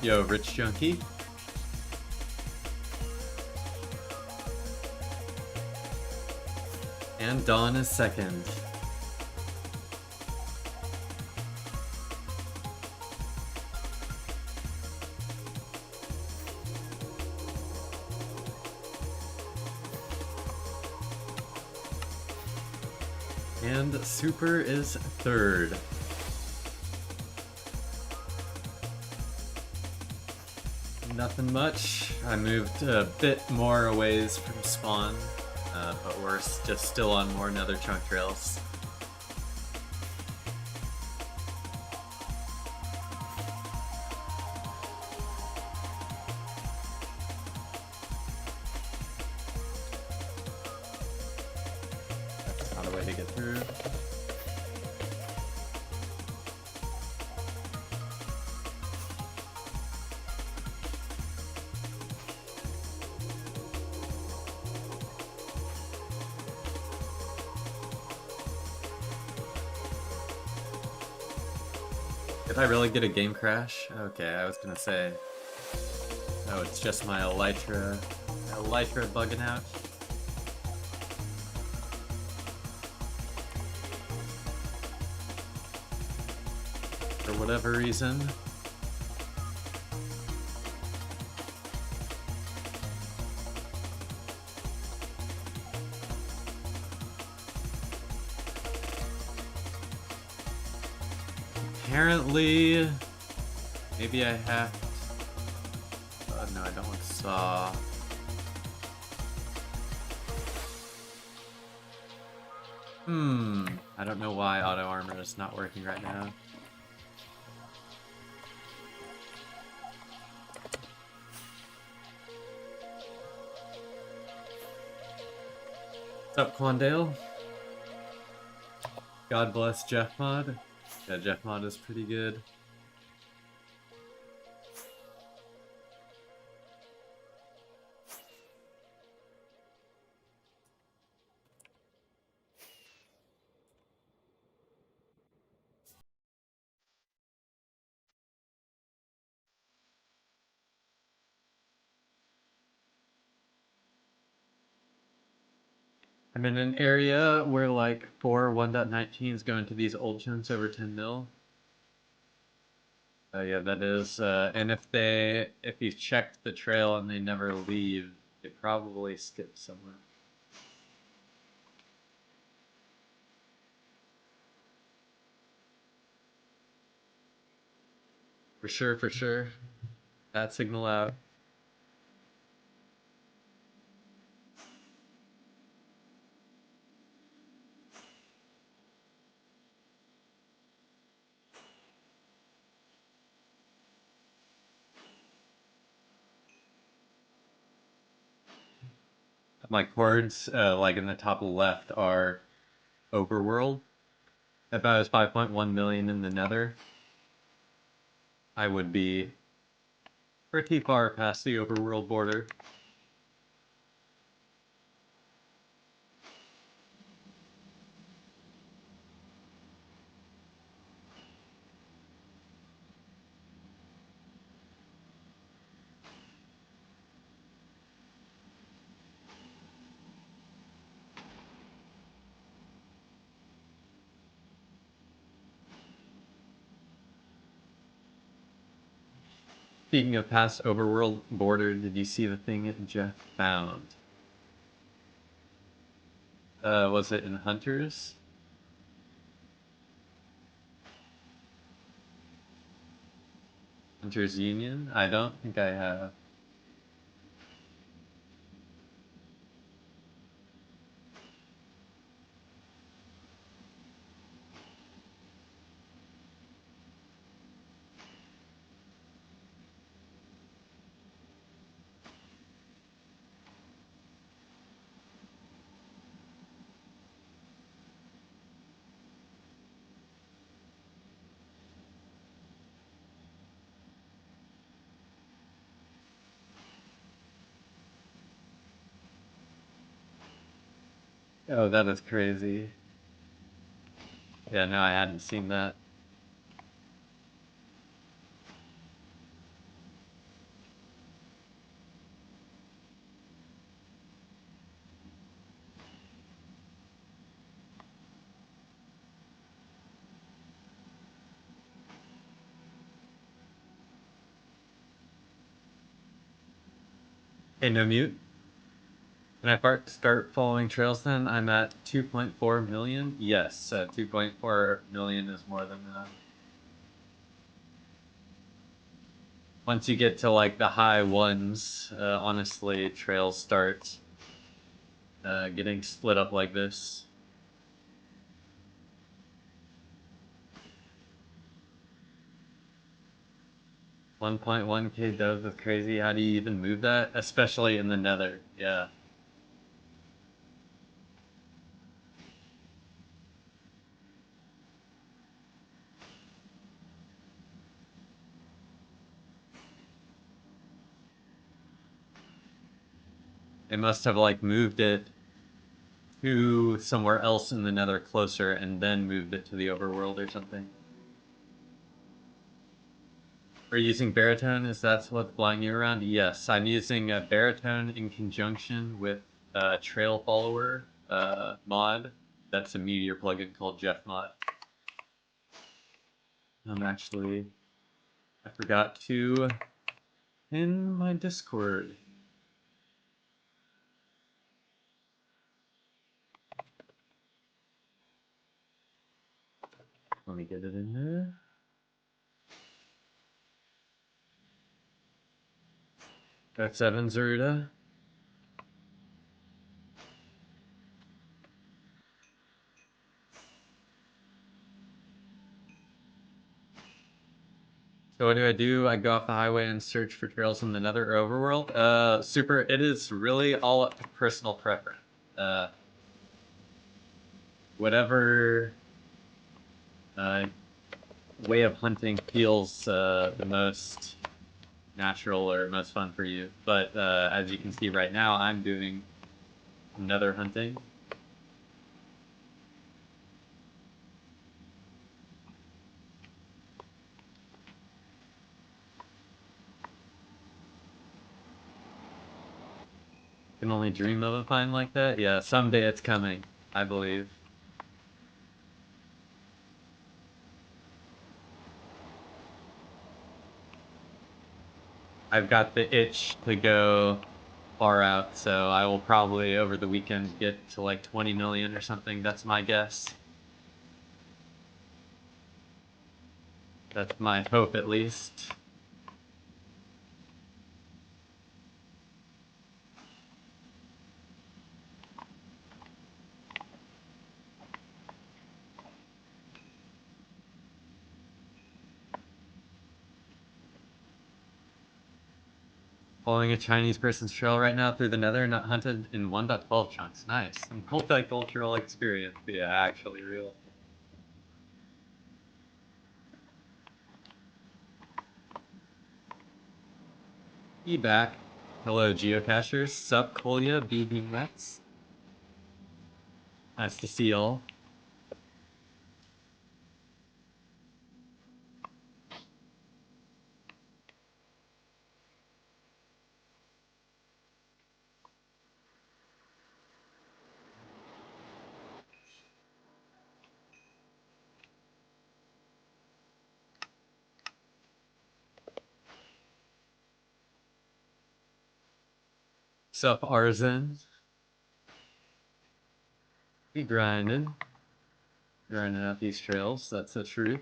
Yo, Rich Junkie. And Dawn is second. And Super is third. Nothing much. I moved a bit more a ways from spawn, but we're just still on more Nether chunk trails. That's not a way to get through. Did I really get a game crash? Okay, I was gonna say. Oh, it's just my Elytra bugging out. For whatever reason. Apparently, maybe I have. Oh no, I don't want saw. I don't know why auto armor is not working right now. What's up, Quandale? God bless Jeff Mod. Yeah, Jeff Mod is pretty good. I'm in an area where like 4 1.19s go into these old chunks over 10 mil. Yeah, that is. And if you checked the trail and they never leave, it probably skipped somewhere. For sure, for sure. That signal out. My chords, like in the top left, are overworld. If I was 5.1 million in the Nether, I would be pretty far past the overworld border. Speaking of past overworld border, did you see the thing Jeff found? Was it in Hunters? Hunters Union? I don't think I have. Oh, that is crazy. Yeah, no, I hadn't seen that. Hey, no mute. Can I start following trails then? I'm at 2.4 million. Yes, 2.4 million is more than enough. Once you get to like the high ones, honestly, trails start getting split up like this. 1.1k dove is crazy. How do you even move that? Especially in the Nether. Yeah. They must have like moved it to somewhere else in the Nether closer and then moved it to the overworld or something. Are you using baritone? Is that what's flying you around? Yes, I'm using baritone in conjunction with trail follower mod. That's a Meteor plugin called Jeff Mod. I forgot to in my Discord. Let me get it in there. That's Evan Zeruda. So what do? I go off the highway and search for trails in the Nether or Overworld. Super. It is really all up to personal preference. Uh, whatever uh, way of hunting feels the most natural or most fun for you. But as you can see right now, I'm doing Nether hunting. Can only dream of a find like that. Yeah, someday it's coming, I believe. I've got the itch to go far out, so I will probably over the weekend get to like 20 million or something. That's my guess. That's my hope, at least. Following a Chinese person's trail right now through the Nether, not hunted in 1.12 chunks. Nice. Some multicultural experience. Yeah, actually real. Be back. Hello, geocachers. Sup, Kolya, BB Mets. Nice to see y'all. Sup, Arzen. Be grinding. Grinding out these trails, that's the truth.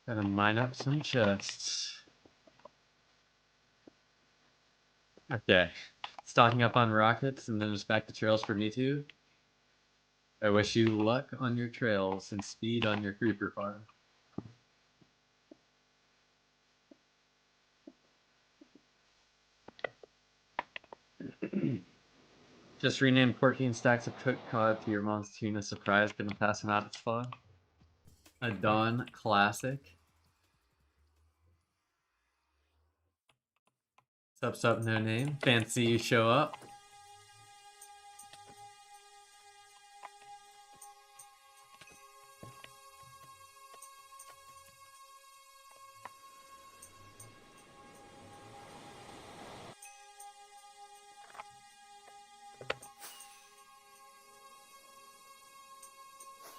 Gotta mine up some chests. Okay. Stocking up on rockets and then just back to trails for me too. I wish you luck on your trails and speed on your creeper farm. Just renamed 14 stacks of cooked cod to your mom's tuna surprise. Gonna pass them out at spawn. A Dawn classic. Sup, no name. Fancy you show up.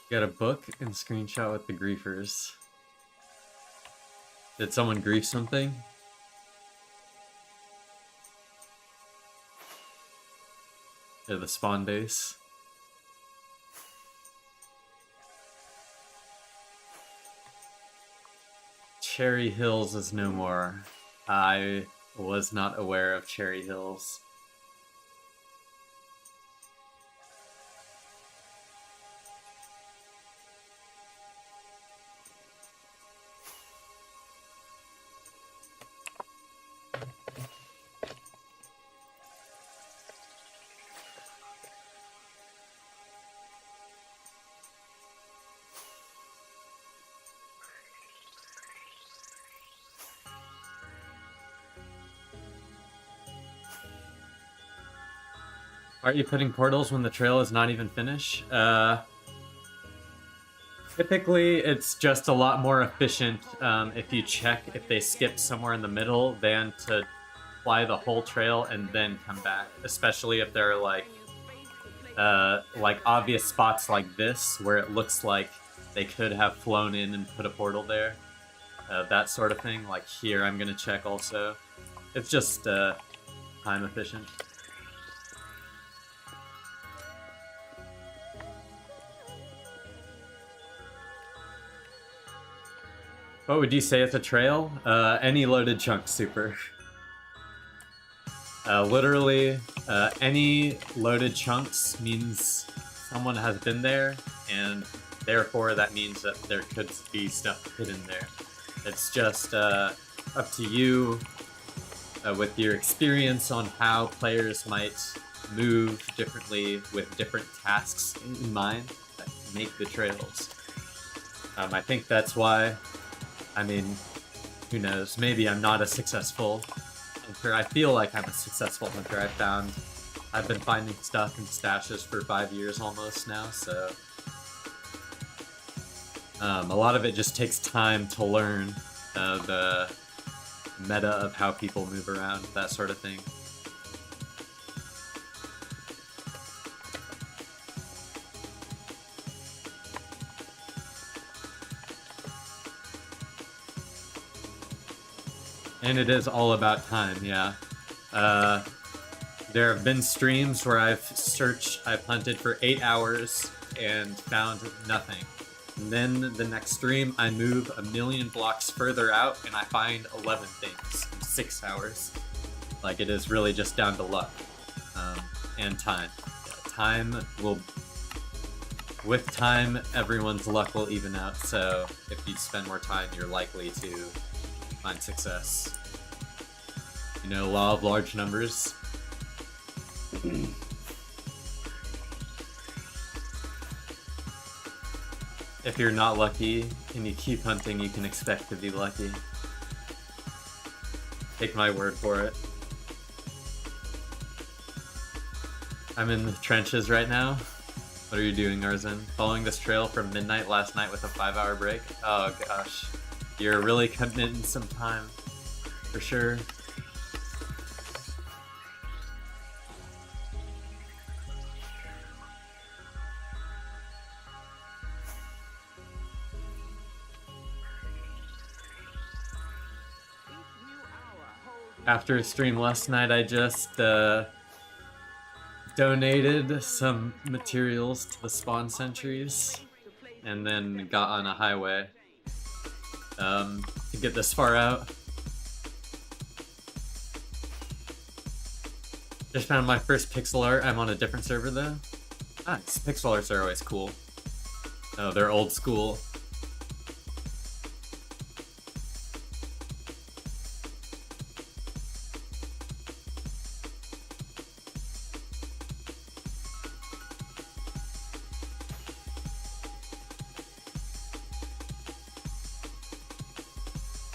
Got a book and screenshot with the griefers. Did someone grief something? Yeah, the spawn base. Cherry Hills is no more. I was not aware of Cherry Hills. Aren't you putting portals when the trail is not even finished? Typically, it's just a lot more efficient if you check if they skip somewhere in the middle than to fly the whole trail and then come back. Especially if there are like obvious spots like this where it looks like they could have flown in and put a portal there. That sort of thing. Like here, I'm gonna check also. It's just time efficient. What would you say it's a trail? Any loaded chunk super. Literally, any loaded chunks means someone has been there, and therefore that means that there could be stuff hidden there. It's just up to you with your experience on how players might move differently with different tasks in mind that make the trails. I think that's why. I mean, who knows? Maybe I'm not a successful hunter. I feel like I'm a successful hunter. I've been finding stuff in stashes for 5 years almost now, so a lot of it just takes time to learn the meta of how people move around, that sort of thing. And it is all about time, yeah. There have been streams where I've hunted for 8 hours and found nothing. And then the next stream, I move a million blocks further out and I find 11 things in 6 hours. Like, it is really just down to luck. And time. Yeah, with time, everyone's luck will even out, so if you spend more time, you're likely to find success. You know, law of large numbers. If you're not lucky and you keep hunting, you can expect to be lucky. Take my word for it. I'm in the trenches right now. What are you doing, Arzen? Following this trail from midnight last night with a 5-hour break? Oh gosh. You're really committing some time. For sure. After a stream last night, I just donated some materials to the spawn sentries and then got on a highway to get this far out. Just found my first pixel art. I'm on a different server though. Nice. Pixel arts are always cool. Oh, they're old school.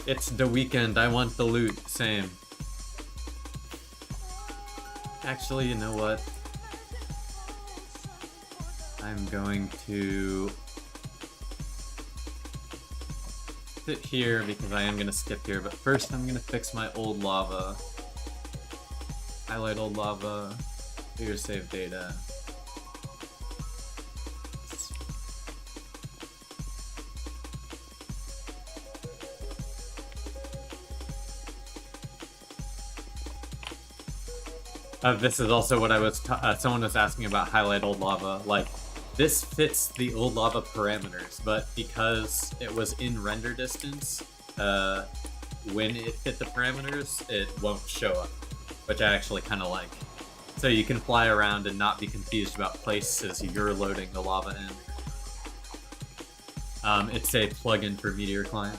It's the weekend. I want the loot. Same. Actually, you know what? I'm going to sit here because I am going to skip here. But first, I'm going to fix my old lava. Highlight old lava. Clear save data. This is also what I was. Someone was asking about highlight old lava. Like, this fits the old lava parameters, but because it was in render distance, when it fit the parameters, it won't show up, which I actually kind of like. So you can fly around and not be confused about places you're loading the lava in. It's a plugin for Meteor Client.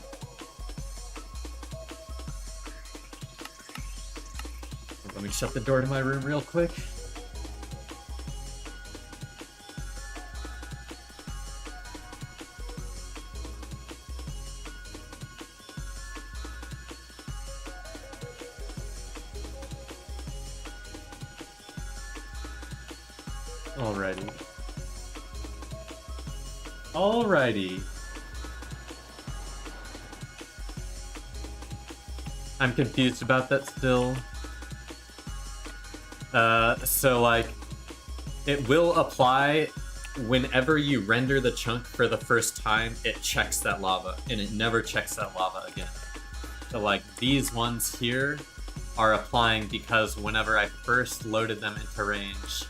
Let me shut the door to my room real quick. Alrighty. I'm confused about that still. So like, it will apply whenever you render the chunk for the first time, it checks that lava, and it never checks that lava again. So like, these ones here are applying because whenever I first loaded them into range,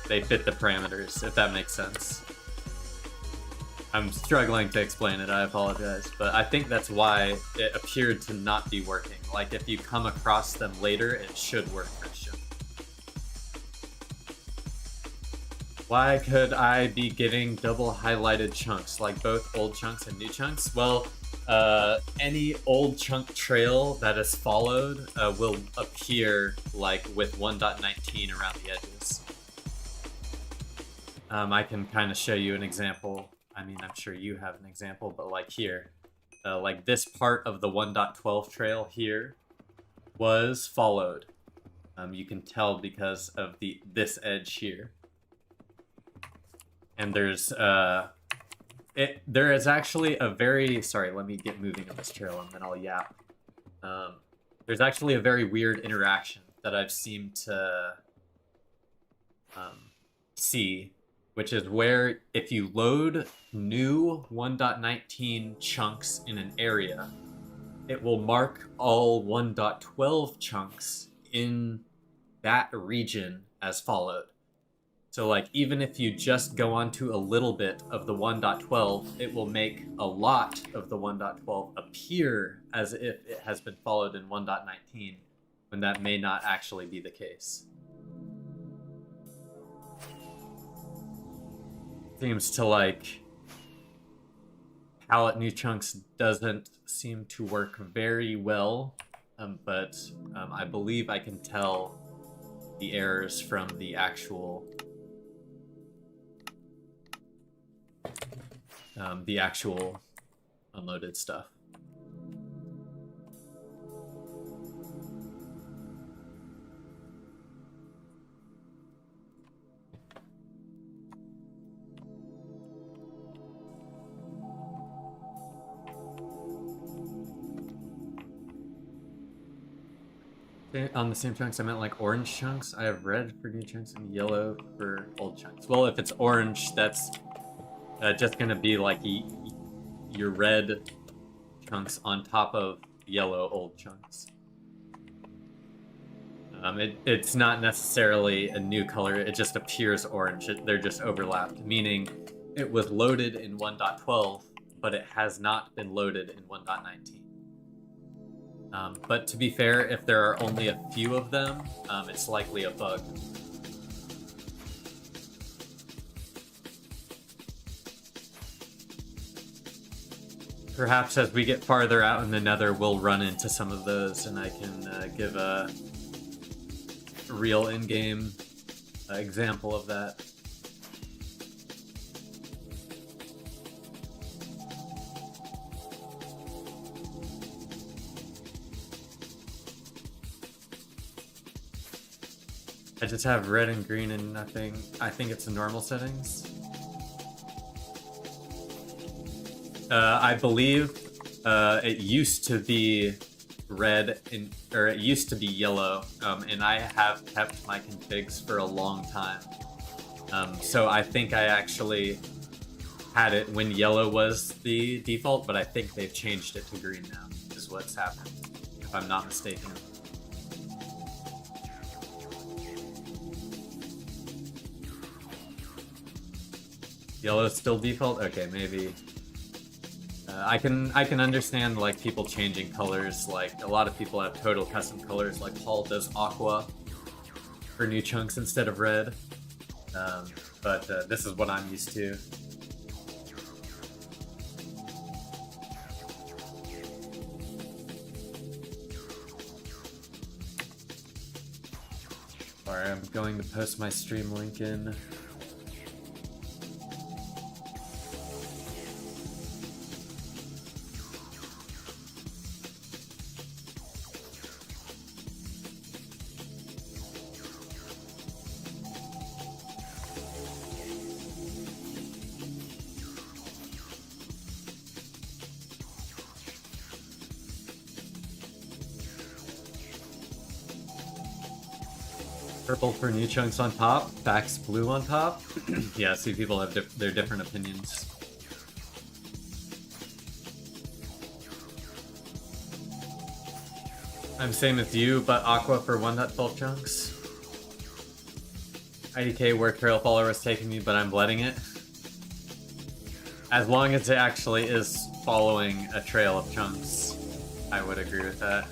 they fit the parameters, if that makes sense. I'm struggling to explain it, I apologize, but I think that's why it appeared to not be working. Like, if you come across them later, it should work, Christian. Why could I be getting double highlighted chunks, like both old chunks and new chunks? Well, any old chunk trail that is followed will appear like with 1.19 around the edges. I can kind of show you an example. I mean, I'm sure you have an example, but like here, like this part of the 1.12 trail here was followed. You can tell because of this edge here. And there's there is actually a very, sorry, let me get moving on this trail and then I'll yap. There's actually a very weird interaction that I've seemed to see, which is where if you load new 1.19 chunks in an area, it will mark all 1.12 chunks in that region as followed. So like, even if you just go onto a little bit of the 1.12, it will make a lot of the 1.12 appear as if it has been followed in 1.19, when that may not actually be the case. Seems to like, palette new chunks doesn't seem to work very well, but I believe I can tell the errors from the actual unloaded stuff. On the same chunks, I meant like orange chunks. I have red for new chunks and yellow for old chunks. Well, if it's orange, that's just gonna be like your red chunks on top of yellow old chunks. It's not necessarily a new color, it just appears orange. They're just overlapped, meaning it was loaded in 1.12, but it has not been loaded in 1.19. But to be fair, if there are only a few of them, it's likely a bug. Perhaps as we get farther out in the Nether, we'll run into some of those, and I can give a real in-game example of that. I just have red and green and nothing. I think it's the normal settings. I believe it used to be red or it used to be yellow, and I have kept my configs for a long time. So I think I actually had it when yellow was the default, but I think they've changed it to green now, is what's happened, if I'm not mistaken. Yellow is still default? Okay, maybe. I can understand like people changing colors. Like a lot of people have total custom colors. Like Paul does aqua for new chunks instead of red. But this is what I'm used to. Alright, I'm going to post my stream link in. Purple for new chunks on top, Fax blue on top. Yeah, see, people have their different opinions. I'm same as you, but aqua for 1.12 chunks. IDK where trail follower is taking me, but I'm letting it. As long as it actually is following a trail of chunks, I would agree with that.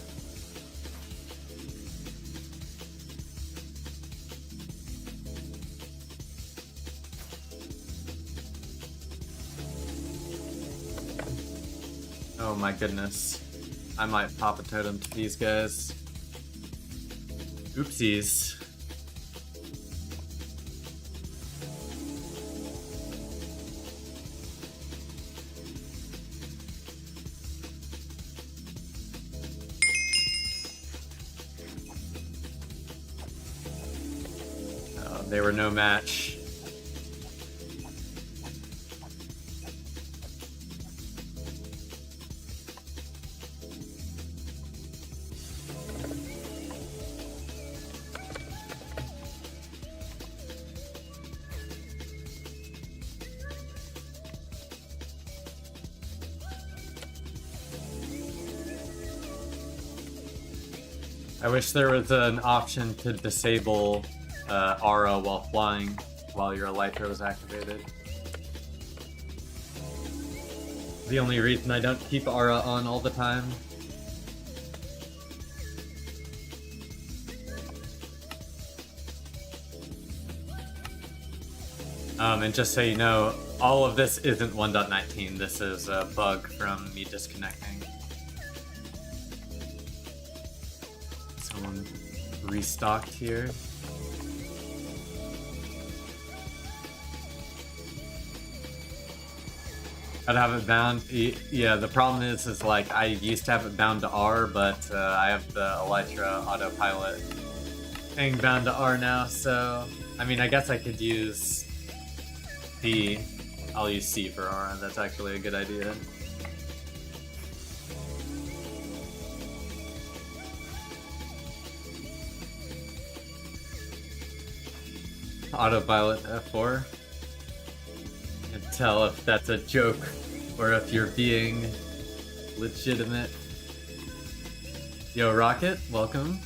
Oh my goodness. I might pop a totem to these guys. Oopsies. Oh, they were no match. I wish there was an option to disable aura while flying while your elytra is activated. The only reason I don't keep aura on all the time. And just so you know, all of this isn't 1.19. This is a bug from me disconnecting. Someone restocked here. I'd have it bound. Yeah, the problem is like I used to have it bound to R, but I have the Elytra autopilot thing bound to R now. So I mean, I guess I could use C. I'll use C for R. That's actually a good idea. Autopilot F4. And tell if that's a joke or if you're being legitimate. Yo, Rocket, welcome.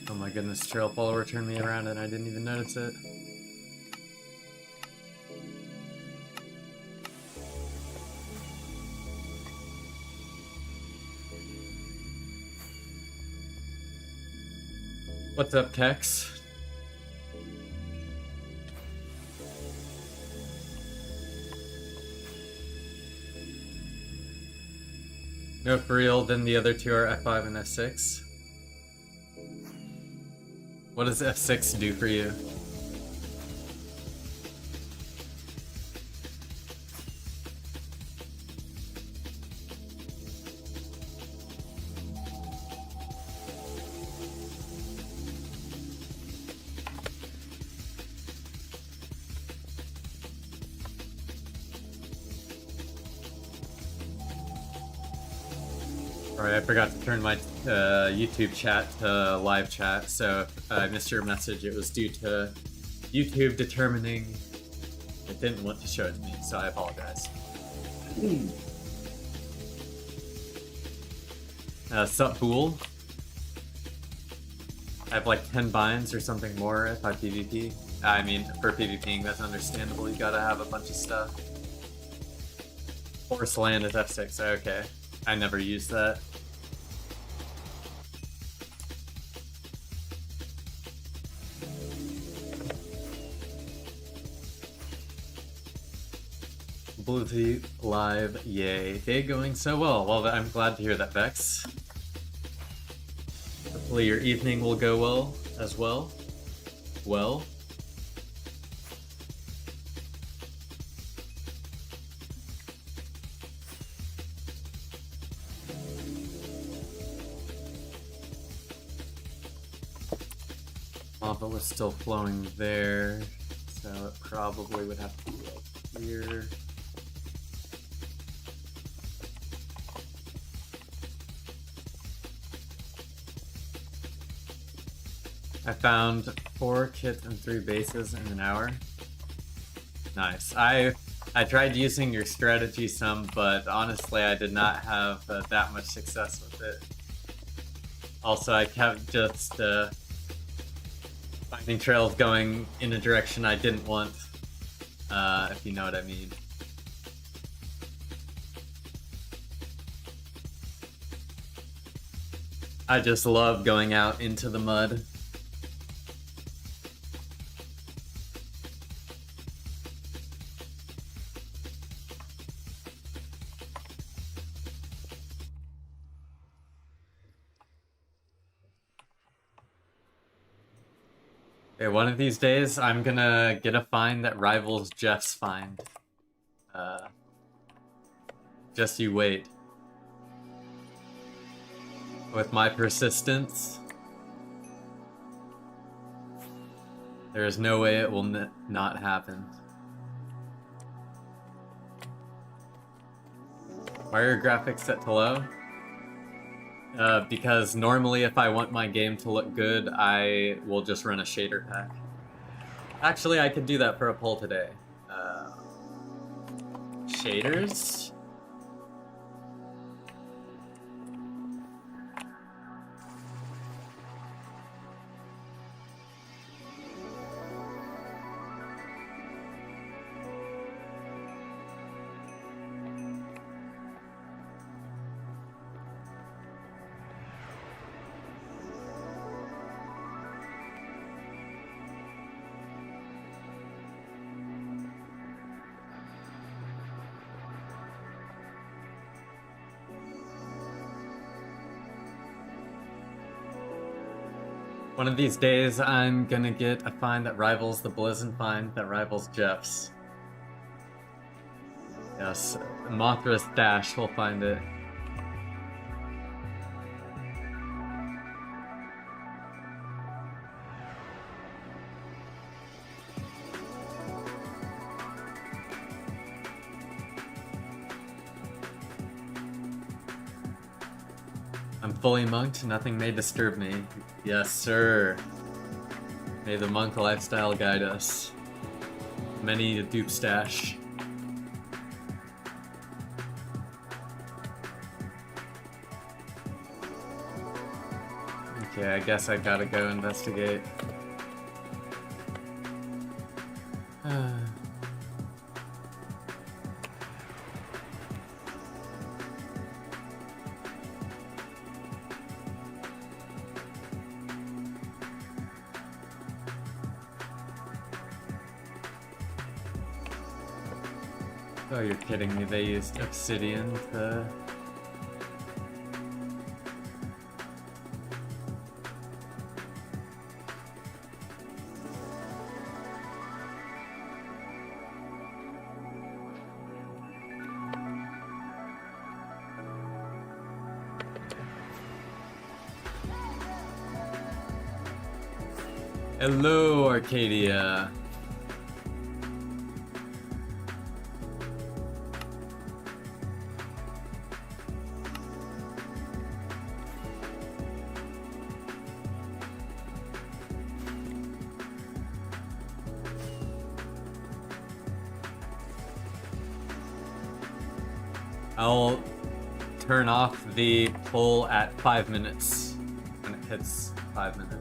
Oh my goodness, trail follower turned me around and I didn't even notice it. What's up, Kex? No, for real, then the other two are F5 and F6. What does F6 do for you? Alright, I forgot to turn my YouTube chat to live chat, so if I missed your message, it was due to YouTube determining it didn't want to show it to me, so I apologize. Sup, Fool? I have like 10 binds or something more if I PvP. I mean, for PvPing, that's understandable, you gotta have a bunch of stuff. Forest Land is F6, okay. I never used that. Bluetooth live, yay. Day going so well. Well, I'm glad to hear that, Vex. Hopefully your evening will go well as well. Well. Lava was still flowing there, so it probably would have to be like here. I found 4 kits and 3 bases in an hour. Nice. I tried using your strategy some, but honestly I did not have that much success with it. Also, I kept just finding trails going in a direction I didn't want, if you know what I mean. I just love going out into the mud. Okay, one of these days, I'm gonna get a find that rivals Jeff's find. Just you wait. With my persistence, there is no way it will not happen. Why are your graphics set to low? Because normally if I want my game to look good, I will just run a shader pack. Actually, I could do that for a poll today. Shaders? One of these days, I'm gonna get a find that rivals the Blizzard find that rivals Jeff's. Yes, Mothra's Dash will find it. I'm fully monked, nothing may disturb me. Yes, sir. May the monk lifestyle guide us. Many a dupe stash. Okay, I guess I gotta go investigate. Oh, you're kidding me. They used obsidian to Hello, Arcadia. I'll turn off the poll at 5 minutes when it hits 5 minutes.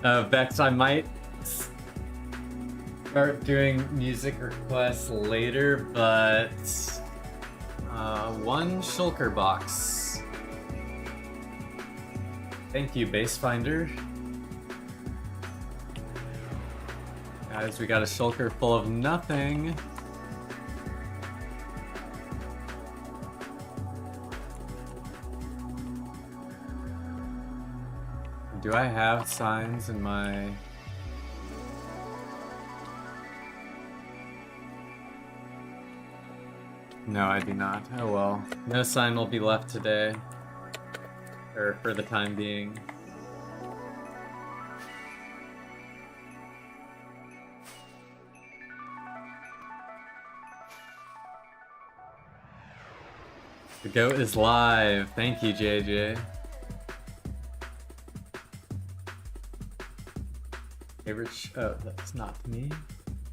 Vex, I might start doing music requests later, but one shulker box. Thank you, Basefinder. Guys, we got a shulker full of nothing. Do I have signs in my... No, I do not. Oh well. No sign will be left today. Or for the time being. The goat is live. Thank you, JJ. Favorite oh, that's not me.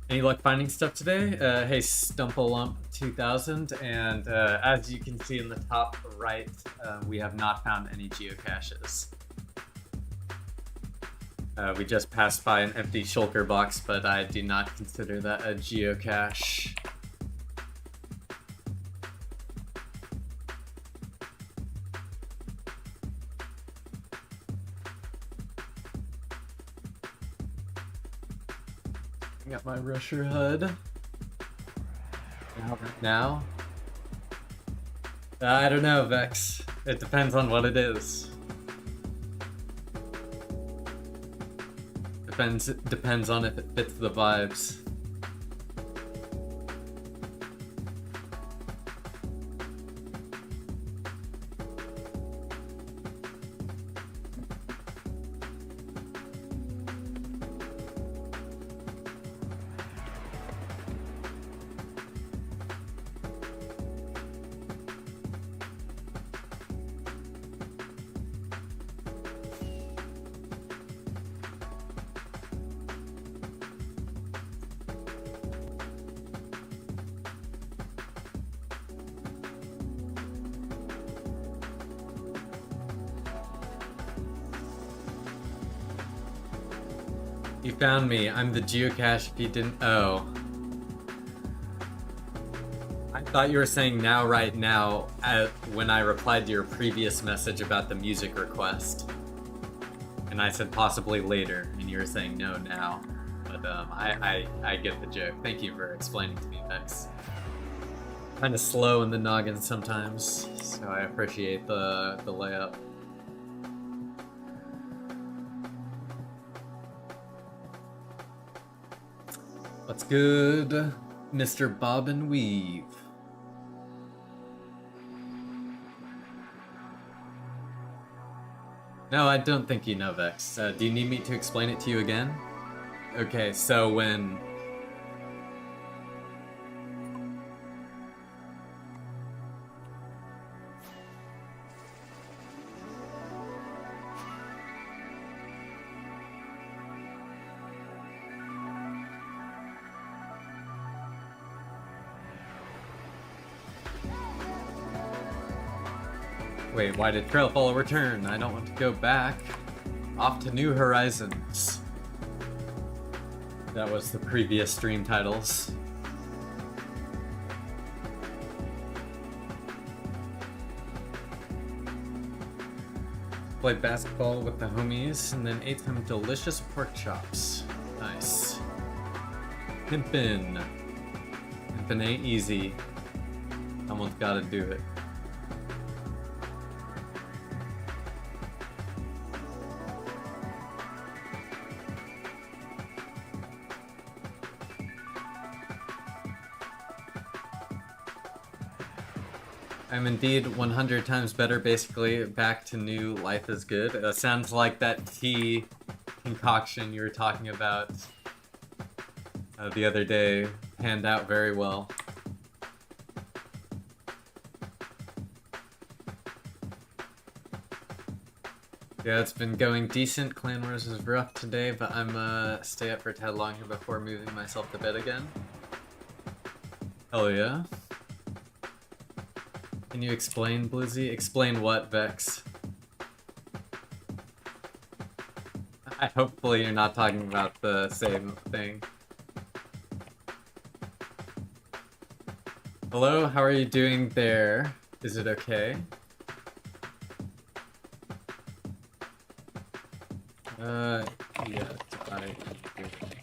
Any luck finding stuff today? Hey, Stumpalump2000, and as you can see in the top right, we have not found any geocaches. We just passed by an empty shulker box, but I do not consider that a geocache. Got my rusher hood. Now? I don't know, Vex. It depends on what it is. Depends on if it fits the vibes. You found me. I'm the geocache if you didn't... Oh. I thought you were saying now, right now, when I replied to your previous message about the music request. And I said possibly later, and you were saying no, now. But I get the joke. Thank you for explaining to me, Vex. Kind of slow in the noggin sometimes, so I appreciate the layup. What's good, Mr. Bob and Weave? No, I don't think you know, Vex. Do you need me to explain it to you again? Okay, so when... Wait, why did Trailfollow return? I don't want to go back. Off to new horizons. That was the previous stream titles. Played basketball with the homies and then ate some delicious pork chops. Nice. Pimpin'. Pimpin' ain't easy. Someone's gotta do it. I'm indeed 100 times better, basically back to new life is good. Sounds like that tea concoction you were talking about the other day panned out very well. Yeah, it's been going decent. Clan Wars is rough today, but I'm stay up for a tad longer before moving myself to bed again. Hell yeah. Can you explain, Blizzy? Explain what, Vex? Hopefully you're not talking about the same thing. Hello, how are you doing there? Is it okay? Yes, I am doing good.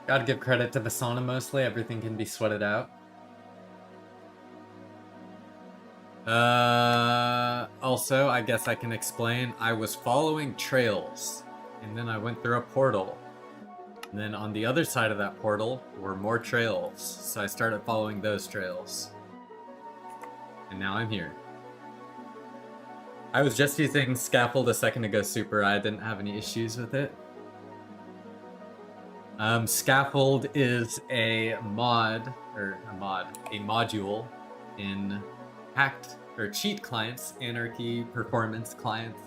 Gotta give credit to the sauna mostly, everything can be sweated out. Also, I guess I can explain, I was following trails, and then I went through a portal. And then on the other side of that portal were more trails, so I started following those trails. And now I'm here. I was just using Scaffold a second ago, Super. I didn't have any issues with it. Scaffold is a module in hacked or cheat clients, anarchy performance clients,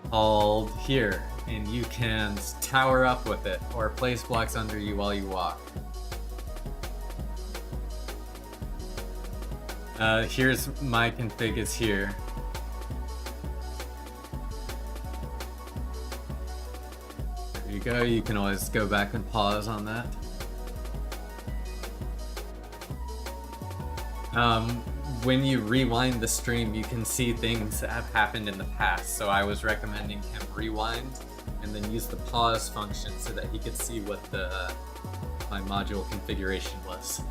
called here, and you can tower up with it or place blocks under you while you walk. Here's my config is here. There you go, you can always go back and pause on that. When you rewind the stream, you can see things that have happened in the past, so I was recommending him rewind and then use the pause function so that he could see what my module configuration was.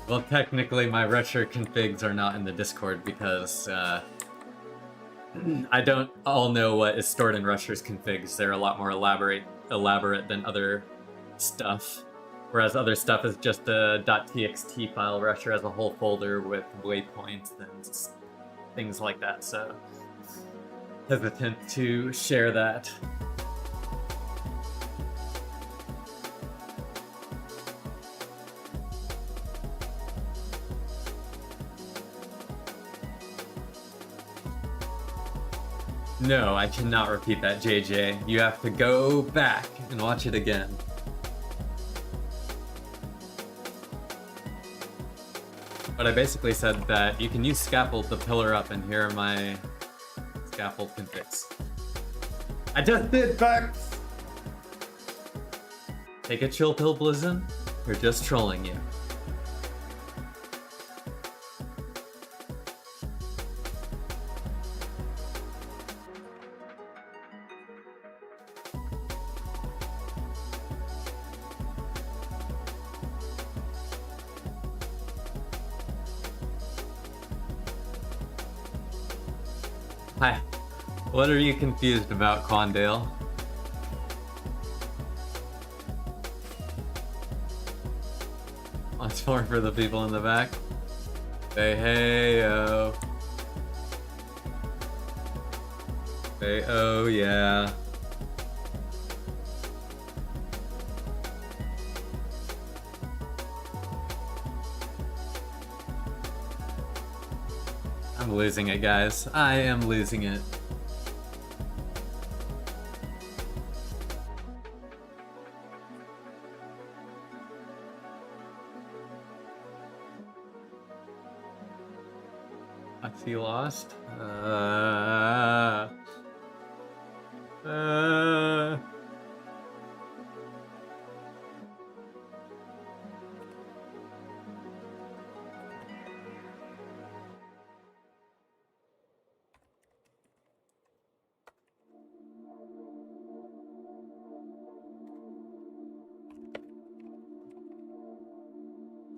Well, technically my Rusher configs are not in the Discord because I don't all know what is stored in Rusher's configs. They're a lot more elaborate than other stuff. Whereas other stuff is just a .txt file. Rusher has a whole folder with waypoints and things like that, so hesitant to share that. No, I cannot repeat that, JJ. You have to go back and watch it again. But I basically said that you can use Scaffold to pillar up, and here are my Scaffold configs. I just did, Vex! Take a chill pill, Blizzin. We're just trolling you. Hi. What are you confused about, Quandale? Once more for the people in the back. Say hey-o. Say oh yeah. I'm losing it, guys. I am losing it. I feel lost.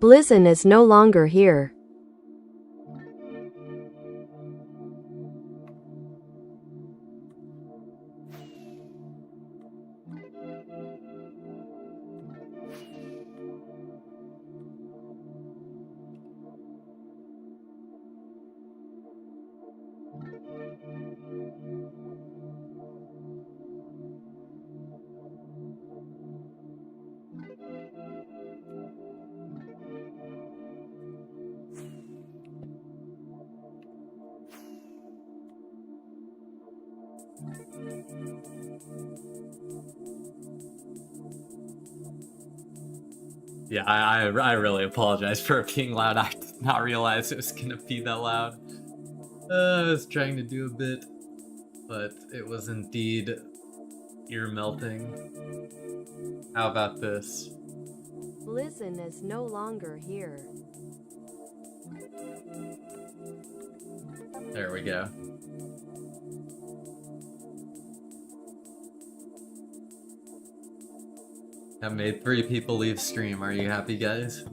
Blizzin is no longer here. Yeah, I really apologize for it being loud. I did not realize it was gonna be that loud. I was trying to do a bit, but it was indeed ear melting. How about this? Blizzin is no longer here. There we go. That made 3 people leave stream. Are you happy, guys?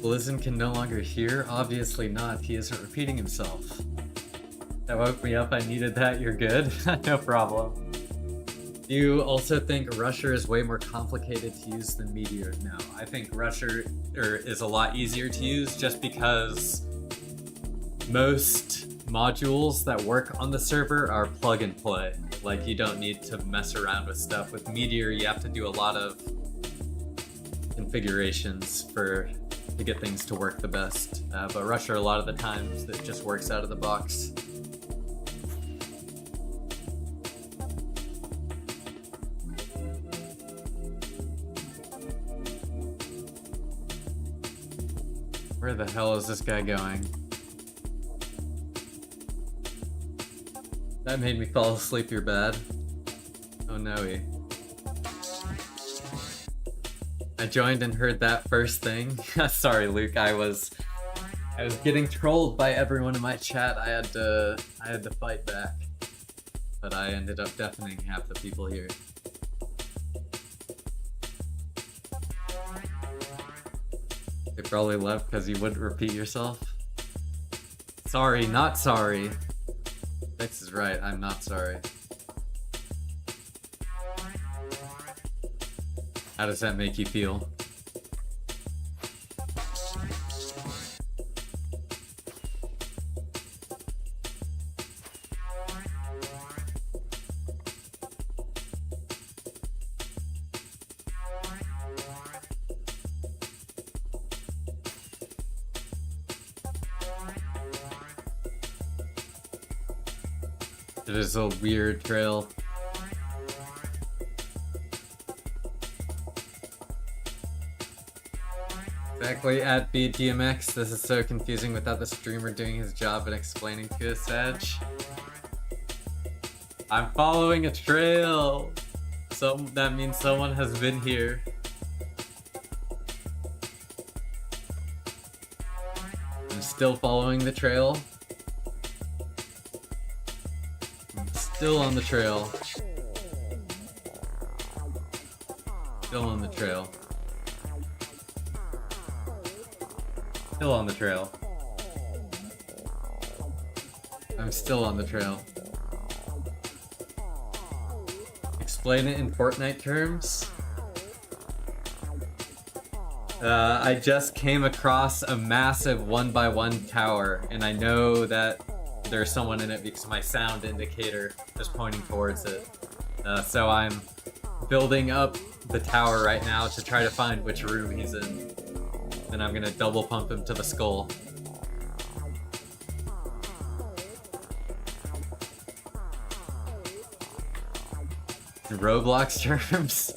Blizzin can no longer hear? Obviously not. He isn't repeating himself. That woke me up. I needed that. You're good? No problem. Do you also think Rusher is way more complicated to use than Meteor? No, I think Rusher is a lot easier to use just because most modules that work on the server are plug and play. Like, you don't need to mess around with stuff. With Meteor, you have to do a lot of configurations to get things to work the best. But Rusher, a lot of the times, it just works out of the box. Where the hell is this guy going? That made me fall asleep, you're bad. Oh no-y. I joined and heard that first thing. Sorry, Luke, I was getting trolled by everyone in my chat. I had to fight back. But I ended up deafening half the people here. They probably left because you wouldn't repeat yourself. Sorry, not sorry. Vex is right, I'm not sorry. How does that make you feel? It is a weird trail. Exactly, at BDMX, this is so confusing without the streamer doing his job and explaining to us, Edge. I'm following a trail! So that means someone has been here. I'm still following the trail. Still on the trail. Still on the trail. Still on the trail. I'm still on the trail. Explain it in Fortnite terms. I just came across a massive 1x1 tower, and I know that there's someone in it because my sound indicator is pointing towards it. So I'm building up the tower right now to try to find which room he's in. Then I'm gonna double pump him to the skull. In Roblox terms,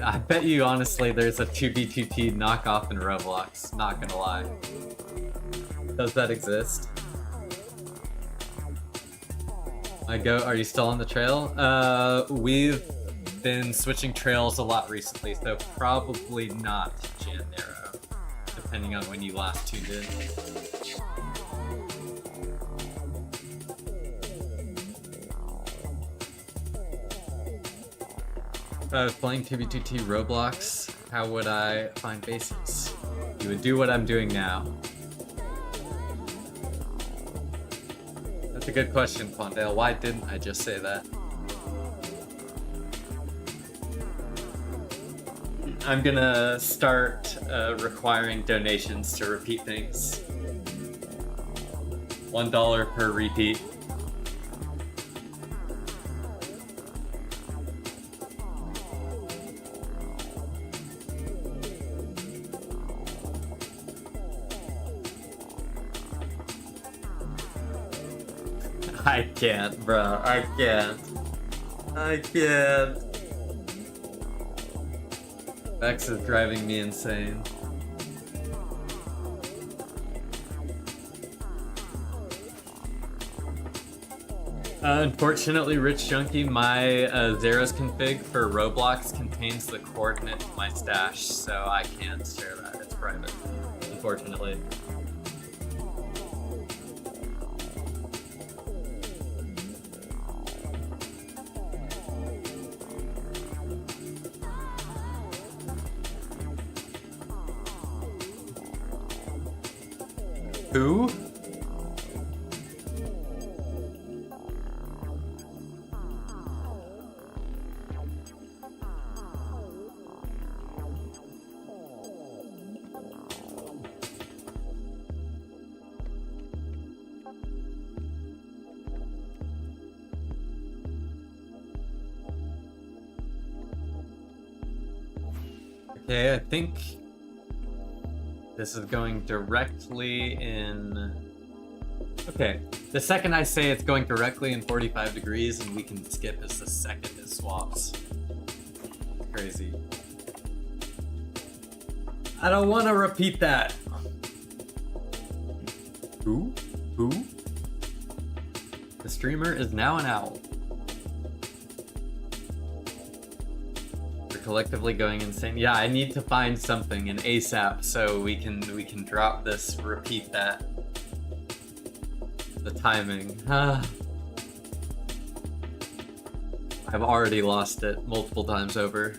I bet you honestly there's a 2v2t knockoff in Roblox, not gonna lie. Does that exist? Are you still on the trail? been switching trails a lot recently, so probably not Janeiro, depending on when you last tuned in. If I was playing TB2T Roblox, how would I find bases? You would do what I'm doing now. That's a good question, Quandale. Why didn't I just say that? I'm gonna start requiring donations to repeat things. $1 per repeat. I can't, bro. I can't. I can't. Vex is driving me insane. Unfortunately, Rich Junkie, my Zeros config for Roblox contains the coordinate to my stash, so I can't share that. It's private, unfortunately. Who? Okay, I think this is going directly in... Okay, the second I say it's going directly in 45 degrees and we can skip is the second it swaps. Crazy. I don't want to repeat that. Who? Who? The streamer is now an owl. We're collectively going insane. Yeah, I need to find something in ASAP so we can drop this, repeat that. The timing. I've already lost it multiple times over.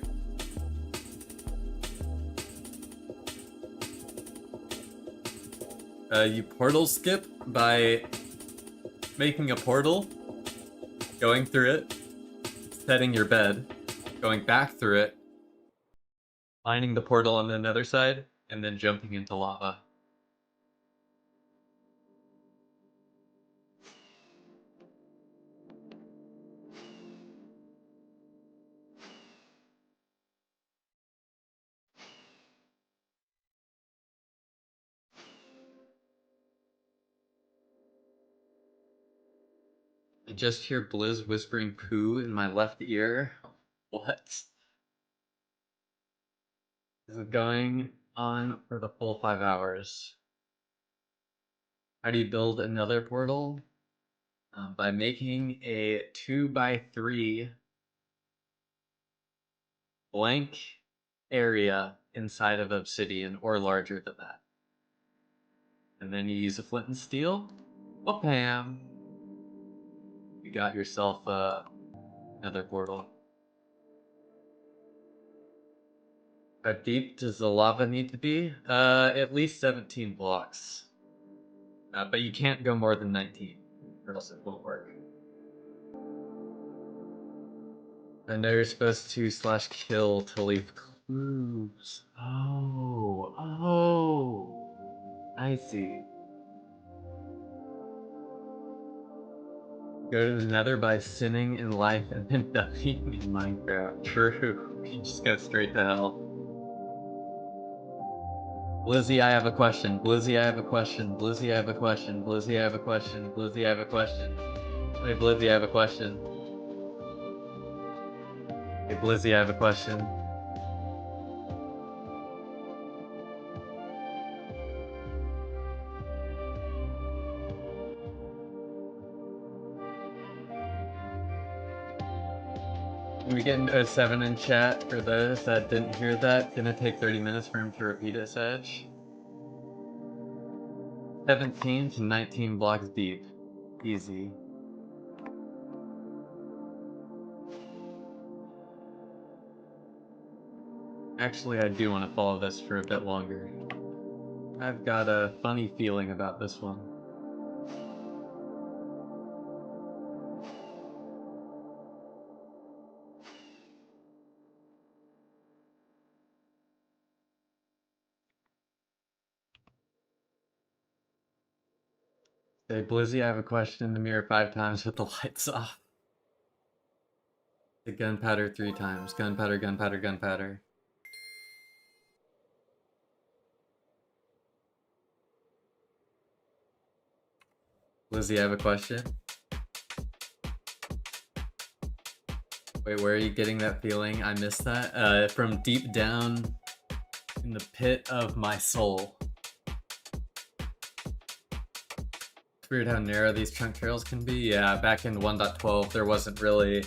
You portal skip by making a portal, going through it, setting your bed, going back through it, finding the portal on the nether side, and then jumping into lava. I just hear Blizz whispering poo in my left ear. What? This is going on for the full 5 hours. How do you build another portal? By making a 2x3 blank area inside of obsidian or larger than that. And then you use a flint and steel. Well, Pam, you got yourself another portal. How deep does the lava need to be? At least 17 blocks. But you can't go more than 19, or else it won't work. I know you're supposed to /kill to leave clues. Oh, I see. Go to the nether by sinning in life and then dying in Minecraft. True. You just go straight to hell. Blizzy, I have a question. Blizzy, I have a question. Blizzy, I have a question. Blizzy, I have a question. Blizzy, I have a question. Hey, Blizzy, I have a question. Hey, Blizzy, I have a question. We getting a 7 in chat for those that didn't hear that. Gonna take 30 minutes for him to repeat his edge. 17 to 19 blocks deep. Easy. Actually, I do want to follow this for a bit longer. I've got a funny feeling about this one. Hey, Blizzy, I have a question in the mirror 5 times with the lights off. The gunpowder 3 times. Gunpowder, gunpowder, gunpowder. Lizzie, I have a question. Wait, where are you getting that feeling? I missed that. From deep down in the pit of my soul. It's weird how narrow these chunk trails can be. Yeah, back in 1.12, there wasn't really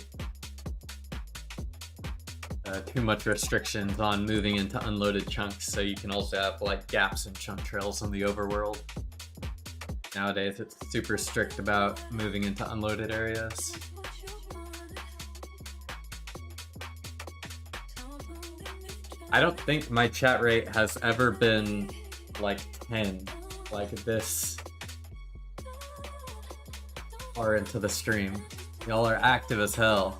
too much restrictions on moving into unloaded chunks, so you can also have like gaps in chunk trails in the overworld. Nowadays, it's super strict about moving into unloaded areas. I don't think my chat rate has ever been like 10, like this far into the stream. Y'all are active as hell.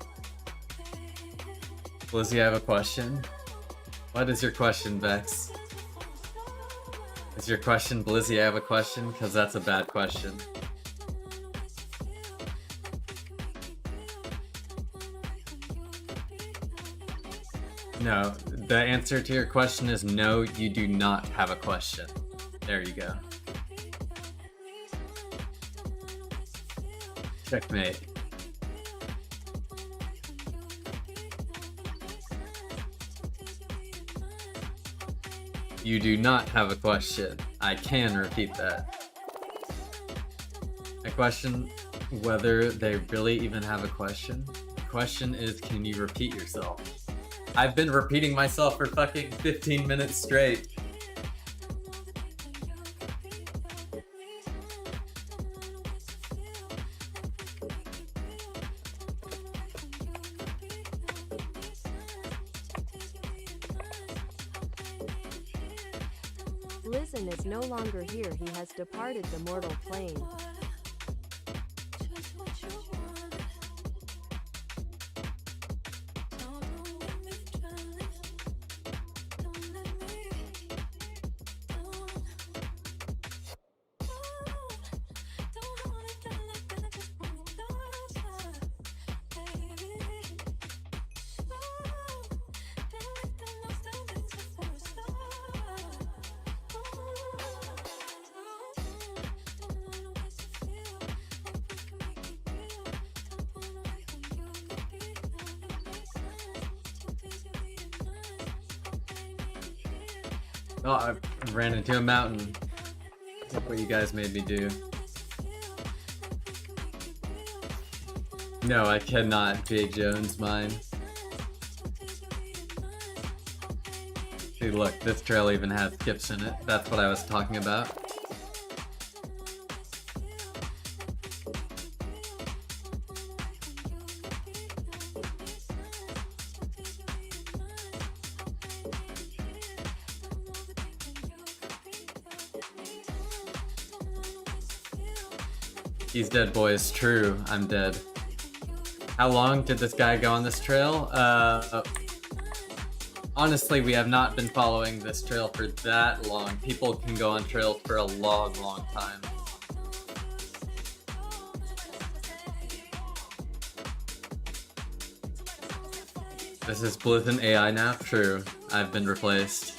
Lizzie, I have a question. What is your question, Vex? Is your question, Blizzy, I have a question? Because that's a bad question. No, the answer to your question is no, you do not have a question. There you go. Checkmate. You do not have a question. I can repeat that. I question whether they really even have a question. The question is, can you repeat yourself? I've been repeating myself for fucking 15 minutes straight. Listen is no longer here. He has departed the mortal plane. Oh, I ran into a mountain. Look what you guys made me do. No, I cannot J. Jones mine. See, look, this trail even has skips in it. That's what I was talking about. He's dead, boys. True, I'm dead. How long did this guy go on this trail? Honestly, we have not been following this trail for that long. People can go on trails for a long, long time. This is Blizzard AI now? True. I've been replaced.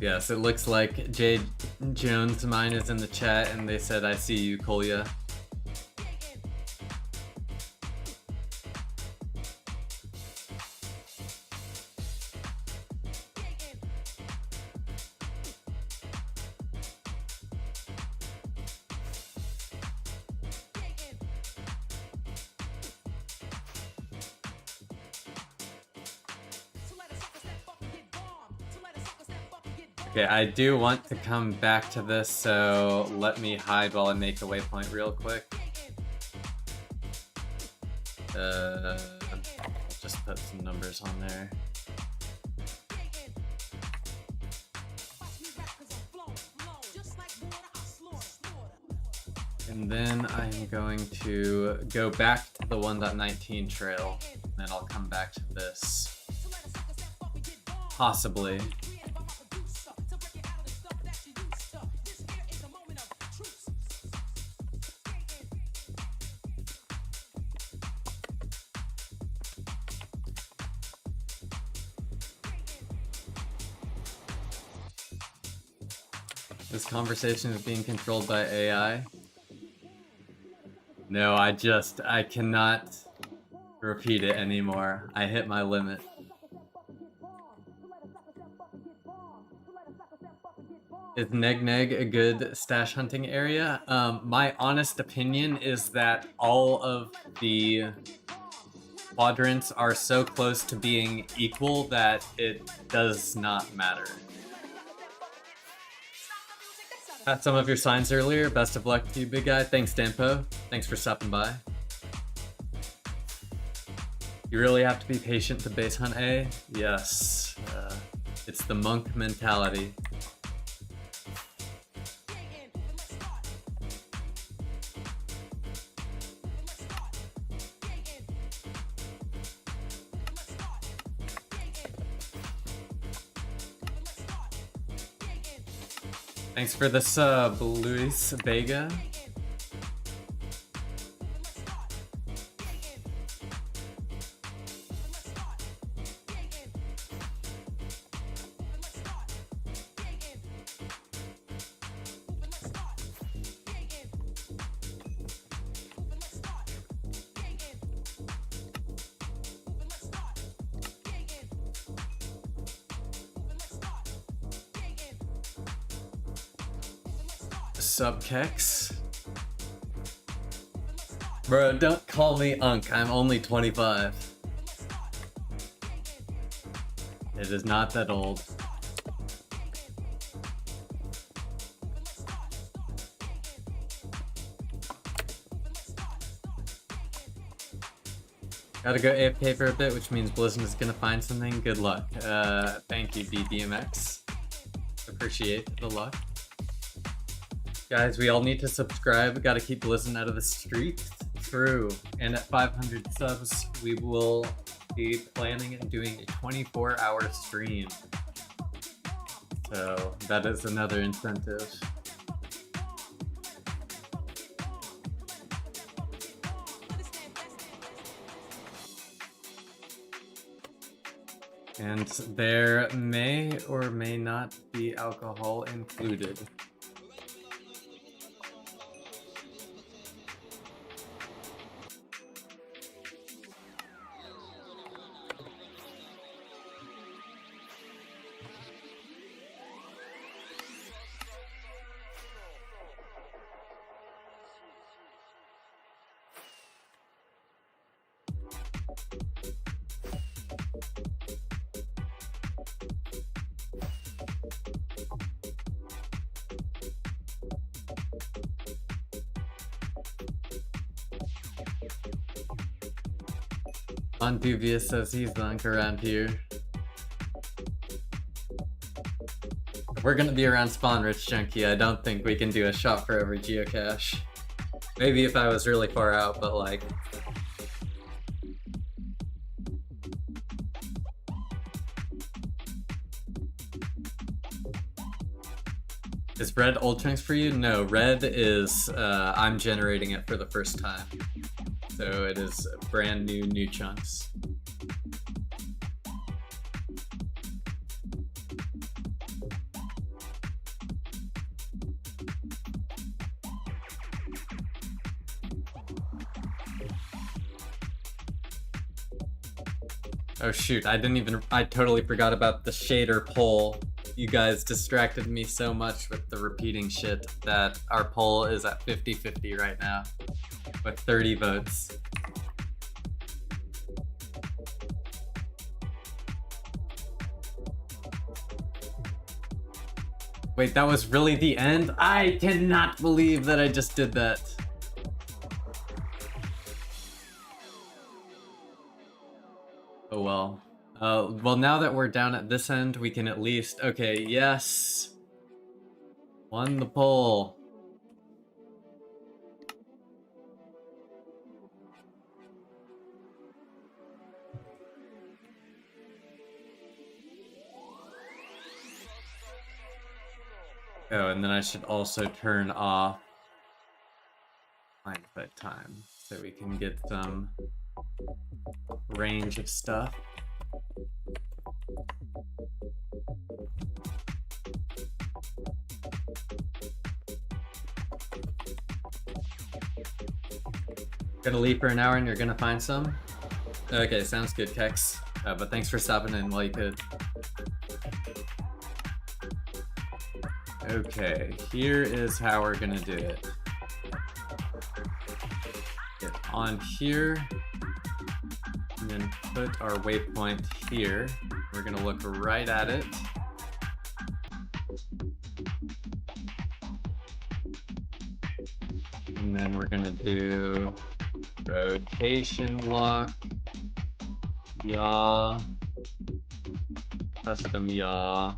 Yes, it looks like J. Jones mine is in the chat and they said, I see you, Kolya. Okay, I do want to come back to this, so let me hide while I make a waypoint real quick. I'll just put some numbers on there. And then I'm going to go back to the 1.19 trail, and then I'll come back to this. Possibly. This conversation is being controlled by AI. No, I cannot repeat it anymore. I hit my limit. Is Neg Neg a good stash hunting area? My honest opinion is that all of the quadrants are so close to being equal that it does not matter. Got some of your signs earlier. Best of luck to you, big guy. Thanks, Dampo. Thanks for stopping by. You really have to be patient to base hunt A? Yes. It's the monk mentality. Thanks for the sub, Luis Vega. Sup, Kex? Bro, don't call me Unk. I'm only 25. It is not that old. Gotta go AFK for a bit, which means Blizzard is gonna find something. Good luck. Thank you, BDMX. Appreciate the luck. Guys, we all need to subscribe. We gotta keep Blizzard out of the street. True. And at 500 subs, we will be planning and doing a 24-hour stream. So that is another incentive. And there may or may not be alcohol included. Dubious says he's the Unk around here. If we're gonna be around Spawn Rich Junkie, I don't think we can do a shot for every geocache. Maybe if I was really far out, but like... Is red old chunks for you? No, red is, I'm generating it for the first time. So it is brand new chunks. Oh shoot, I totally forgot about the shader poll. You guys distracted me so much with the repeating shit that our poll is at 50-50 right now. With 30 votes. Wait, that was really the end? I cannot believe that I just did that. Oh well. Well, now that we're down at this end, we can at least... Okay, yes! Won the poll. Oh, and then I should also turn off Mindfoot time so we can get some range of stuff. Gonna leave for an hour and you're gonna find some? Okay, sounds good, Kex. But thanks for stopping in while you could. Okay, here is how we're gonna do it. Get on here, and then put our waypoint here. We're gonna look right at it. And then we're gonna do rotation lock, yaw, custom yaw,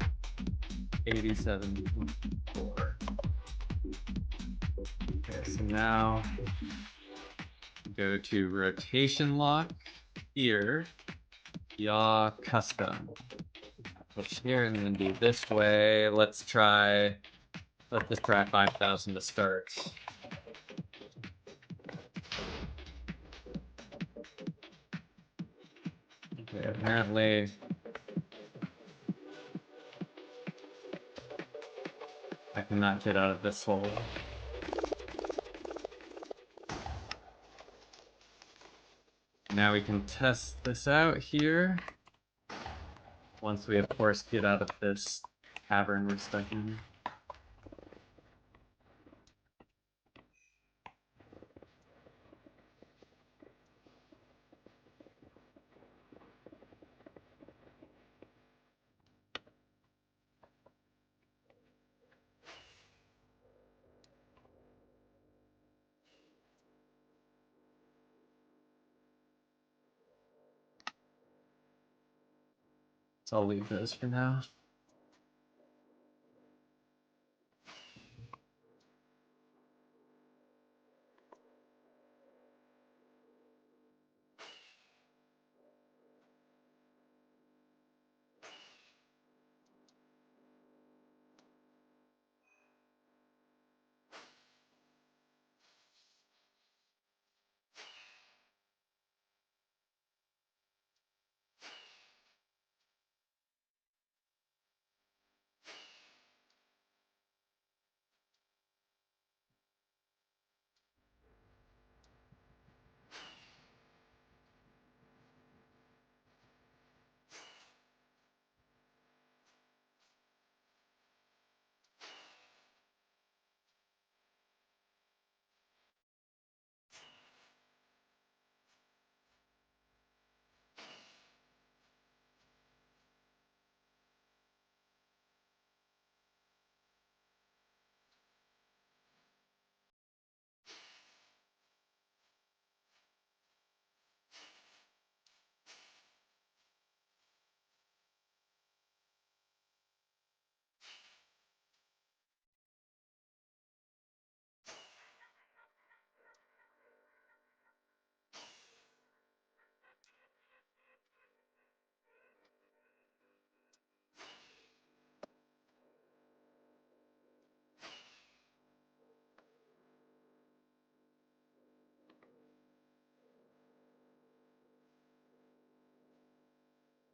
87.4. Okay, so now go to rotation lock here, yaw custom. Push here and then do this way. Let this try 5,000 to start. Okay, apparently I cannot get out of this hole. Now we can test this out here. Once we, of course, get out of this cavern we're stuck in. So I'll leave those for now.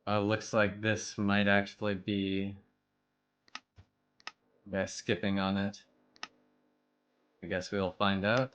Looks like this might actually be by skipping on it. I guess we'll find out.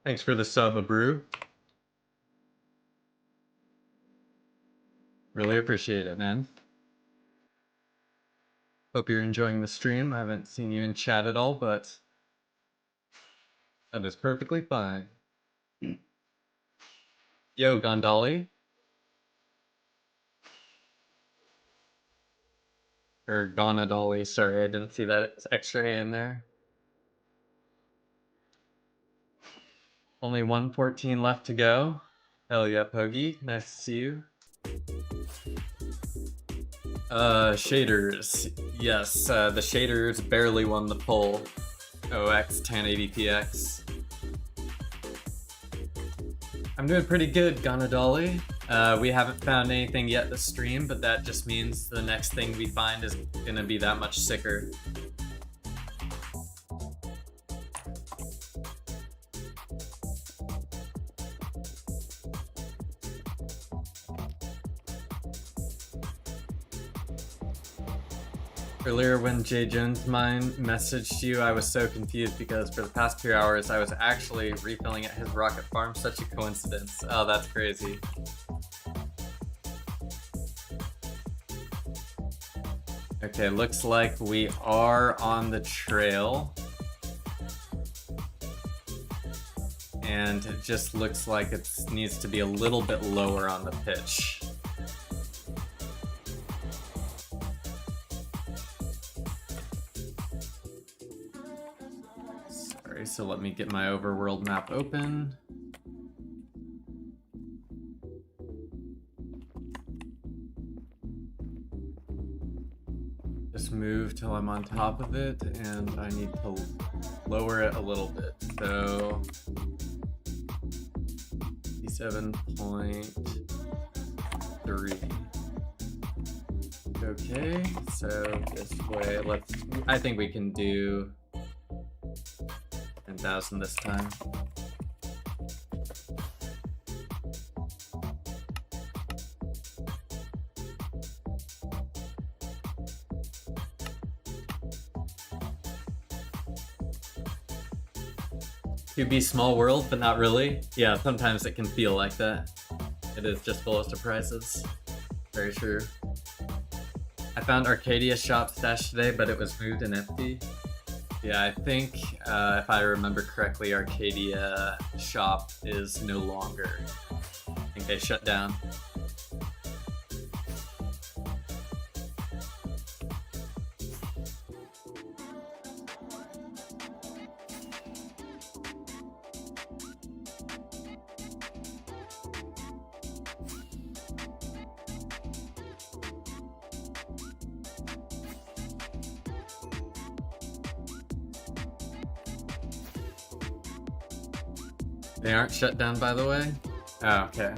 Thanks for the sub, Brew. Really appreciate it, man. Hope you're enjoying the stream. I haven't seen you in chat at all, but that is perfectly fine. Yo, Gondali. Or Gonadali, sorry, I didn't see that extra A in there. Only 114 left to go. Hell yeah, Pogi. Nice to see you. Shaders. Yes, the shaders barely won the poll. OX 1080px. I'm doing pretty good, Gonadali. We haven't found anything yet this stream, but that just means the next thing we find is gonna be that much sicker. Earlier when Jay Jones mine messaged you, I was so confused because for the past 2 hours I was actually refilling at his rocket farm. Such a coincidence. Oh, that's crazy. Okay, looks like we are on the trail. And it just looks like it needs to be a little bit lower on the pitch. Sorry, so let me get my overworld map open. Just move till I'm on top of it, and I need to lower it a little bit. So 7.3. Okay, so this way, I think we can do 10,000 this time. To be small world, but not really. Yeah, sometimes it can feel like that. It is just full of surprises. Very true. I found Arcadia shop stashed today, but it was moved and empty. Yeah, I think if I remember correctly, Arcadia shop is no longer. I think they shut down. They aren't shut down, by the way? Oh, okay.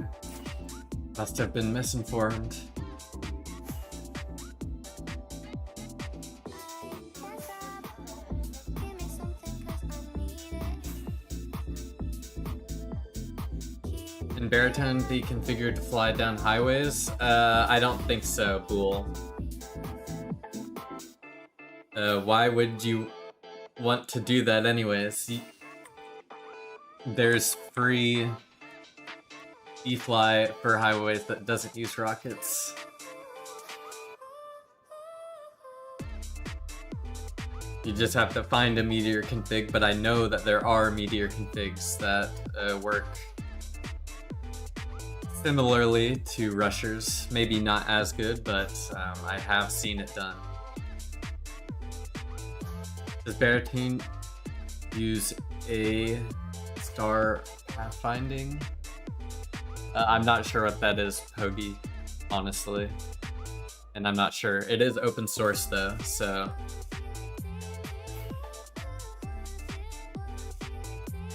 Must have been misinformed. Can Baritone be configured to fly down highways? I don't think so, Bool. Why would you want to do that anyways? There's free e-fly for highways that doesn't use rockets. You just have to find a Meteor config, but I know that there are Meteor configs that work similarly to rushers. Maybe not as good, but I have seen it done. Does Baritone use a star pathfinding? I'm not sure what that is, Pogi, honestly. And I'm not sure. It is open source though, so.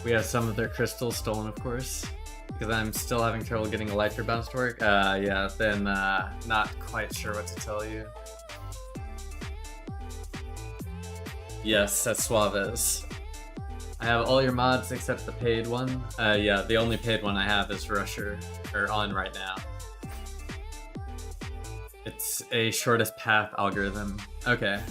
We have some of their crystals stolen, of course. Because I'm still having trouble getting Elytra bounce to work. Yeah, then not quite sure what to tell you. Yes, that's Suaves. I have all your mods except the paid one. Yeah, the only paid one I have is Rusher, or on right now. It's a shortest path algorithm. Okay.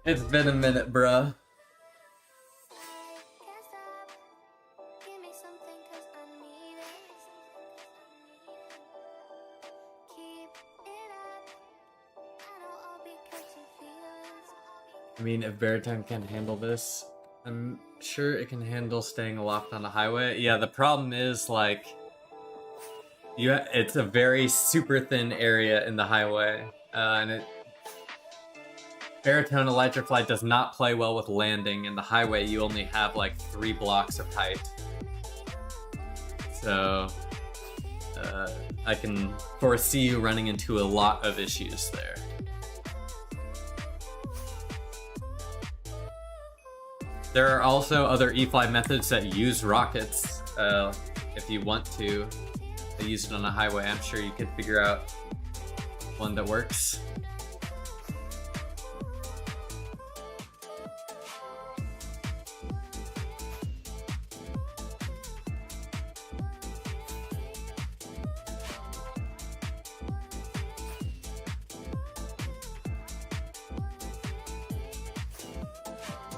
It's been a minute, bruh. I mean, if Baritone can handle this, I'm sure it can handle staying aloft on a highway. Yeah, the problem is, like, it's a very super thin area in the highway, and Baritone Electrifly does not play well with landing. In the highway, you only have like 3 blocks of height. So, I can foresee you running into a lot of issues there. There are also other E-Fly methods that use rockets. If you want to use it on a highway, I'm sure you could figure out one that works.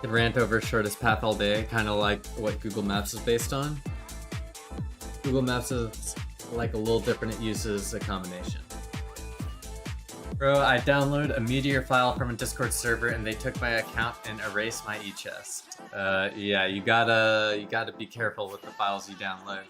Could rant over shortest path all day, kind of like what Google Maps is based on. Google Maps is like a little different, it uses a combination. Bro, I downloaded a Meteor file from a Discord server and they took my account and erased my e-chest. Yeah, you gotta be careful with the files you download.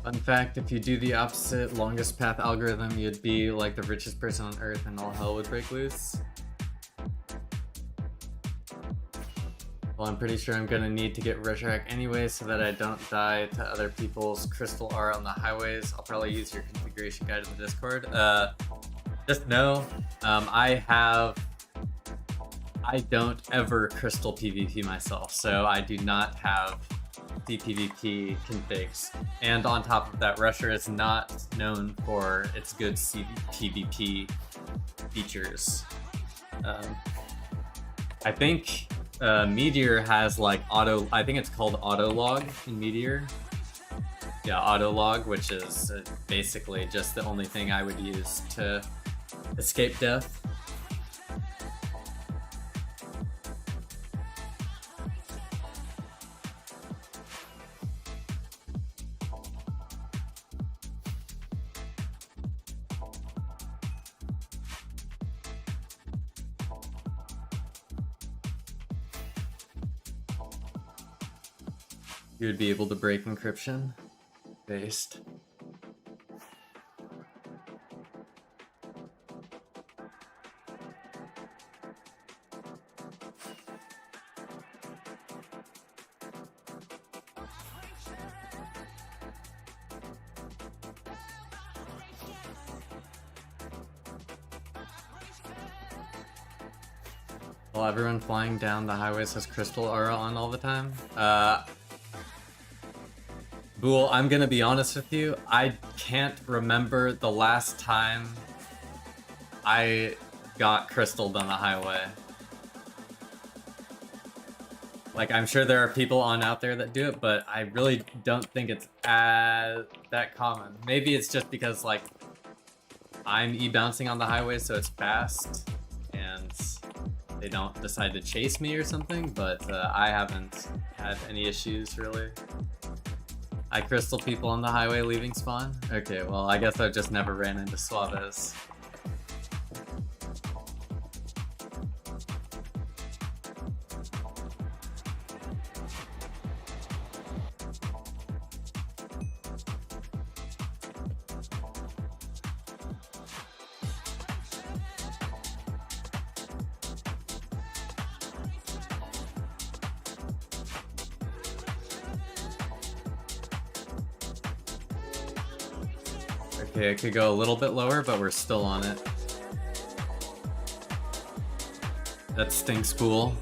Fun fact, if you do the opposite longest path algorithm, you'd be like the richest person on earth and all hell would break loose. Well, I'm pretty sure I'm gonna need to get Resurrect anyway so that I don't die to other people's crystal aura on the highways. I'll probably use your configuration guide in the Discord. Just know, I don't ever crystal PvP myself, so I do not have CPvP configs. And on top of that, Rusher is not known for its good PvP features. I think Meteor has like I think it's called auto log in Meteor. Yeah, auto log, which is basically just the only thing I would use to escape death. You would be able to break encryption based. While everyone flying down the highways has crystal aura on all the time. Bool, I'm gonna be honest with you, I can't remember the last time I got crystalled on the highway. Like, I'm sure there are people on out there that do it, but I really don't think it's that common. Maybe it's just because, like, I'm e-bouncing on the highway, so it's fast, and they don't decide to chase me or something, but I haven't had any issues, really. I crystal people on the highway leaving spawn? Okay, well, I guess I just never ran into Suaves. Okay, it could go a little bit lower, but we're still on it. That stinks pool.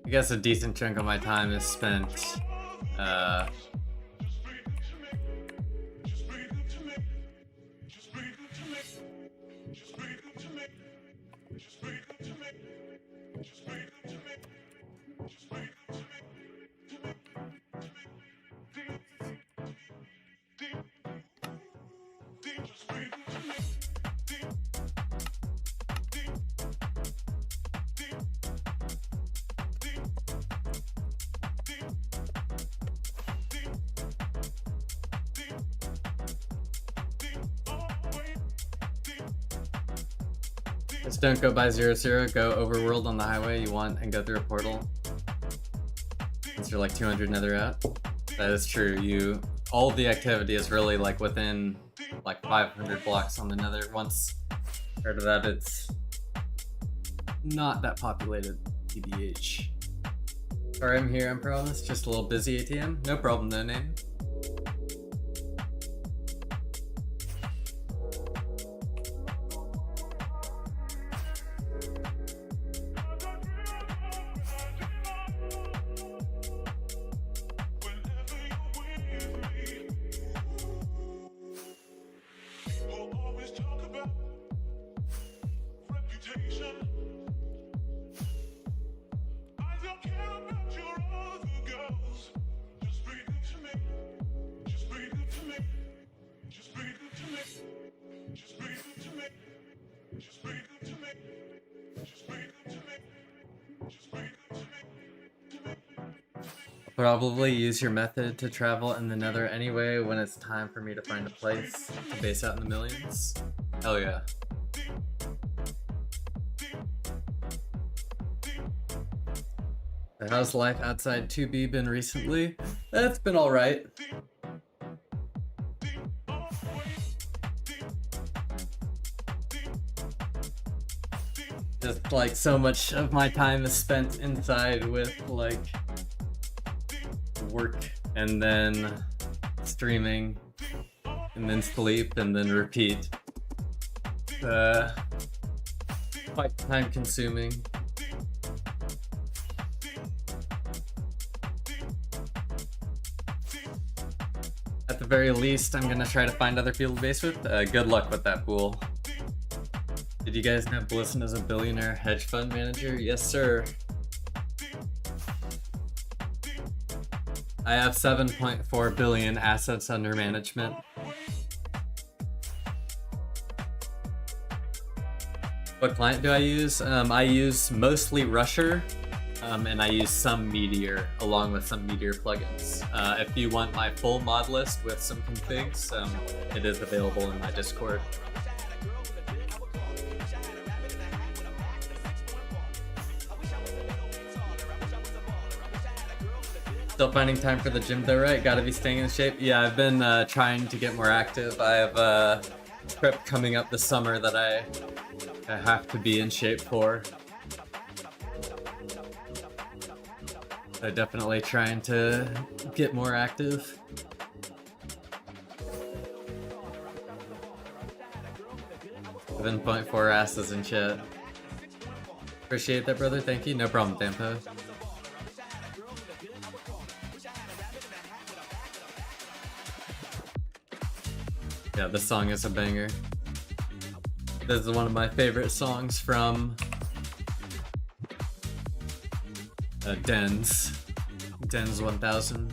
I guess a decent chunk of my time is spent just don't go by 0-0, go overworld on the highway you want and go through a portal. Since you're like 200 nether out. That is true. All the activity is really like within like 500 blocks on the nether. Once prior to that, it's not that populated, TBH. Sorry, I'm here, I promise. Just a little busy ATM. No problem, no name. Probably use your method to travel in the nether anyway when it's time for me to find a place to base out in the millions. Hell yeah. How's life outside 2B been recently? That's been alright. Just like so much of my time is spent inside with like work and then streaming and then sleep and then repeat. Quite time consuming. At the very least, I'm gonna try to find other people to base with. Good luck with that pool. Did you guys know Blisson is a billionaire hedge fund manager? Yes, sir. I have 7.4 billion assets under management. What client do I use? I use mostly Rusher, and I use some Meteor along with some Meteor plugins. If you want my full mod list with some configs, it is available in my Discord. Still finding time for the gym though, right? Gotta be staying in shape. Yeah, I've been trying to get more active. I have a trip coming up this summer that I have to be in shape for. So definitely trying to get more active. Within 0.4 asses in chat. Appreciate that, brother. Thank you. No problem, Dampo. Yeah, this song is a banger. This is one of my favorite songs from Dens 1000.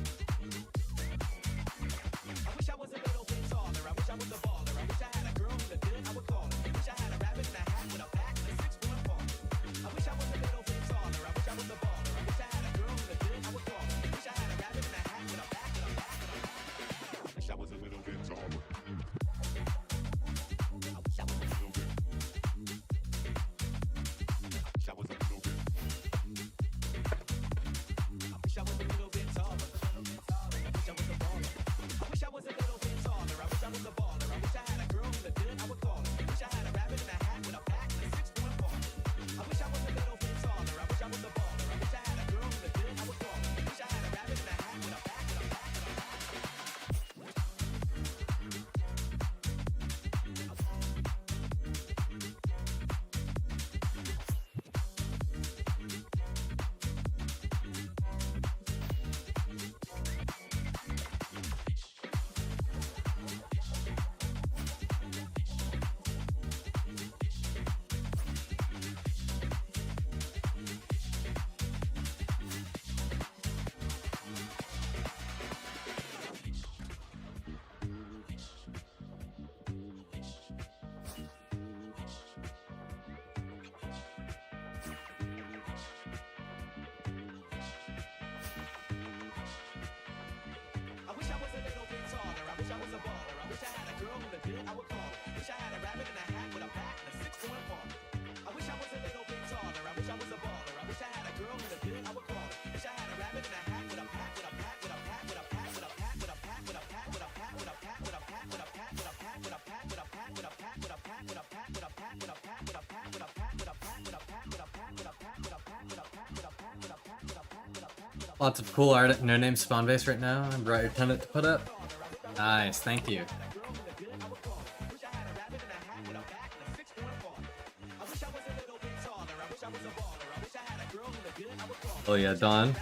Lots of cool art at No Name Spawn Base right now. I brought your tenant to put up. Nice, thank you. Oh yeah, Dawn.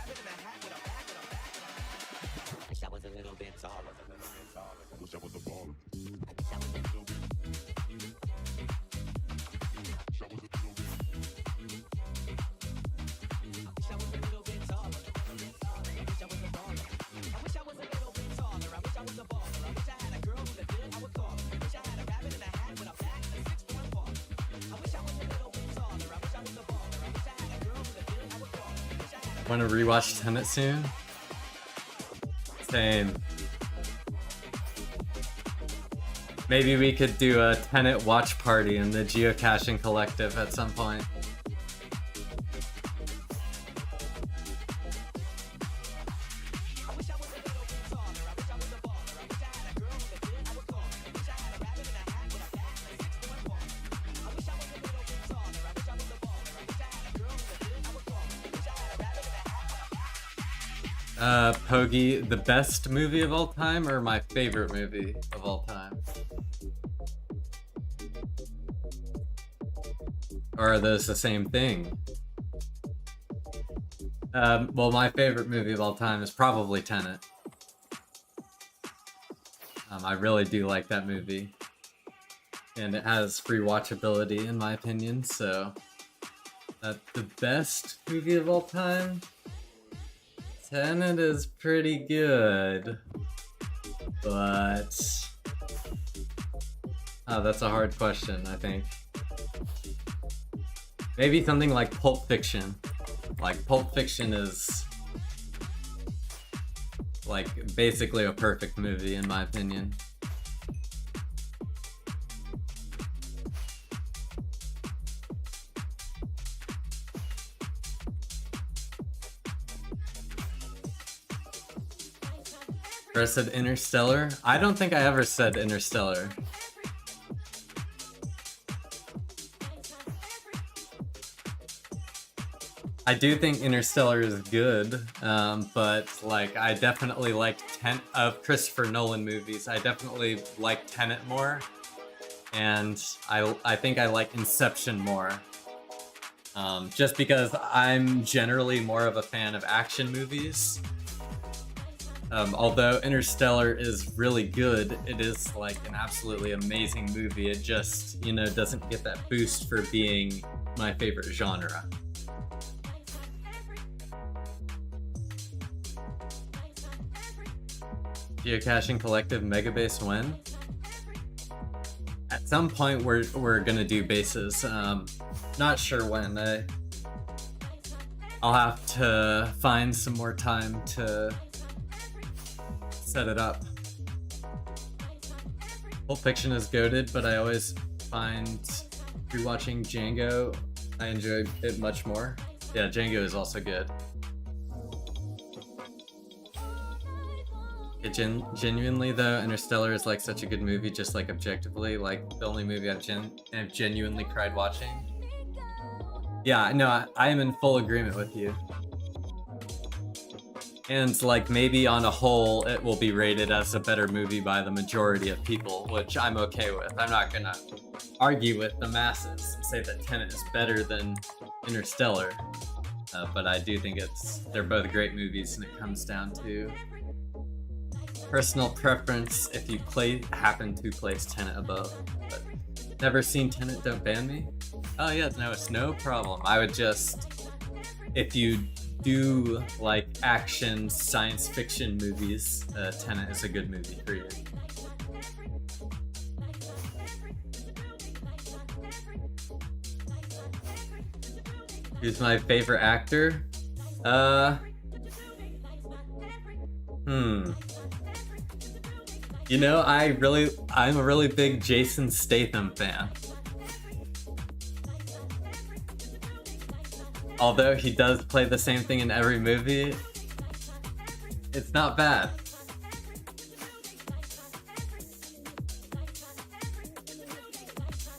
Want to rewatch Tenet soon? Same. Maybe we could do a Tenet watch party in the Geocaching Collective at some point. Pogi, the best movie of all time or my favorite movie of all time? Or are those the same thing? Well, my favorite movie of all time is probably Tenet. I really do like that movie. And it has free watchability in my opinion, so... the best movie of all time? Tenet is pretty good, but... Oh, that's a hard question, I think. Maybe something like Pulp Fiction. Like, Pulp Fiction is... like, basically a perfect movie, in my opinion. I said Interstellar? I don't think I ever said Interstellar. I do think Interstellar is good, but like I definitely like of Christopher Nolan movies. I definitely like Tenet more, and I think I like Inception more. Just because I'm generally more of a fan of action movies. Although Interstellar is really good, it is like an absolutely amazing movie. It just, you know, doesn't get that boost for being my favorite genre. Geocaching Collective Mega Base when? At some point we're gonna do bases. Not sure when. I'll have to find some more time to set it up. Pulp Fiction is goated, but I always find rewatching Django, I enjoy it much more. Yeah, Django is also good. Genuinely though, Interstellar is like such a good movie, just like objectively, like the only movie I've genuinely cried watching. Yeah, no, I am in full agreement with you. And like maybe on a whole it will be rated as a better movie by the majority of people, which I'm okay with. I'm not gonna argue with the masses and say that Tenet is better than Interstellar, but I do think they're both great movies, and it comes down to personal preference if you happen to place Tenet above. But never seen Tenet, don't ban me? Oh yeah, no, it's no problem. I would just, if you do like action science fiction movies, Tenet is a good movie for you. Who's my favorite actor? You know, I'm a really big Jason Statham fan. Although he does play the same thing in every movie, it's not bad.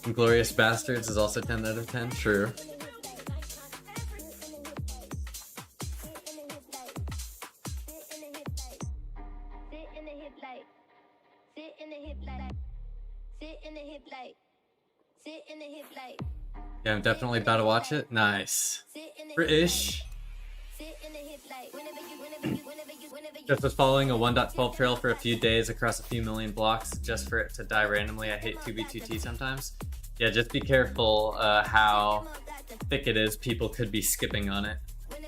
Inglorious Bastards is also 10 out of 10, true. Yeah, I'm definitely about to watch it. Nice. British. Just was following a 1.12 trail for a few days across a few million blocks just for it to die randomly. I hate 2B2T sometimes. Yeah, just be careful how thick it is. People could be skipping on it.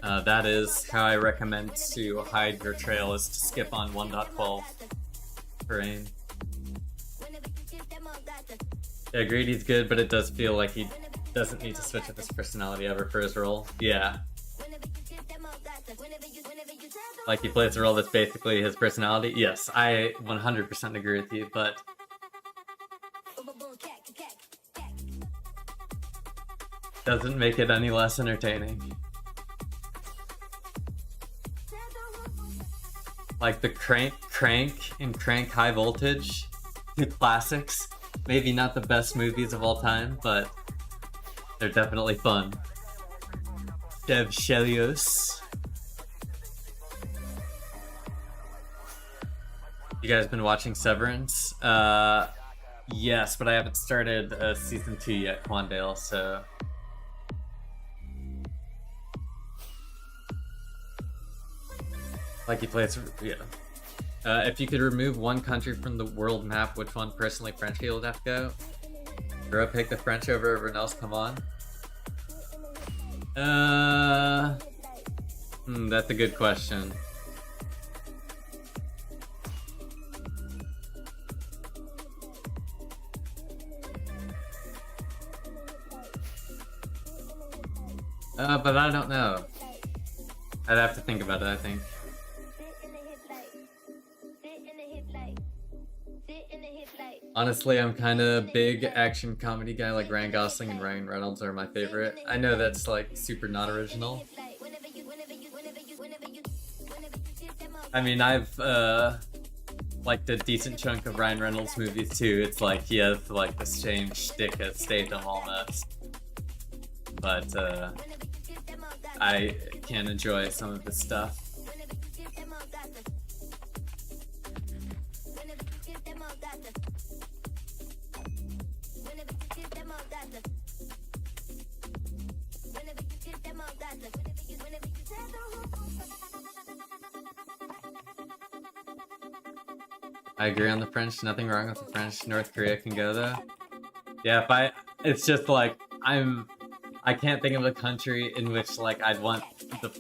That is how I recommend to hide your trail, is to skip on 1.12 terrain. Yeah, Greedy's good, but it does feel like he doesn't need to switch up his personality ever for his role. Yeah. Like he plays a role that's basically his personality. Yes, I 100% agree with you, but doesn't make it any less entertaining. Like the Crank and Crank High Voltage, two classics. Maybe not the best movies of all time, but they're definitely fun. Dev Shelios. You guys been watching Severance? Yes, but I haven't started season 2 yet, Quandale, so... Like he plays, yeah. If you could remove one country from the world map, which one? Personally, French people would have to go. Bro, pick the French over everyone else, come on. That's a good question. But I don't know. I'd have to think about it, I think. Honestly, I'm kind of a big action comedy guy, like Ryan Gosling and Ryan Reynolds are my favorite. I know that's like super not original. I mean, I've liked a decent chunk of Ryan Reynolds movies too. It's like he has like the same shtick as Statham almost. But I can enjoy some of his stuff. I agree on the French. Nothing wrong with the French. North Korea can go though. Yeah, it's just like I can't think of a country in which like I'd want the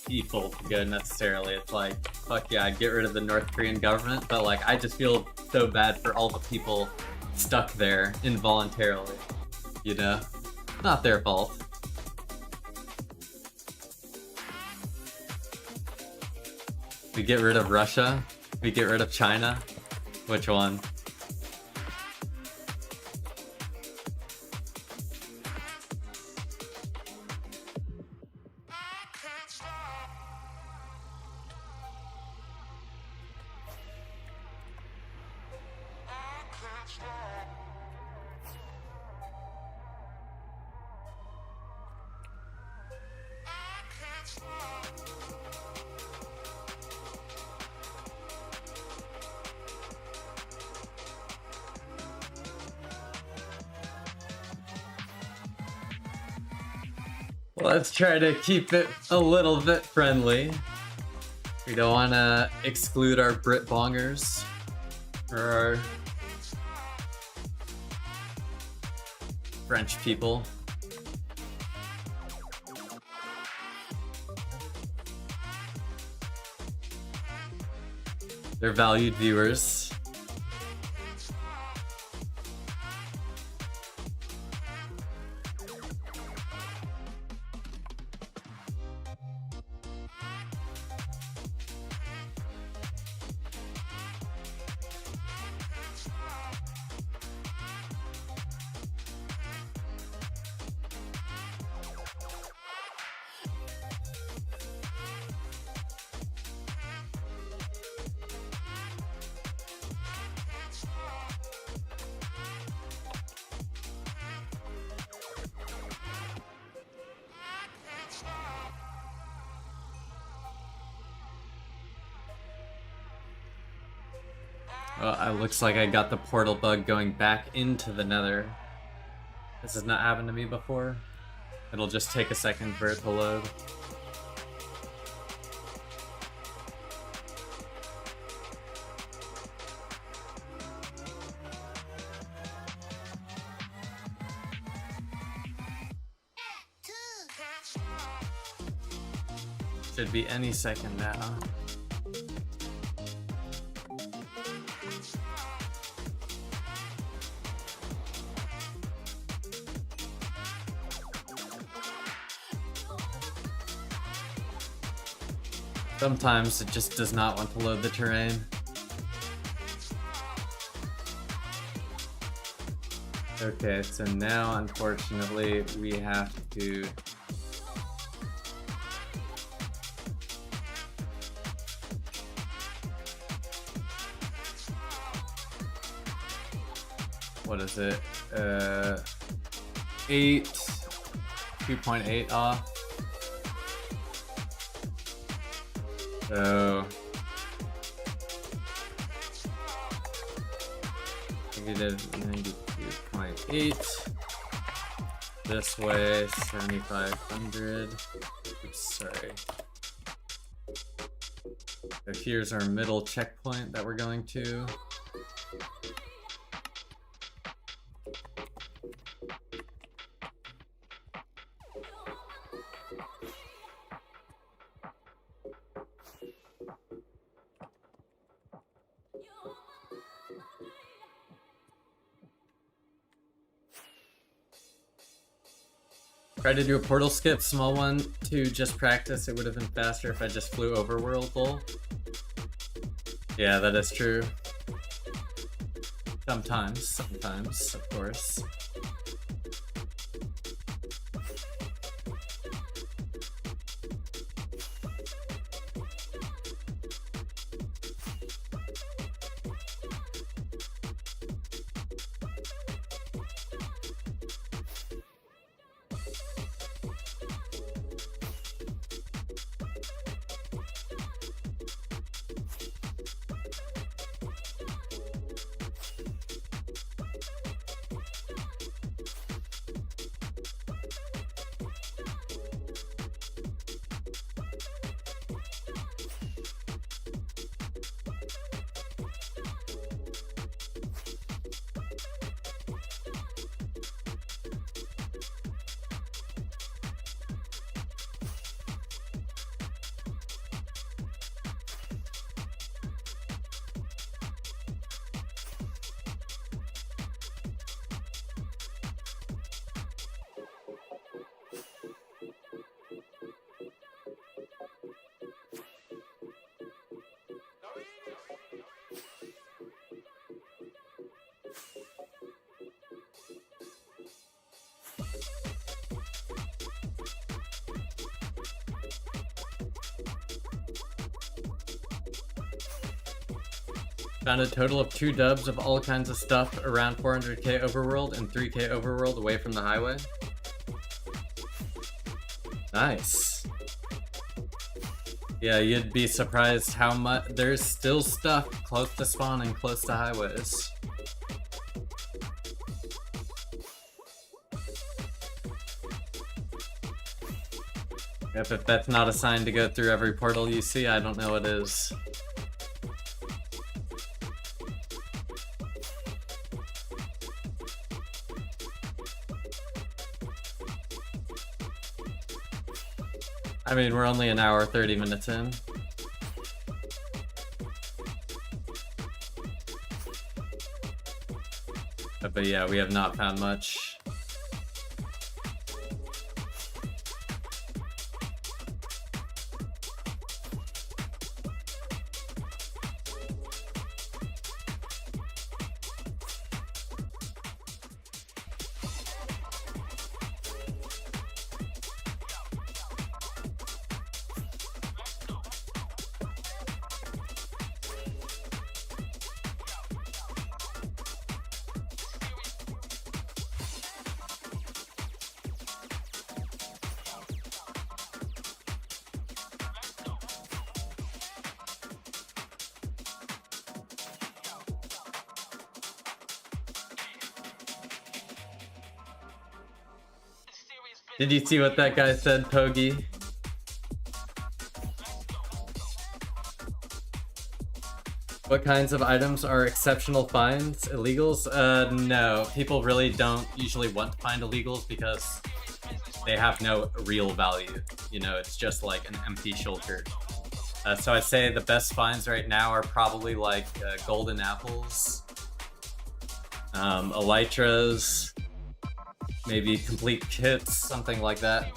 people to go necessarily. It's like, fuck yeah, I'd get rid of the North Korean government, but like I just feel so bad for all the people stuck there involuntarily. You know? Not their fault. We get rid of Russia? We get rid of China? Which one? Let's try to keep it a little bit friendly. We don't want to exclude our Brit bongers or our French people. They're valued viewers. Well, it looks like I got the portal bug going back into the Nether. This has not happened to me before. It'll just take a second for it to load. Should be any second now. Sometimes it just does not want to load the terrain. Okay, so now unfortunately we have to what is it? 2.8 off. So -92.8. This way, 7,500. Oops, sorry. So here's our middle checkpoint that we're going to. Tried to do a portal skip, small one, to just practice. It would have been faster if I just flew overworld, lol. Yeah, that is true. Sometimes, of course. Found a total of 2 dubs of all kinds of stuff around 400k overworld and 3k overworld away from the highway. Nice. Yeah, you'd be surprised how much there's still stuff close to spawn and close to highways. If that's not a sign to go through every portal you see, I don't know what is. I mean, we're only an hour, 30 minutes in. But yeah, we have not found much. Did you see what that guy said, Pogi? What kinds of items are exceptional finds? Illegals? No. People really don't usually want to find illegals because they have no real value. You know, it's just like an empty shulker. So I'd say the best finds right now are probably like golden apples, elytras, maybe complete kits, something like that.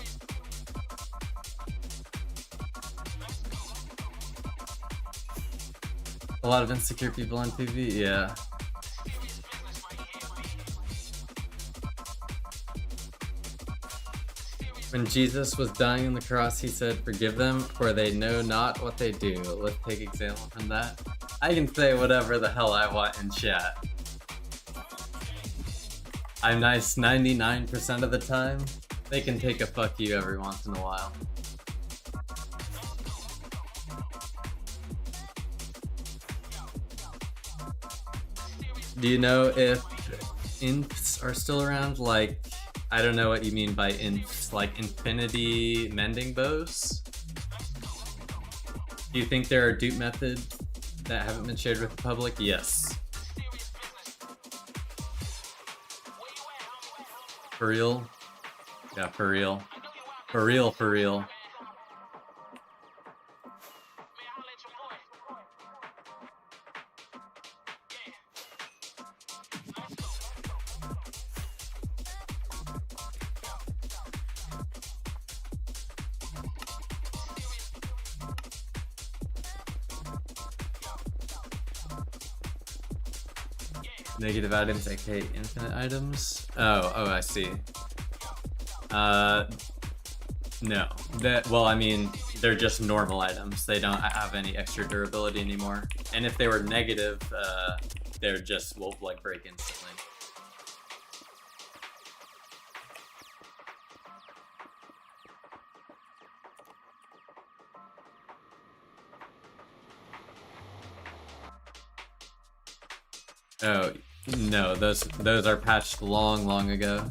A lot of insecure people on TV, yeah. When Jesus was dying on the cross, he said, "Forgive them, for they know not what they do." Let's take example from that. I can say whatever the hell I want in chat. I'm nice 99% of the time. They can take a fuck you every once in a while. Do you know if ints are still around? Like, I don't know what you mean by ints, like infinity mending bows? Do you think there are dupe methods that haven't been shared with the public? Yes. For real? Yeah, for real. For real, for real. Negative items, aka infinite items? Oh, I see. No. Well, I mean, they're just normal items. They don't have any extra durability anymore. And if they were negative, they're just, will like break instantly. Oh, no, those are patched long ago.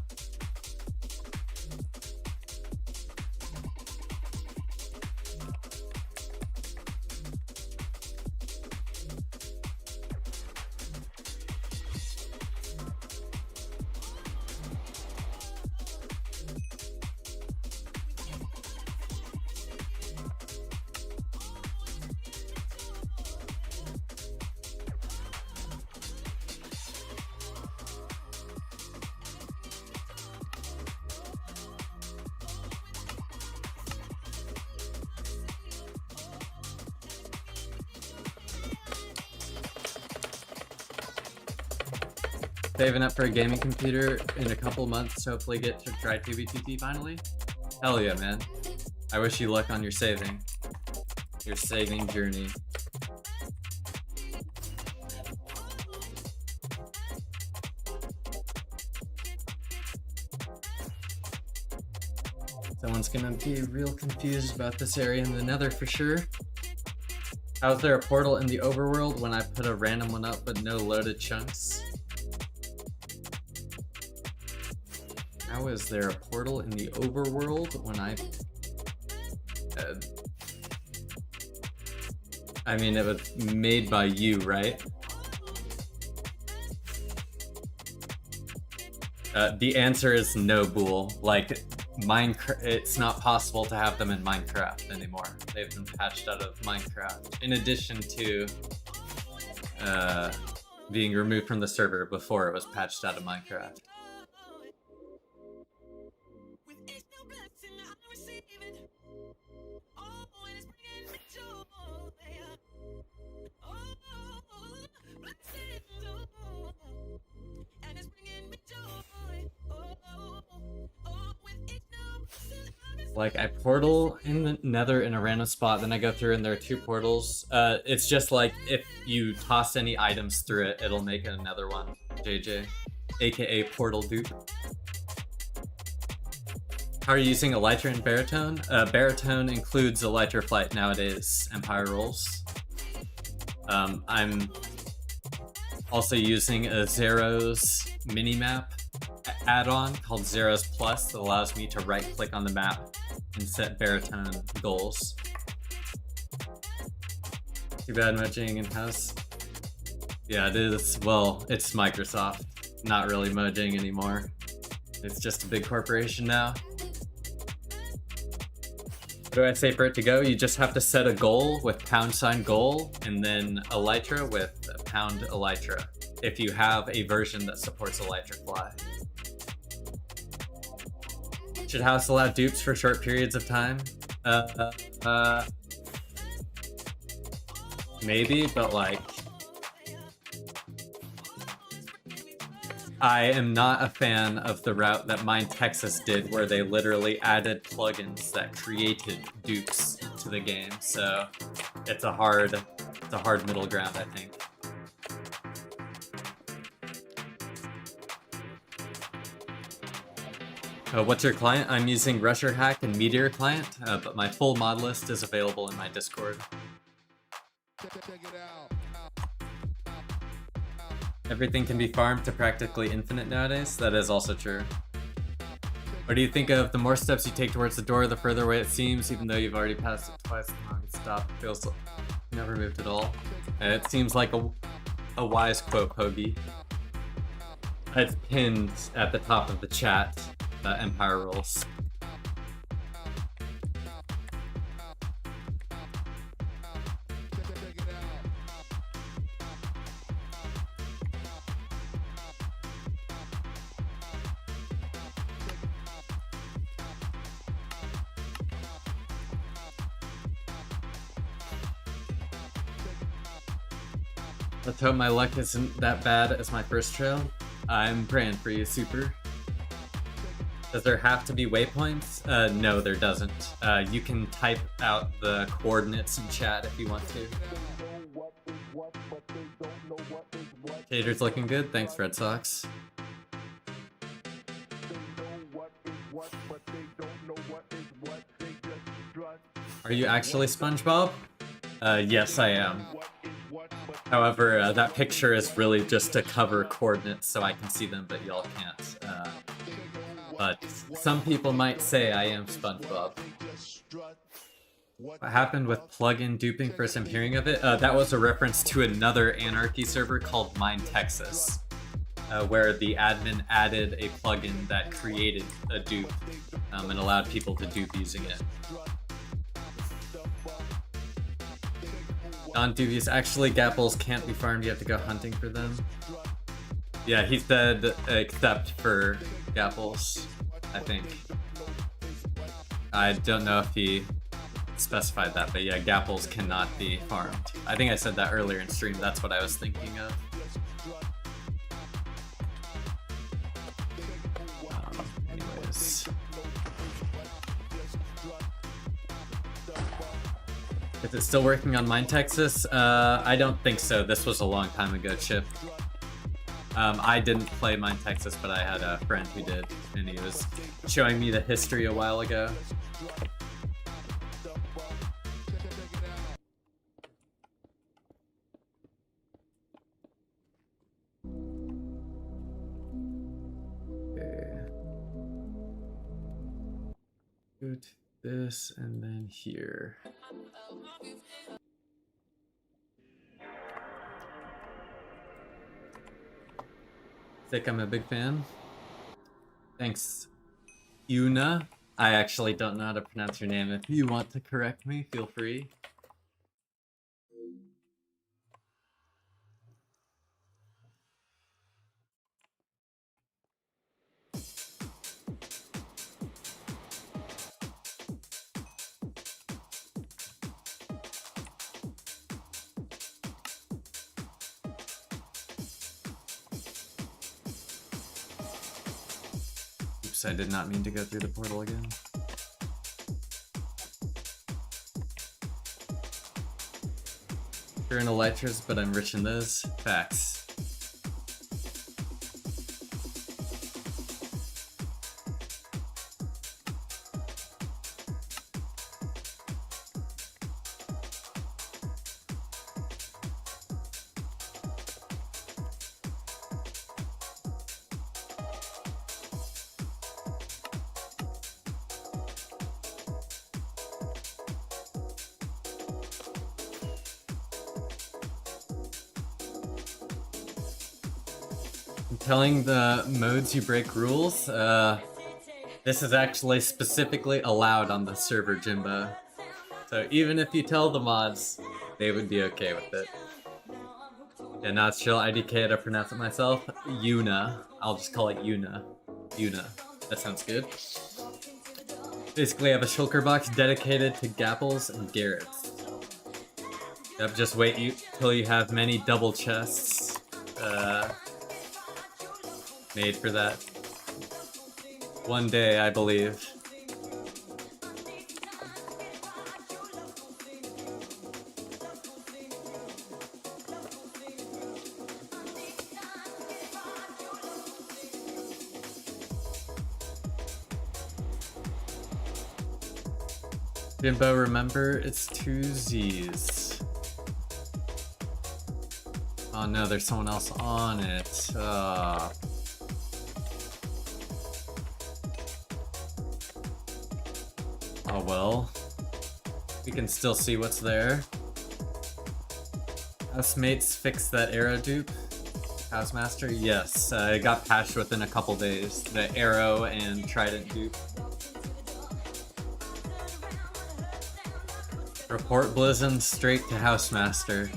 Saving up for a gaming computer in a couple months to hopefully get to try 2B2T finally? Hell yeah, man. I wish you luck on your saving journey. Someone's gonna be real confused about this area in the Nether for sure. How's there a portal in the overworld when I put a random one up but no loaded chunks? How is there a portal in the overworld when I mean, it was made by you, right? The answer is no, Bool. Like, Minecraft, it's not possible to have them in Minecraft anymore. They've been patched out of Minecraft. In addition to being removed from the server before it was patched out of Minecraft. Like, I portal in the Nether in a random spot, then I go through and there are two portals. It's just like, if you toss any items through it, it'll make another one. JJ. AKA portal dupe. How are you using Elytra and Baritone? Baritone includes Elytra Flight nowadays, Empire Rolls. I'm also using a Zero's minimap add-on called Zeros Plus that allows me to right-click on the map and set baritone goals. Too bad mudging in-house. Yeah, it is. Well, it's Microsoft. Not really mudging anymore. It's just a big corporation now. What do I say for it to go? You just have to set a goal with # goal and then elytra with # elytra if you have a version that supports elytra fly. Should house allow dupes for short periods of time? Maybe, but like, I am not a fan of the route that Mind Texas did, where they literally added plugins that created dupes to the game. So it's a hard middle ground, I think. What's your client? I'm using Rusher Hack and Meteor Client, but my full mod list is available in my Discord. Everything can be farmed to practically infinite nowadays. That is also true. What do you think of the more steps you take towards the door, the further away it seems, even though you've already passed it twice? The more it stop, it feels like never moved at all. It seems like a wise quote, Hoagie. It's pinned at the top of the chat. Empire rules. Let's hope my luck isn't that bad as my first trail. I'm praying for you, Super. Does there have to be waypoints? No, there doesn't. You can type out the coordinates in chat if you want to. Tater's looking good. Thanks, Red Sox. Are you actually SpongeBob? Yes, I am. However, that picture is really just to cover coordinates so I can see them, but y'all can't. But some people might say I am SpongeBob. What happened with plugin duping? First I'm hearing of it. That was a reference to another Anarchy server called Mind Texas, where the admin added a plugin that created a dupe and allowed people to dupe using it. Non-dubious. Actually, gapples can't be farmed. You have to go hunting for them. Yeah, he said except for gapples, I think. I don't know if he specified that, but yeah, gapples cannot be farmed. I think I said that earlier in stream. That's what I was thinking of. Anyways. Is it still working on Mind Texas? I don't think so. This was a long time ago, Chip. I didn't play Mind Texas, but I had a friend who did, and he was showing me the history a while ago. Okay. Go to this, and then here. Think I'm a big fan. Thanks, Una. I actually don't know how to pronounce your name. If you want to correct me, feel free. I did not mean to go through the portal again. You're in elytras, but I'm rich in those. Facts. telling the modes you break rules. This is actually specifically allowed on the server, Jimbo. So even if you tell the mods, they would be okay with it. And now it's chill. IDK to pronounce it myself. Yuna. I'll just call it Yuna. Yuna. That sounds good. Basically, I have a shulker box dedicated to Gapples and Garrett's. Yep, just wait till you have many double chests made for that. One day, I believe. Jimbo, remember, it's 2 Z's. Oh no, there's someone else on it. Oh well. We can still see what's there. Housemates fixed that arrow dupe. Housemaster? Yes, it got patched within a couple days. The arrow and trident dupe. Report Blizzard straight to Housemaster.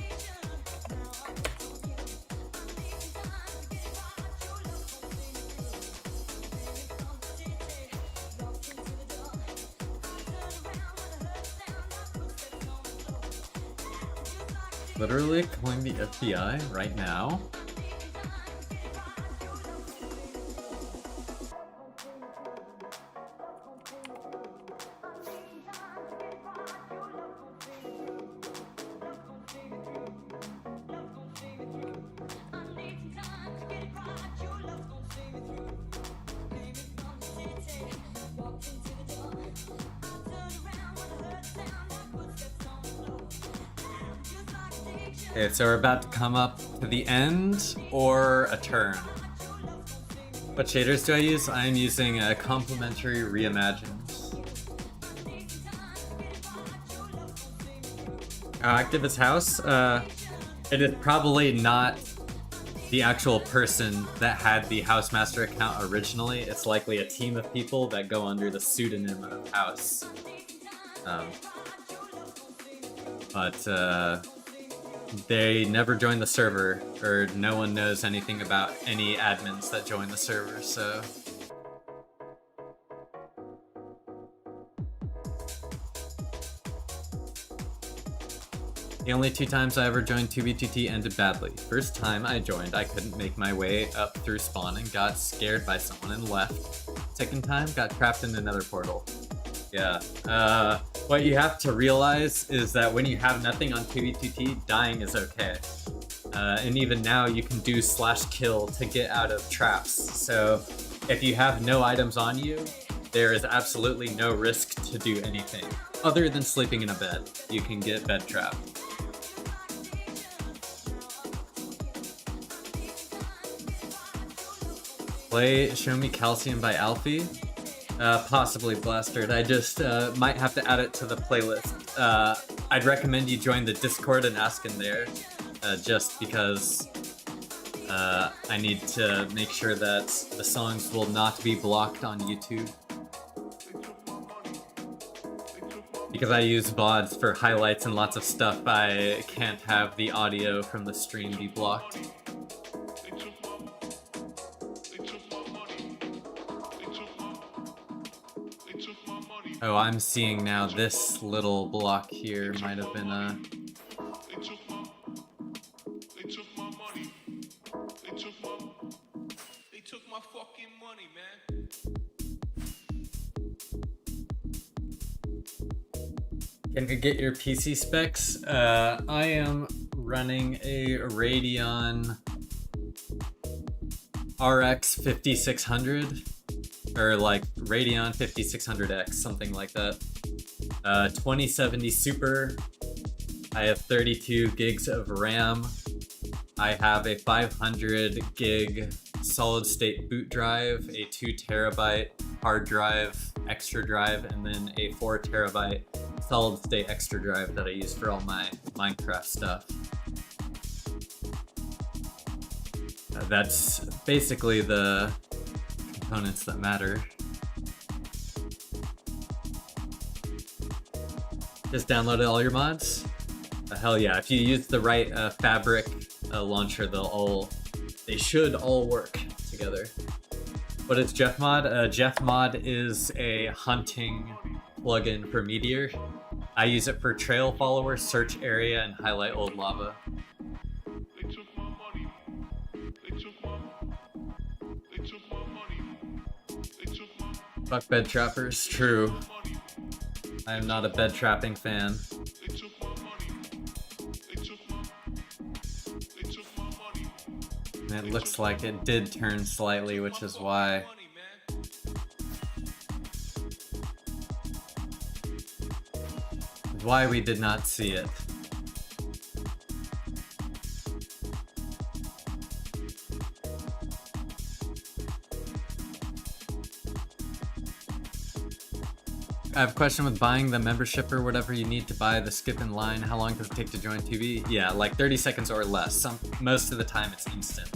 Literally calling the FBI right now? Okay, so we're about to come up to the end or a turn. What shaders do I use? I am using a complementary reimagined. Activist house? It is probably not the actual person that had the Housemaster account originally. It's likely a team of people that go under the pseudonym of House. But they never joined the server, or no one knows anything about any admins that joined the server, so... The only 2 times I ever joined 2b2t ended badly. First time I joined, I couldn't make my way up through spawn and got scared by someone and left. Second time, got trapped in another portal. Yeah, what you have to realize is that when you have nothing on 2b2t, dying is okay. And even now you can do /kill to get out of traps. So if you have no items on you, there is absolutely no risk to do anything. Other than sleeping in a bed, you can get bed trapped. Play Show Me Calcium by Alfie. Possibly Blastered. I just might have to add it to the playlist. I'd recommend you join the Discord and ask in there, just because I need to make sure that the songs will not be blocked on YouTube. Because I use VODs for highlights and lots of stuff, I can't have the audio from the stream be blocked. Oh, I'm seeing now this little block here might have been a... They took my fucking money, man. Can you get your PC specs? I am running a Radeon RX 5600. Or like Radeon 5600X, something like that. 2070 Super. I have 32 gigs of RAM. I have a 500 gig solid state boot drive, a 2 terabyte hard drive, extra drive, and then a 4 terabyte solid state extra drive that I use for all my Minecraft stuff. That's basically the components that matter. Just downloaded all your mods? Hell yeah, if you use the right fabric launcher, they should all work together. What is Jeff Mod? Jeff Mod is a hunting plugin for Meteor. I use it for trail follower, search area, and highlight old lava. Fuck bed trappers, true. I am not a bed trapping fan. And it looks like it did turn slightly, which is why. Why we did not see it. I have a question with buying the membership or whatever you need to buy the skip in line. How long does it take to join TV? Yeah, like 30 seconds or less. Most of the time it's instant.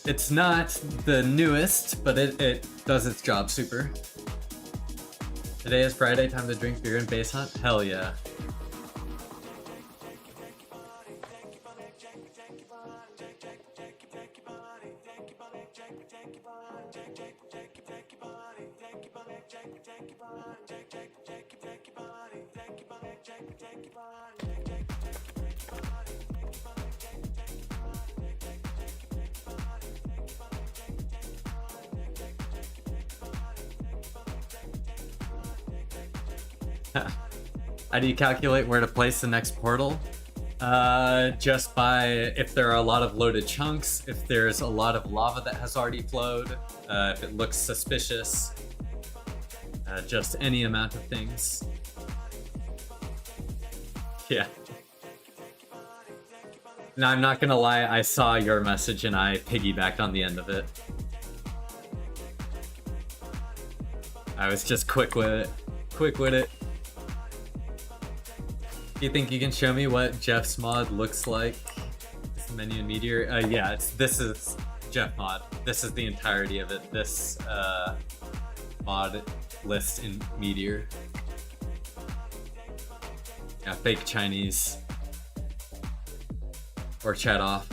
It's not the newest, but it does its job super. Today is Friday, time to drink beer and base hunt? Hell yeah. How do you calculate where to place the next portal? Just by if there are a lot of loaded chunks, if there's a lot of lava that has already flowed, if it looks suspicious, just any amount of things. Yeah. No, I'm not gonna lie, I saw your message and I piggybacked on the end of it. I was just quick with it. Quick with it. You think you can show me what Jeff's mod looks like? This menu in Meteor? Yeah, this is Jeff mod. This is the entirety of it. This mod list in Meteor. Yeah, fake Chinese. Or chat off.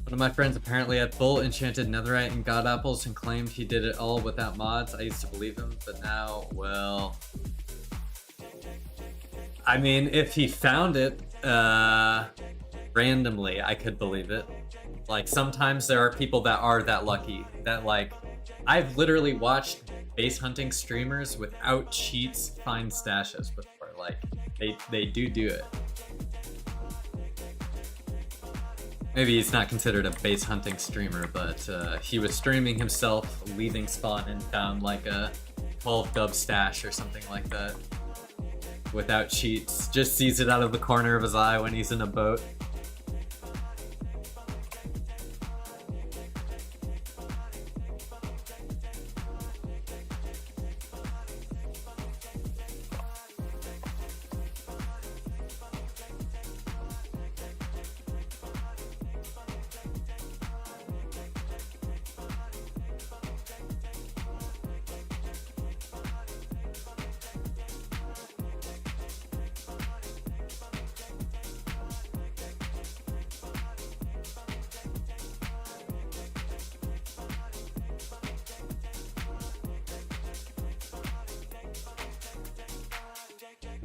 One of my friends apparently had full enchanted netherite and god apples and claimed he did it all without mods. I used to believe him, but now, well... I mean, if he found it randomly, I could believe it. Like, sometimes there are people that are that lucky. That, like, I've literally watched base hunting streamers without cheats find stashes before. Like, they do it. Maybe he's not considered a base hunting streamer, but he was streaming himself, leaving spawn, and found like a 12 dub stash or something like that. Without cheats, just sees it out of the corner of his eye when he's in a boat.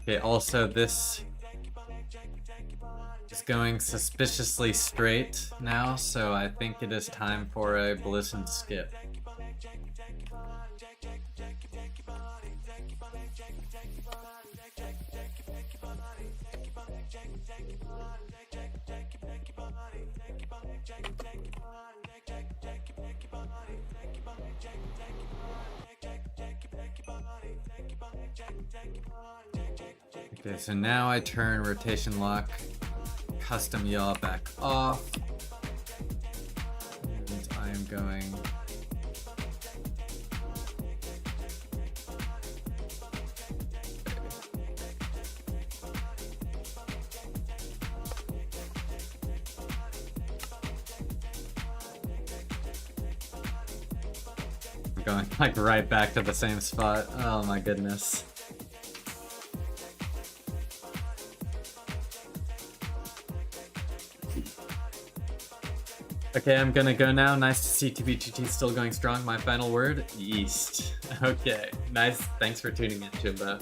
Okay, also this is going suspiciously straight now, so I think it is time for a bliss and skip. Okay, so now I turn rotation lock, custom yaw back off, and I am going going like right back to the same spot. Oh my goodness. Okay, I'm gonna go now. Nice to see TBTT still going strong. My final word, yeast. Okay, nice. Thanks for tuning in, Jimbo.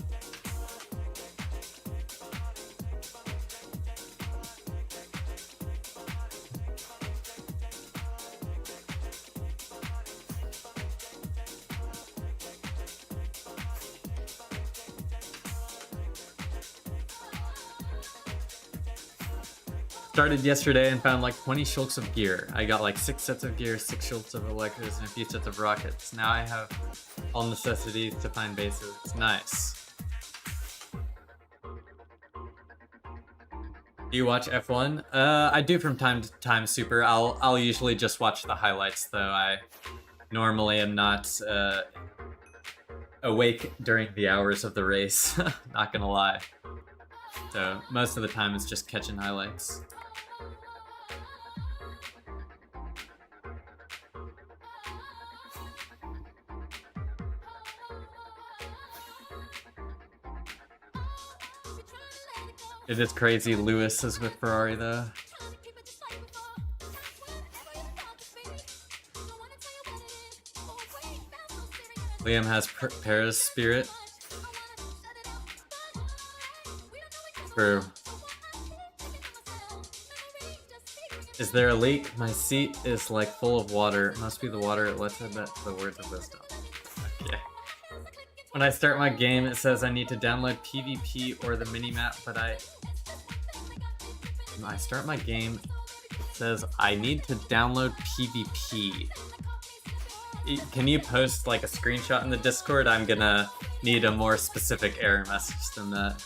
Started yesterday and found like 20 shulks of gear. I got like 6 sets of gear, 6 shulks of electors, and a few sets of rockets. Now I have all necessities to find bases. Nice. Do you watch F1? I do from time to time, Super. I'll usually just watch the highlights, though. I normally am not awake during the hours of the race. Not gonna lie. So most of the time it's just catching highlights. It is crazy Lewis is with Ferrari though. Liam has Paris spirit. True. Is there a leak? My seat is like full of water. It must be the water. Let's admit the words of wisdom. Okay. When I start my game, it says I need to download PvP or the minimap, but when I start my game, it says I need to download PvP. Can you post like a screenshot in the Discord? I'm gonna need a more specific error message than that.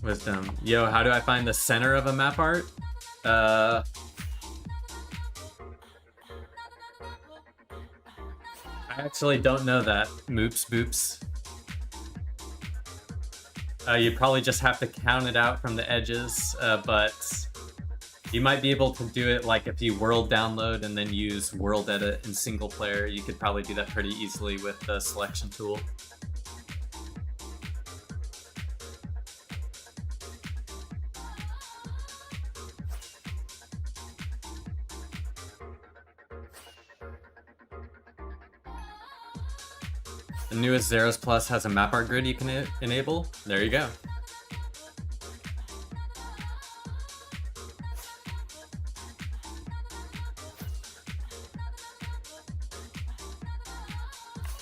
Wisdom. Yo, how do I find the center of a map art? I actually don't know that. Moops boops. You probably just have to count it out from the edges, but you might be able to do it like if you world download and then use world edit in single player. You could probably do that pretty easily with the selection tool. The newest Zeros Plus has a map art grid you can enable. There you go.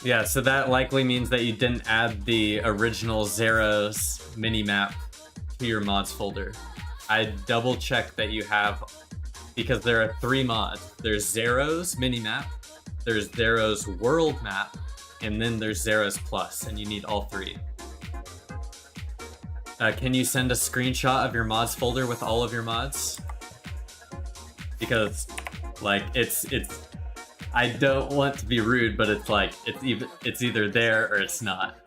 Yeah, so that likely means that you didn't add the original Zeros minimap to your mods folder. I double checked that you have, because there are 3 mods. There's Zeros minimap, there's Zeros world map, and then there's Zeros Plus, and you need all 3. Can you send a screenshot of your mods folder with all of your mods? Because, like, it's I don't want to be rude, but it's like, it's either there or it's not.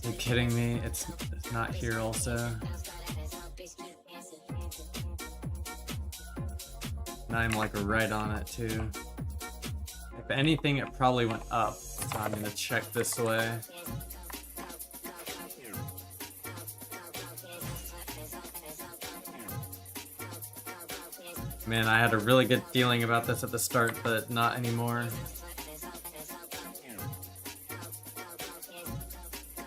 Are you kidding me? It's not here also. And I'm like right on it too. If anything, it probably went up. So I'm gonna check this way. Man, I had a really good feeling about this at the start, but not anymore.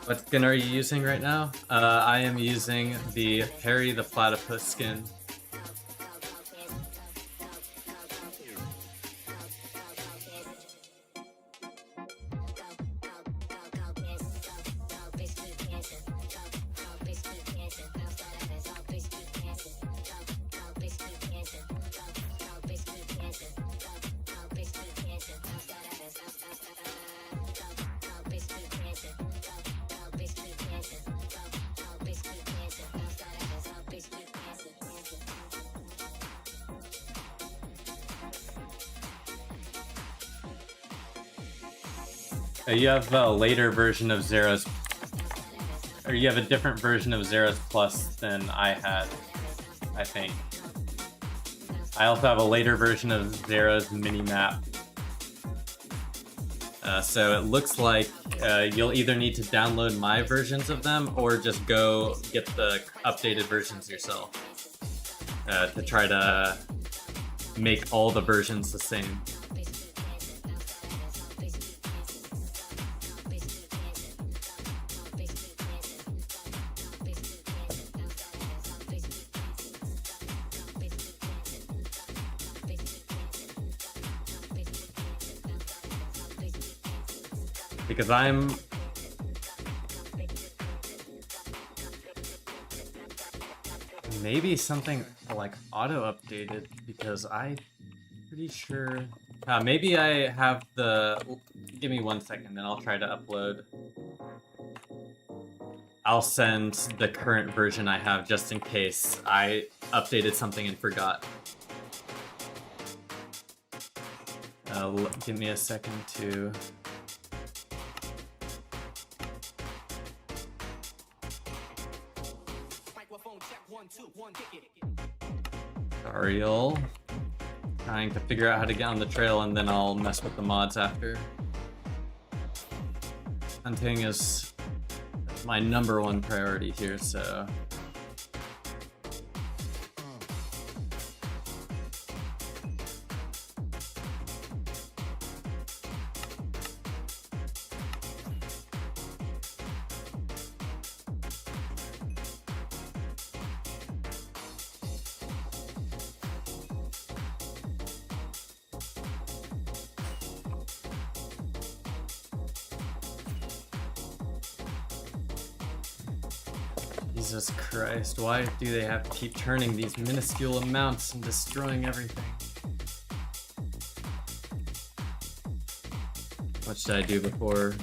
What skin are you using right now? I am using the Harry the Platypus skin. You have a later version of Zeros, or you have a different version of Zeros Plus than I had, I think. I also have a later version of Zero's minimap. So it looks like you'll either need to download my versions of them or just go get the updated versions yourself to try to make all the versions the same. Because I'm maybe something like auto updated, because I'm pretty sure maybe I have the, give me 1 second and I'll try to upload. I'll send the current version I have just in case I updated something and forgot. Give me a second to Ariel. Trying to figure out how to get on the trail, and then I'll mess with the mods after. Hunting is my #1 priority here, so... Jesus Christ, why do they have to keep turning these minuscule amounts and destroying everything? What should I do before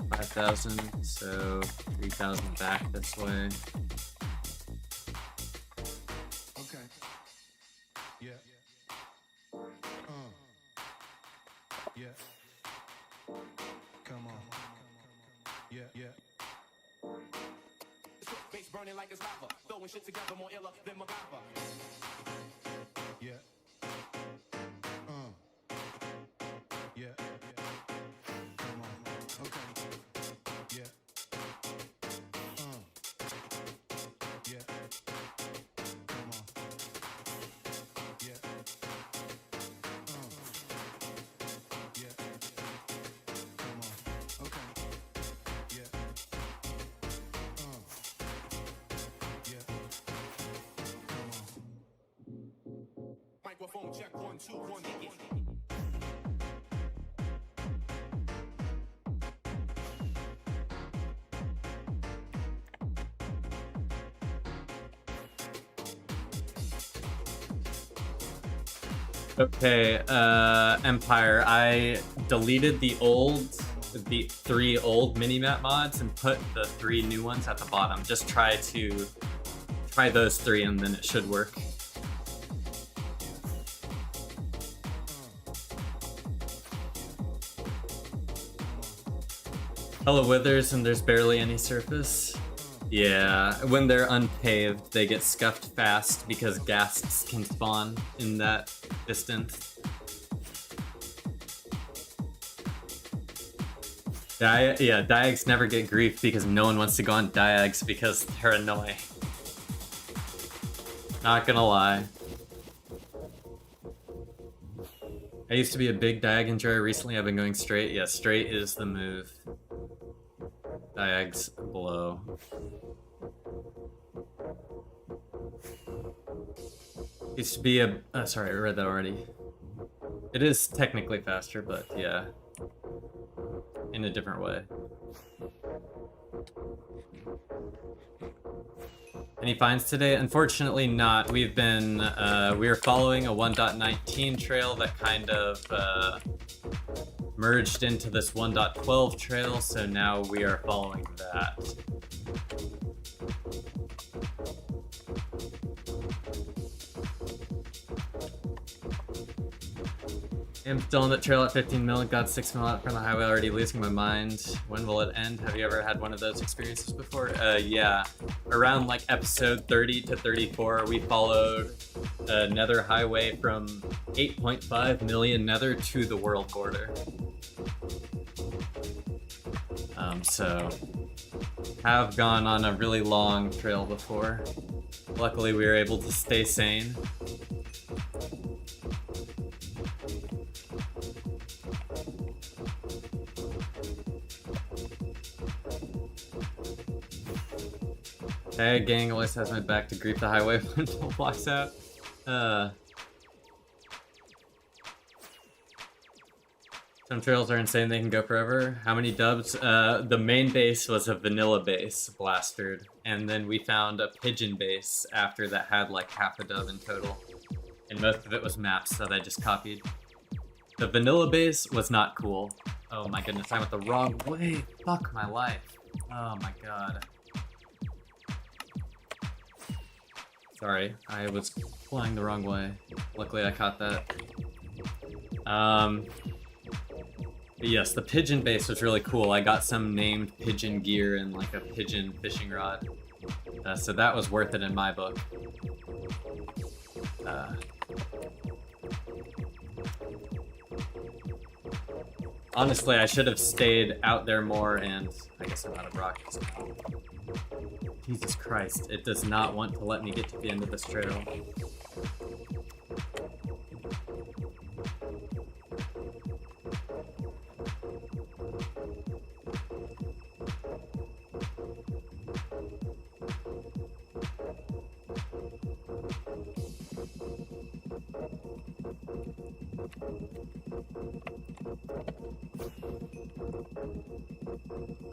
5,000? So 3,000 back this way. Okay. Yeah. Yeah. Come on. Yeah. Base burning like it's lava, throwing shit together more iller than MacGyver. Yeah. Yeah. Come on. Okay. Yeah. Yeah. Come on. Yeah. Yeah. Come on. Okay. Yeah. Microphone check 1 2 1 hit it. Okay, Empire, I deleted the 3 old minimap mods and put the 3 new ones at the bottom. Just try those 3 and then it should work. Hello Withers, and there's barely any surface. Yeah, when they're unpaved, they get scuffed fast because ghasts can spawn in that distance. Yeah, diags never get grief because no one wants to go on diags because they're annoying. Not gonna lie. I used to be a big diag enjoyer. Recently I've been going straight. Yeah, straight is the move. Diags below. Used to be a... sorry, I read that already. It is technically faster, but yeah. In a different way. Any finds today? Unfortunately not. We've been... we are following a 1.19 trail that kind of... merged into this 1.12 trail, so now we are following that. I'm still on the trail at 15 mil, got 6 mil out from the highway, already losing my mind. When will it end? Have you ever had one of those experiences before? Yeah. Around like episode 30 to 34, we followed a Nether highway from 8.5 million Nether to the world border. So have gone on a really long trail before. Luckily, we were able to stay sane. Hey, gang always has my back to greet the highway when it walks out. Some trails are insane, they can go forever. How many dubs? The main base was a vanilla base, blastered. And then we found a pigeon base after that had like half a dub in total. And most of it was maps that I just copied. The vanilla base was not cool. Oh my goodness, I went the wrong way. Fuck my life. Oh my god. Sorry, I was flying the wrong way. Luckily I caught that. But yes, the pigeon base was really cool. I got some named pigeon gear and like a pigeon fishing rod. So that was worth it in my book. Honestly, I should have stayed out there more, and I guess I'm out of rockets now. Jesus Christ, it does not want to let me get to the end of this trail.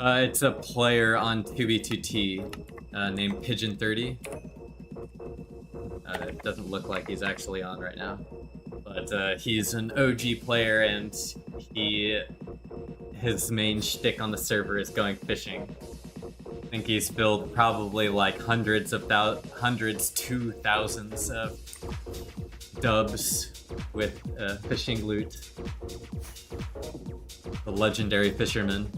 It's a player on 2b2t named Pigeon30. It doesn't look like he's actually on right now, but he's an OG player, and his main shtick on the server is going fishing. I think he's filled probably like hundreds to thousands of dubs with fishing loot. The legendary fisherman.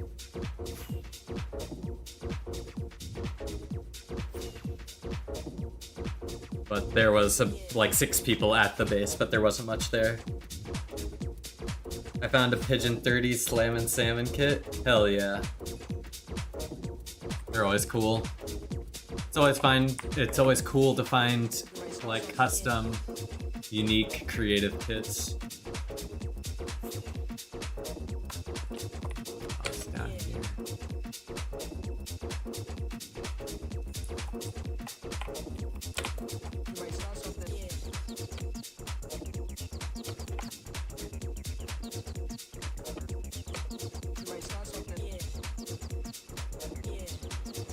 But there was like 6 people at the base, but there wasn't much there. I found a Pigeon30 Slammin' Salmon kit. Hell yeah. They're always cool. It's always cool to find like custom, unique, creative kits.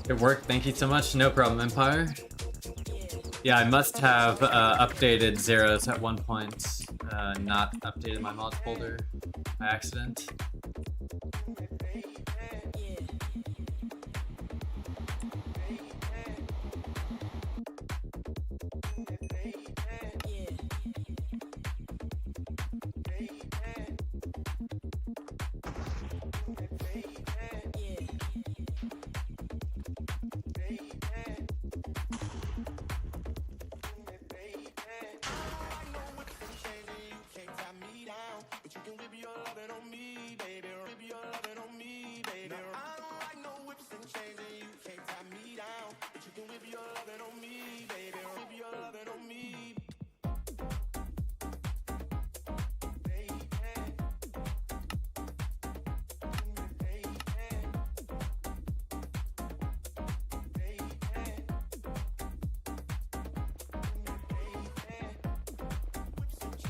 It worked, thank you so much. No problem, Empire. Yeah, I must have updated zeros at one point, not updated my mod folder by accident.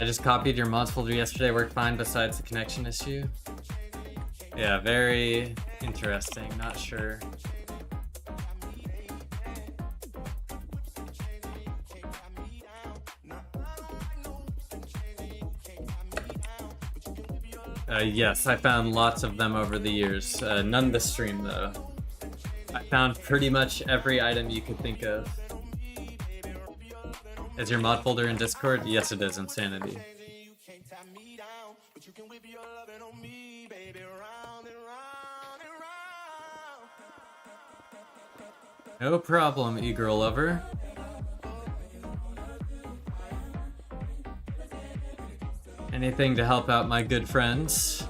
I just copied your mods folder yesterday, worked fine besides the connection issue. Yeah, very interesting, not sure. Yes, I found lots of them over the years. None this stream though. I found pretty much every item you could think of. Is your mod folder in Discord? Yes, it is. Insanity. can whip your loving on me, baby, round and round and round. No problem, e-girl lover. Anything to help out my good friends.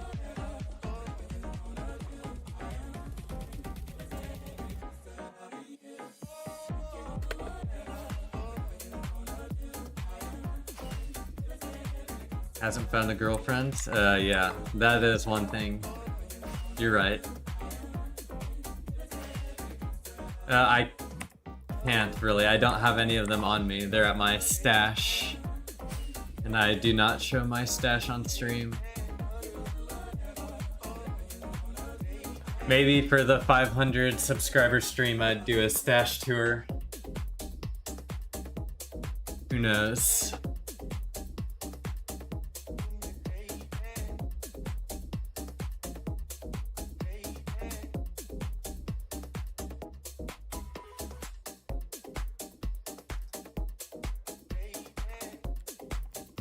Hasn't found a girlfriend? Yeah, that is one thing. You're right. I can't really. I don't have any of them on me. They're at my stash. And I do not show my stash on stream. Maybe for the 500 subscriber stream, I'd do a stash tour. Who knows?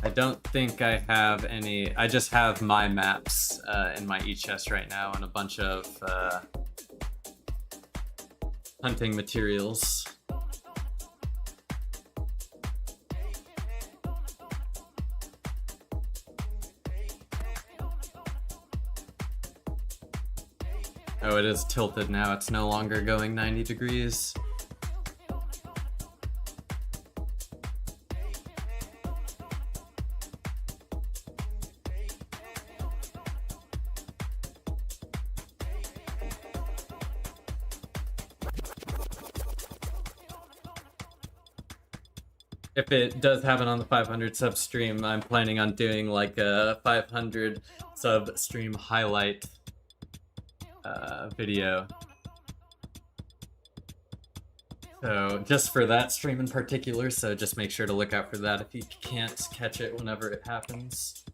I don't think I have any. I just have my maps in my e-chest right now and a bunch of hunting materials. Oh, it is tilted now. It's no longer going 90 degrees. If it does happen on the 500 sub stream, I'm planning on doing like a 500 sub stream highlight video. So just for that stream in particular, so just make sure to look out for that if you can't catch it whenever it happens.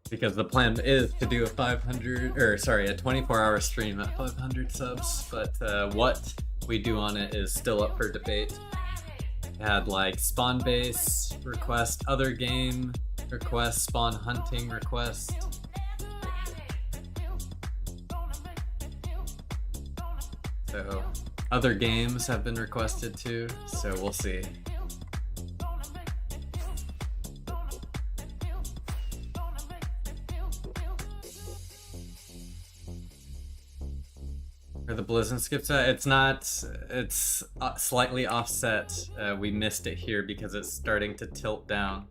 Because the plan is to do a 24-hour stream at 500 subs, but what we do on it is still up for debate. We had like spawn base request, other game request, spawn hunting request. So other games have been requested too, so we'll see. For the Blizzard skips that, it's slightly offset. We missed it here because it's starting to tilt down.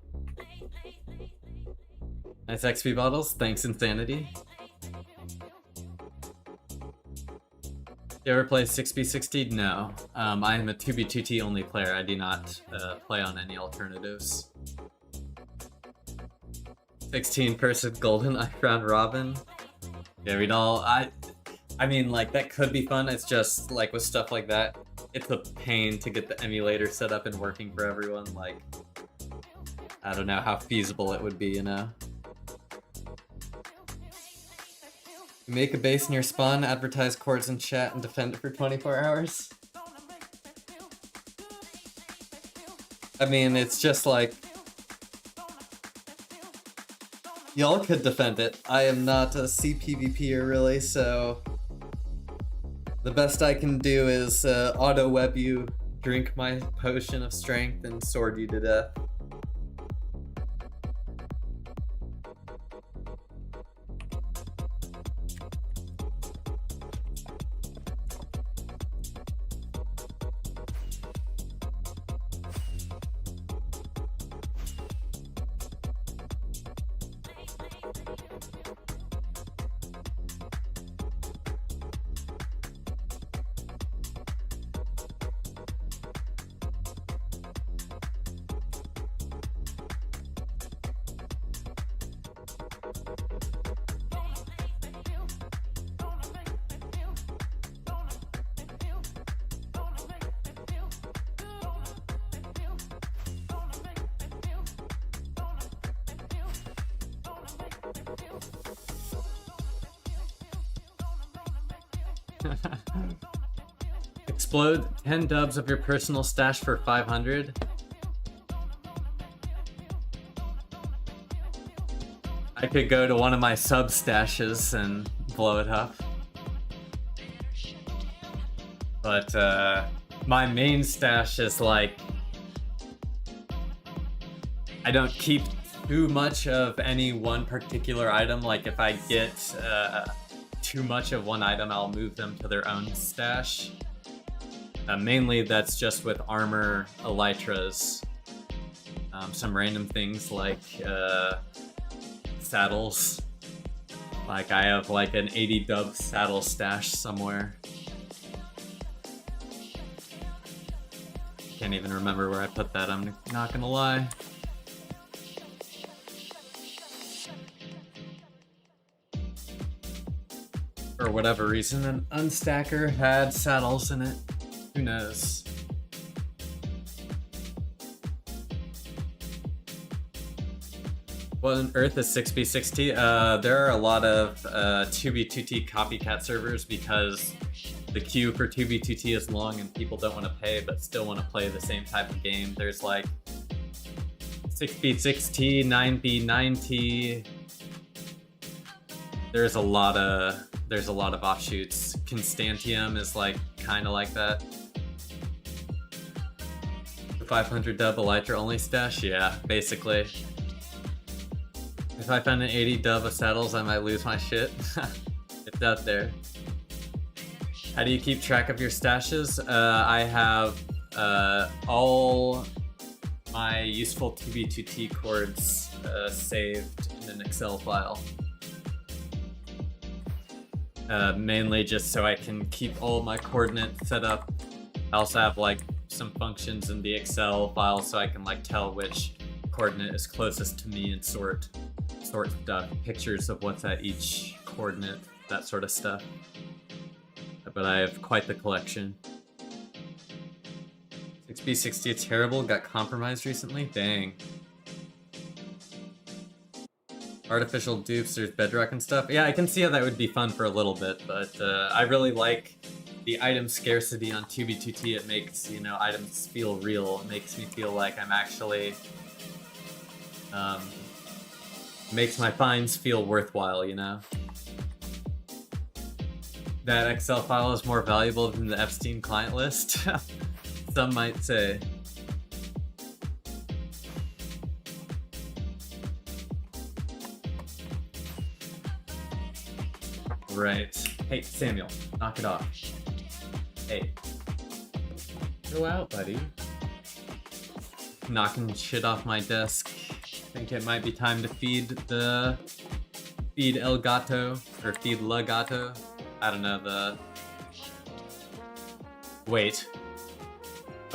Nice XP bottles, thanks Insanity. You ever play 6v60? No. I am a 2v2t only player. I do not play on any alternatives. 16-person golden round robin. Yeah, we'd all. I mean, like, that could be fun. It's just, like, with stuff like that, it's a pain to get the emulator set up and working for everyone. Like, I don't know how feasible it would be, you know? Make a base near spawn, advertise chords in chat, and defend it for 24 hours? I mean, it's just like... Y'all could defend it. I am not a CPvPer really, so... The best I can do is auto-web you, drink my potion of strength, and sword you to death. Explode 10 dubs of your personal stash for 500. I could go to one of my sub stashes and blow it up. But my main stash is like, I don't keep too much of any one particular item. Like if I get too much of one item, I'll move them to their own stash. Mainly that's just with armor, elytras, some random things like saddles. Like I have like an 80 dub saddle stash somewhere. Can't even remember where I put that, I'm not gonna lie. For whatever reason, an unstacker had saddles in it. Who knows? What on earth is 6B6T? There are a lot of 2B2T copycat servers because the queue for 2B2T is long and people don't want to pay but still want to play the same type of game. There's like 6B6T, 9B9T. There's a lot of offshoots. Constantium is like kind of like that. The 500 dub elytra only stash? Yeah, basically. If I found an 80 dub of saddles, I might lose my shit. It's out there. How do you keep track of your stashes? I have all my useful 2B2T chords saved in an Excel file. Mainly just so I can keep all my coordinates set up. I also have like some functions in the Excel file so I can like tell which coordinate is closest to me and sort stuff, pictures of what's at each coordinate, that sort of stuff. But I have quite the collection. 6B60 is terrible, got compromised recently? Dang. Artificial dupes, there's bedrock and stuff. Yeah, I can see how that would be fun for a little bit, but I really like the item scarcity on 2B2T. It makes, you know, items feel real. It makes me feel like I'm actually... makes my finds feel worthwhile, you know? That Excel file is more valuable than the Epstein client list? Some might say. Right. Hey, Samuel, knock it off. Hey. Go out, buddy. Knocking shit off my desk. Think it might be time to feed El Gato, or feed La Gato. I don't know, Wait.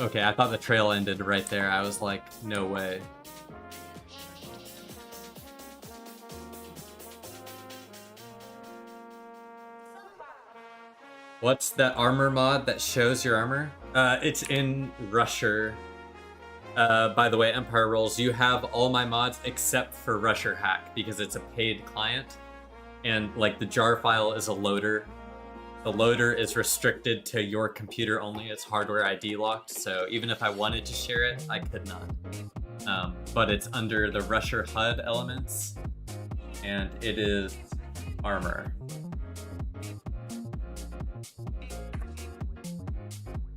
Okay, I thought the trail ended right there. I was like, no way. What's that armor mod that shows your armor? It's in Rusher. By the way, Empire Rolls, you have all my mods except for Rusher Hack because it's a paid client. And like the jar file is a loader. The loader is restricted to your computer only. It's hardware ID locked. So even if I wanted to share it, I could not. But it's under the Rusher HUD elements. And it is armor.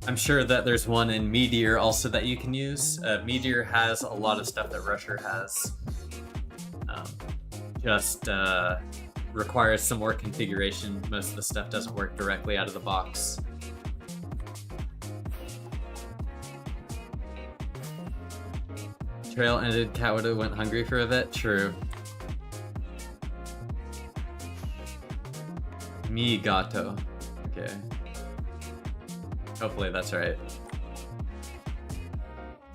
I'm sure that there's one in Meteor also that you can use. Meteor has a lot of stuff that Rusher has. Just requires some more configuration. Most of the stuff doesn't work directly out of the box. Trail ended, cat would've went hungry for a bit. True. Mi gato. Okay. Hopefully that's right.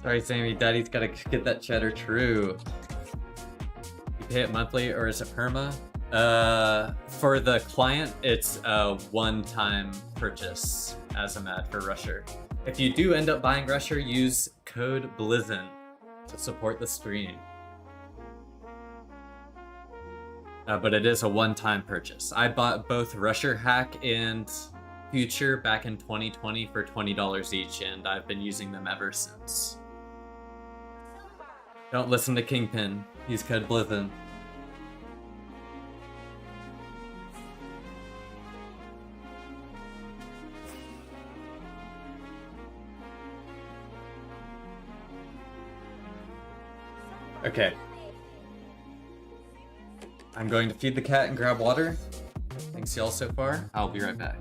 Sorry, Sammy. Daddy's gotta get that cheddar. True. You pay it monthly or is it perma? For the client, it's a one-time purchase as a mod for Rusher. If you do end up buying Rusher, use code Blizzin to support the stream. But it is a one-time purchase. I bought both Rusher Hack and Future back in 2020 for $20 each, and I've been using them ever since. Don't listen to Kingpin. He's code Blithin. Okay. I'm going to feed the cat and grab water. Thanks y'all so far. I'll be right back.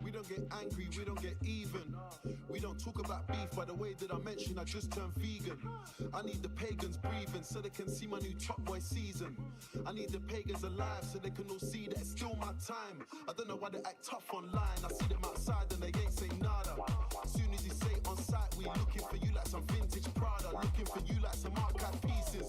We don't get angry, we don't get even. We don't talk about beef by the way that I mentioned I just turned vegan. I need the pagans breathing so they can see my new Top Boy season. I need the pagans alive so they can all see that it's still my time. I don't know why they act tough online. I see them outside and they ain't say nada. As soon as you say on site, we looking for you like some vintage Prada. Looking for you like some archive pieces.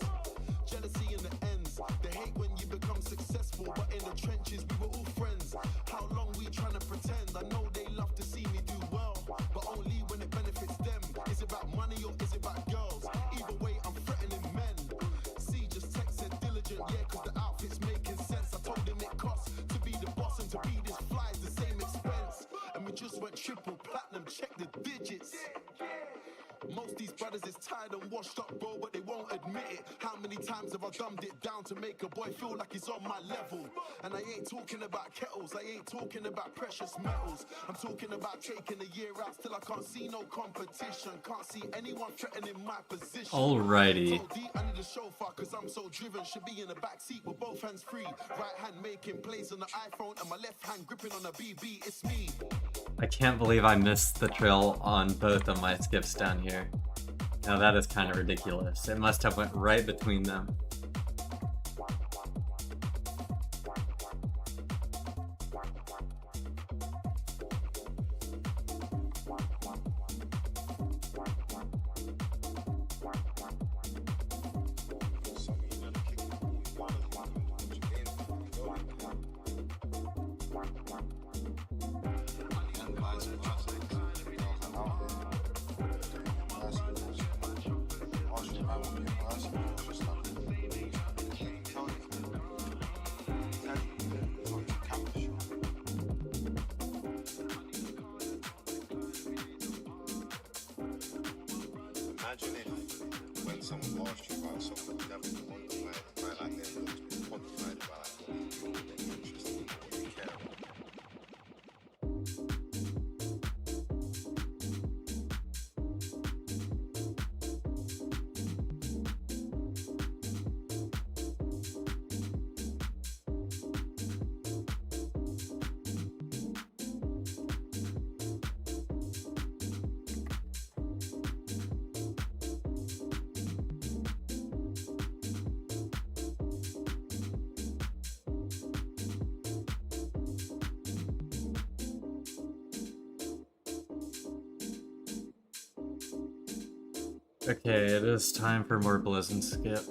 Jealousy in the ends. They hate when you become successful, but in the trenches we were all friends. How long we trying to pretend? I know they love to see me do well, but only when it benefits them. Is it about money or is it about girls? Either way, I'm threatening men. See, just text said diligent, yeah, cause the outfit's making sense. I told him it costs to be the boss and to be this fly is the same expense. And we just went triple platinum, check the digits. Most these brothers is tired and washed up, bro, but they won't admit it. How many times have I dumbed it down to make a boy feel like he's on my level? And I ain't talking about kettles, I ain't talking about precious metals. I'm talking about taking a year out, still I can't see no competition. Can't see anyone threatening my position. Alrighty. So deep, I need a chauffeur cause I'm so driven. Should be in the back seat with both hands free. Right hand making plays on the iPhone and my left hand gripping on a BB. It's me. I can't believe I missed the trail on both of my skips down here. Now that is kind of ridiculous. It must have went right between them. Okay, it is time for more Blizzard skip.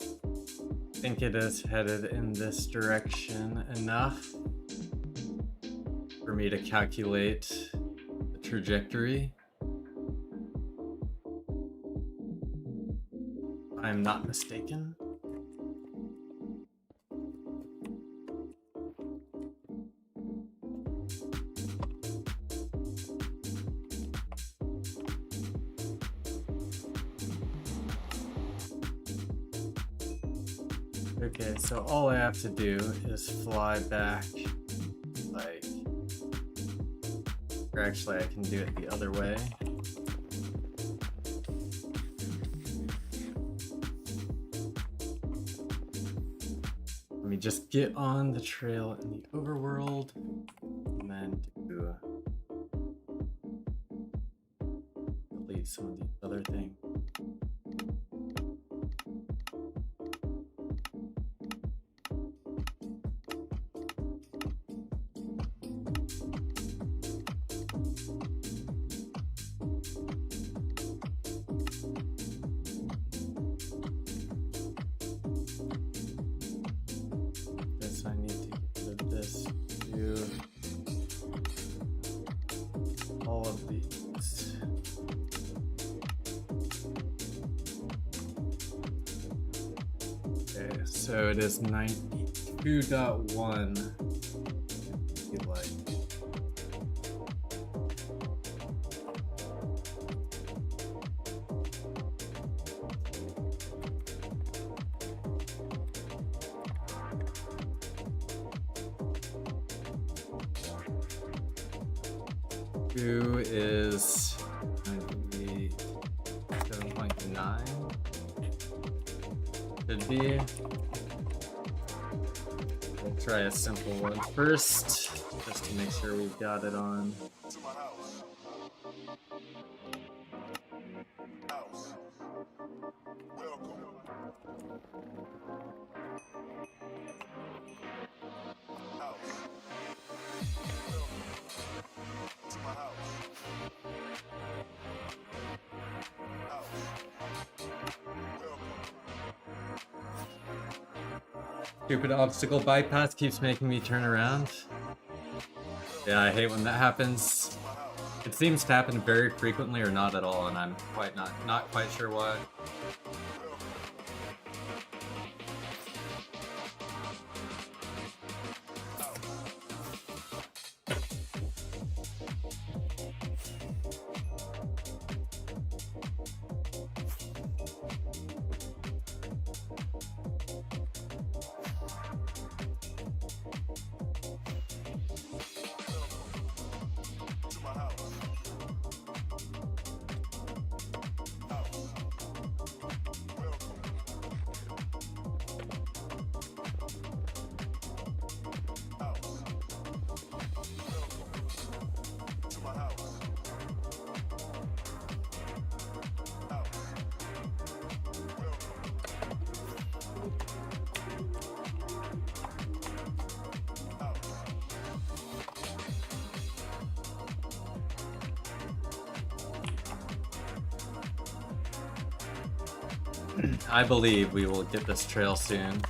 I think it is headed in this direction enough for me to calculate the trajectory. If I'm not mistaken. Okay, so all I have to do is fly back, like, or actually I can do it the other way. Let me just get on the trail in the overworld, and then do delete some of the other things. Guess I need to get rid of this to all of these. Okay, so it is 92.1. Like, two is going to be 7.9. Should be. We'll try a simple one first, just to make sure we've got it on. To my house. House. Welcome. House. Welcome. To my house. House. Welcome. Stupid obstacle bypass keeps making me turn around. Yeah, I hate when that happens. It seems to happen very frequently or not at all, and I'm not quite sure why. To my house. House. Welcome. House. Welcome. To my house. House. I believe we will get this trail soon.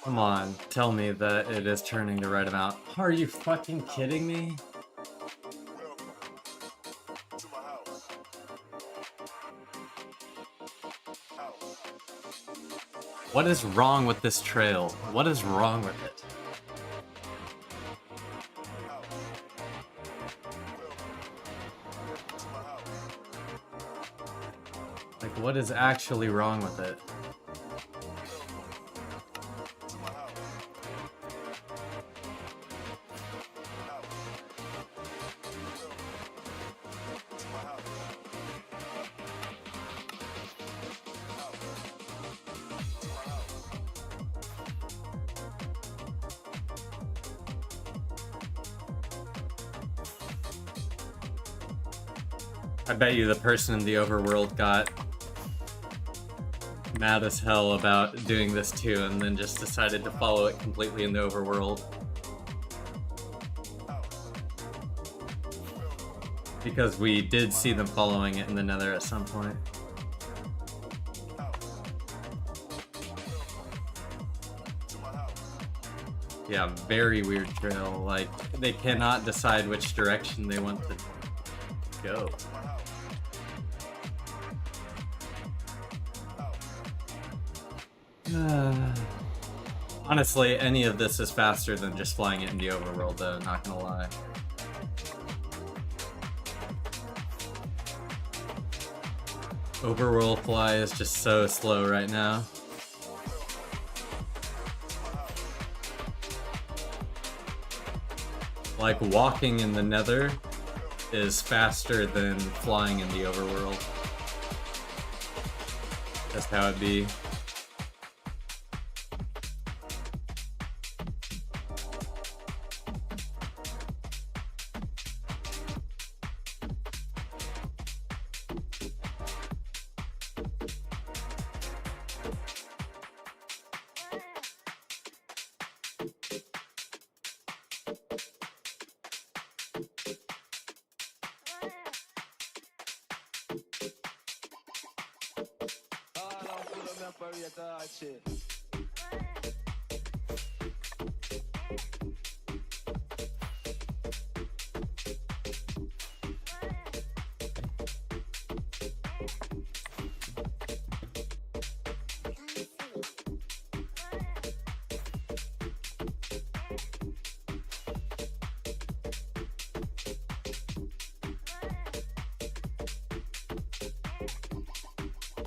Come on, tell me that it is turning the right amount. Are you fucking kidding me? Welcome to my house. House. What is wrong with this trail? What is wrong with it? House. Welcome to my house. Like, what is actually wrong with it? To my house. House. Welcome to my house. House. To my house. I bet you the person in the overworld got mad as hell about doing this too, and then just decided to follow it completely in the overworld. Because we did see them following it in the Nether at some point. Yeah, very weird trail. Like, they cannot decide which direction they want to go. Honestly, any of this is faster than just flying it in the overworld, though, not gonna lie. Overworld fly is just so slow right now. Like, walking in the Nether is faster than flying in the overworld. That's how it be.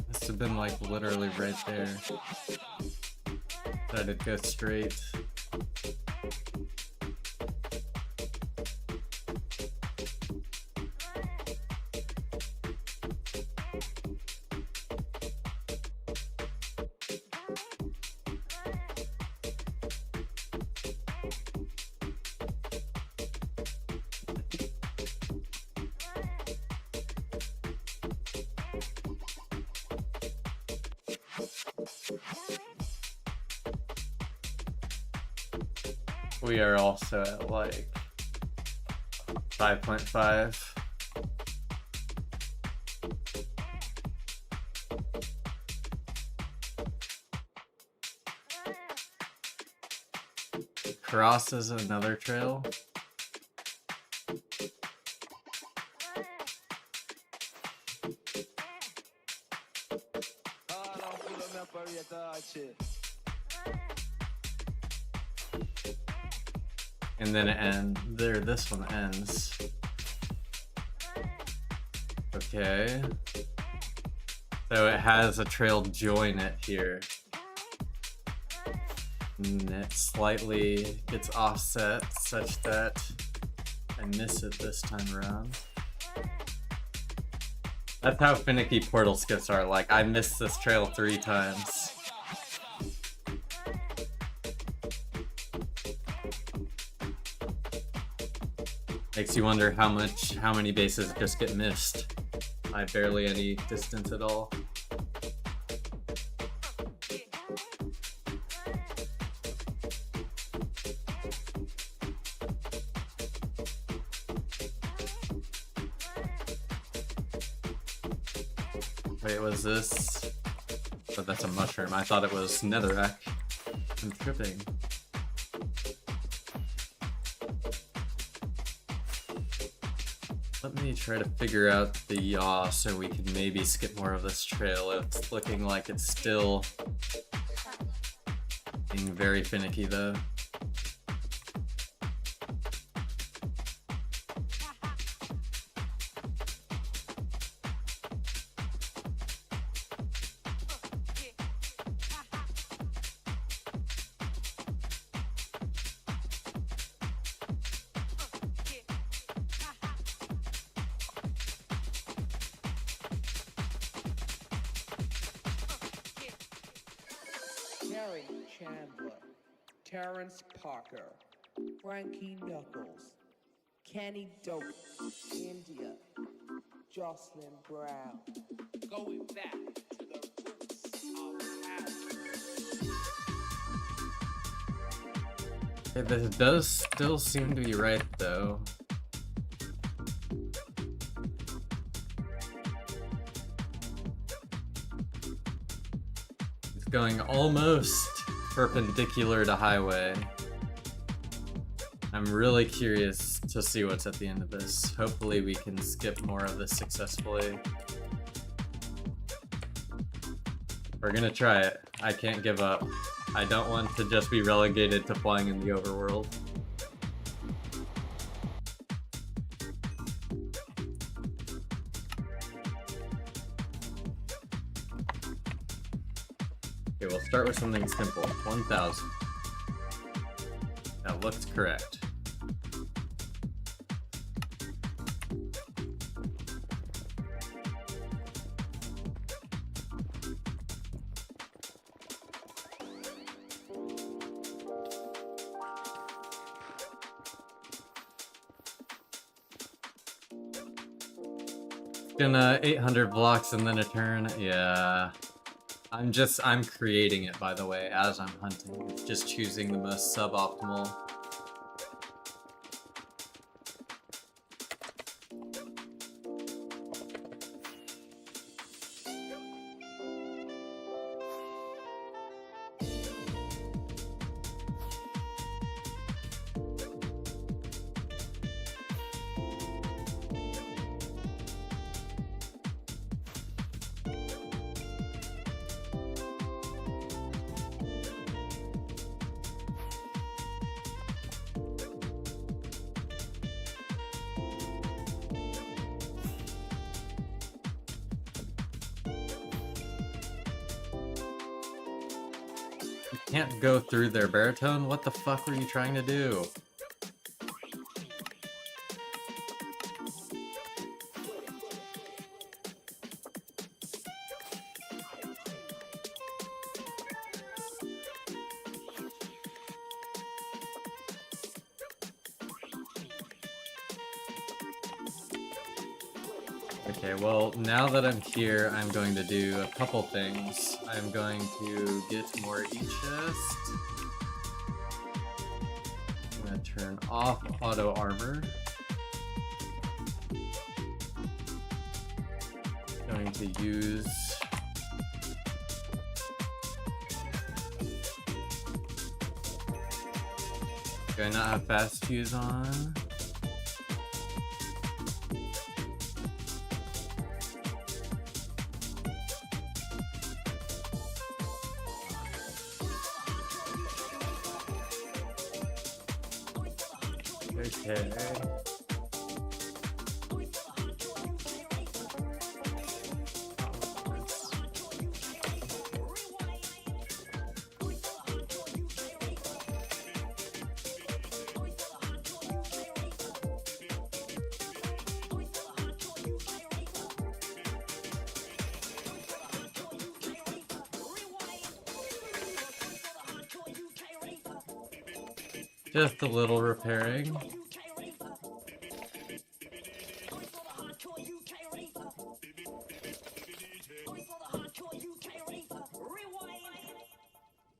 Must have been like literally right there. Thought it'd go straight. We are also at like 5.5. Crosses another trail. And then it ends. There, this one ends. Okay. So it has a trail join it here. And it slightly gets offset such that I miss it this time around. That's how finicky portal skips are. Like, I missed this trail 3 times. Makes you wonder how many bases just get missed by barely any distance at all. Wait, was this? But that's a mushroom. I thought it was netherrack. I'm tripping. Let me try to figure out the yaw so we can maybe skip more of this trail. It's looking like it's still being very finicky though. Terry Chandler, Terrence Parker, Frankie Knuckles, Kenny Dope, India, Jocelyn Brown. Going back to the roots of house. Okay, this does still seem to be right, though. It's going almost perpendicular to highway. I'm really curious to see what's at the end of this. Hopefully we can skip more of this successfully. We're gonna try it. I can't give up. I don't want to just be relegated to flying in the overworld. Okay, we'll start with something simple. 1,000. That looks correct. Gonna 800 blocks and then a turn. Yeah. I'm creating it, by the way, as I'm hunting. It's just choosing the most suboptimal. Can't go through their baritone? What the fuck were you trying to do? Okay, well, now that I'm here, I'm going to do a couple things. I'm going to get more E-chest. I'm going to turn off auto armor. Going to use... Do I not have fast fuse on? Okay. Just a little repairing.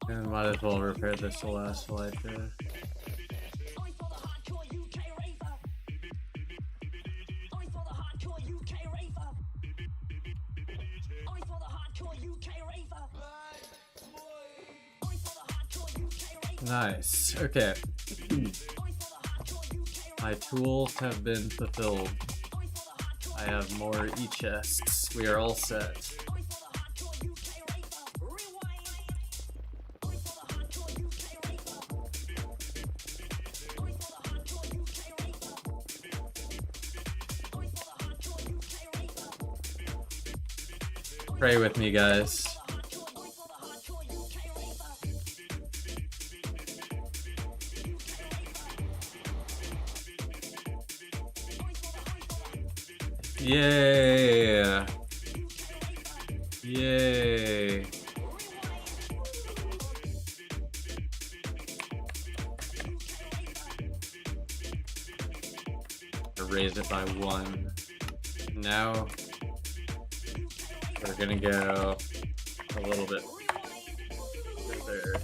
And might as well repair this the last flight too. Nice. Okay. My tools have been fulfilled. I have more E-chests. We are all set. Pray with me, guys. Yeah. Yay. Raise it by 1. Now we're gonna go a little bit further.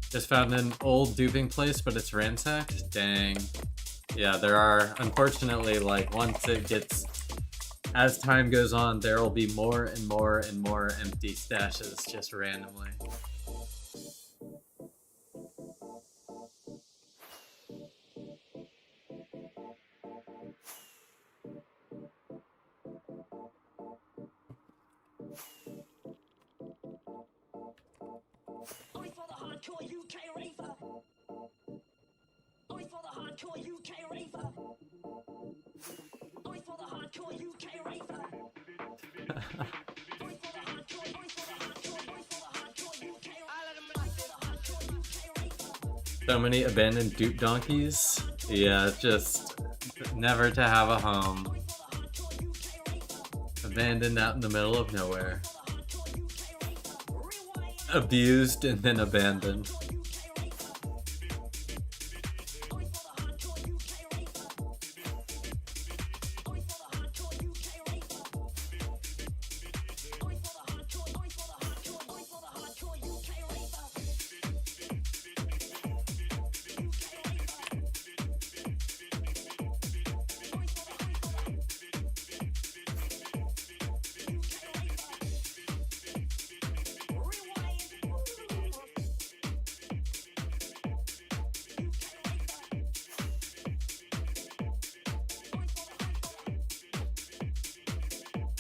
Just found an old duping place, but it's ransacked? Dang. Yeah, there are, unfortunately, like, once it gets, as time goes on, there will be more and more and more empty stashes just randomly. Only for the hardcore UK raver. Only for the hardcore UK raver. Only for the hardcore UK raver. Only for the hardcore, only for the hardcore, only for the hardcore UK. I let him only for the hardcore UK raver. So many abandoned dupe donkeys. Yeah, just never to have a home. Abandoned out in the middle of nowhere. Abused and then abandoned.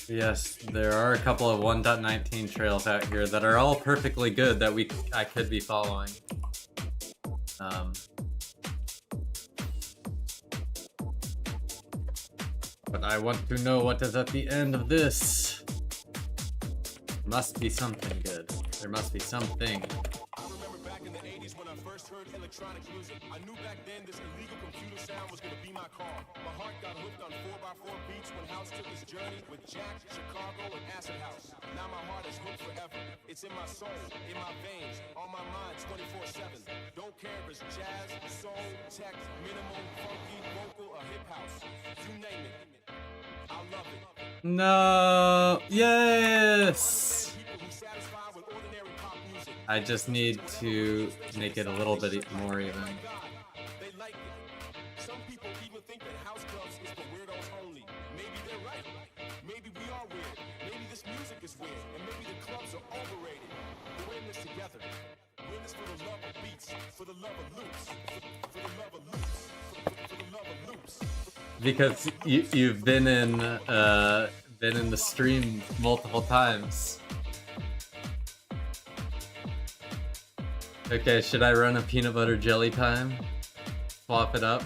Yes, there are a couple of 1.19 trails out here that are all perfectly good that I could be following. But I want to know what is at the end of this. Must be something good. There must be something. I remember back in the 80s when I first heard electronic music. I knew back then this illegal computer sound was gonna be my car. My heart got hooked on 4x4 beats when House took his journey with Jack, Chicago, and Acid House. Now my heart is hooked forever. It's in my soul, in my veins, on my mind 24/7. Don't care if it's jazz, soul, tech, minimal, funky, vocal, or hip house. You name it. I love it. No! Yes! People who satisfy with ordinary pop music. I just need to make it a little bit more even. They like it. Some people even think that house clubs is for weirdos only. Maybe they're right. Maybe we are weird. Maybe this music is weird. And maybe the clubs are overrated. But we're in this together. We're in this for the love of beats, for the love of loops, for the love of loops, for the love of loops. Because you've been in the stream multiple times. Okay, should I run a peanut butter jelly time? Swap it up?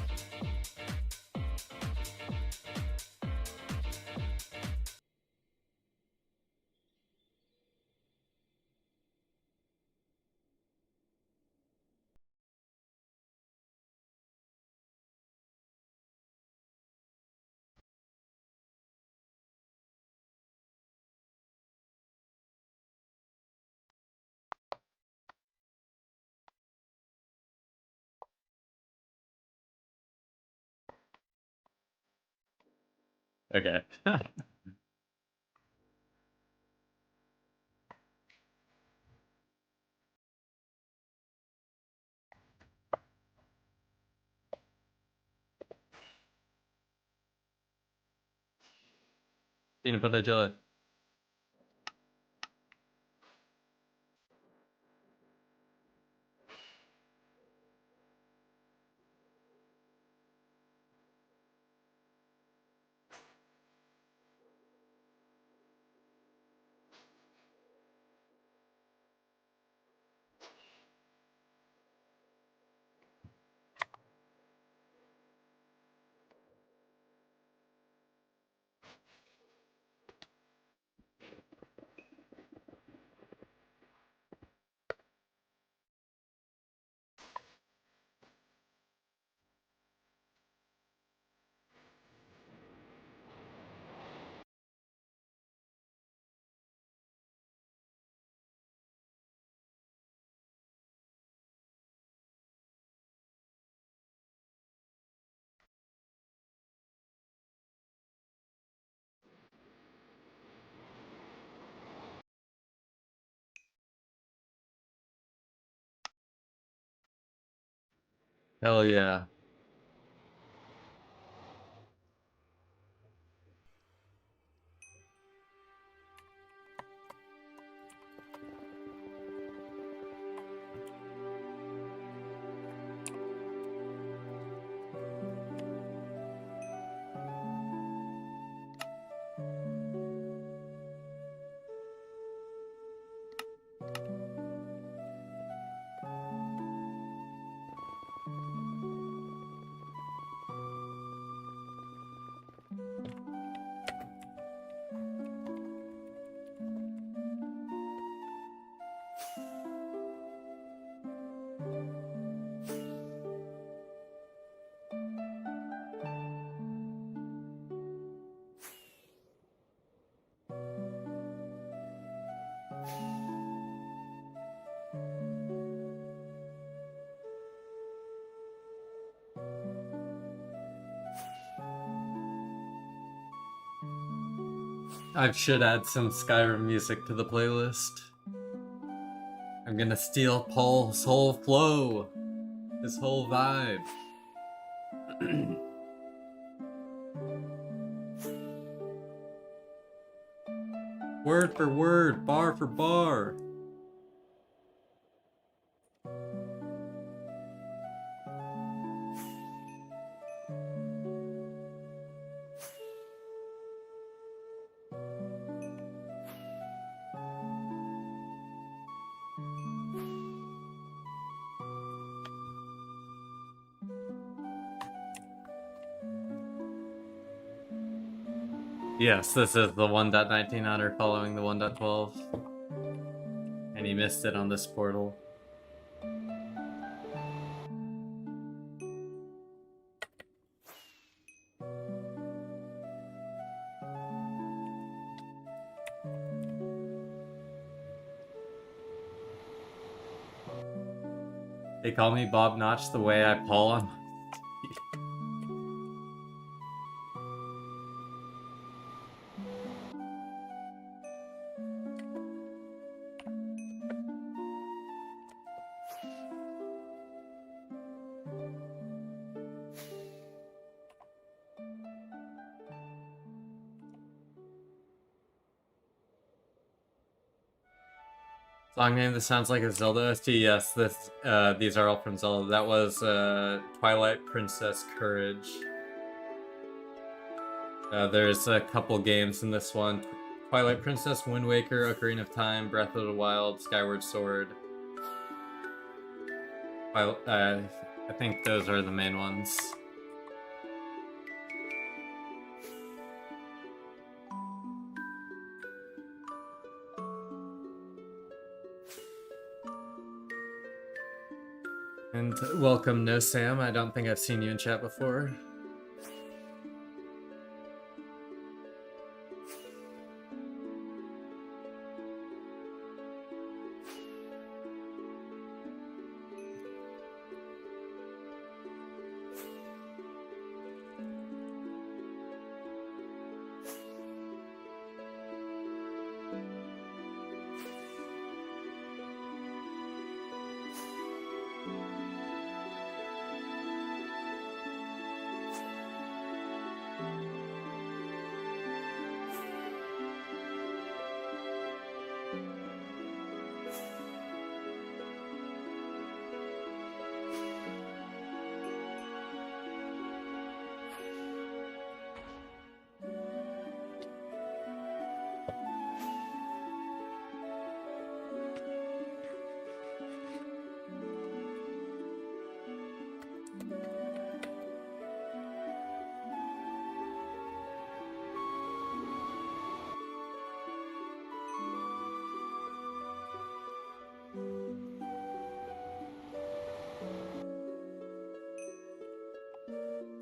Okay. Peanut butter jelly. Hell yeah. I should add some Skyrim music to the playlist. I'm gonna steal Paul's whole flow, his whole vibe. Word for word, bar for bar. Yes, this is the 1.19 honor following the 1.12. And he missed it on this portal. They call me Bob Notch the way I pull him. Song name that sounds like a Zelda OST. Yes, these are all from Zelda. That was Twilight Princess Courage. There's a couple games in this one. Twilight Princess, Wind Waker, Ocarina of Time, Breath of the Wild, Skyward Sword. I think those are the main ones. And welcome, No Sam. I don't think I've seen you in chat before.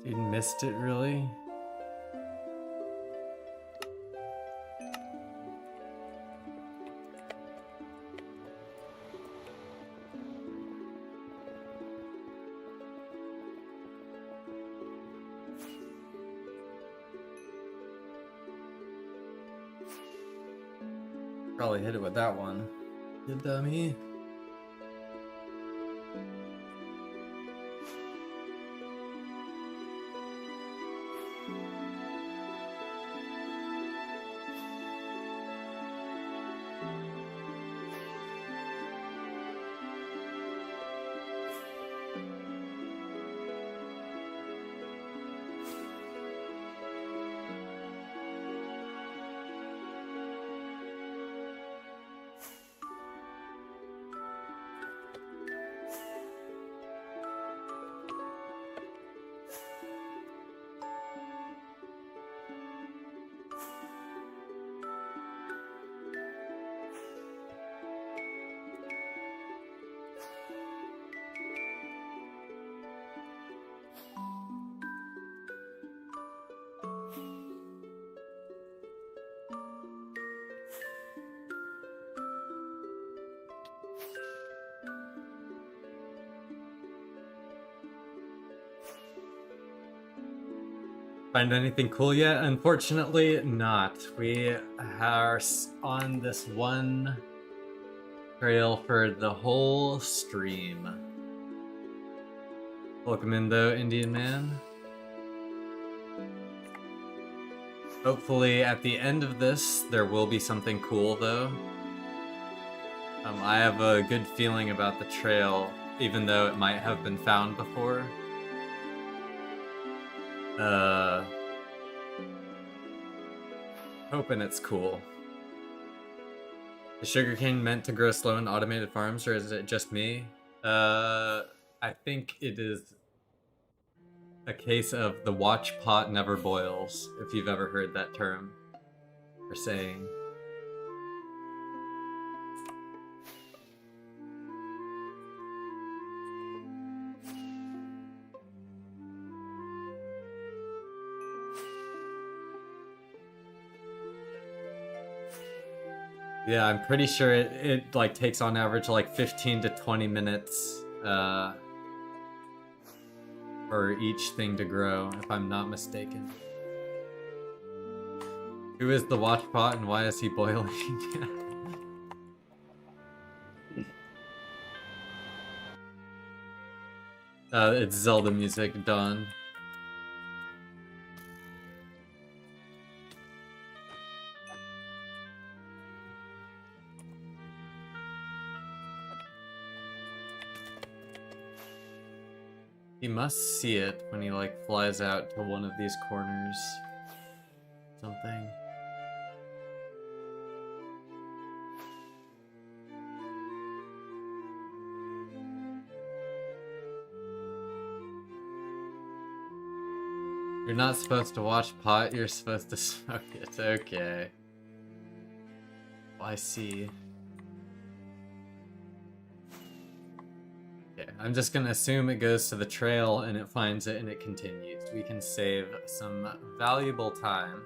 You missed it, really? Probably hit it with that one. You dummy. Find anything cool yet? Unfortunately, not. We are on this one trail for the whole stream. Welcome in, though, Indian man. Hopefully, at the end of this, there will be something cool, though. I have a good feeling about the trail, even though it might have been found before. Hoping it's cool. Is sugarcane meant to grow slow in automated farms, or is it just me? I think it is a case of the watch pot never boils, if you've ever heard that term or saying. Yeah, I'm pretty sure it like takes on average like 15 to 20 minutes for each thing to grow, if I'm not mistaken. Who is the watch pot and why is he boiling? It's Zelda music, Dawn. He must see it when he like flies out to one of these corners. Something. You're not supposed to watch pot, you're supposed to smoke it. Okay. Well, I see. Okay, I'm just gonna assume it goes to the trail and it finds it and it continues. We can save some valuable time.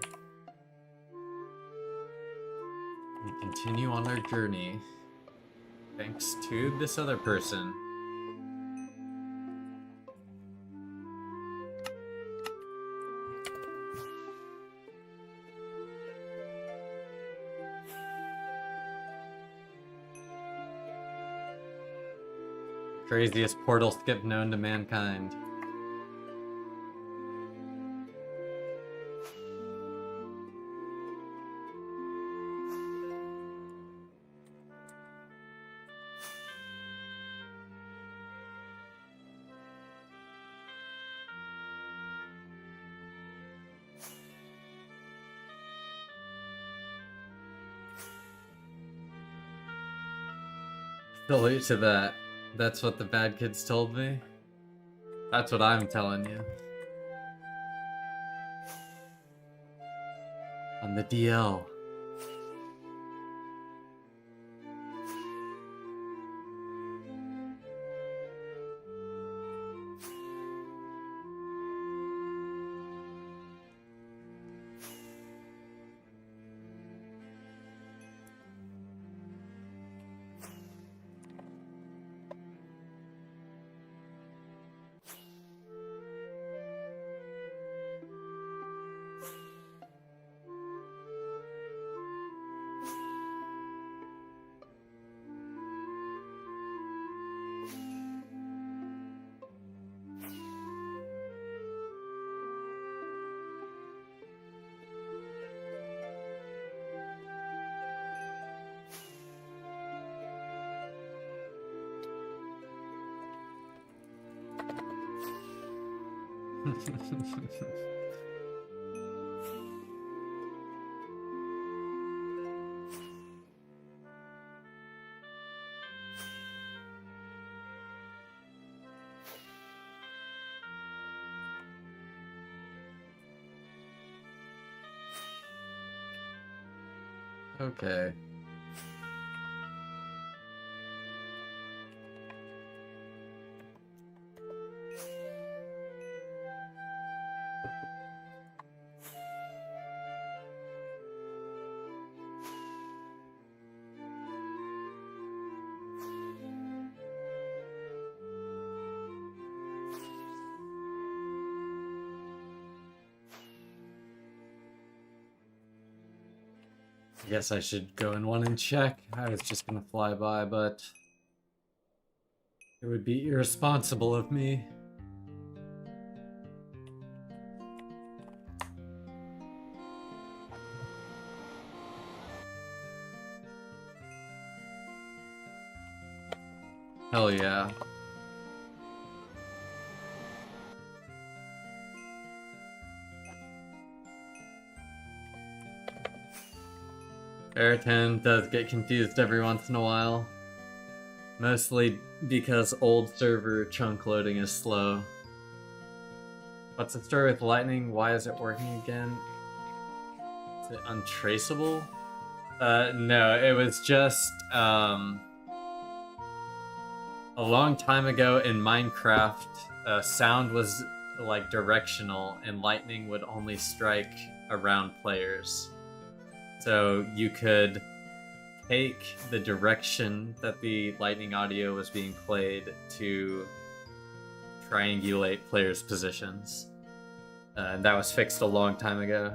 And continue on our journey. Thanks to this other person. Craziest portal skip known to mankind. Salute to that. That's what the bad kids told me. That's what I'm telling you. On the DL. Okay. I guess I should go in one and check. I was just gonna fly by, but it would be irresponsible of me. Hell yeah. Airten does get confused every once in a while. Mostly because old server chunk loading is slow. What's the story with lightning? Why is it working again? Is it untraceable? No, it was just, a long time ago in Minecraft, sound was, like, directional, and lightning would only strike around players. So you could take the direction that the lightning audio was being played to triangulate players' positions. And that was fixed a long time ago.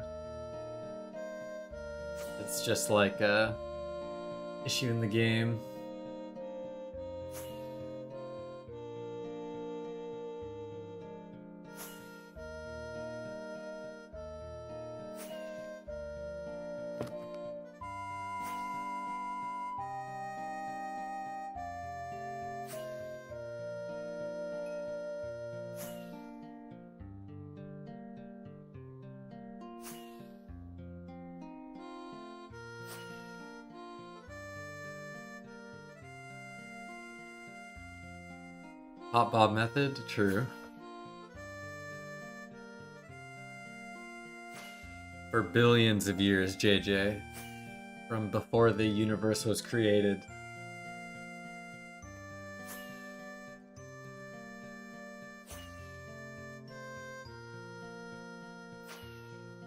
It's just like a issue in the game. Hot Bob method? True. For billions of years, JJ. From before the universe was created.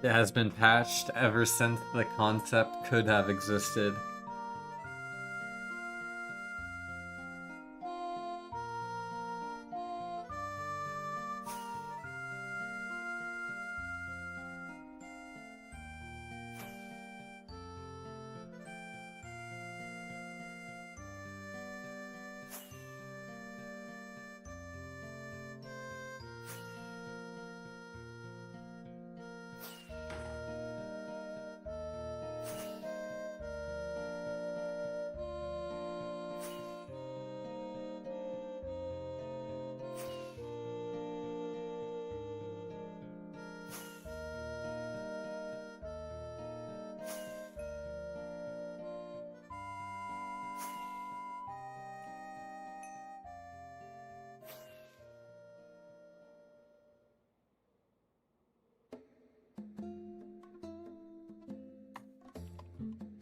It has been patched ever since the concept could have existed.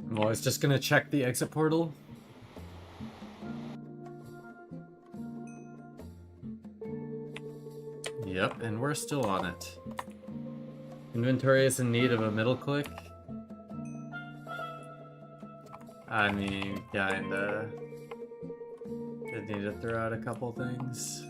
Well, I was just gonna check the exit portal. Yep, and we're still on it. Inventory is in need of a middle click. I mean, kinda. Did need to throw out a couple things.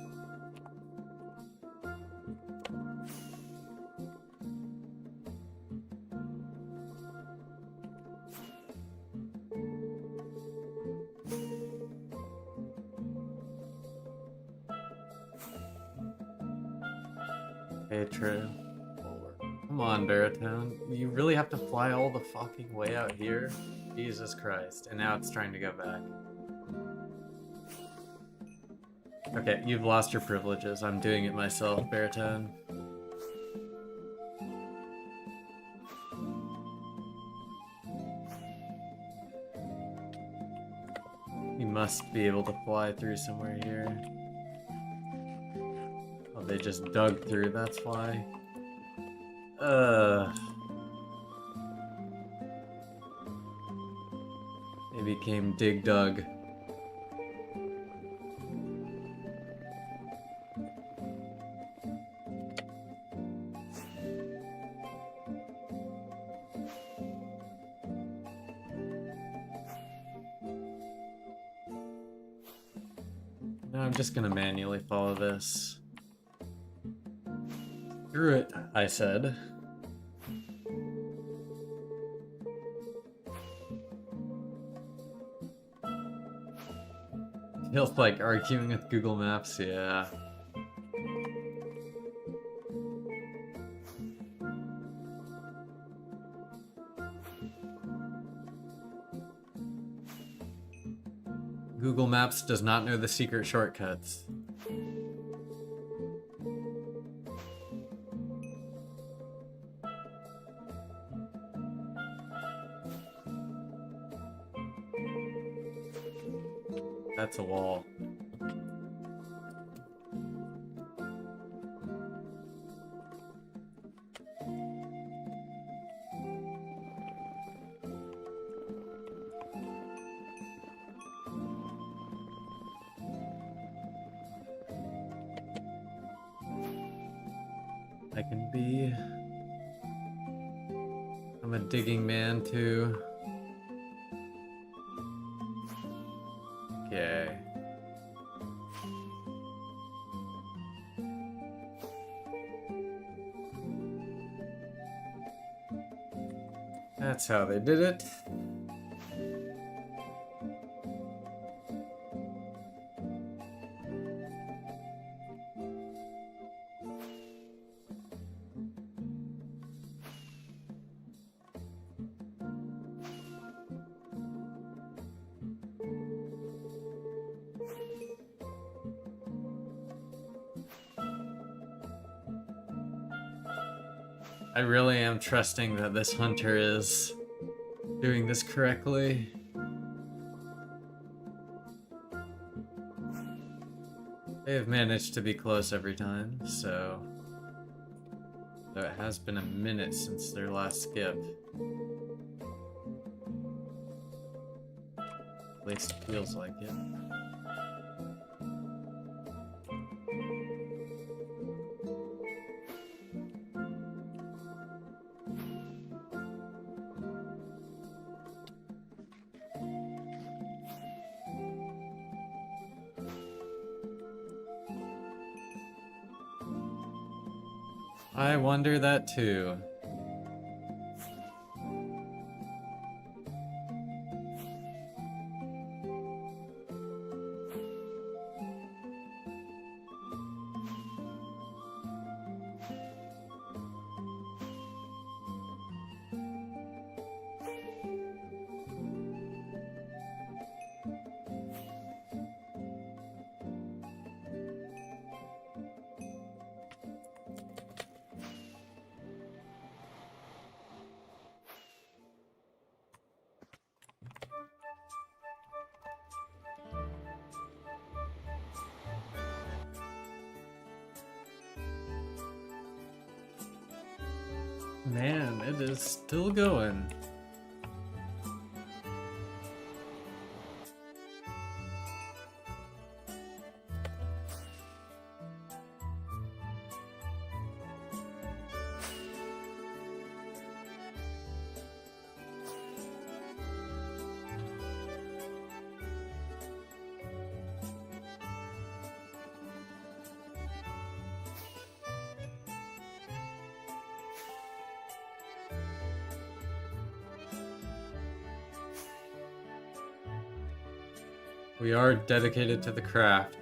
Hey, true. Come on, Baritone. You really have to fly all the fucking way out here? Jesus Christ. And now it's trying to go back. Okay, you've lost your privileges. I'm doing it myself, Baritone. You must be able to fly through somewhere here. Oh, they just dug through, that's why. It became Dig Dug. No, I'm just gonna manually follow this. Screw it, I said. Feels like arguing with Google Maps, yeah. Google Maps does not know the secret shortcuts. That's a wall. I can be... I'm a digging man too. Okay. That's how they did it. I really am trusting that this hunter is doing this correctly. They have managed to be close every time, so... Though it has been a minute since their last skip. At least it feels like it. I wonder that too. Man, it is still going. We are dedicated to the craft.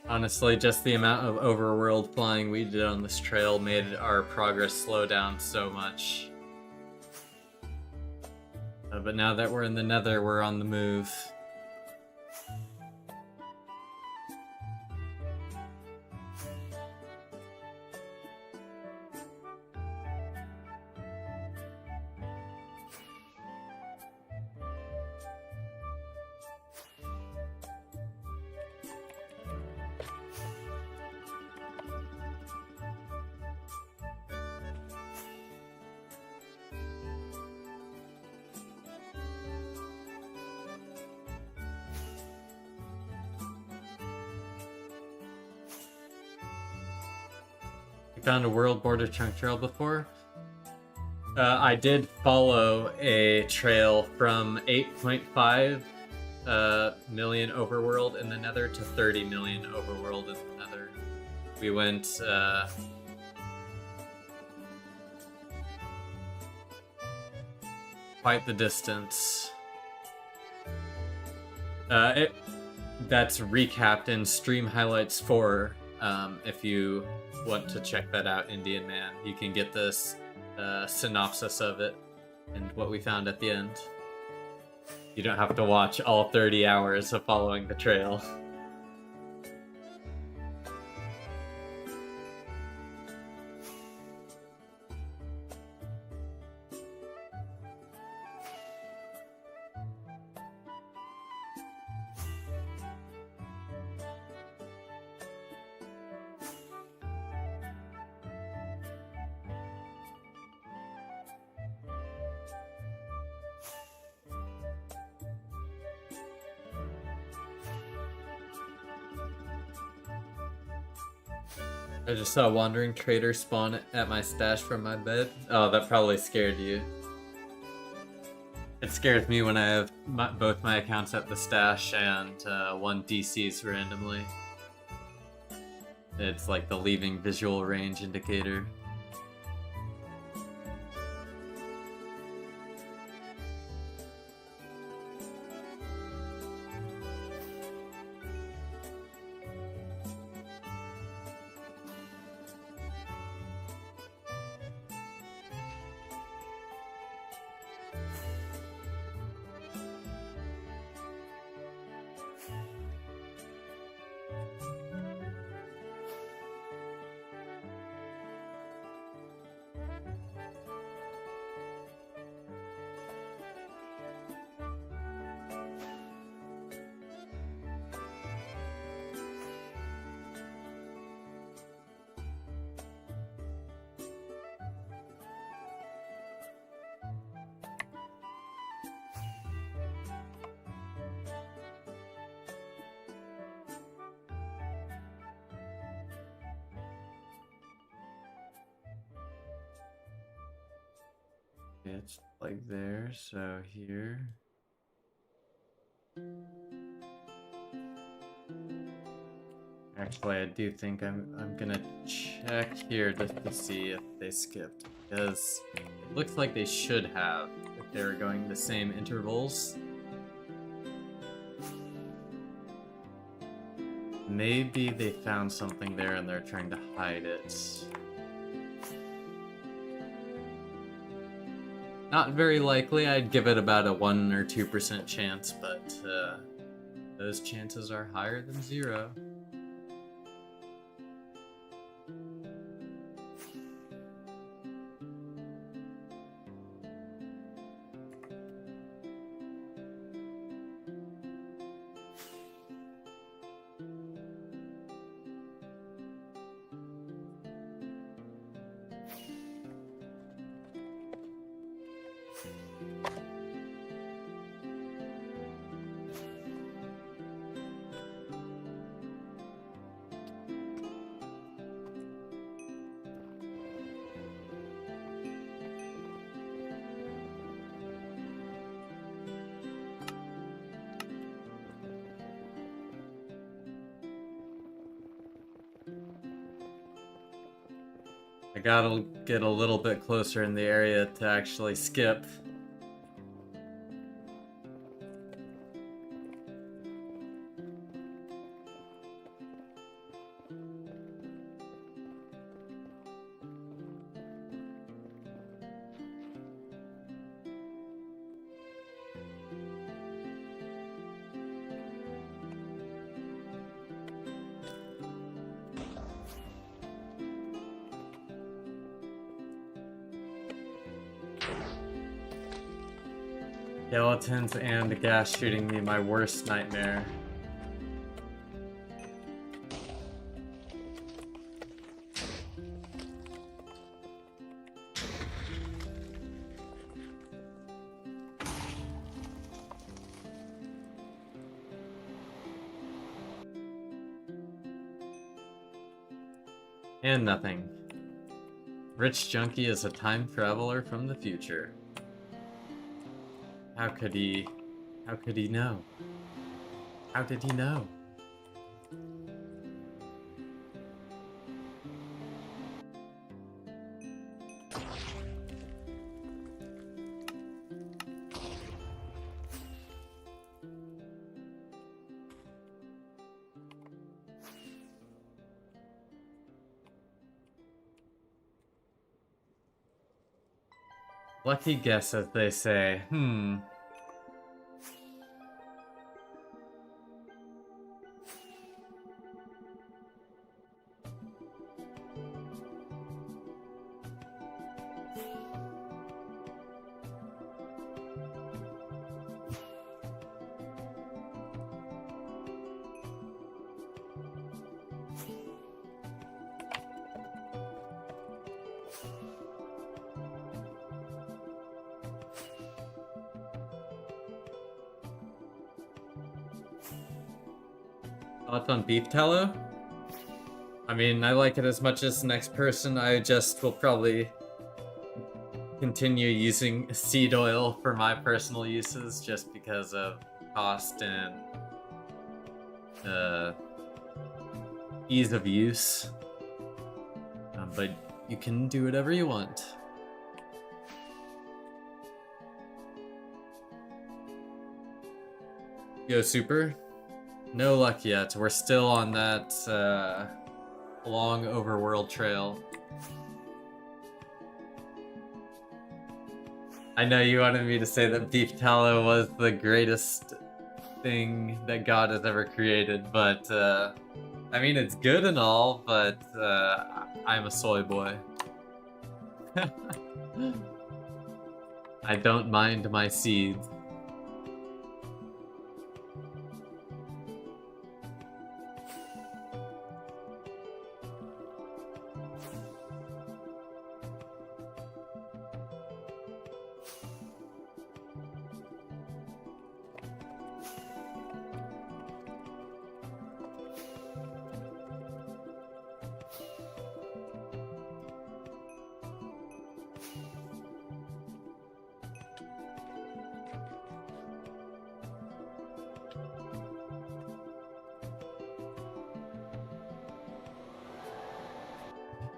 Honestly, just the amount of overworld flying we did on this trail made our progress slow down so much. But now that we're in the Nether, we're on the move. Found a world border chunk trail before. I did follow a trail from 8.5 million overworld in the Nether to 30 million overworld in the Nether. We went quite the distance. That's recapped in stream highlights 4. If you want to check that out, Indian Man, you can get this synopsis of it and what we found at the end. You don't have to watch all 30 hours of following the trail. I just saw a wandering trader spawn at my stash from my bed. Oh, that probably scared you. It scares me when I have both my accounts at the stash and one DCs randomly. It's like the leaving visual range indicator. It's like there, so here. Actually, I do think I'm gonna check here just to see if they skipped, because it looks like they should have if they were going the same intervals. Maybe they found something there and they're trying to hide it. Not very likely. I'd give it about a 1 or 2% chance, but those chances are higher than 0. I gotta get a little bit closer in the area to actually skip. Skeletons and gas shooting me, my worst nightmare. And nothing. Rich Junkie is a time traveler from the future. How could he know? How did he know? Lucky guess, as they say. Thoughts on beef tallow? I mean, I like it as much as the next person. I just will probably continue using seed oil for my personal uses just because of cost and ease of use. But you can do whatever you want. Yo, Super. No luck yet. We're still on that long overworld trail. I know you wanted me to say that beef tallow was the greatest thing that God has ever created, but I mean, it's good and all, but I'm a soy boy. I don't mind my seeds.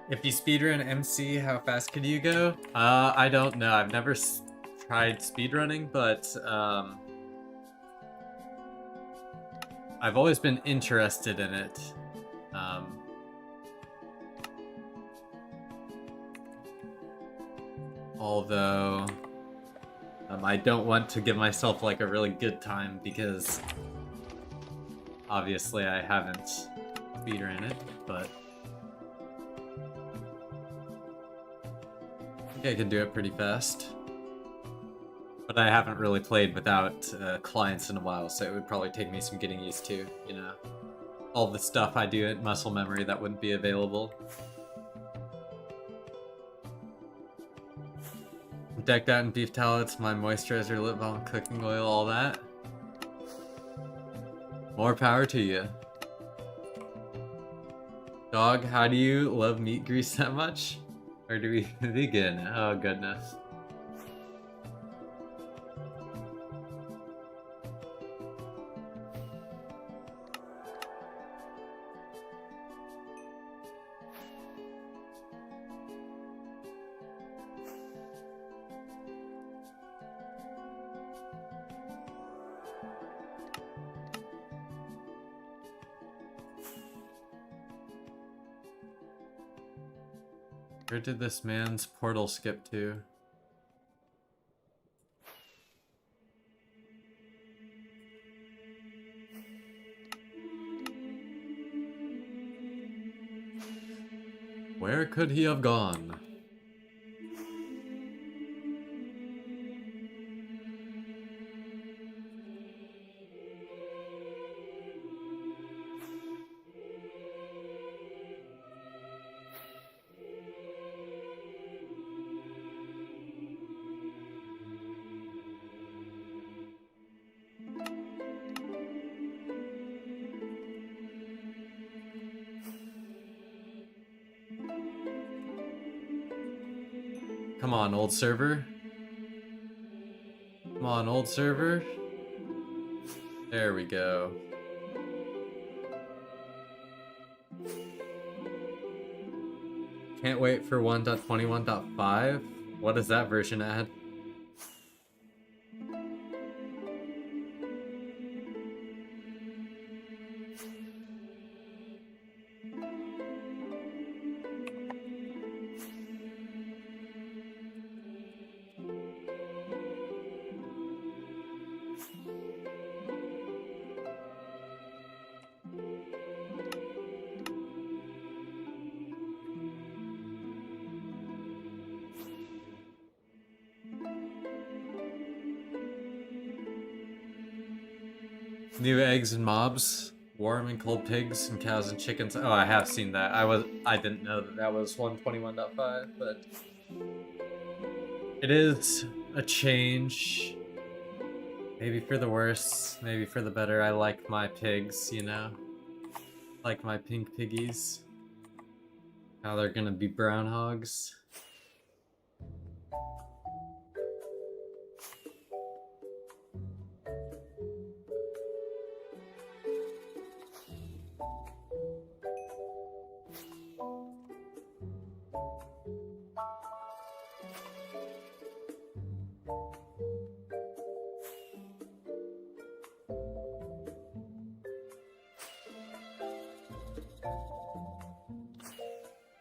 If you speedrun MC, how fast could you go? I don't know. I've never tried speedrunning, but I've always been interested in it. Although I don't want to give myself like a really good time because obviously I haven't speedrun it, but I think I can do it pretty fast. But I haven't really played without clients in a while, so it would probably take me some getting used to, you know. All the stuff I do at muscle memory that wouldn't be available. Decked out in beef tallets, my moisturizer, lip balm, cooking oil, all that. More power to you. Dog, how do you love meat grease that much? Or do we vegan? Oh goodness. Where did this man's portal skip to? Where could he have gone? Come on, old server. Come on, old server. There we go. Can't wait for 1.21.5. What does that version add? New eggs and mobs, warm and cold pigs and cows and chickens. Oh, I have seen that. I didn't know that that was 121.5, but it is a change. Maybe for the worse, maybe for the better. I like my pigs, you know? Like my pink piggies. Now they're gonna be brown hogs.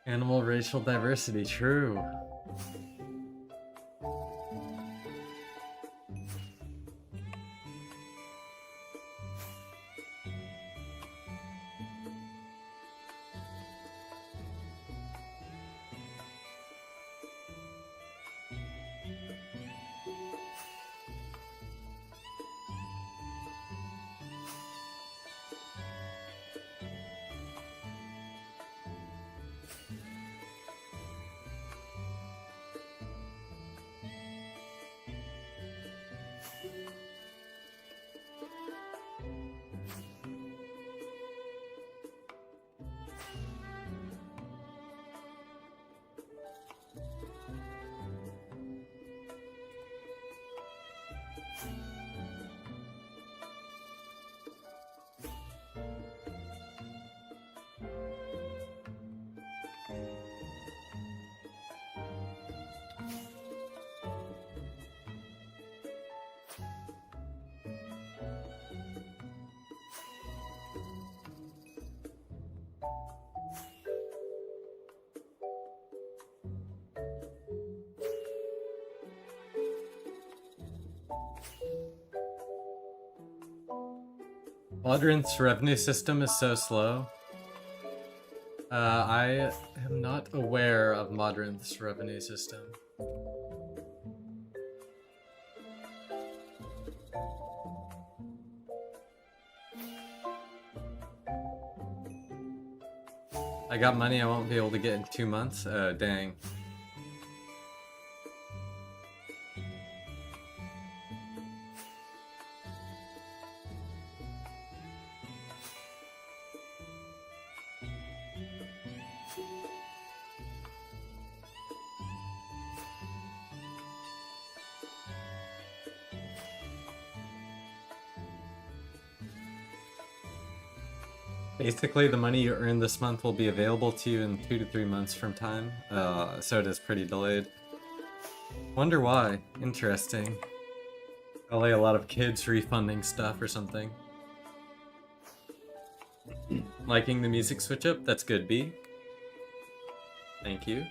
Animal racial diversity, true. Labyrinth's revenue system is so slow. I am not aware of Modrinth's revenue system. I got money I won't be able to get in 2 months? Oh, dang. Basically, the money you earn this month will be available to you in 2 to 3 months from time, so it is pretty delayed. Wonder why. Interesting. Probably a lot of kids refunding stuff or something. Liking the music switch up? That's good, B. Thank you.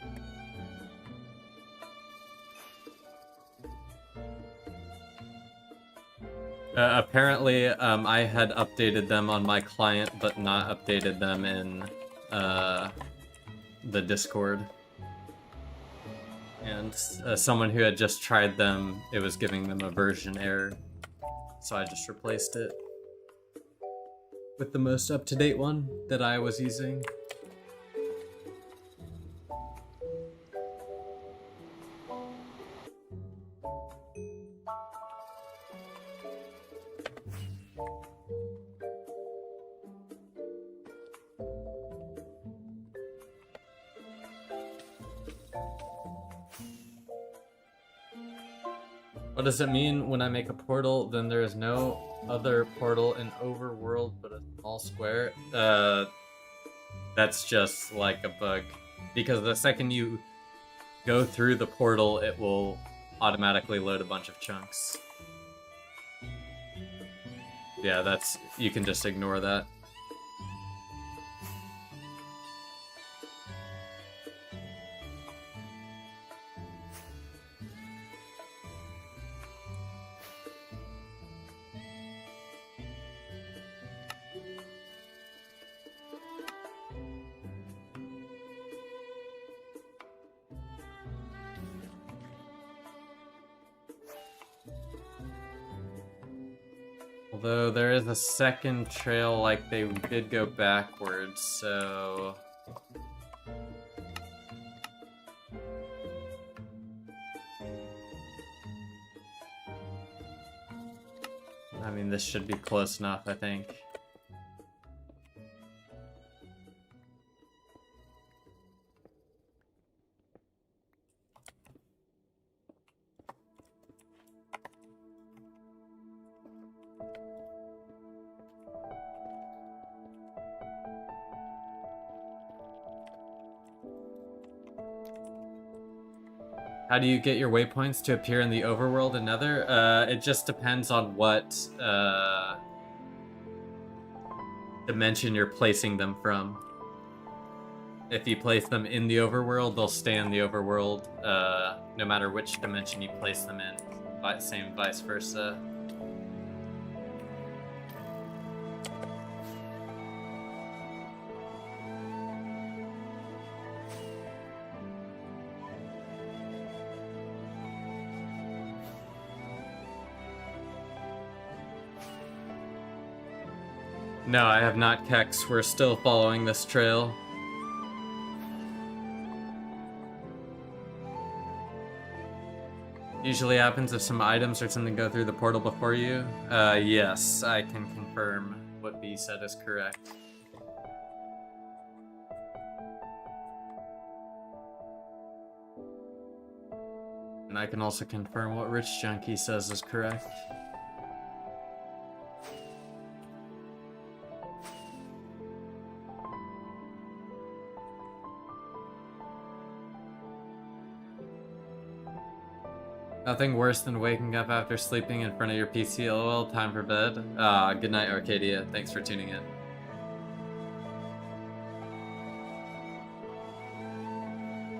Apparently, I had updated them on my client, but not updated them in the Discord. And someone who had just tried them, it was giving them a version error. So I just replaced it with the most up-to-date one that I was using. What does it mean when I make a portal, then there is no other portal in overworld but a small square? That's just like a bug. Because the second you go through the portal, it will automatically load a bunch of chunks. Yeah, that's... you can just ignore that. Although there is a second trail, like they did go backwards, so... I mean, this should be close enough, I think. How do you get your waypoints to appear in the overworld and Nether? It just depends on what dimension you're placing them from. If you place them in the overworld, they'll stay in the overworld, no matter which dimension you place them in. Same vice versa. No, I have not, Kex. We're still following this trail. Usually happens if some items or something go through the portal before you. Yes, I can confirm what B said is correct. And I can also confirm what Rich Junkie says is correct. Nothing worse than waking up after sleeping in front of your PC. LOL, time for bed. Good night, Arcadia. Thanks for tuning in.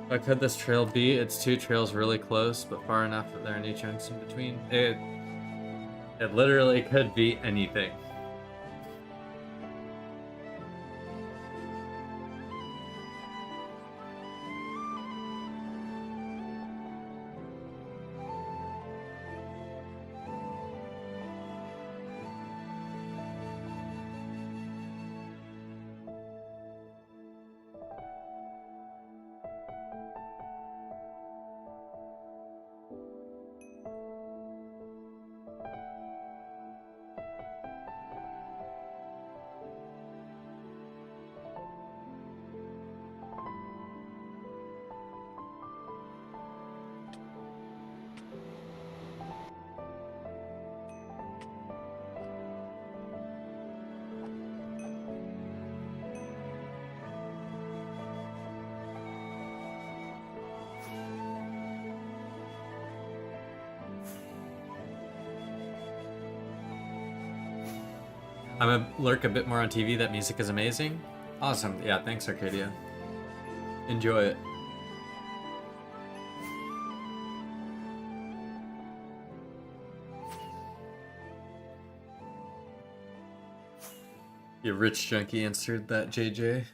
What could this trail be? It's two trails really close, but far enough that there are new chunks in between. It literally could be anything. I'm gonna lurk a bit more on TV. That music is amazing. Awesome. Yeah, thanks, Arcadia. Enjoy it. Your rich junkie answered that, JJ.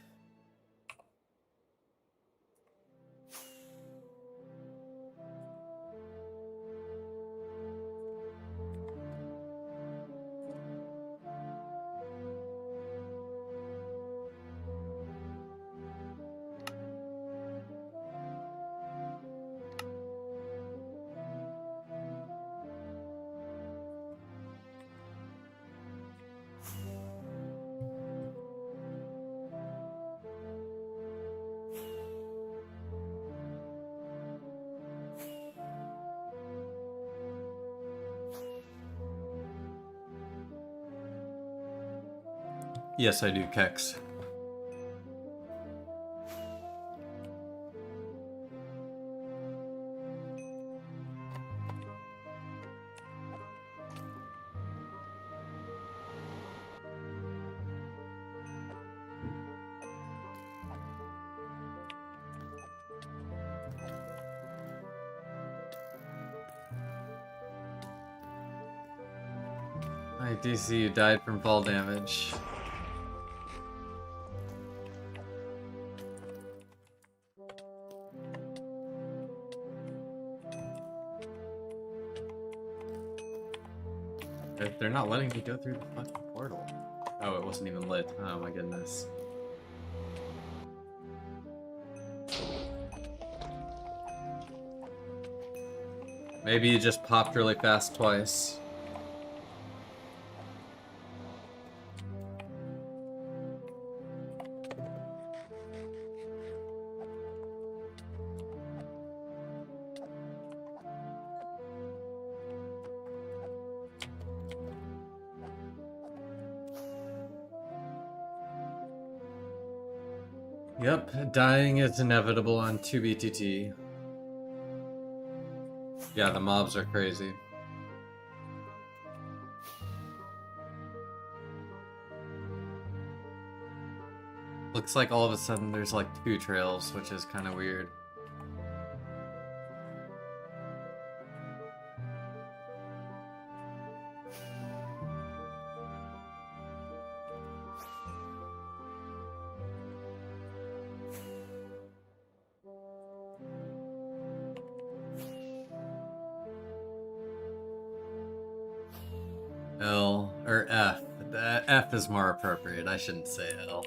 Yes, I do, Kex. I do see you died from fall damage. They're not letting me go through the fucking portal. Oh, it wasn't even lit. Oh my goodness. Maybe you just popped really fast twice. Yep, dying is inevitable on 2BTT. Yeah, the mobs are crazy. Looks like all of a sudden there's like 2 trails, which is kind of weird. L or F. The F is more appropriate. I shouldn't say L.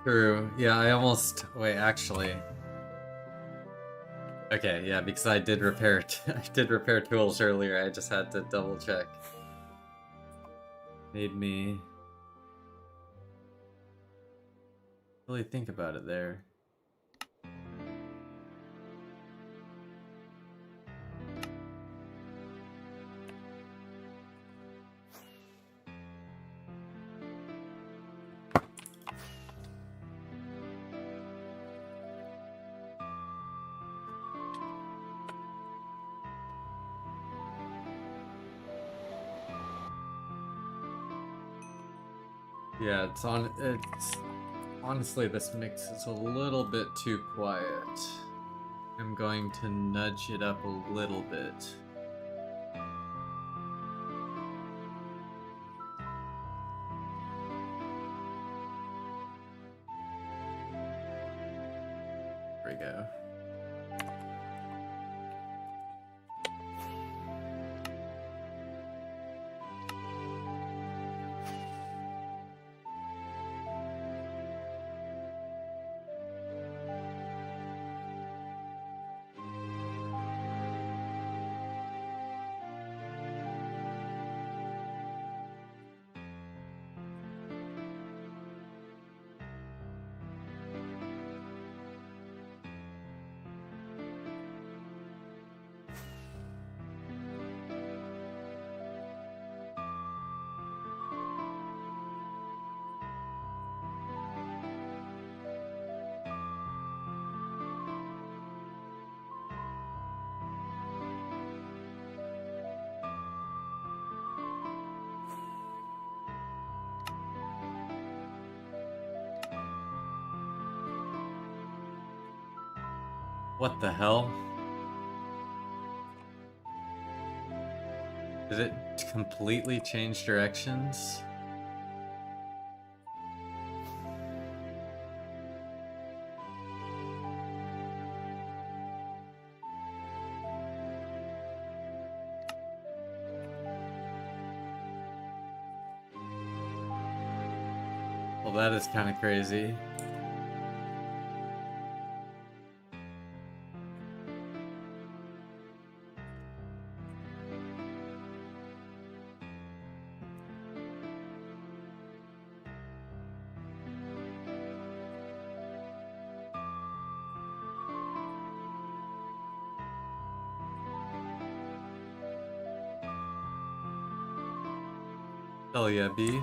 True. Yeah, I almost... Wait, actually... Okay, yeah, because I did repair... I did repair tools earlier, I just had to double check. Made me... really think about it there. Yeah, it's honestly, this mix is a little bit too quiet. I'm going to nudge it up a little bit. There we go. What the hell? Did it completely change directions? Well, that is kind of crazy. Hell yeah, B.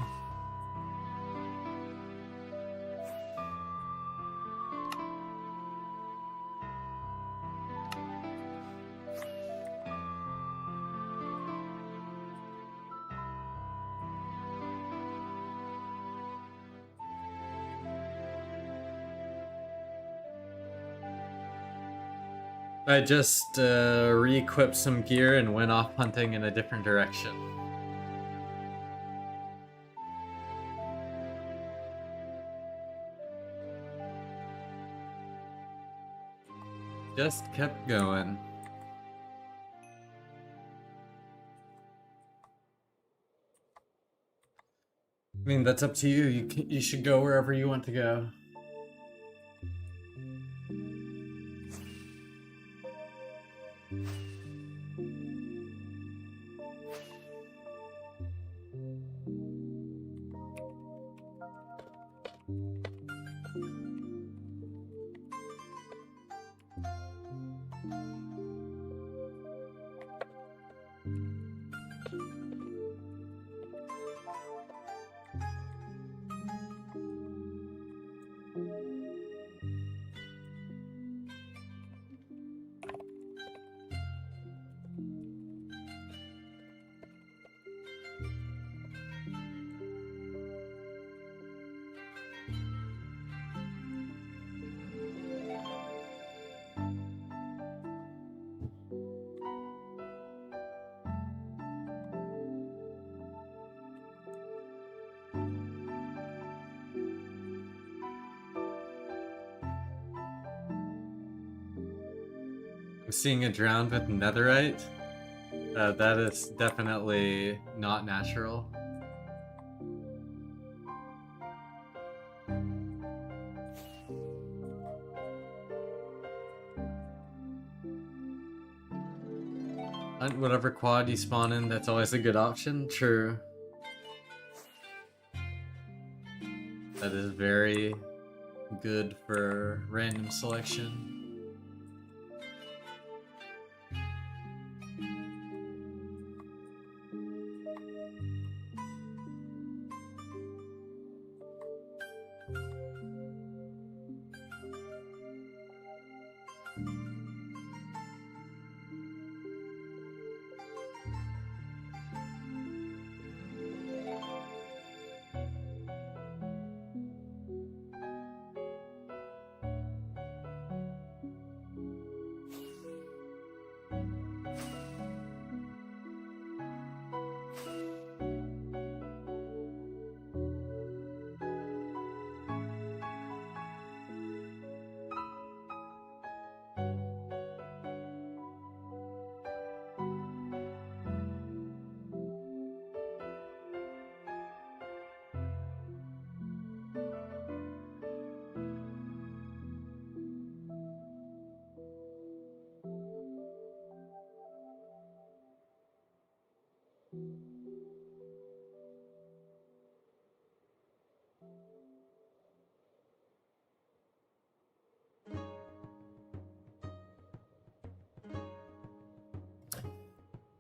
I just re-equipped some gear and went off hunting in a different direction. Just kept going. I mean, that's up to you. You should go wherever you want to go. I'm seeing it drowned with netherite. That is definitely not natural. Hunt whatever quad you spawn in, that's always a good option. True. That is very good for random selection.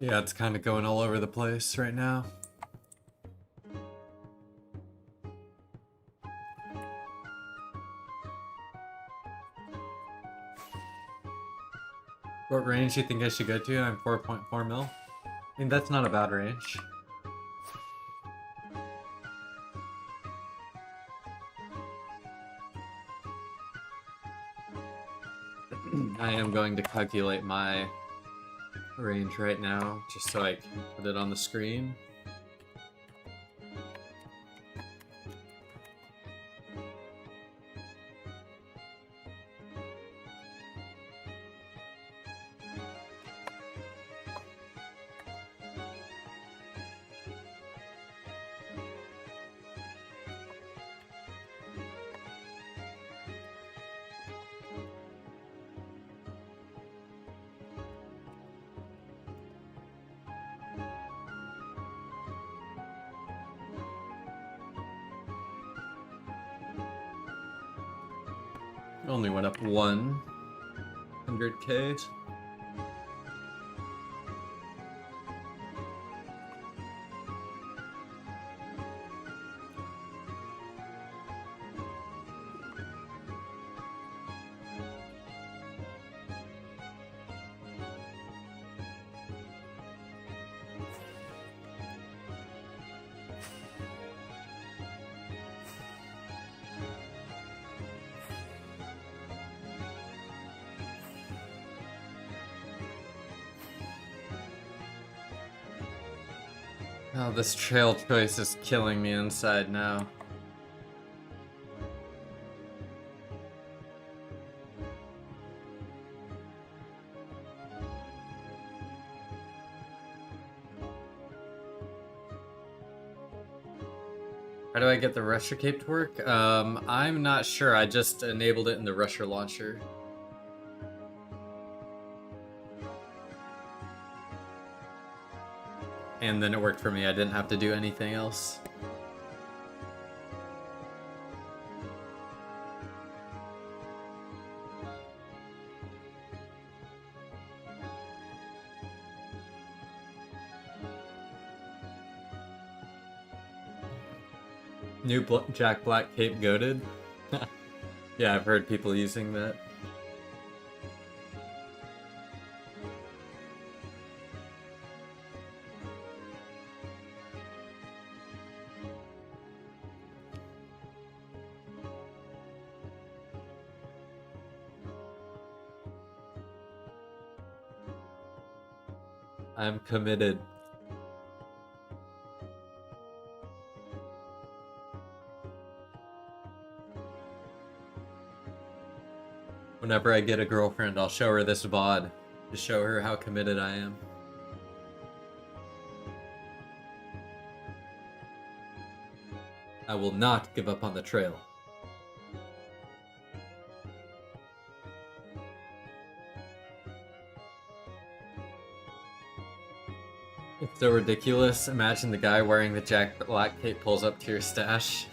Yeah, it's kind of going all over the place right now. What range do you think I should go to? I'm 4.4 mil. I mean, that's not a bad range. I am going to calculate my range right now, just so I can put it on the screen. Only went up 100K. Oh, this trail choice is killing me inside now. How do I get the Rusher Cape to work? I'm not sure. I just enabled it in the Rusher launcher. And then it worked for me. I didn't have to do anything else. New Jack Black Cape goaded? Yeah, I've heard people using that. I'm committed. Whenever I get a girlfriend, I'll show her this VOD to show her how committed I am. I will not give up on the trail. It's so ridiculous. Imagine the guy wearing the Jack Black cape pulls up to your stash.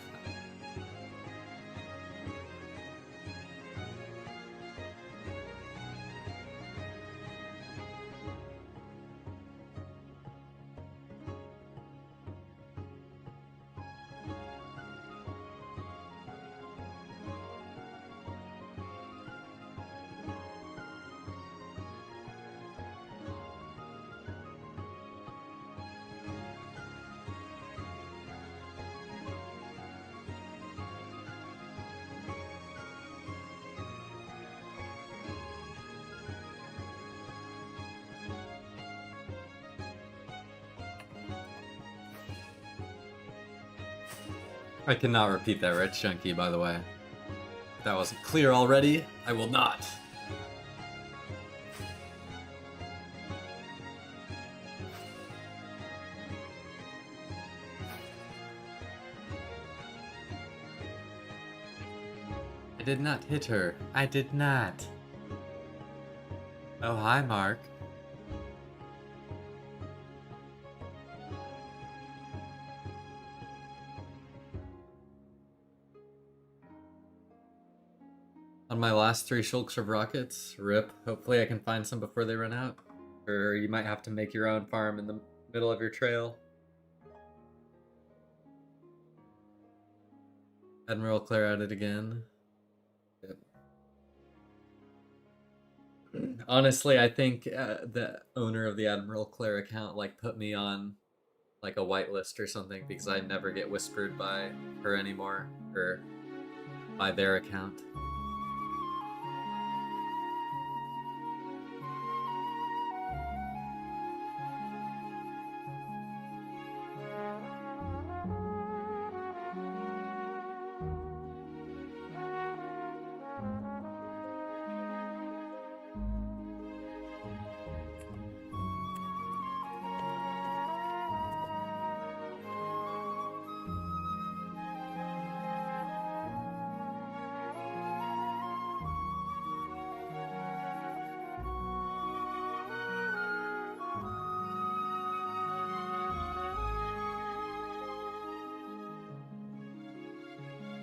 I cannot repeat that, Rich Chunky, by the way. If that wasn't clear already, I will not. I did not hit her. I did not. Oh, hi, Mark. On my last 3 shulks of rockets, rip. Hopefully I can find some before they run out. Or you might have to make your own farm in the middle of your trail. Admiral Claire at it again. Yep. Honestly, I think the owner of the Admiral Claire account like put me on like a whitelist or something because I never get whispered by her anymore, or by their account.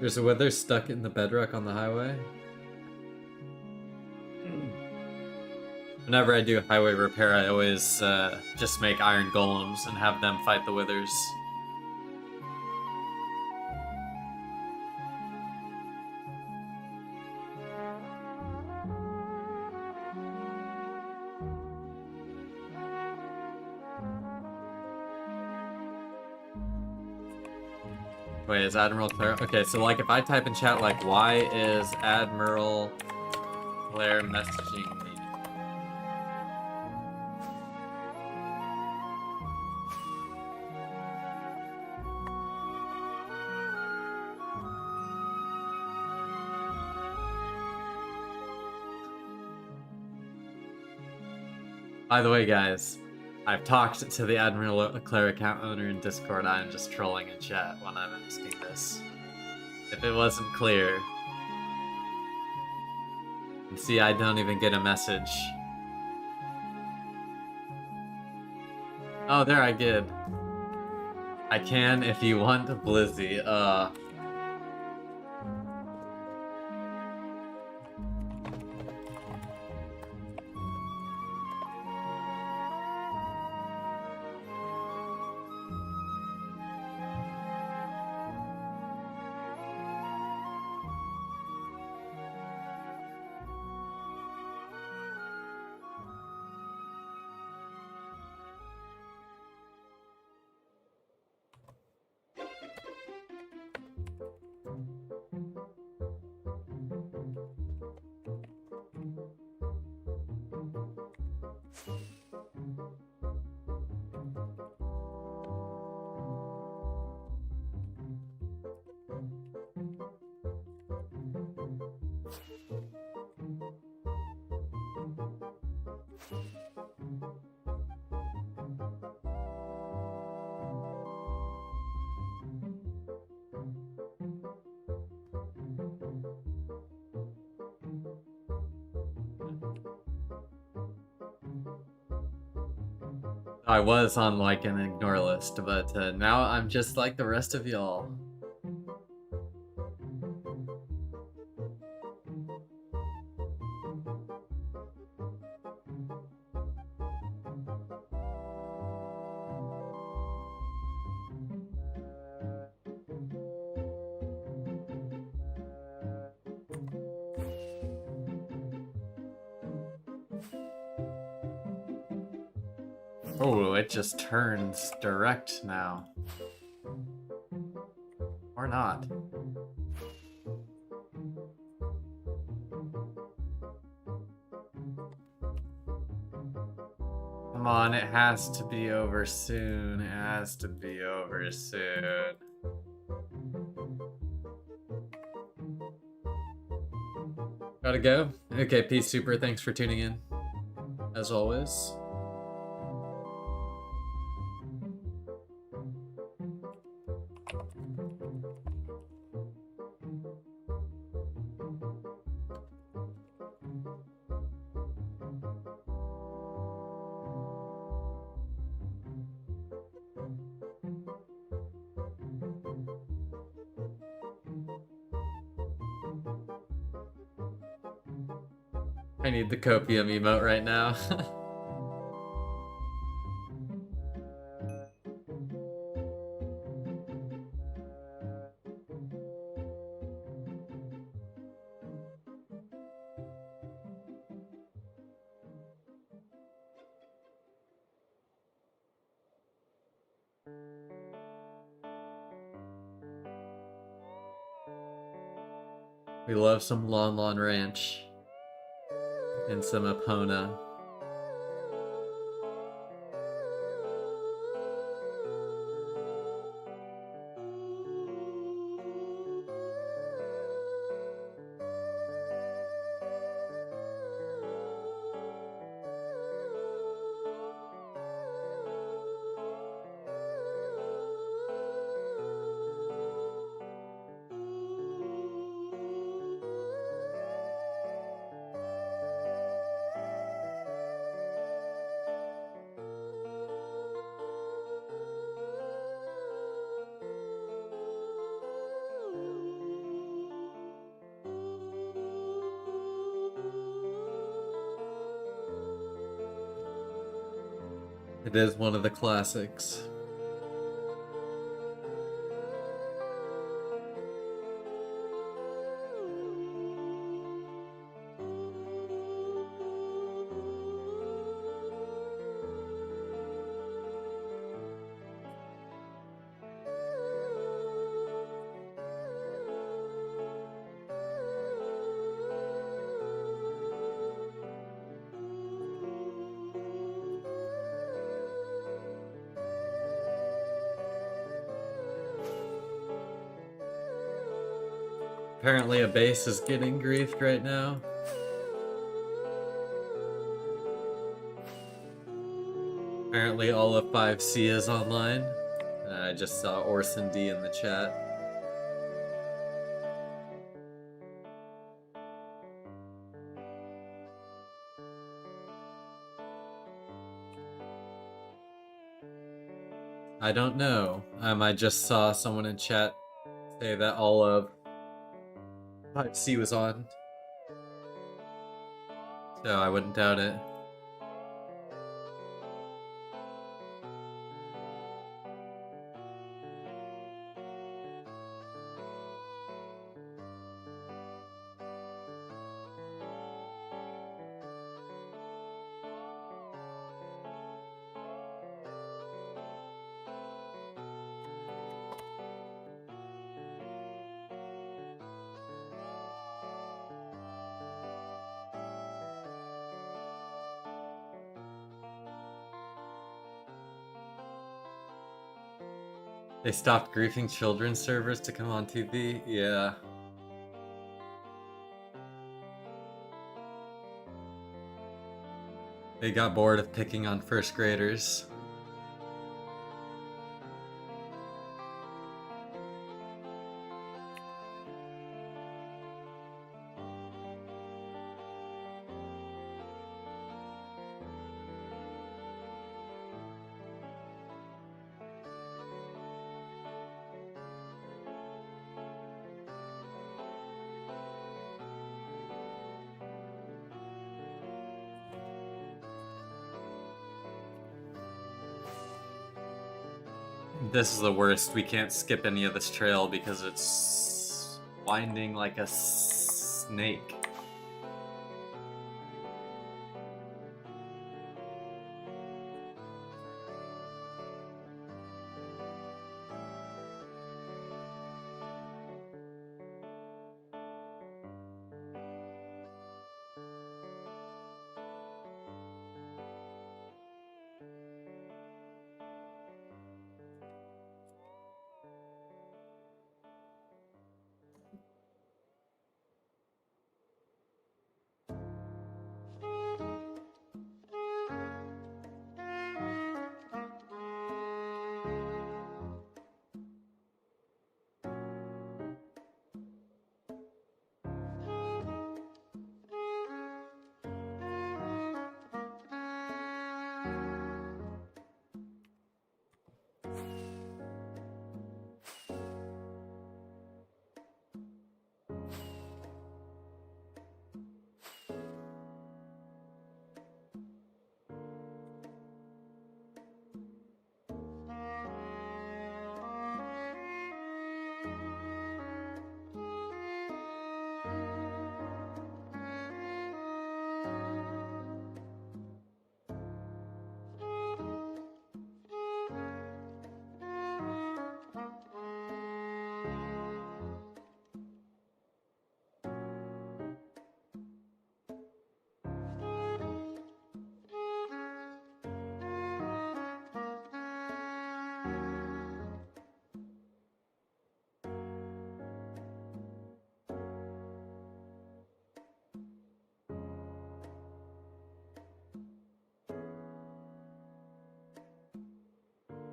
There's a wither stuck in the bedrock on the highway. Whenever I do highway repair, I always just make iron golems and have them fight the withers. Wait, is Admiral Claire? Okay, so like if I type in chat like, why is Admiral Claire messaging me? By the way, guys, I've talked to the Admiral Leclerc account owner in Discord. I'm just trolling in chat when I'm asking this. If it wasn't clear. And see, I don't even get a message. Oh, there I did. I can if you want, Blizzy. I was on like an ignore list, but now I'm just like the rest of y'all. Oh, it just turns direct now. Or not. Come on, it has to be over soon. It has to be over soon. Gotta go? Okay, peace, super. Thanks for tuning in. As always. I need the copium emote right now. We love some Lon Lon Ranch and some Epona. It is one of the classics. Apparently a base is getting griefed right now. Apparently all of 5C is online. I just saw Orson D in the chat. I don't know. I just saw someone in chat say that all of 5C was on. So I wouldn't doubt it. They stopped griefing children's servers to come on TV? Yeah. They got bored of picking on first graders. This is the worst. We can't skip any of this trail because it's winding like a snake.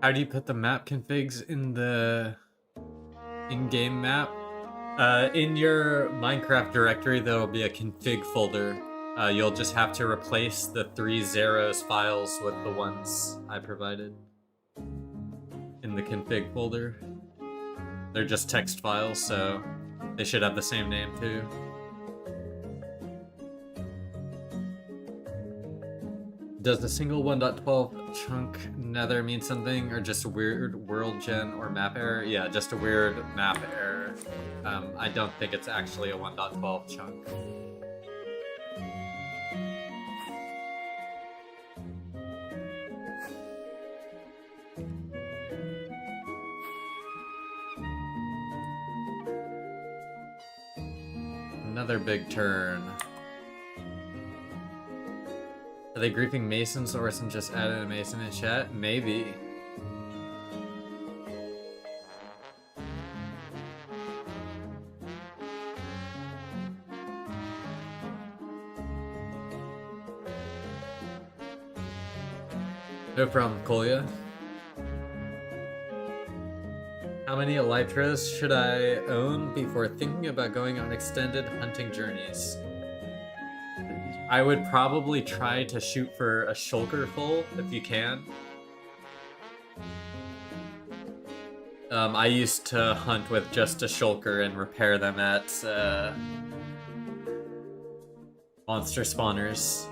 How do you put the map configs in the in-game map? In your Minecraft directory, there will be a config folder. You'll just have to replace the 3 zeros files with the ones I provided in the config folder. They're just text files, so they should have the same name too. Does the single 1.12 chunk nether mean something, or just a weird world gen or map error? Yeah, just a weird map error. I don't think it's actually a 1.12 chunk. Another big turn. Are they griefing Masons, or some just added a Mason in chat? Maybe. No problem, Kolya. How many elytras should I own before thinking about going on extended hunting journeys? I would probably try to shoot for a shulker full if you can. I used to hunt with just a shulker and repair them at monster spawners.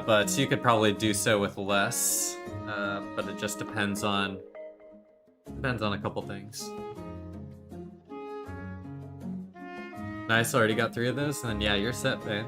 But you could probably do so with less. But it just depends on a couple things. Nice, already got 3 of those, and then yeah, you're set, man.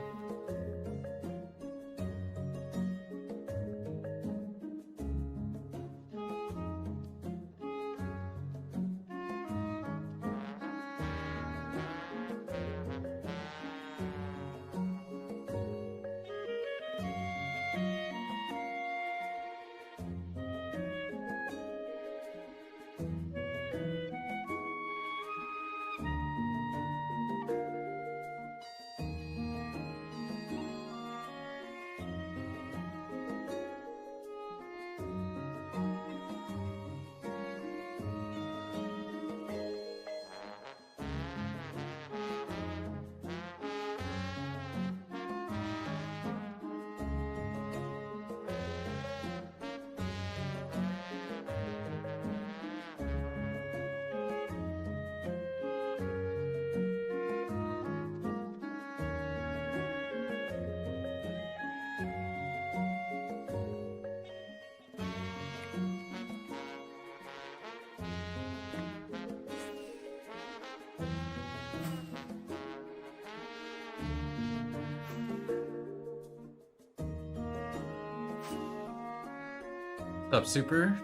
What's up, Super?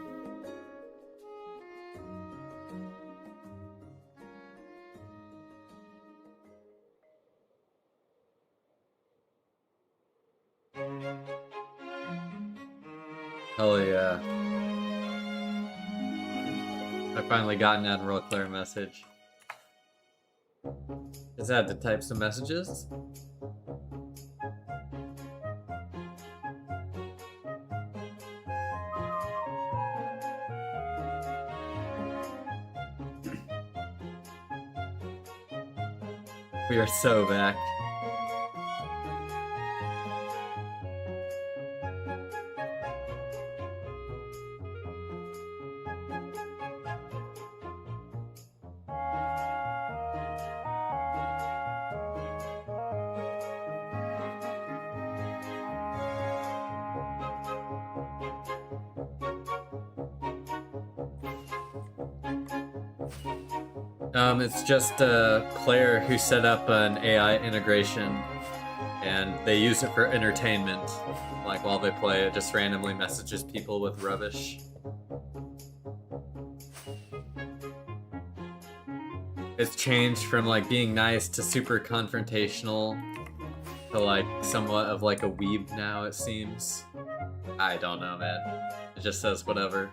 Hell yeah. I finally got an Admiral Claire message. Just had to type some messages. We are so back. It's just Claire who set up an AI integration, and they use it for entertainment. Like while they play, it just randomly messages people with rubbish. It's changed from like being nice to super confrontational to like somewhat of like a weeb now, it seems. I don't know, man. It just says whatever.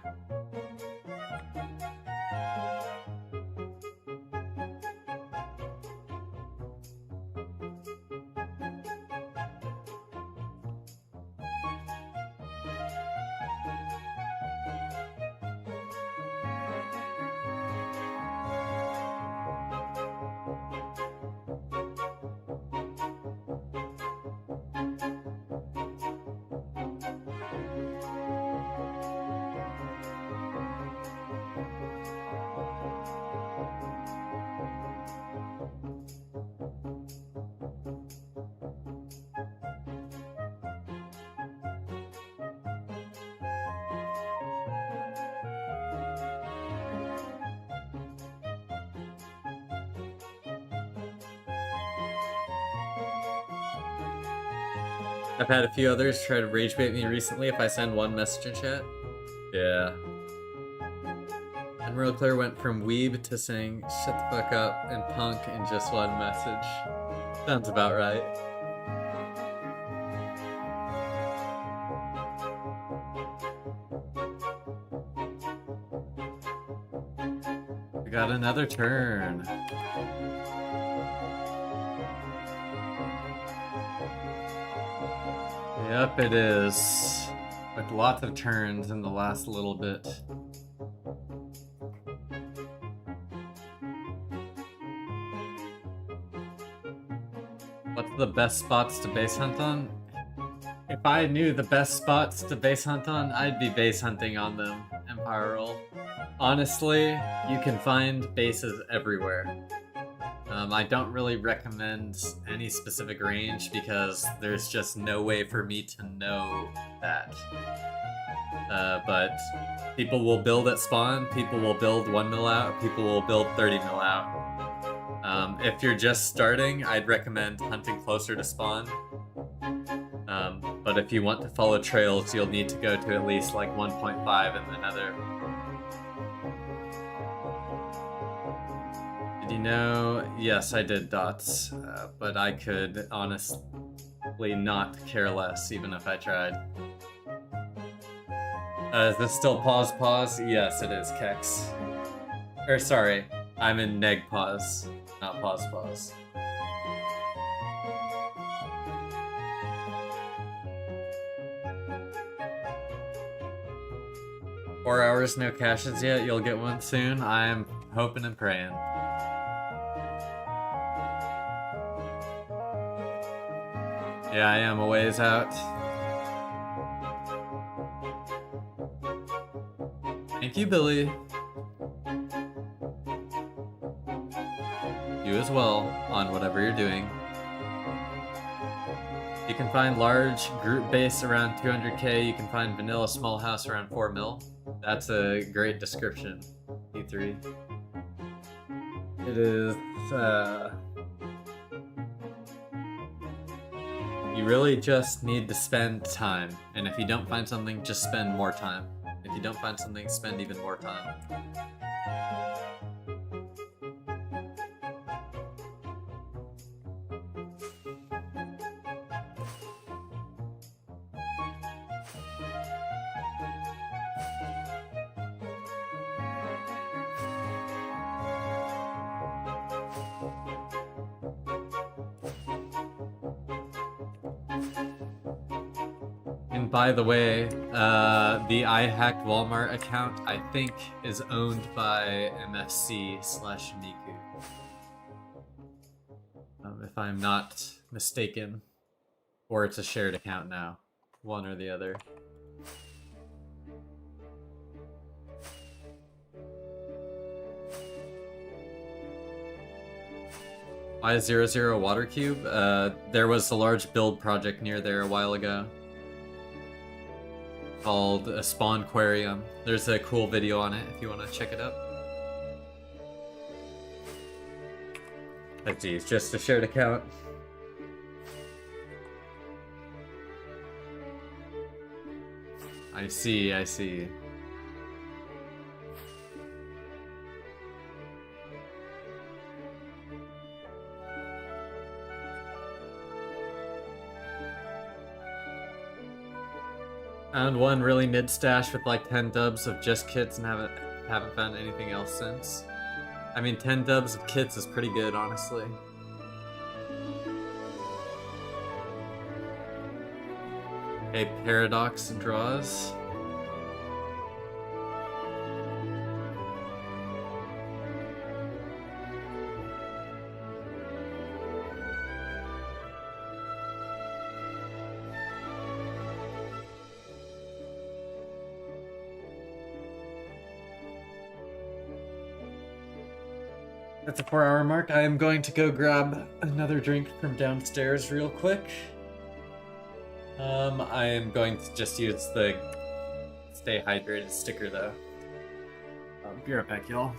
I've had a few others try to rage bait me recently if I send one message in chat. Yeah. And Real Clear went from weeb to saying shut the fuck up and punk in just one message. Sounds about right. We got another turn. Yep, it is. With lots of turns in the last little bit. What's the best spots to base hunt on? If I knew the best spots to base hunt on, I'd be base hunting on them, Empire Roll. Honestly, you can find bases everywhere. I don't really recommend any specific range because there's just no way for me to know that. But people will build at spawn, people will build 1 mil out, people will build 30 mil out. If you're just starting, I'd recommend hunting closer to spawn. But if you want to follow trails, you'll need to go to at least like 1.5 in the Nether. Did you know? Yes, I did dots, but I could honestly not care less even if I tried. Is this still pause? Yes, it is, Kex. Or sorry, I'm in neg pause, not pause. Four hours, no caches yet. You'll get one soon. I am hoping and praying. Yeah, I am a ways out. Thank you, Billy. You as well, on whatever you're doing. You can find large group base around 200k. You can find vanilla small house around 4 mil. That's a great description, E3. It is, you really just need to spend time. And if you don't find something, just spend more time. If you don't find something, spend even more time. And by the way, the I Hacked Walmart account, I think, is owned by MFC/Miku. If I'm not mistaken. Or it's a shared account now. One or the other. I00 Water Cube? There was a large build project near there a while ago. Called a Spawn Aquarium. There's a cool video on it if you want to check it out. Let's see, it's just a shared account. I see. Found one really mid stash with like 10 dubs of just kits and haven't found anything else since. I mean, 10 dubs of kits is pretty good, honestly. Okay, Paradox draws. That's a 4-hour mark. I am going to go grab another drink from downstairs real quick. I am going to just use the stay hydrated sticker though. Be right back, y'all.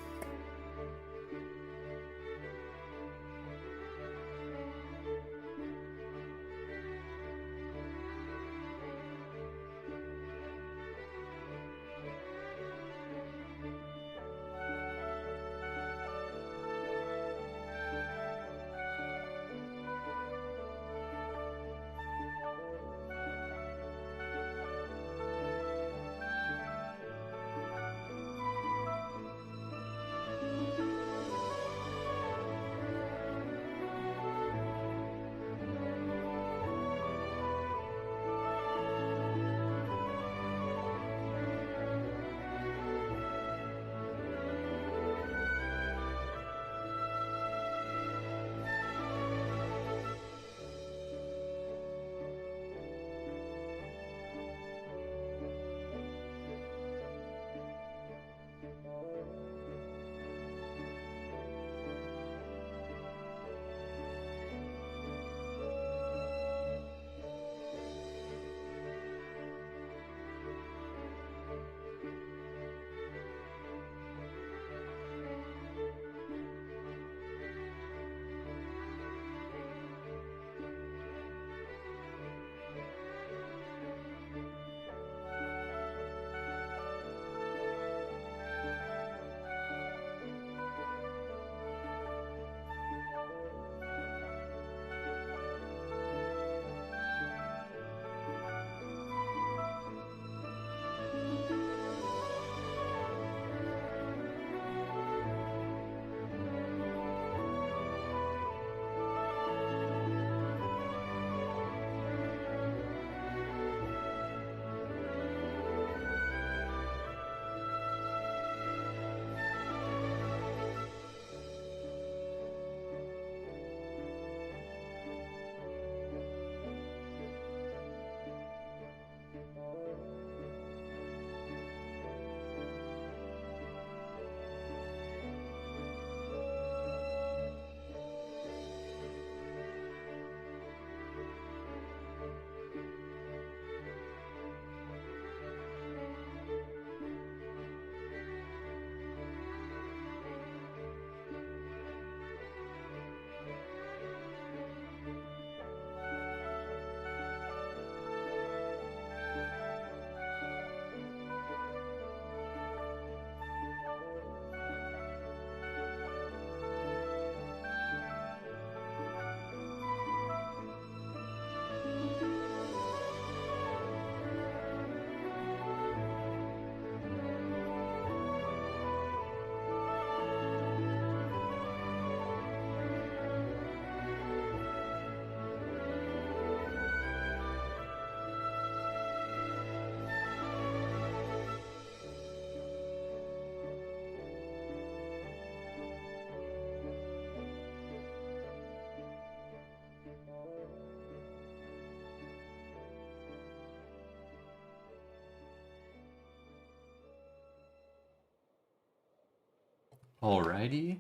Alrighty.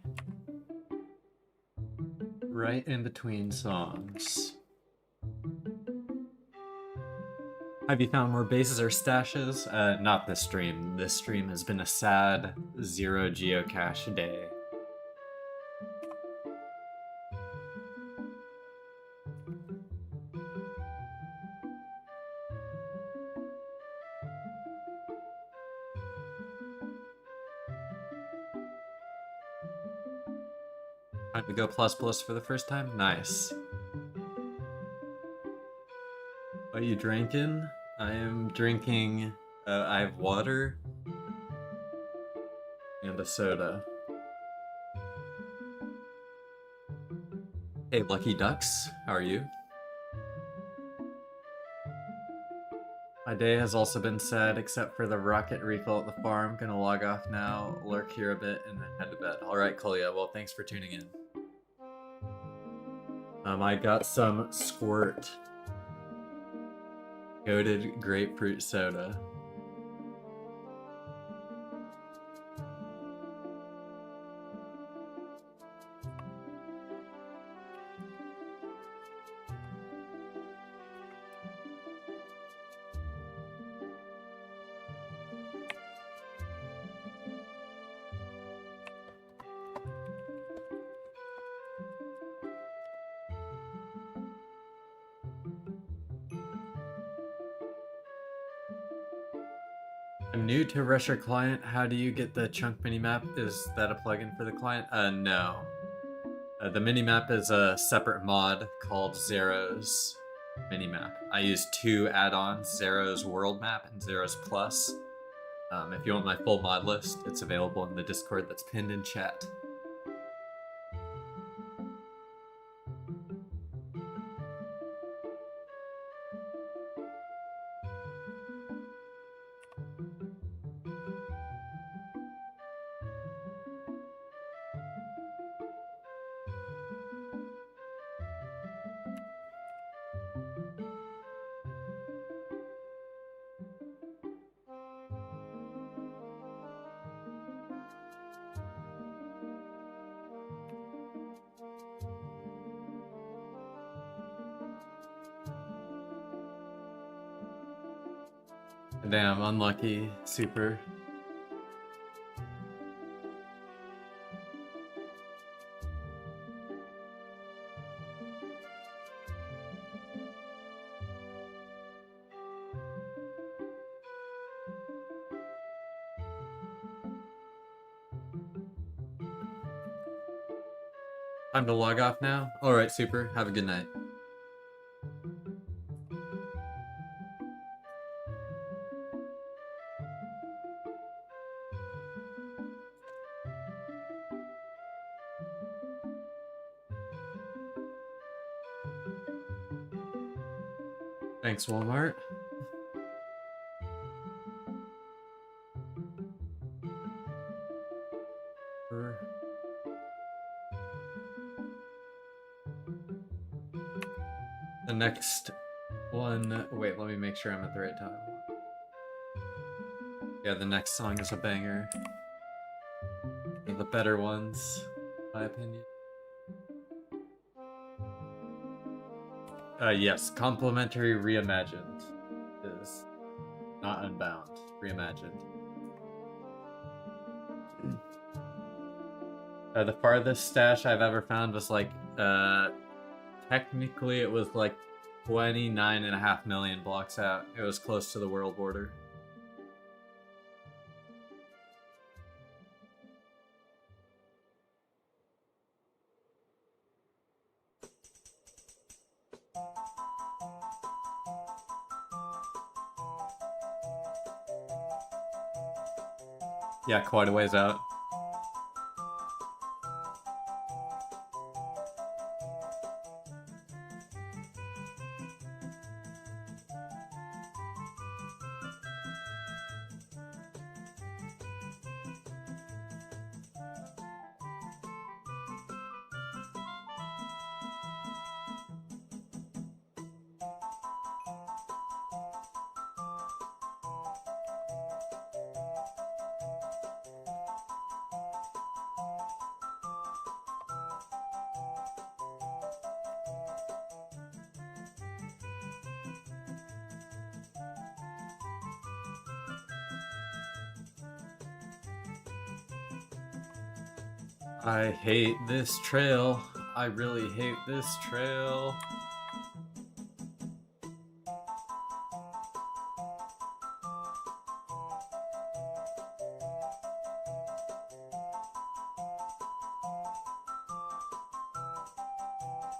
Right in between songs. Have you found more bases or stashes? Not this stream. This stream has been a sad 0 geocache day. Time to go plus plus for the first time? Nice. What are you drinking? I am drinking, I have water and a soda. Hey, Lucky Ducks, how are you? My day has also been sad, except for the rocket refill at the farm. Gonna log off now, lurk here a bit, and then head to bed. Alright, Kolya, well, thanks for tuning in. I got some Squirt goated grapefruit soda. I'm new to Russia client. How do you get the chunk minimap? Is that a plugin for the client? No. The minimap is a separate mod called Zero's minimap. I use two add-ons, Zero's World Map and Zero's Plus. If you want my full mod list, it's available in the Discord that's pinned in chat. Damn, unlucky. Super. Time to log off now? Alright, super. Have a good night. Thanks, Walmart. The next one... Wait, let me make sure I'm at the right time. Yeah, the next song is a banger. They're the better ones, in my opinion. Yes, complimentary reimagined is not unbound. Reimagined. The farthest stash I've ever found was like, technically it was like 29.5 million blocks out. It was close to the world border. Yeah, quite a ways out. I hate this trail. I really hate this trail.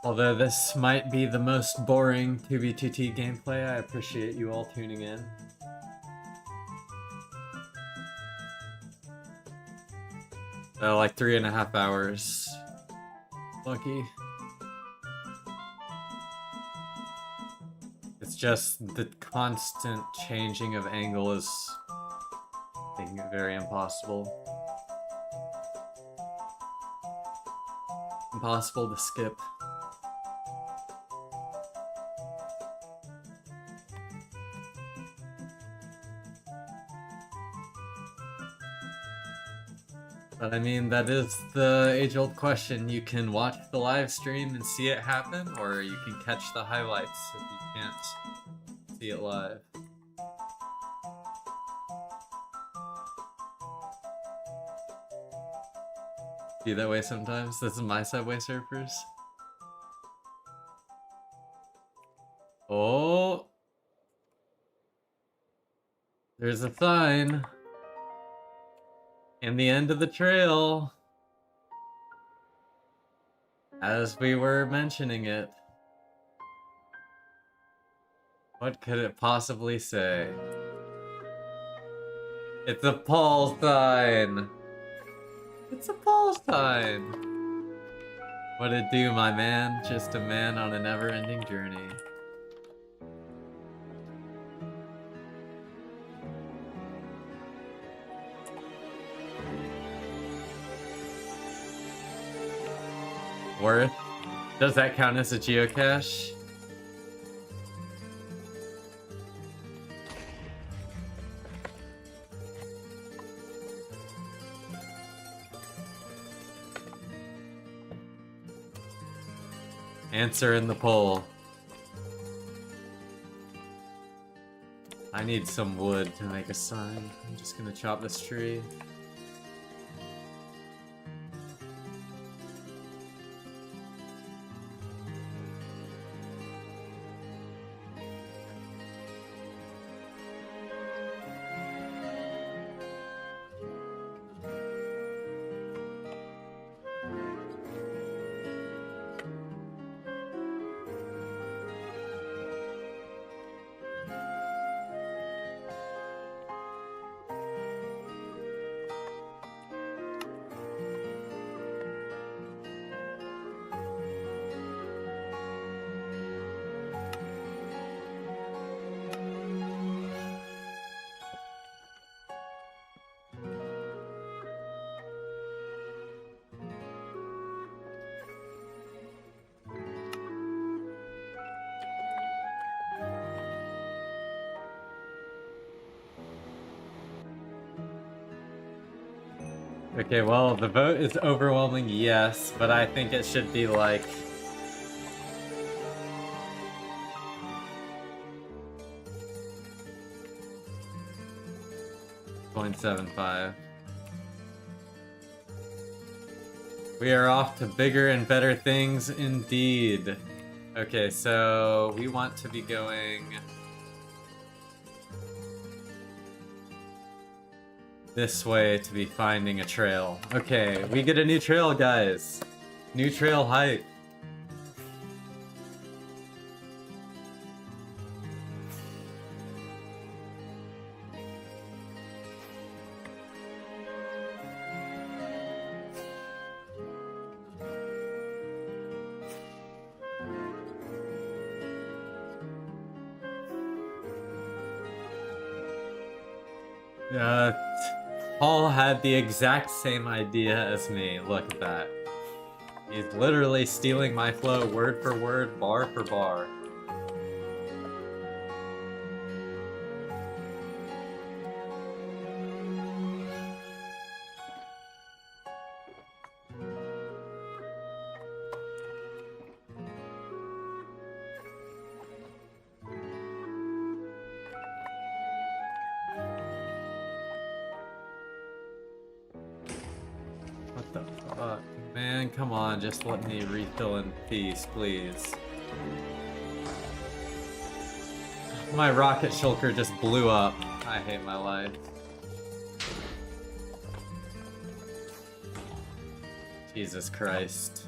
Although this might be the most boring 2v2t gameplay, I appreciate you all tuning in. Like 3.5 hours. Lucky. It's just the constant changing of angle is making it very impossible. Impossible to skip. But I mean, that is the age-old question. You can watch the live stream and see it happen, or you can catch the highlights if you can't see it live. Be that way sometimes. This is my Subway Surfers. Oh! There's a sign. In the end of the trail. As we were mentioning it. What could it possibly say? It's a Paul sign! It's a Paul sign! What'd it do, my man? Just a man on a never-ending journey. Worth? Does that count as a geocache? Answer in the poll. I need some wood to make a sign. I'm just gonna chop this tree. Okay, well, the vote is overwhelming yes, but I think it should be like... .75. We are off to bigger and better things indeed. Okay, so we want to be going... this way to be finding a trail. Okay, we get a new trail, guys. New trail height. Paul had the exact same idea as me. Look at that. He's literally stealing my flow word for word, bar for bar. What the fuck? Man, come on, just let me refill in peace, please. My rocket shulker just blew up. I hate my life. Jesus Christ.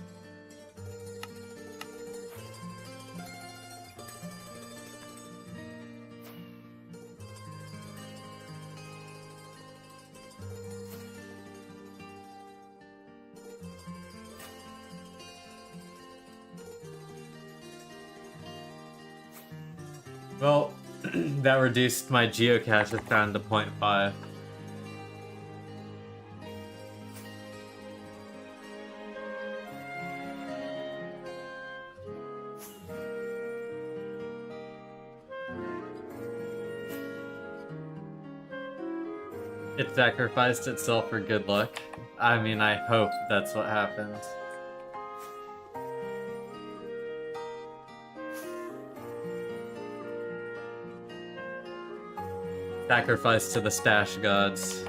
Well, that reduced my geocache down to 0.5. It sacrificed itself for good luck. I mean, I hope that's what happens. Sacrifice to the stash gods.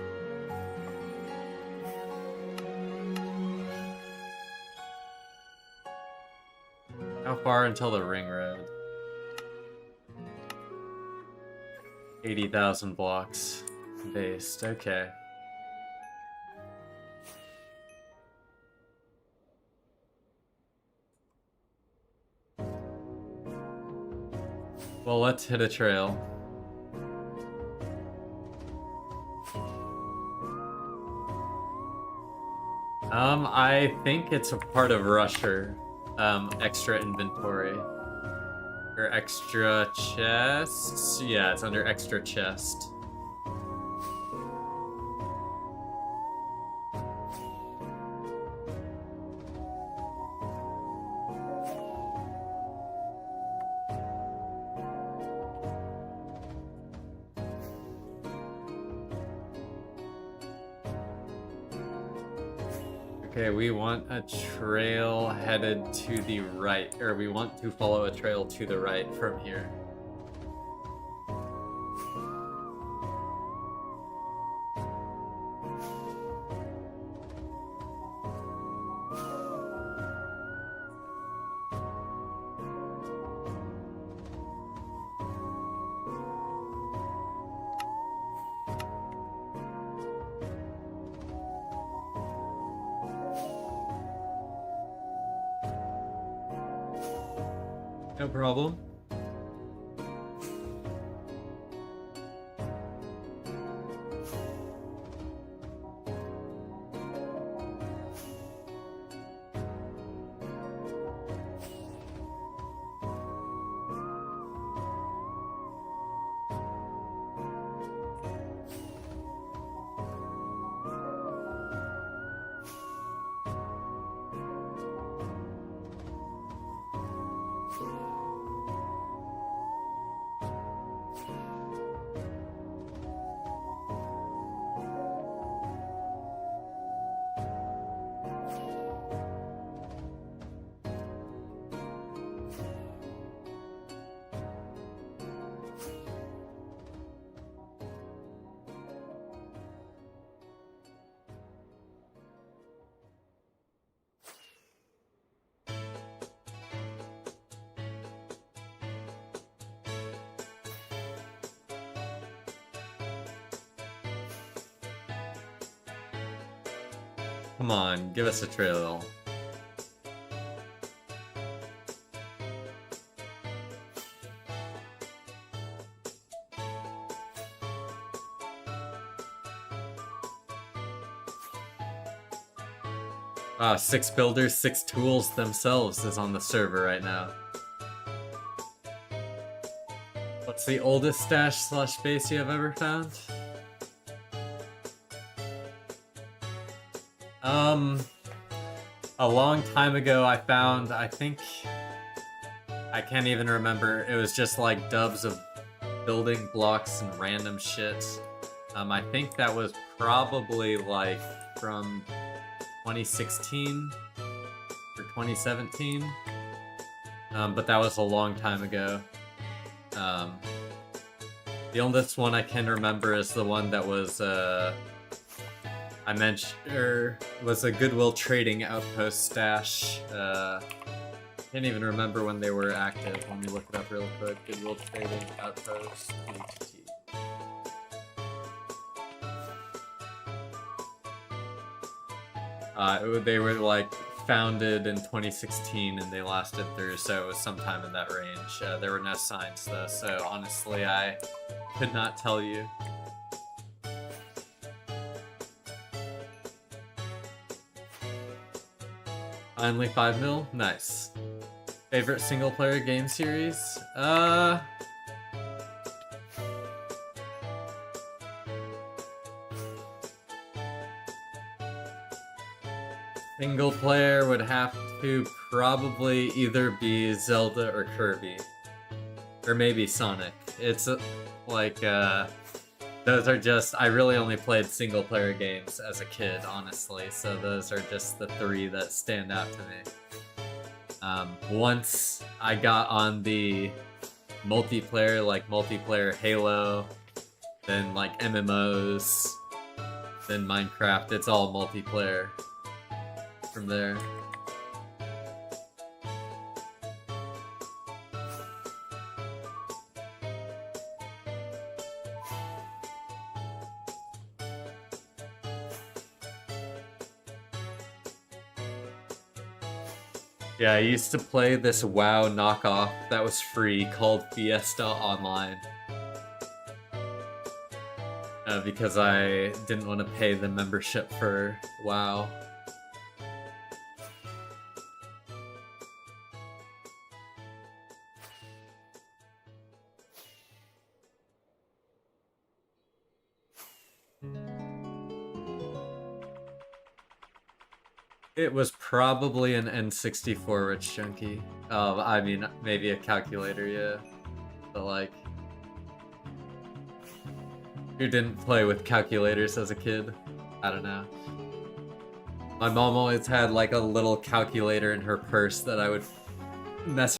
How far until the ring road? 80,000 blocks. Based, okay. Well, let's hit a trail. I think it's a part of Rusher. Extra inventory. Or extra chests? Yeah, it's under extra chest. Okay, we want a trail headed to the right, or we want to follow a trail to the right from here. No problem. Come on, give us a trail. Ah, 6 builders, 6 tools themselves is on the server right now. What's the oldest stash slash base you have ever found? A long time ago I found, I think, I can't even remember, it was just like dubs of building blocks and random shit. I think that was probably like from 2016 or 2017, but that was a long time ago. The oldest one I can remember is the one that was, I mentioned, was a Goodwill Trading Outpost stash. Can't even remember when they were active. Let me look it up real quick. Goodwill Trading Outpost. They were like founded in 2016 and they lasted through, so it was sometime in that range. There were no signs though, so honestly I could not tell you. Finally 5 mil? Nice. Favorite single player game series? Single player would have to probably either be Zelda or Kirby. Or maybe Sonic. It's like, those are just, I really only played single player games as a kid, honestly, so those are just the three that stand out to me. Once I got on the multiplayer, like multiplayer Halo, then like MMOs, then Minecraft, it's all multiplayer from there. Yeah, I used to play this WoW knockoff that was free called Fiesta Online. Because I didn't want to pay the membership for WoW. It was probably an N64 Rich Junkie. I mean, maybe a calculator, yeah. But like, who didn't play with calculators as a kid? I don't know. My mom always had like a little calculator in her purse that I would mess.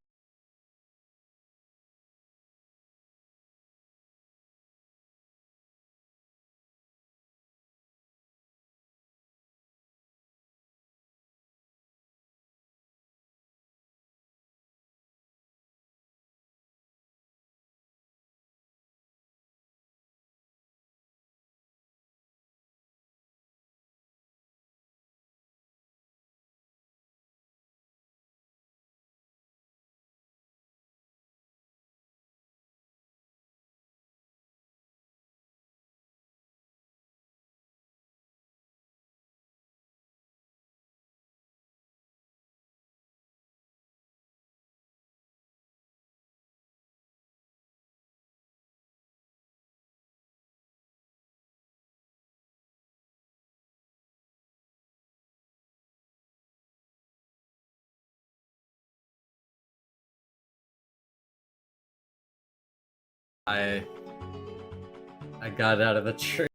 I got out of the tree.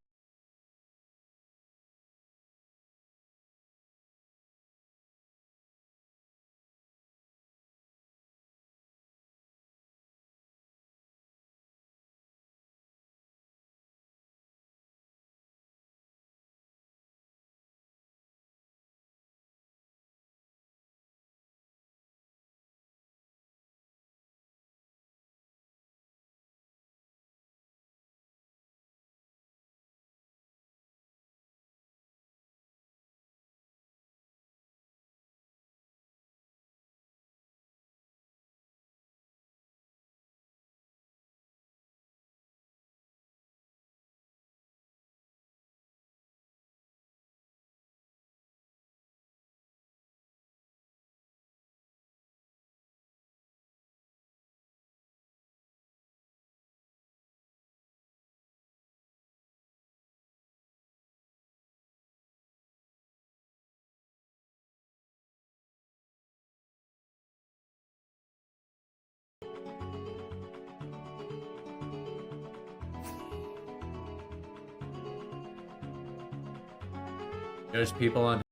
There's people on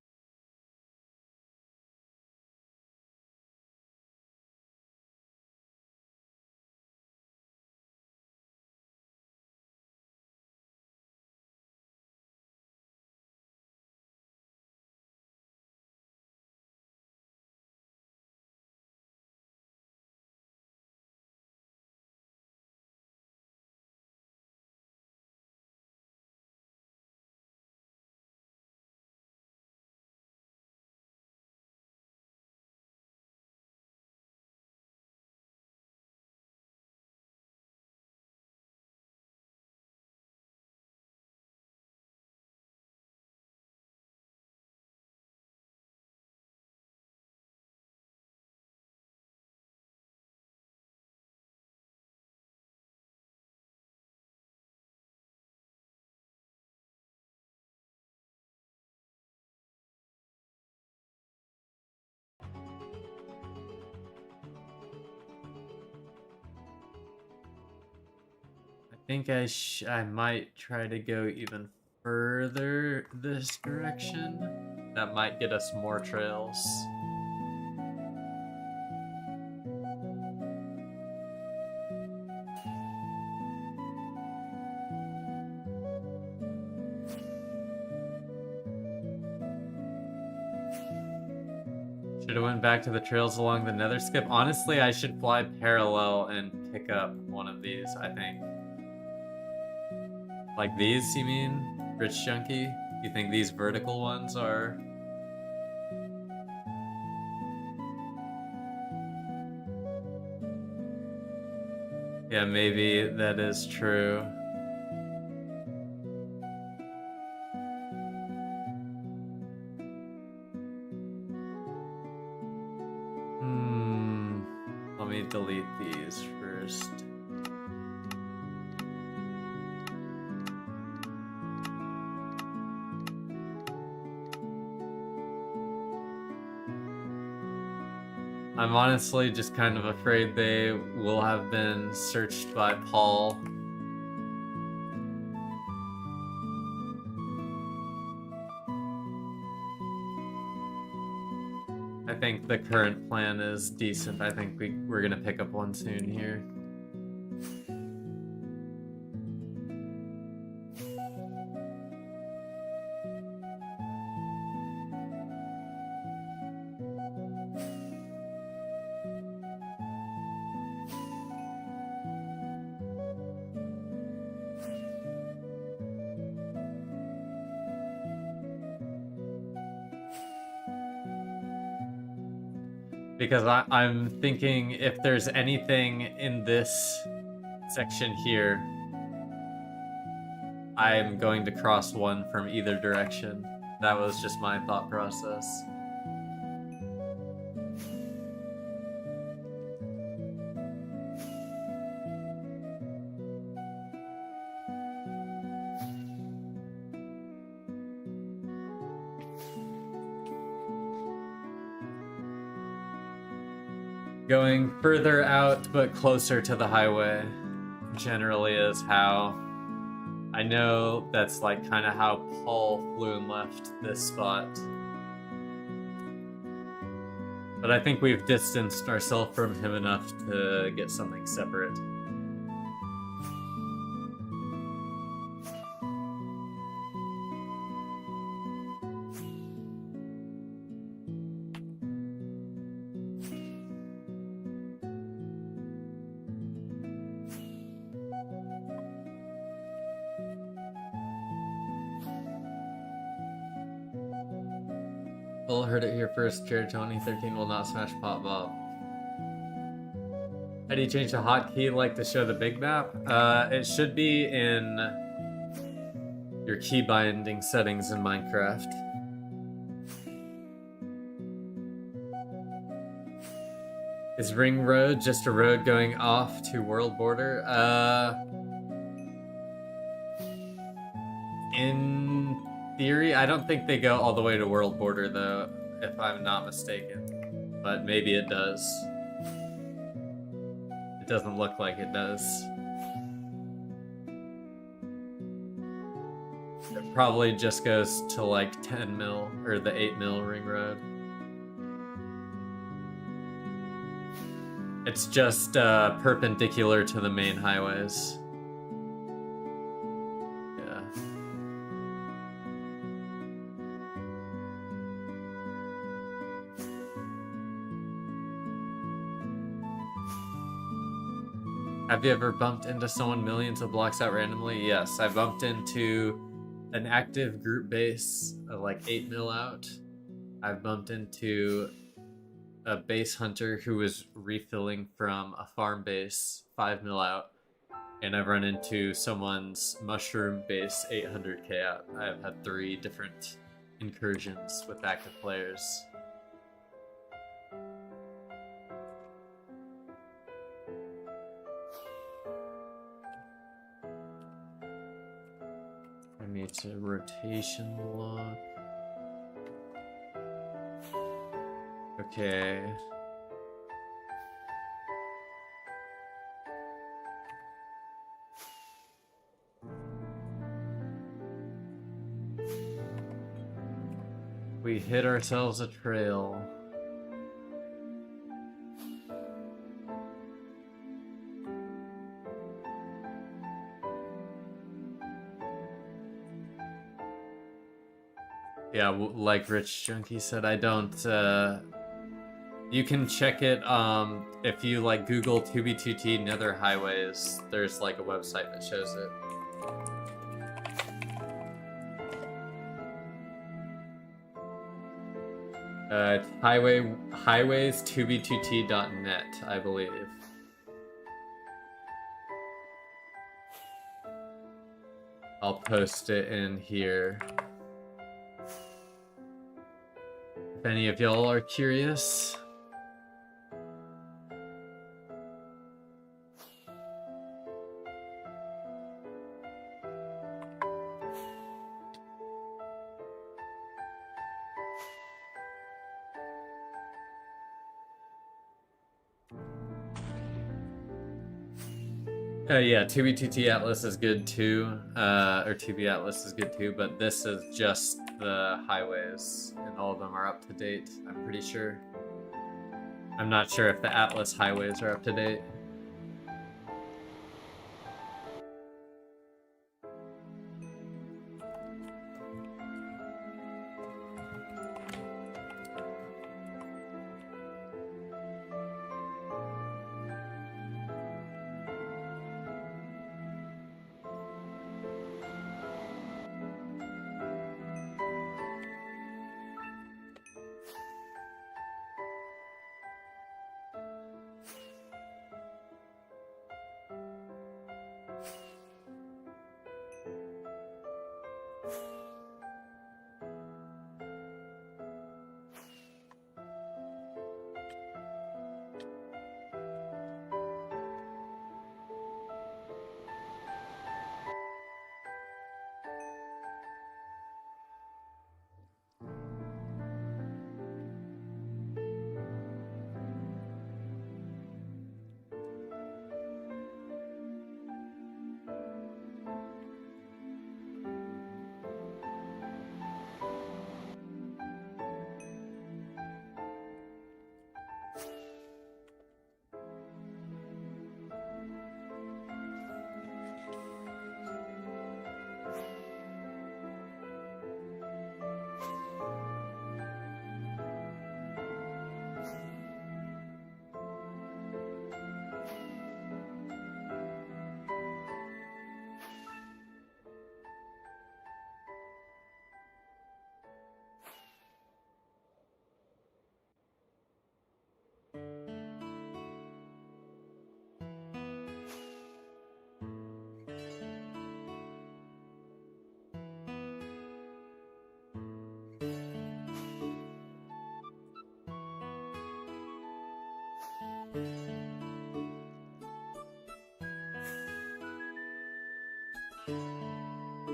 think I might try to go even further this direction. That might get us more trails. Should have went back to the trails along the Nether skip. Honestly, I should fly parallel and pick up one of these, I think. Like these, you mean? Rich Junkie? You think these vertical ones are... Yeah, maybe that is true. Let me delete these first. I'm honestly just kind of afraid they will have been searched by Paul. I think the current plan is decent. I think we're gonna pick up one soon here. Because I'm thinking if there's anything in this section here, I'm going to cross one from either direction. That was just my thought process. Going further out but closer to the highway generally is how... I know that's like kind of how Paul flew and left this spot. But I think we've distanced ourselves from him enough to get something separate. Well, heard it here first. Jared Tony 13 will not smash Pop Bob. How do you change the hotkey like to show the big map? It should be in your key binding settings in Minecraft. Is Ring Road just a road going off to World Border? In theory, I don't think they go all the way to World Border though, if I'm not mistaken. But maybe it does. It doesn't look like it does. It probably just goes to like 10 mil, or the 8 mil ring road. It's just perpendicular to the main highways. Yeah. Have you ever bumped into someone millions of blocks out randomly? Yes, I bumped into an active group base like 8 mil out. I've bumped into a base hunter who was refilling from a farm base 5 mil out. And I've run into someone's mushroom base 800k out. I've had 3 different incursions with active players. I need to rotation lock. Okay. We hit ourselves a trail. Yeah, like Rich Junkie said, I don't, you can check it, if you, like, Google 2B2T Nether Highways, there's, like, a website that shows it. It's highways2b2t.net, I believe. I'll post it in here. If any of y'all are curious. Yeah, 2B2T Atlas is good too, or 2B Atlas is good too, but this is just the highways, and all of them are up to date, I'm pretty sure. I'm not sure if the Atlas highways are up to date.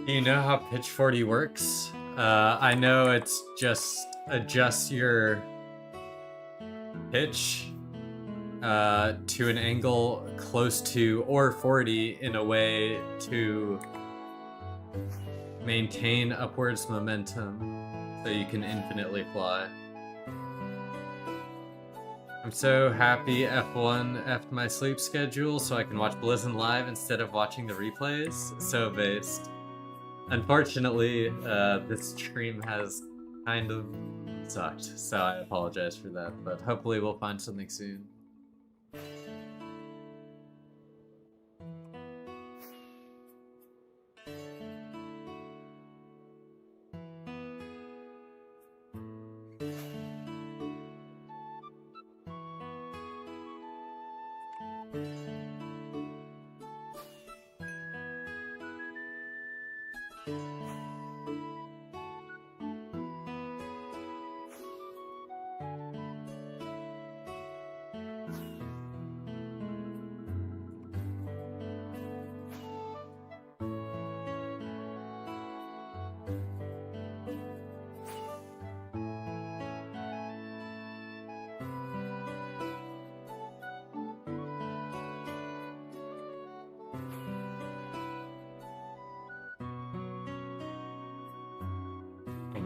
You know how pitch 40 works? I know it's just adjust your pitch to an angle close to or 40 in a way to maintain upwards momentum so you can infinitely fly. I'm so happy F1 F'd my sleep schedule so I can watch Blizzard live instead of watching the replays. So based. Unfortunately, this stream has kind of sucked, so I apologize for that, but hopefully we'll find something soon.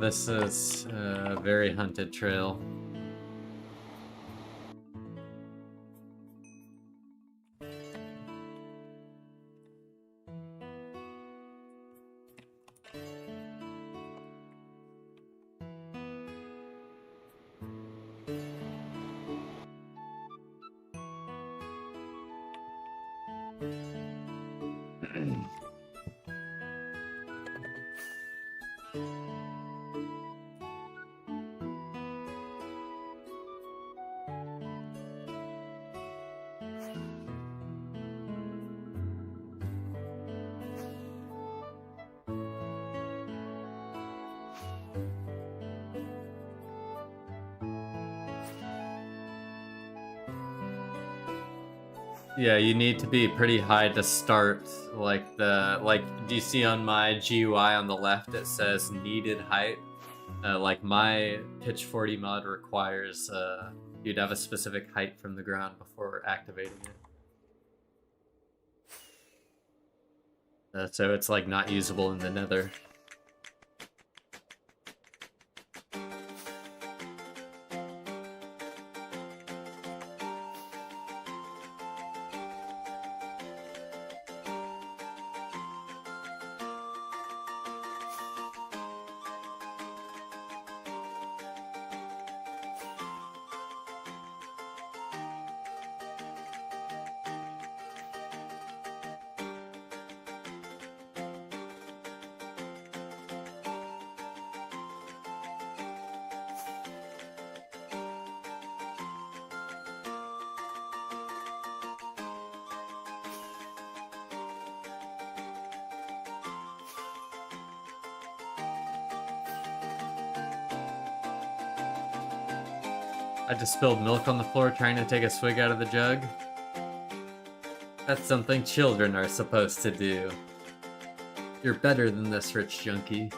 this is a very hunted trail. Yeah, you need to be pretty high to start. Like do you see on my GUI on the left it says needed height? Like my pitch 40 mod requires you'd have a specific height from the ground before activating it. So it's like not usable in the Nether. I just spilled milk on the floor trying to take a swig out of the jug. That's something children are supposed to do. You're better than this, rich junkie.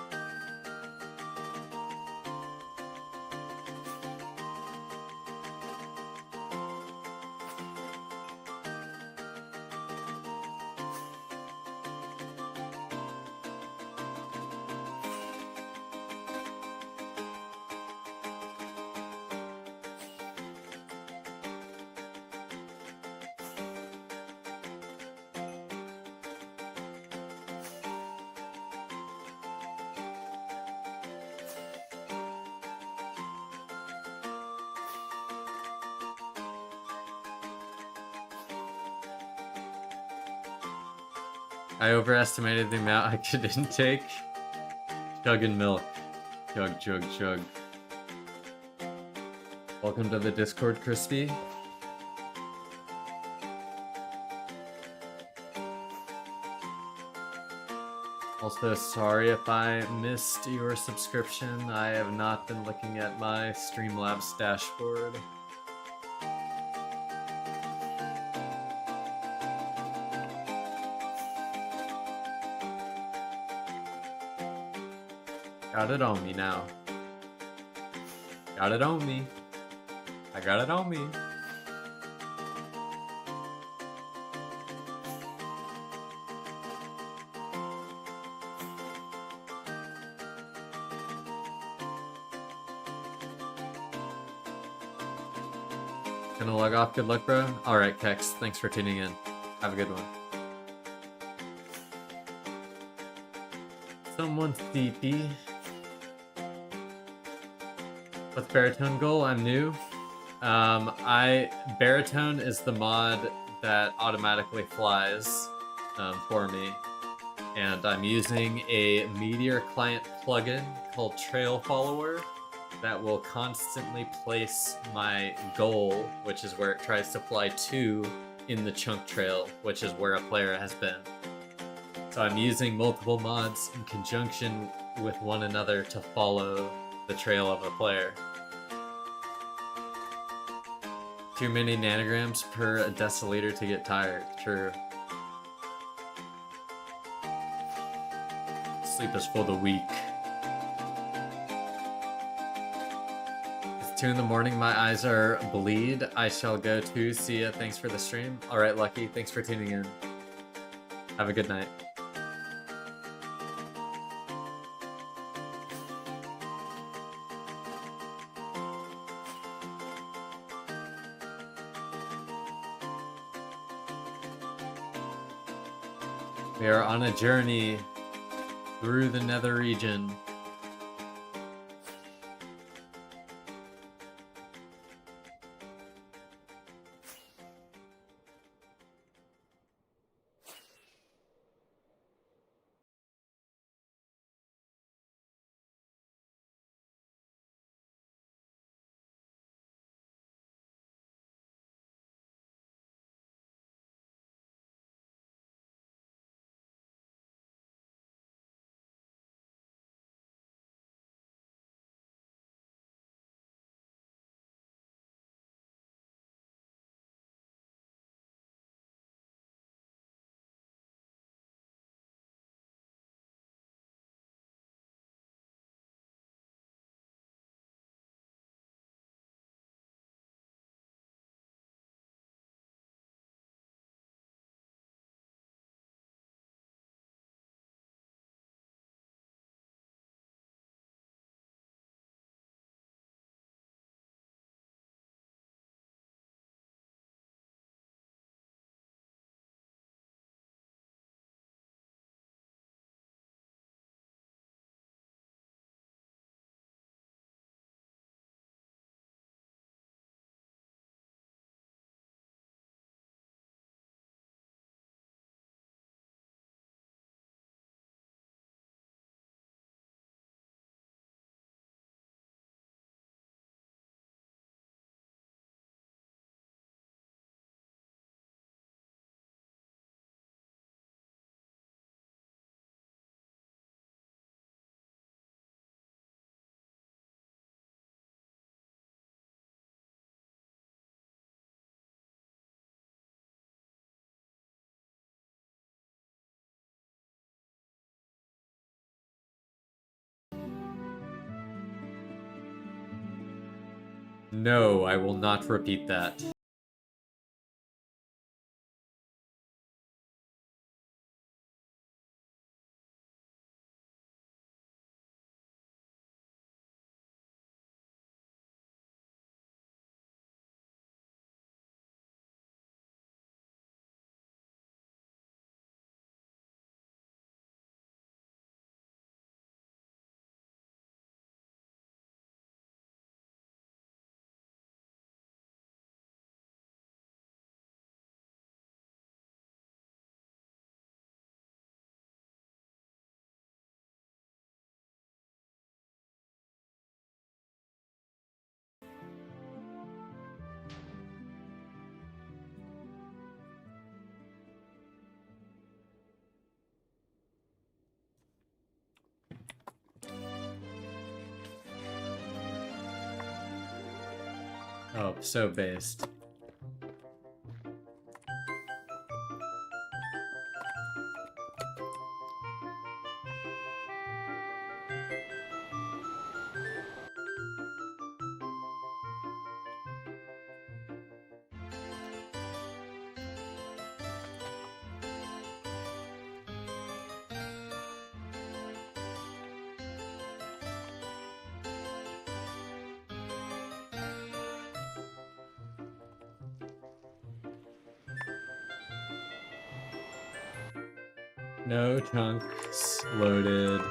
I overestimated the amount I could intake. Chugging milk. Chug, chug, chug. Welcome to the Discord, Crispy. Also, sorry if I missed your subscription. I have not been looking at my Streamlabs dashboard. Got it on me now. Got it on me. I got it on me. Gonna log off. Good luck, bro. Alright, Kex. Thanks for tuning in. Have a good one. Someone's DP. What's Baritone goal? I'm new. Baritone is the mod that automatically flies for me, and I'm using a Meteor client plugin called Trail Follower that will constantly place my goal, which is where it tries to fly to, in the chunk trail, which is where a player has been. So I'm using multiple mods in conjunction with one another to follow the trail of a player. Too many nanograms per deciliter to get tired. True. Sleep is for the weak. It's 2 in the morning. My eyes are bleed. I shall go to. See ya. Thanks for the stream. Alright, Lucky. Thanks for tuning in. Have a good night. We are on a journey through the Nether region. No, I will not repeat that. Oh, so based. No chunks loaded.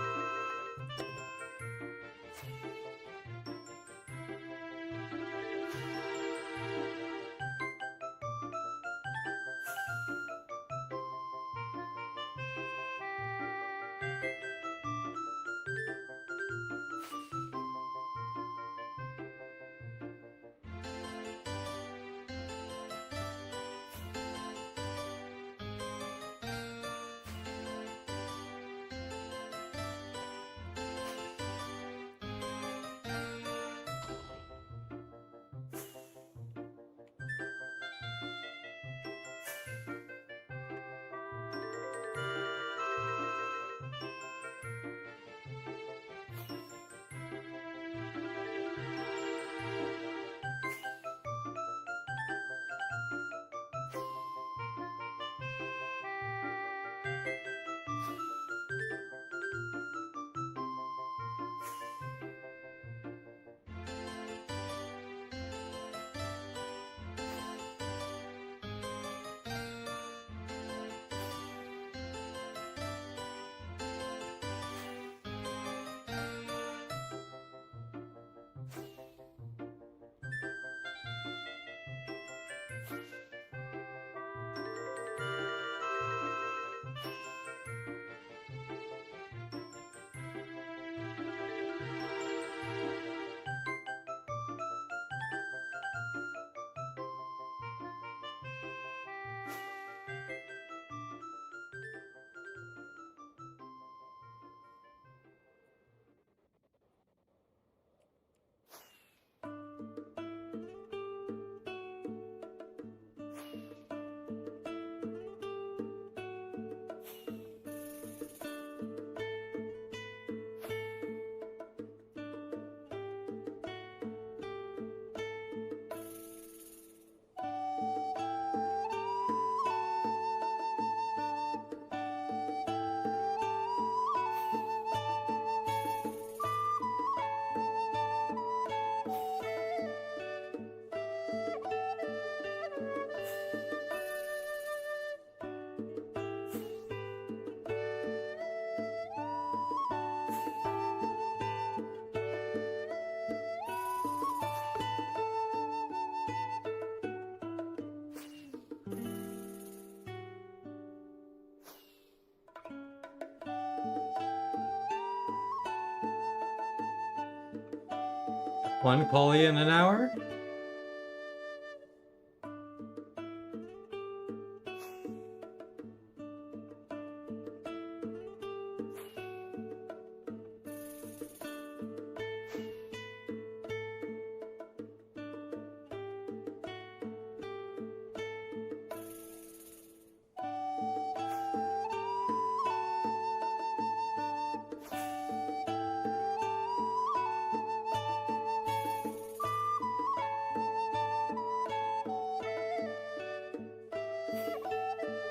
1 Coley in an hour?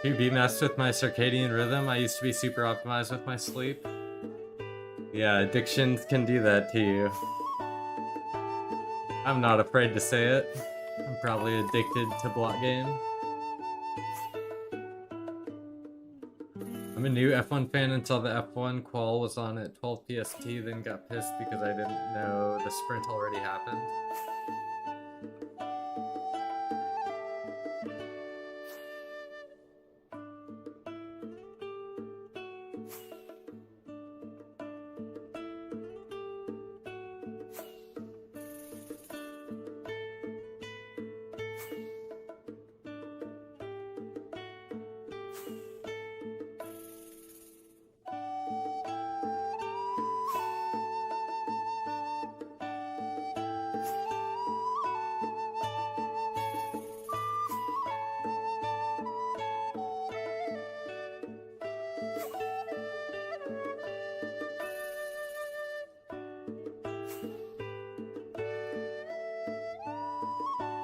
To be messed with my circadian rhythm, I used to be super optimized with my sleep. Yeah, addictions can do that to you. I'm not afraid to say it. I'm probably addicted to block game. I'm a new F1 fan and saw the F1 qual was on at 12 PST, then got pissed because I didn't know the sprint already happened.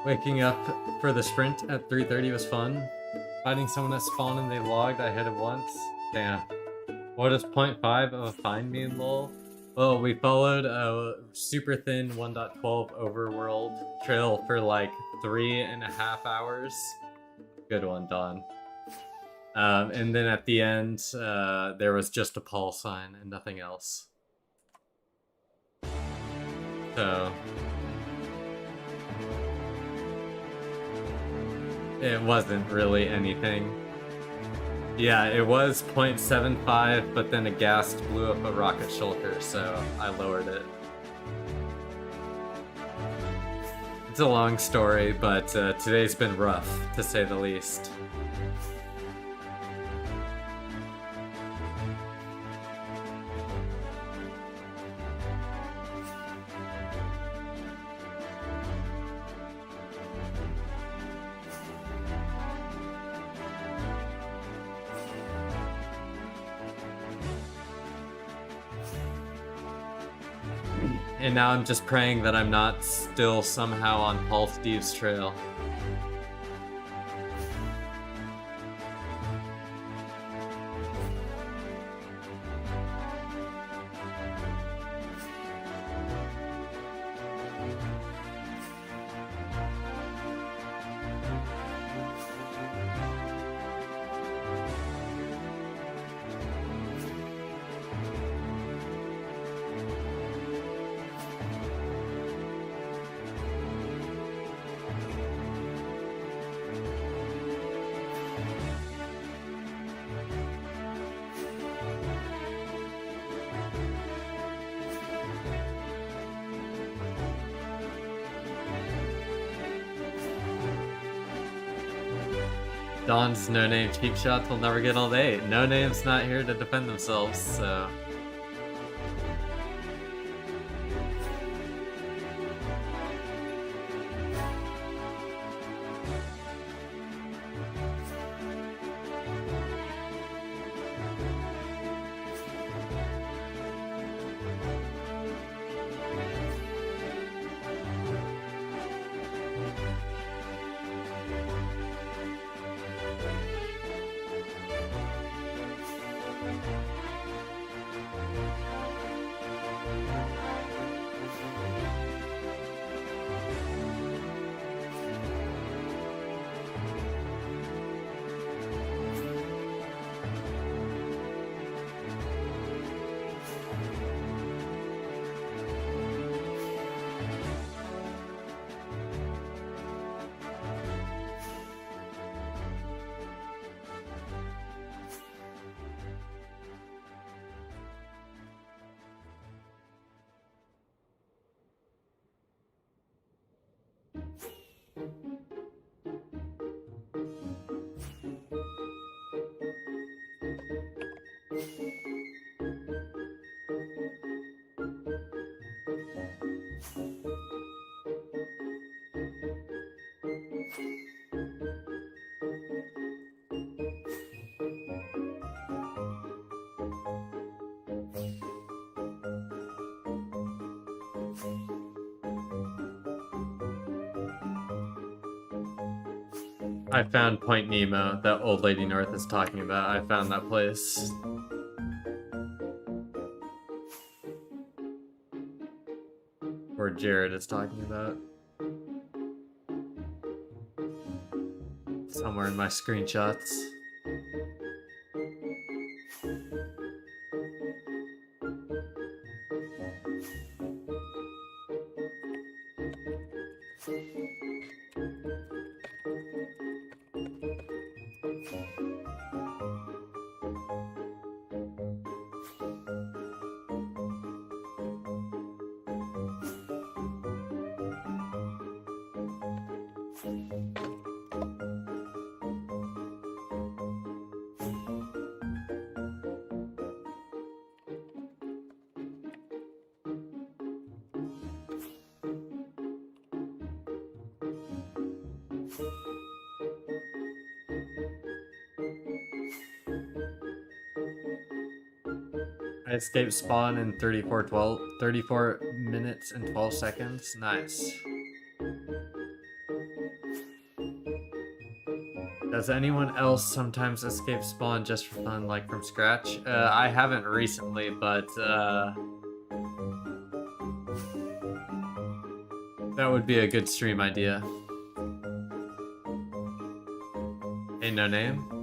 Waking up for the sprint at 3:30 was fun. Finding someone at spawn and they logged, I hit it once. Damn. What does 0.5 of a fine mean, lol? Well, we followed a super thin 1.12 overworld trail for like 3.5 hours. Good one, Don. And then at the end, there was just a Paul sign and nothing else. So... it wasn't really anything. Yeah, it was 0.75, but then a ghast blew up a rocket shulker, so I lowered it. It's a long story, but today's been rough, to say the least. And now I'm just praying that I'm not still somehow on Paul Steve's trail. Don's no-name cheap shots will never get all day. No-name's not here to defend themselves, so... I found Point Nemo that old lady North is talking about. I found that place. Or Jared is talking about. Somewhere in my screenshots. I escaped spawn in 34 minutes and 12 seconds. Nice. Does anyone else sometimes escape spawn just for fun, like from scratch? I haven't recently, but that would be a good stream idea. Hey, no name.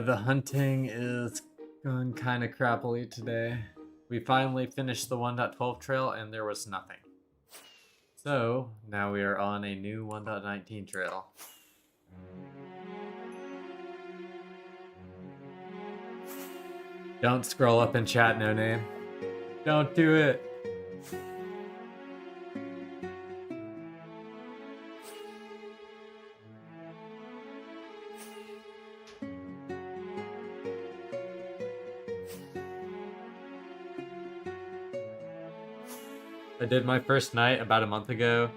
The hunting is going kind of crappily today. We finally finished the 1.12 trail and there was nothing. So, now we are on a new 1.19 trail. Don't scroll up in chat, no name. Don't do it. I did my first night about a month ago.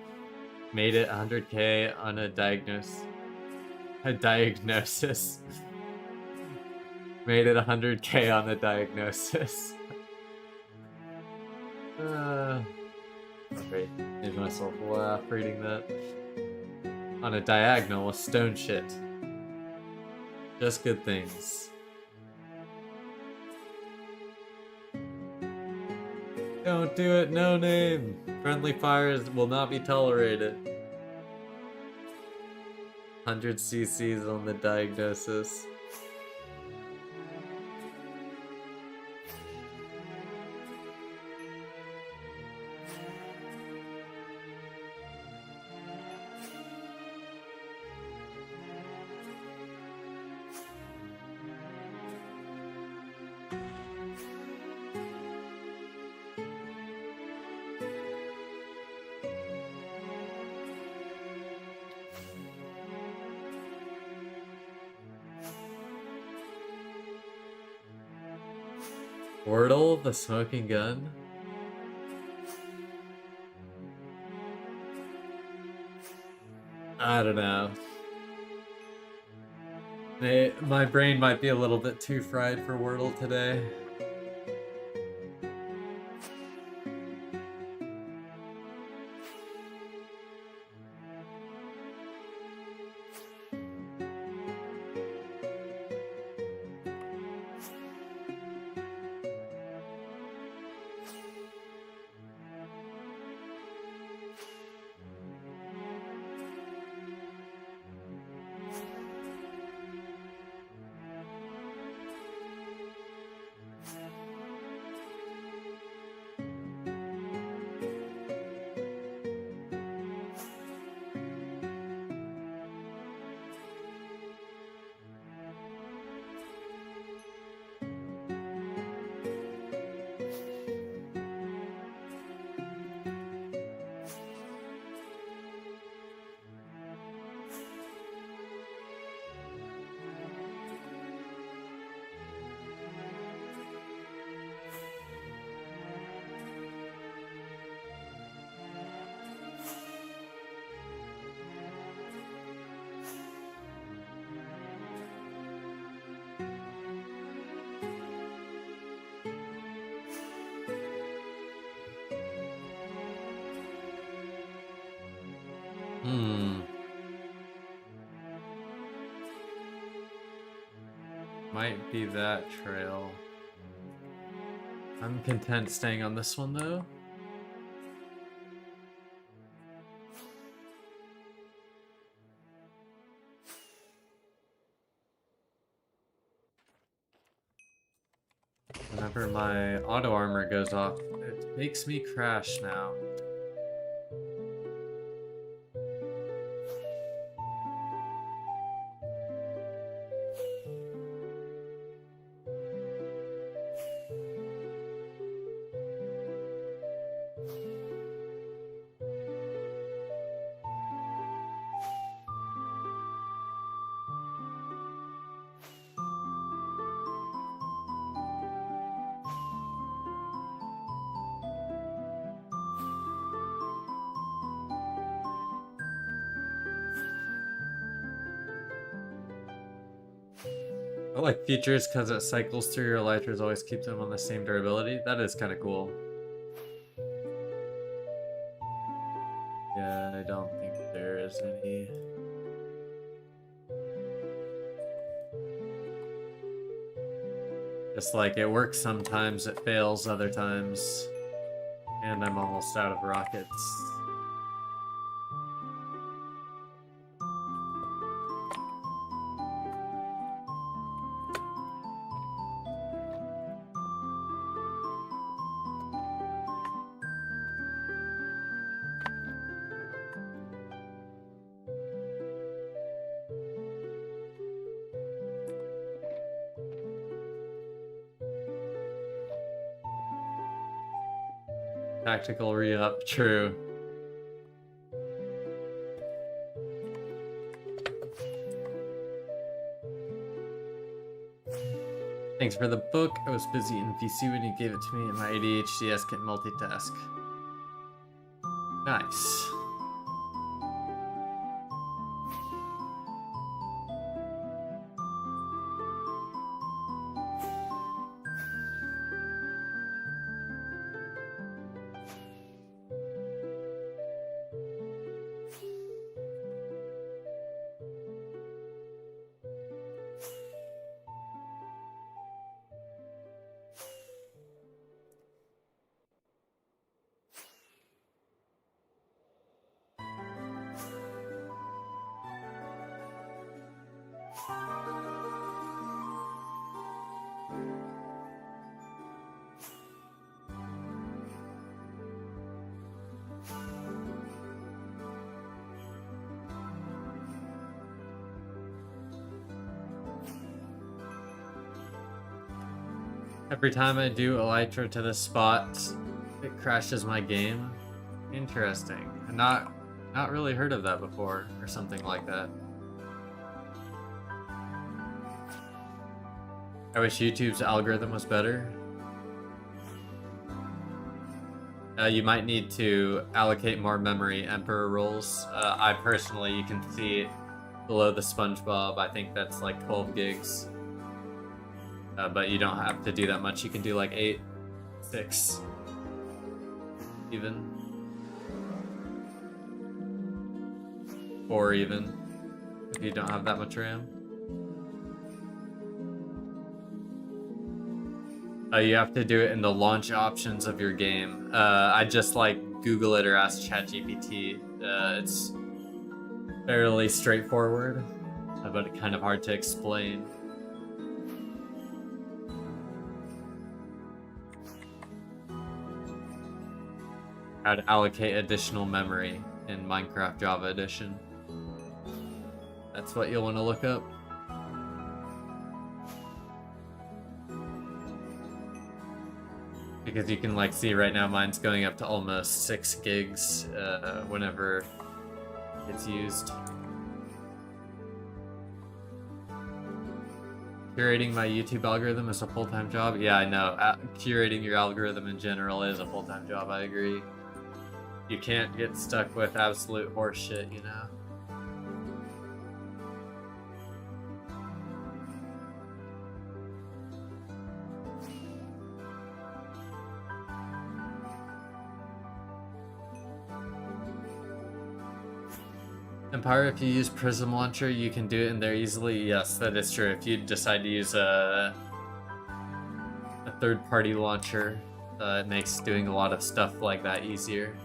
Made it 100k on a diagnosis. Made it 100k on a diagnosis. Okay, made myself laugh reading that. On a diagonal with stone shit. Just good things. Don't do it, no name. Friendly fires will not be tolerated. 100 cc's on the diagnosis. Wordle, the smoking gun? I don't know. My brain might be a little bit too fried for Wordle today. Might be that trail. I'm content staying on this one though. Whenever my auto armor goes off, it makes me crash now. I like features because it cycles through your elytras, always keeps them on the same durability. That is kind of cool. Yeah, I don't think there is any. Just like it works sometimes, it fails other times. And I'm almost out of rockets. Tactical re-up, true. Thanks for the book. I was busy in VC when you gave it to me, and my ADHD can't multitask. Nice. Every time I do elytra to this spot, it crashes my game. Interesting. I've not really heard of that before, or something like that. I wish YouTube's algorithm was better. You might need to allocate more memory Emperor roles. I personally, you can see below the SpongeBob, I think that's like 12 gigs. But you don't have to do that much. You can do like 8, 6, even. 4 even, if you don't have that much RAM. You have to do it in the launch options of your game. I just like Google it or ask ChatGPT. It's fairly straightforward, but kind of hard to explain. How to allocate additional memory in Minecraft Java Edition. That's what you'll want to look up. Because you can like see right now mine's going up to almost 6 gigs whenever it's used. Curating my YouTube algorithm is a full-time job. Yeah, I know. Curating your algorithm in general is a full-time job, I agree. You can't get stuck with absolute horse shit, you know? Empire, if you use Prism Launcher, you can do it in there easily. Yes, that is true. If you decide to use a third-party launcher, it makes doing a lot of stuff like that easier.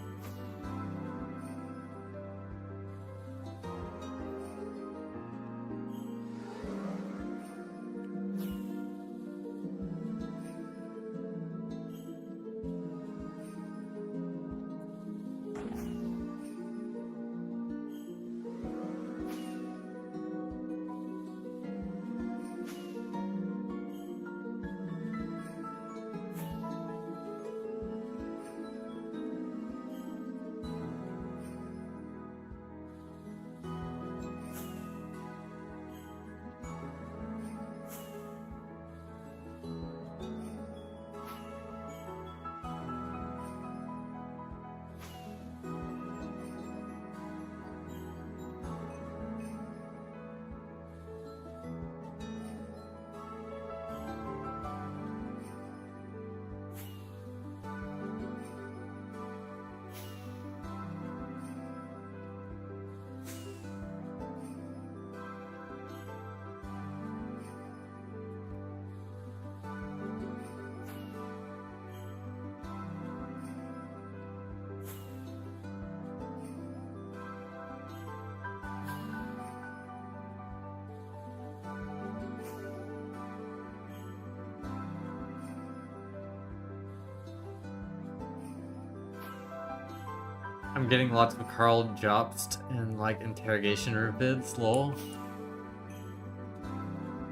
I'm getting lots of Carl Jobst and like interrogation room vids, lol.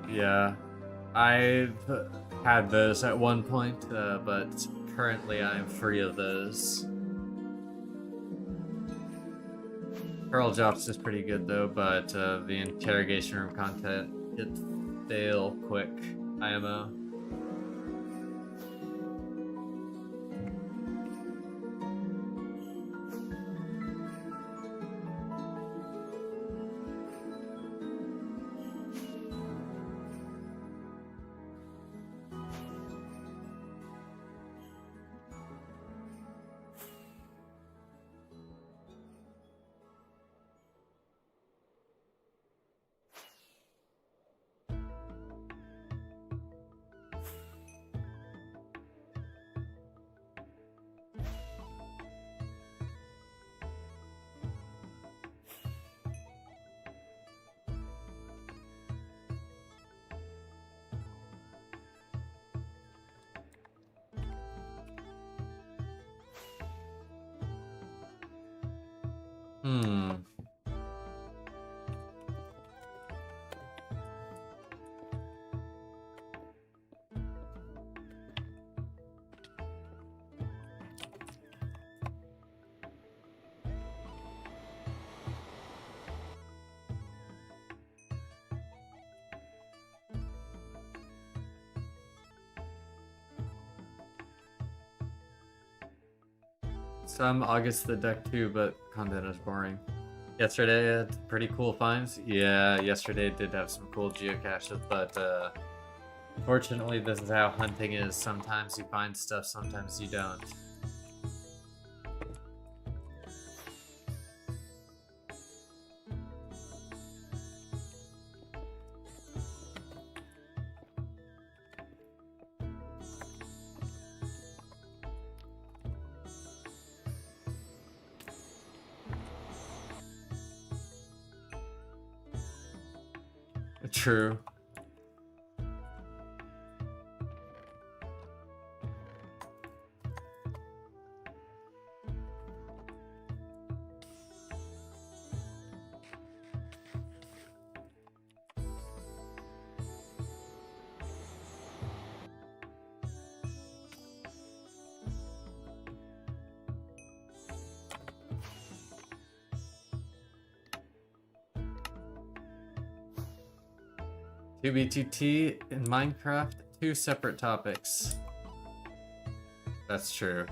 Yeah, I've had those at one point, but currently I'm free of those. Carl Jobst is pretty good though, but the interrogation room content gets stale quick. IMO. Hmm. Some August the deck too, but content is boring. Yesterday I had pretty cool finds. Yeah, yesterday did have some cool geocaches, but unfortunately this is how hunting is. Sometimes you find stuff, sometimes you don't. True. Two BTT in Minecraft, two separate topics. That's true.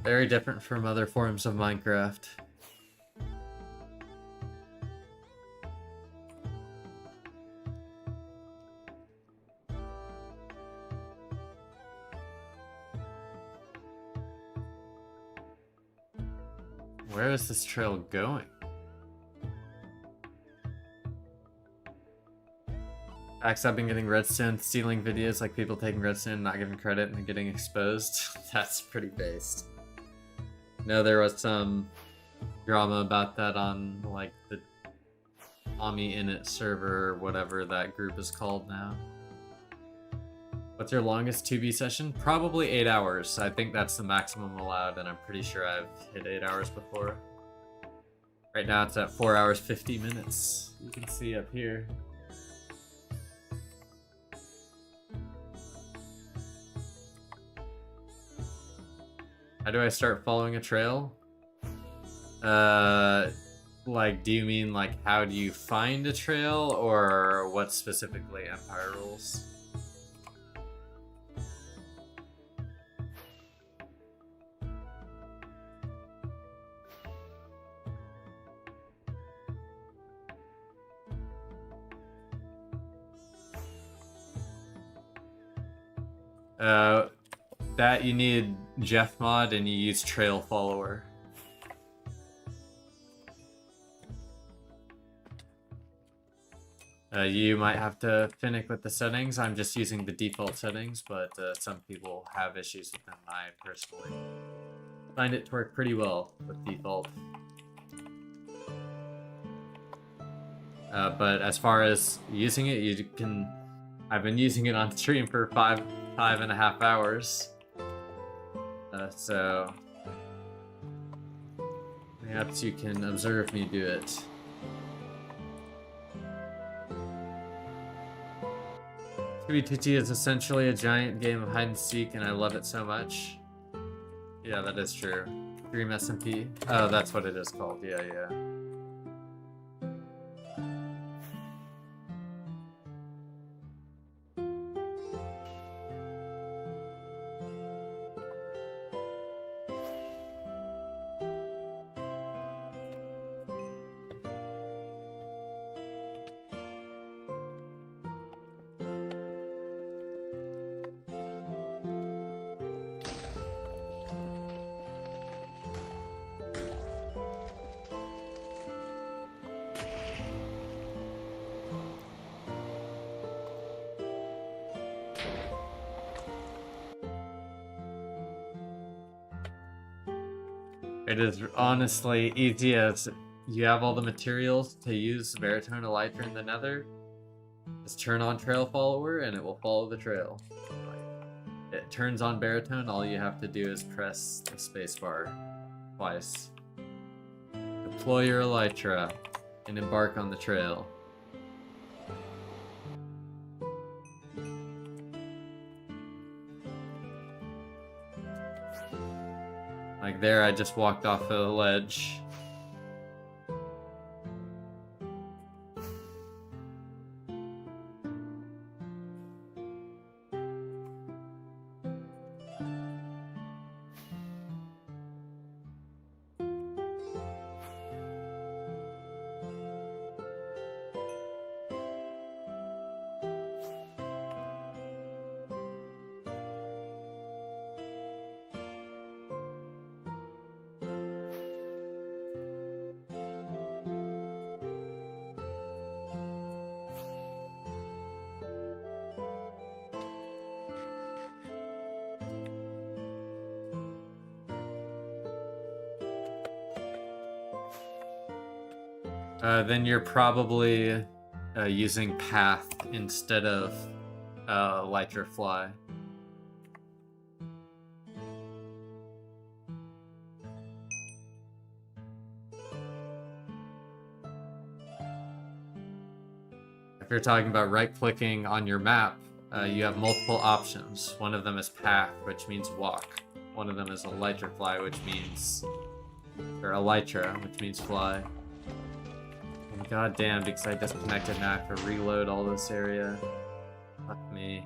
Very different from other forms of Minecraft. Where is this trail going? Facts, I've been getting redstone stealing videos, like people taking redstone, not giving credit, and getting exposed. That's pretty based. No, there was some drama about that on like the Tommy Init server, or whatever that group is called now. What's your longest 2v session? Probably 8 hours. I think that's the maximum allowed, and I'm pretty sure I've hit 8 hours before. Right now it's at 4 hours 50 minutes. You can see up here. How do I start following a trail? Like, do you mean like how do you find a trail, or what specifically Empire rules? That you need Jeff mod and you use trail follower. You might have to finick with the settings. I'm just using the default settings, but some people have issues with them. I personally find it to work pretty well with default. But as far as using it, you can. I've been using it on stream for five and a half hours. So perhaps you can observe me do it. TT is essentially a giant game of hide and seek, and I love it so much. Yeah, that is true. Dream SMP. Oh, that's what it is called. Yeah, yeah. It is honestly easy as you have all the materials to use Veritone Elytra in the Nether. Just turn on Trail Follower and it will follow the trail. It turns on Baritone, all you have to do is press the spacebar twice. Deploy your Elytra and embark on the trail. Like there, I just walked off a ledge. Then you're probably using path instead of Elytra Fly. If you're talking about right-clicking on your map, you have multiple options. One of them is path, which means walk. One of them is Elytra Fly, which means... or Elytra, which means fly. God damn, because I disconnected now, I have to reload all this area. Fuck me.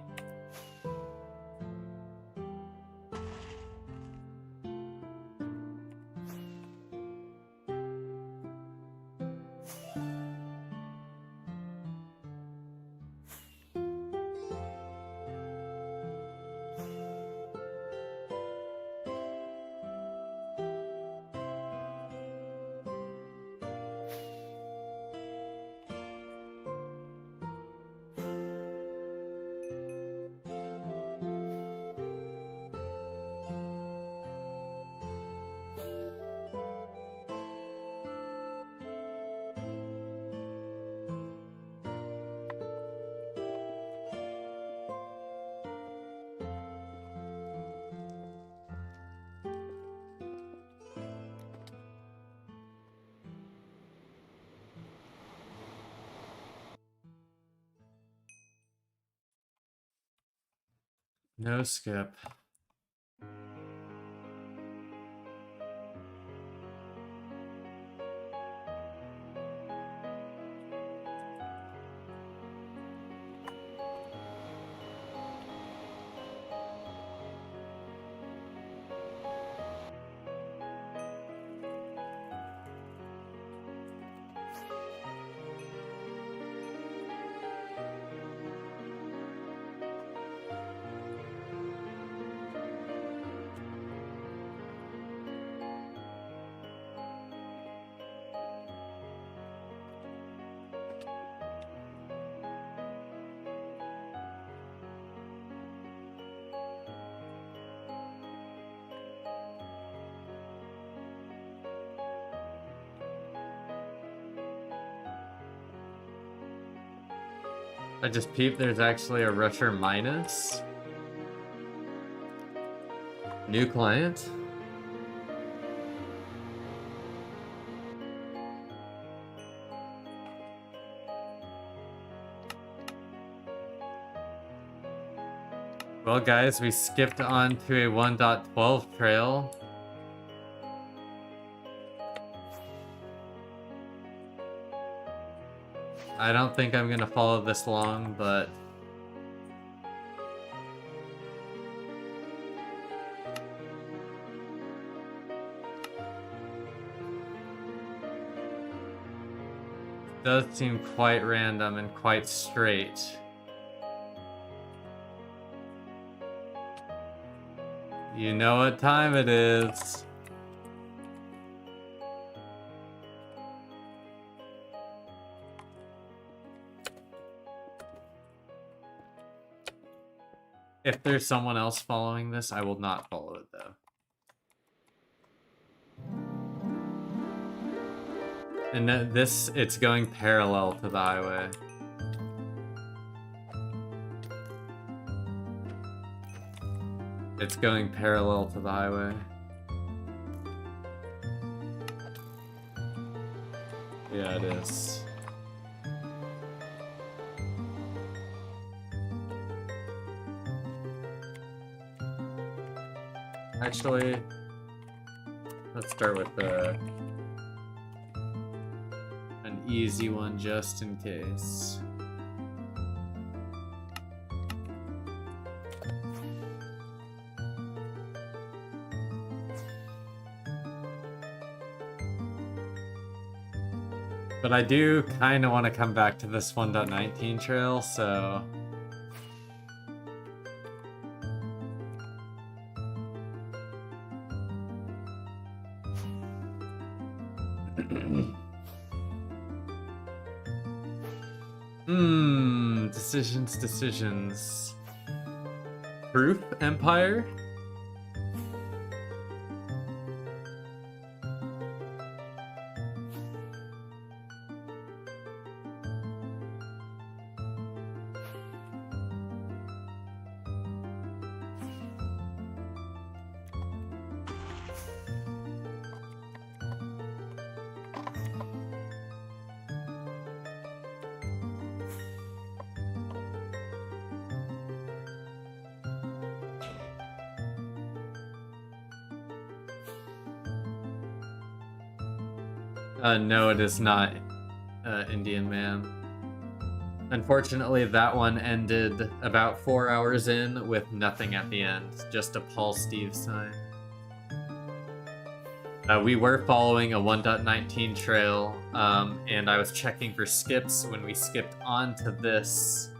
No skip. I just peeped there's actually a rusher minus. New client. Well guys, we skipped on to a 1.12 trail. I don't think I'm gonna follow this long, but it does seem quite random and quite straight. You know what time it is. If there's someone else following this, I will not follow it though. And this, it's going parallel to the highway. It's going parallel to the highway. Yeah, it is. Actually, let's start with an easy one just in case. But I do kind of want to come back to this 1.19 trail, so... decisions. Proof Empire? No, it is not Indian Man. Unfortunately, that one ended about 4 hours in with nothing at the end, just a Paul Steve sign. We were following a 1.19 trail, and I was checking for skips when we skipped onto this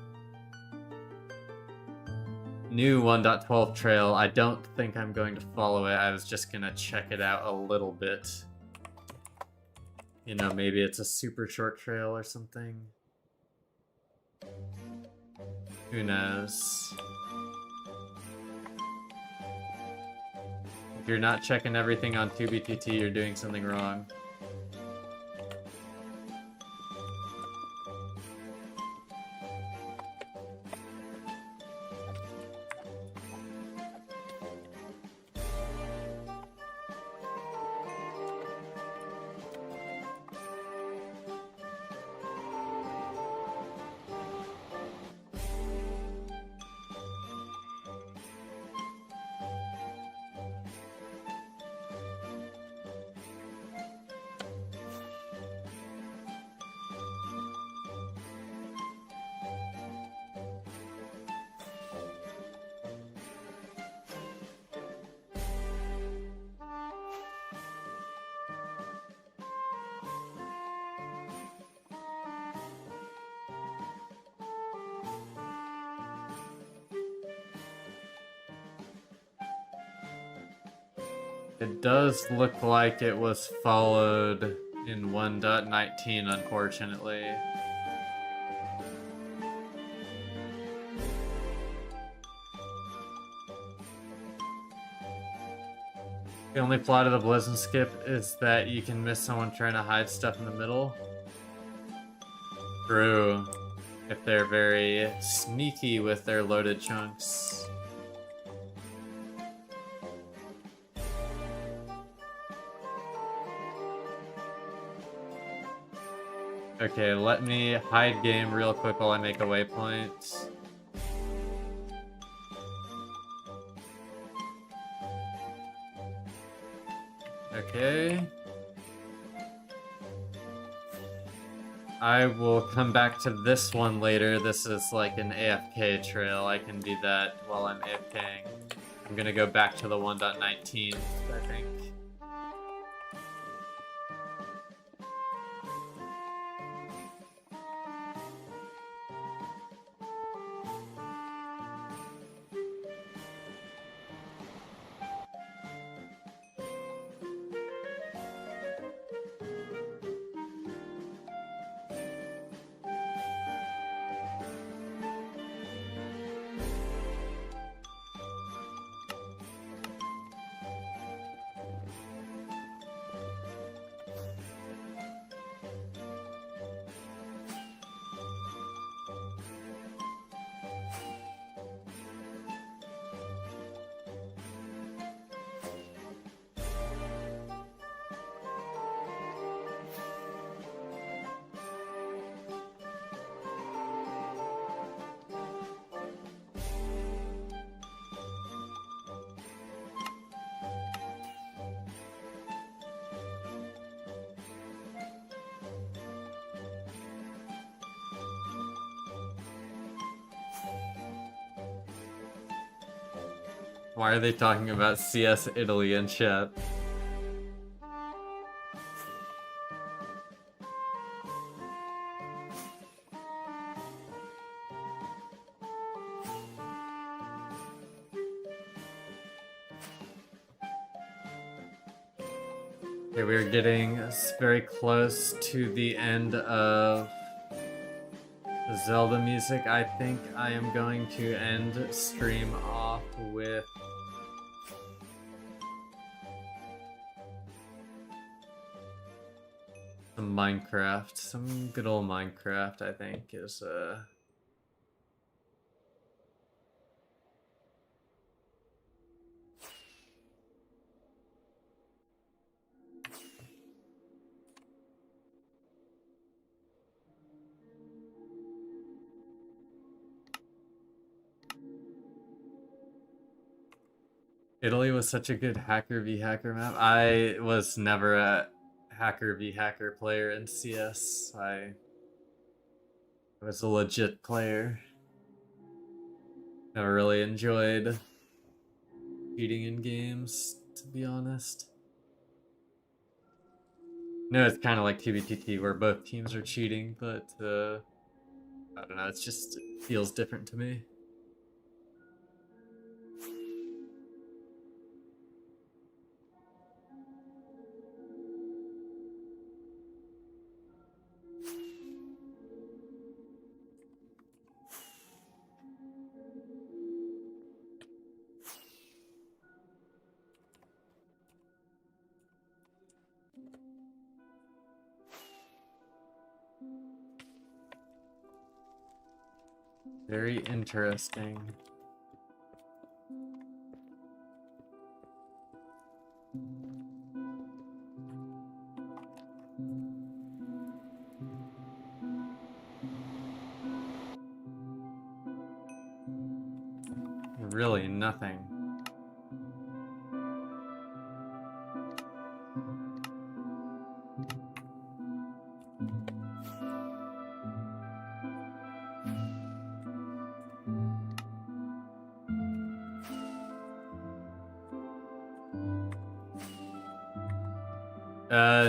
new 1.12 trail. I don't think I'm going to follow it. I was just gonna check it out a little bit. You know, maybe it's a super short trail or something. Who knows? If you're not checking everything on 2BTT, you're doing something wrong. It does look like it was followed in 1.19, unfortunately. The only flaw to the Blizz skip is that you can miss someone trying to hide stuff in the middle. True. If they're very sneaky with their loaded chunks. Okay, let me hide game real quick while I make a waypoint. Okay. I will come back to this one later. This is like an AFK trail. I can do that while I'm AFKing. I'm gonna go back to the 1.19, I think. Why are they talking about CS Italy in chat? Okay, we're getting very close to the end of the Zelda music. I think I am going to end stream off with some Minecraft. Some good old Minecraft, I think, is Italy was such a good hacker v hacker map. I was never a hacker v hacker player in CS. I was a legit player. Never really enjoyed cheating in games, to be honest. No, it's kind of like TBTT where both teams are cheating, but I don't know, it feels different to me. Very interesting. Really nothing.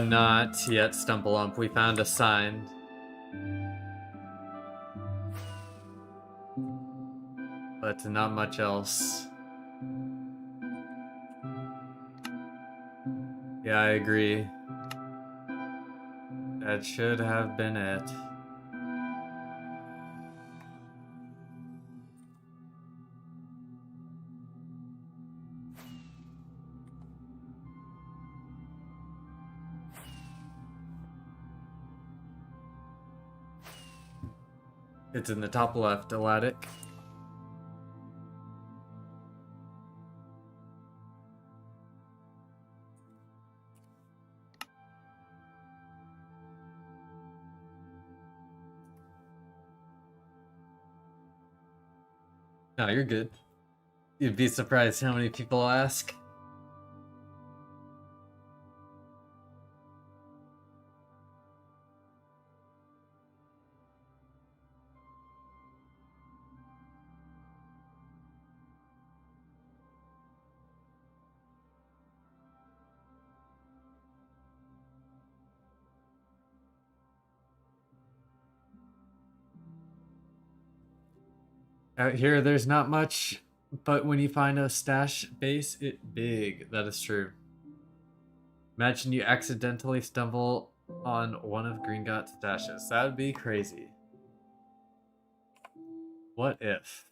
Not yet, Stumpalump. We found a sign. But not much else. Yeah, I agree. That should have been it. It's in the top left, Atlantic. No, you're good. You'd be surprised how many people ask. Out here, there's not much, but when you find a stash base, it big. That is true. Imagine you accidentally stumble on one of Gringot's stashes. That would be crazy. What if?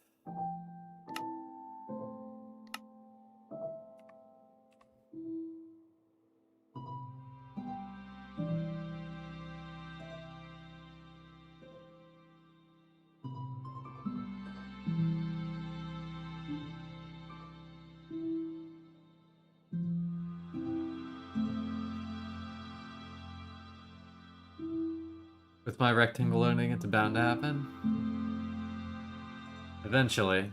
With my rectangle loading, it's bound to happen. Eventually.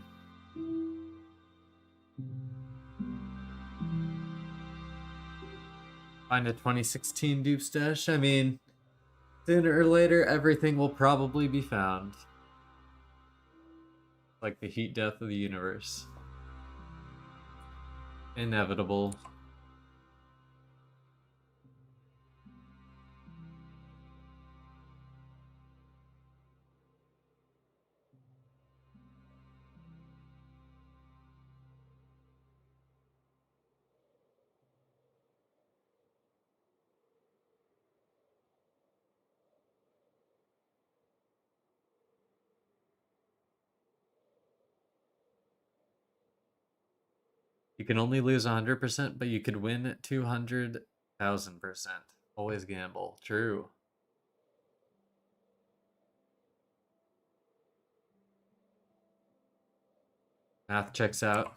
Find a 2016 dupe stash? I mean, sooner or later, everything will probably be found. Like the heat death of the universe. Inevitable. You can only lose 100%, but you could win 200,000%. Always gamble. True. Math checks out.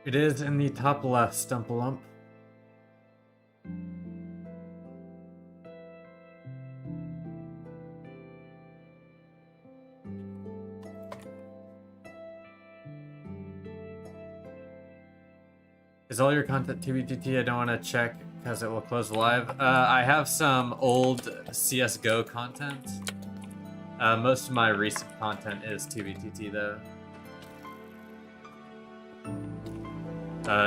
It is in the top left, Stumpalump. Is all your content TBTT? I don't want to check because it will close the live. I have some old CSGO content. Most of my recent content is TBTT though.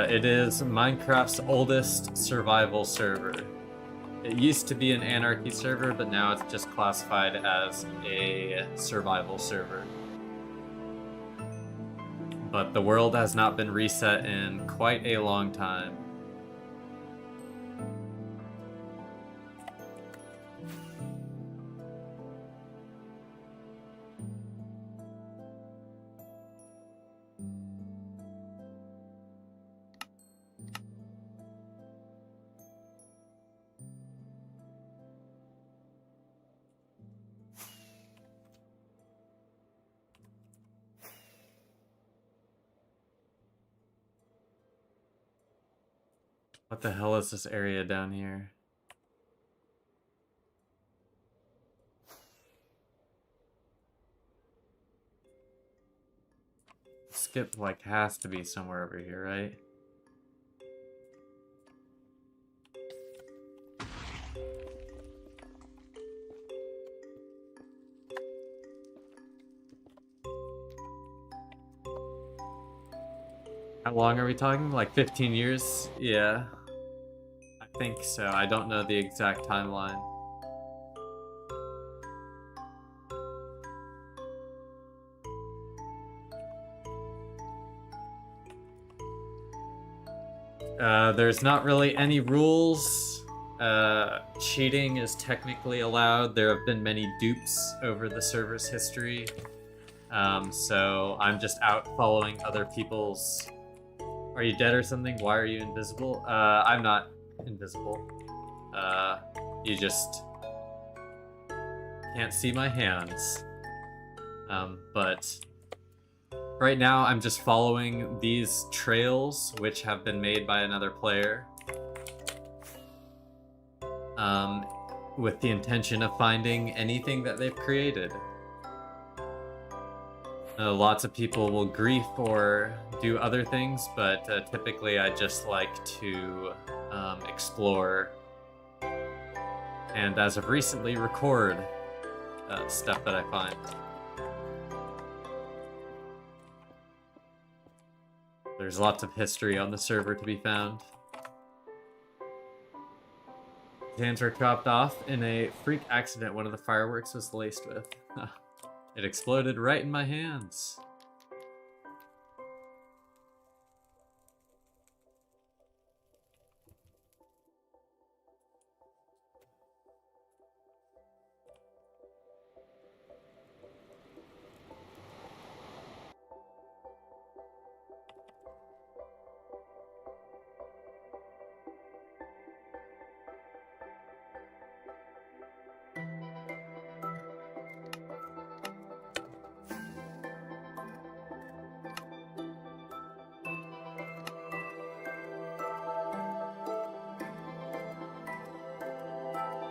It is Minecraft's oldest survival server. It used to be an anarchy server, but now it's just classified as a survival server. But the world has not been reset in quite a long time. What the hell is this area down here? Skip like has to be somewhere over here, right? How long are we talking? Like 15 years? Yeah. I think so. I don't know the exact timeline. There's not really any rules. Cheating is technically allowed. There have been many dupes over the server's history. So I'm just out following other people's... Are you dead or something? Why are you invisible? I'm not invisible. You just can't see my hands. But right now I'm just following these trails, which have been made by another player. With the intention of finding anything that they've created. Lots of people will grief or do other things, but typically I just like to explore and, as of recently, record stuff that I find. There's lots of history on the server to be found. Hands were chopped off in a freak accident one of the fireworks was laced with. It exploded right in my hands.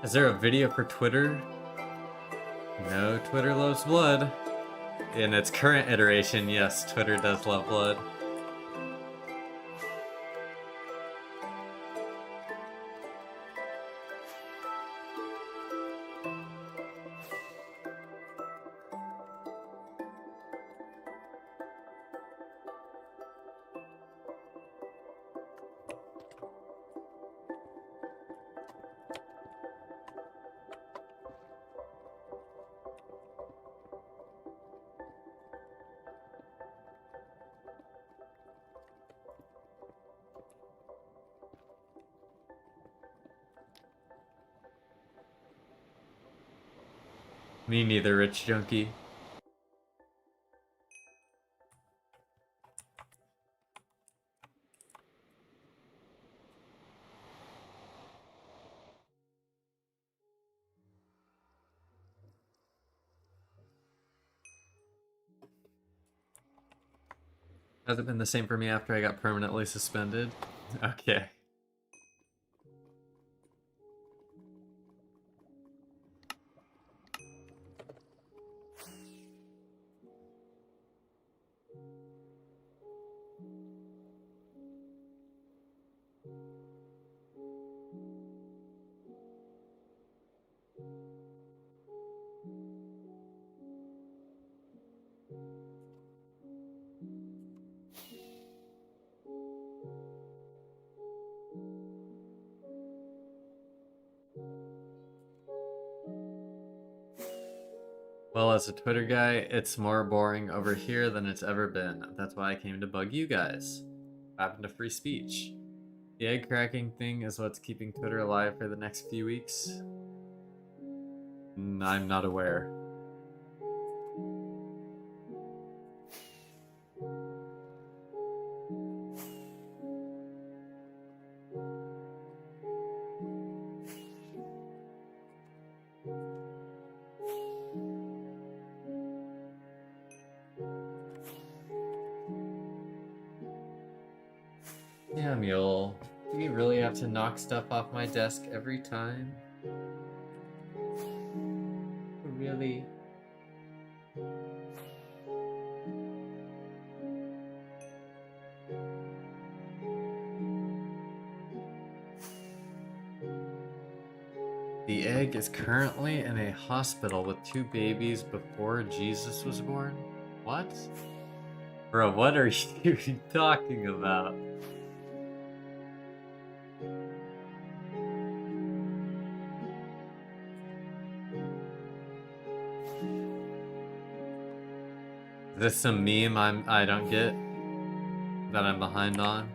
Is there a video for Twitter? No, Twitter loves blood. In its current iteration, yes, Twitter does love blood. Me neither, Rich Junkie. Has it been the same for me after I got permanently suspended? Okay. Well, as a Twitter guy, it's more boring over here than it's ever been. That's why I came to bug you guys. What happened to free speech? The egg cracking thing is what's keeping Twitter alive for the next few weeks? I'm not aware. Yeah, mule. Do we really have to knock stuff off my desk every time? Really? The egg is currently in a hospital with 2 babies before Jesus was born? What? Bro, what are you talking about? Is this some meme I don't get? That I'm behind on?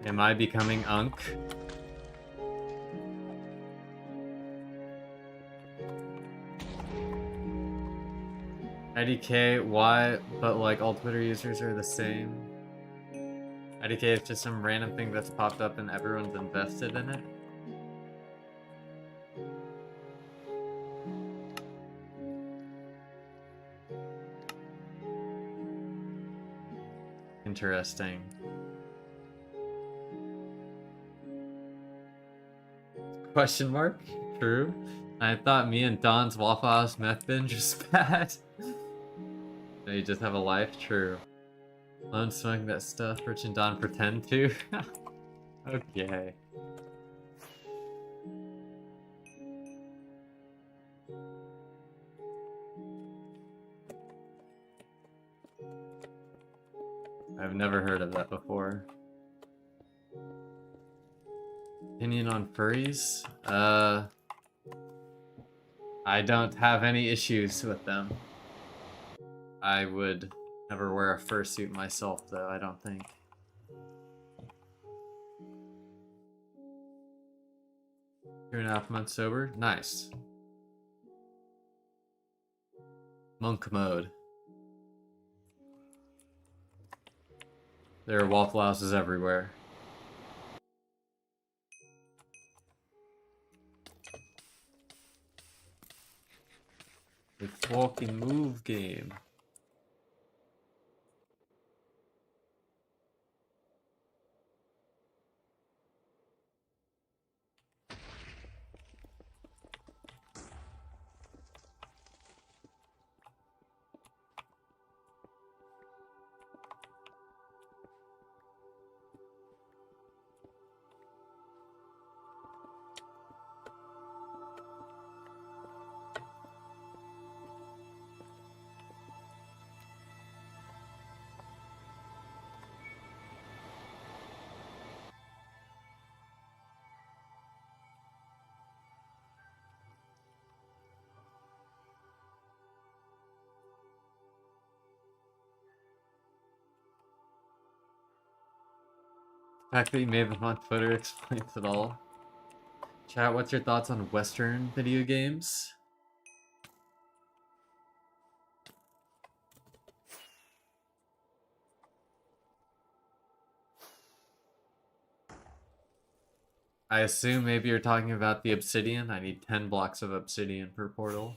Am I becoming Unk? IDK, why? But like all Twitter users are the same. IDK is just some random thing that's popped up and everyone's invested in it. Interesting. Question mark? True. I thought me and Don's Waffle House meth binge was bad. No, you just have a life? True. Lone smoking that stuff, Rich and Don pretend to? Okay. I've never heard of that before. Opinion on furries? I don't have any issues with them. I would never wear a fursuit myself, though, I don't think. Two and a half months sober? Nice. Monk mode. There are Waffle Houses everywhere. A fucking move game. The fact that you made them on Twitter explains it all. Chat, what's your thoughts on Western video games? I assume maybe you're talking about the obsidian. I need 10 blocks of obsidian per portal.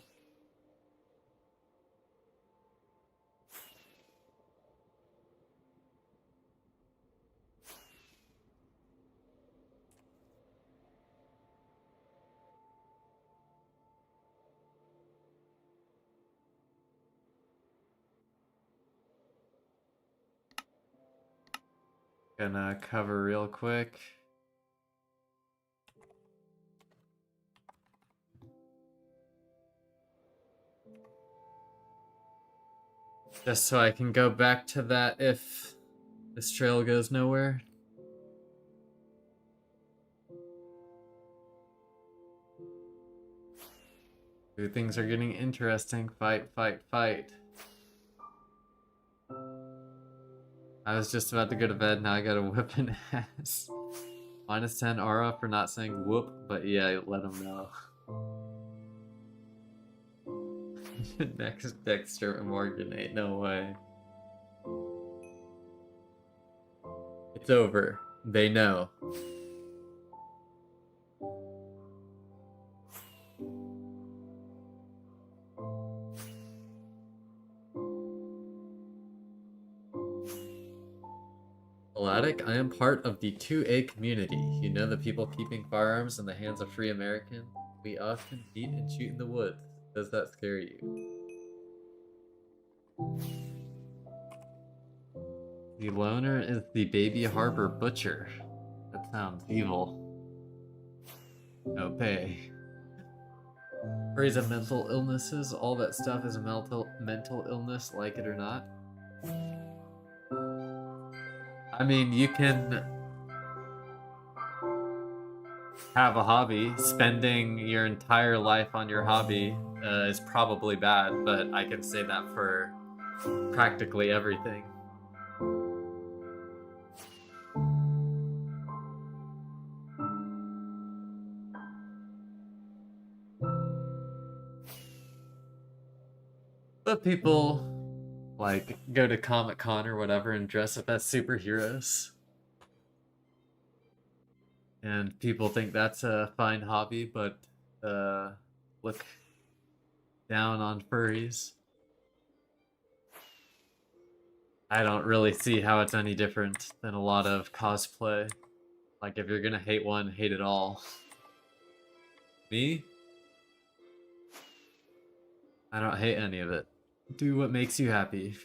Gonna cover real quick. Just so I can go back to that if this trail goes nowhere. Ooh, things are getting interesting. Fight, fight, fight. I was just about to go to bed, now I got a whipping ass. Minus 10 aura for not saying whoop, but yeah, let him know. Next Dexter Morgan, ain't no way. It's over. They know. Alatic, I am part of the 2A community. You know the people keeping firearms in the hands of free Americans? We often meet and shoot in the woods. Does that scare you? The loner is the Baby Harbor Butcher. That sounds evil. No pay. Praise of mental illnesses. All that stuff is a mental illness, like it or not. I mean, you can have a hobby. Spending your entire life on your hobby is probably bad, but I can say that for practically everything. But people like go to Comic-Con or whatever and dress up as superheroes. And people think that's a fine hobby, but look down on furries. I don't really see how it's any different than a lot of cosplay. Like, if you're gonna hate one, hate it all. Me? I don't hate any of it. Do what makes you happy.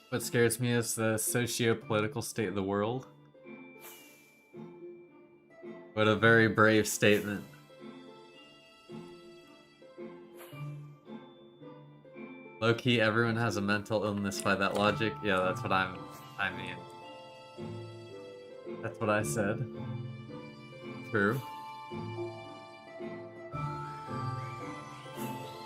What scares me is the socio-political state of the world. What a very brave statement. Low-key, everyone has a mental illness by that logic. Yeah, that's what I mean. That's what I said. True.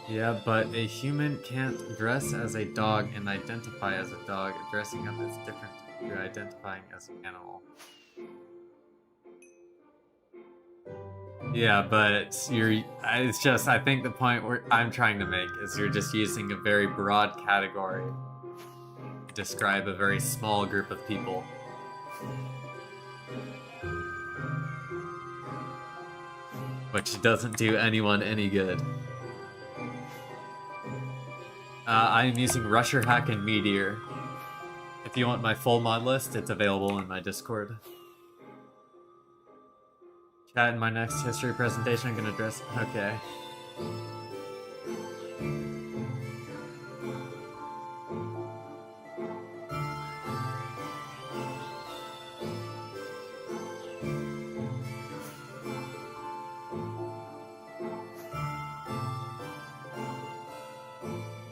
Yeah, but a human can't dress as a dog and identify as a dog. Dressing up is different to identifying as an animal. Yeah, but it's just, I think the point where I'm trying to make is you're just using a very broad category to describe a very small group of people. Which doesn't do anyone any good. I am using Rusher Hack and Meteor. If you want my full mod list, it's available in my Discord. Chat in my next history presentation, I'm gonna address. Okay.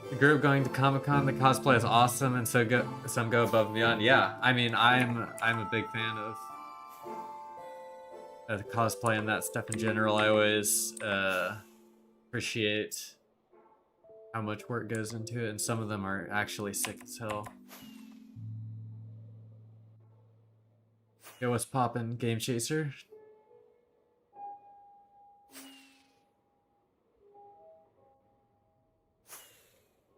The group going to Comic-Con, the cosplay is awesome, and some go above and beyond. Yeah, I mean, I'm a big fan of the cosplay and that stuff in general. I always appreciate how much work goes into it, and some of them are actually sick as hell. Yo, what's poppin', Game Chaser?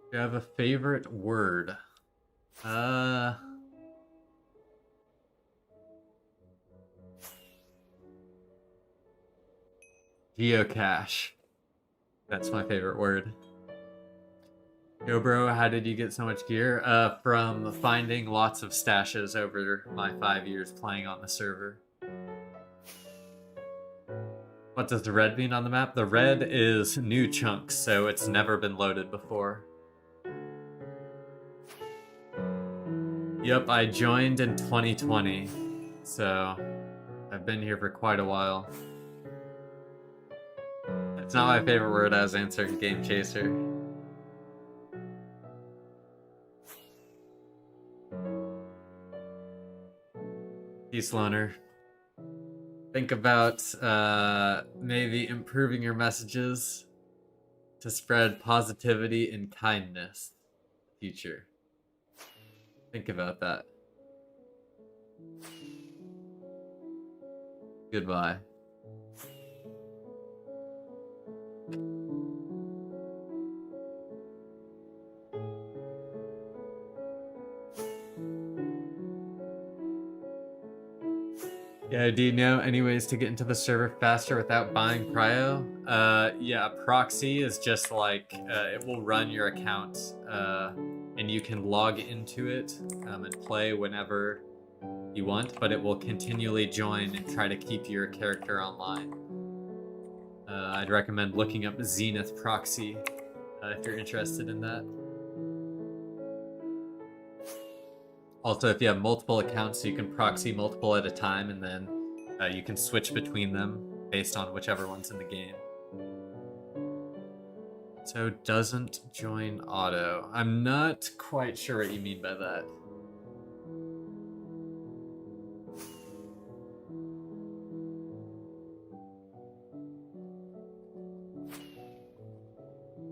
Do you have a favorite word? Geocache. That's my favorite word. Yo, bro, how did you get so much gear? From finding lots of stashes over my 5 years playing on the server. What does the red mean on the map? The red is new chunks, so it's never been loaded before. Yep, I joined in 2020, so I've been here for quite a while. It's not my favorite word as answering Game Chaser. Peace, Loner. Think about maybe improving your messages to spread positivity and kindness in the future. Think about that. Goodbye. Yeah, do you know any ways to get into the server faster without buying Cryo? Yeah, proxy is just like, it will run your account, and you can log into it and play whenever you want, but it will continually join and try to keep your character online. I'd recommend looking up Zenith Proxy if you're interested in that. Also, if you have multiple accounts, you can proxy multiple at a time, and then you can switch between them based on whichever one's in the game. So doesn't join auto. I'm not quite sure what you mean by that.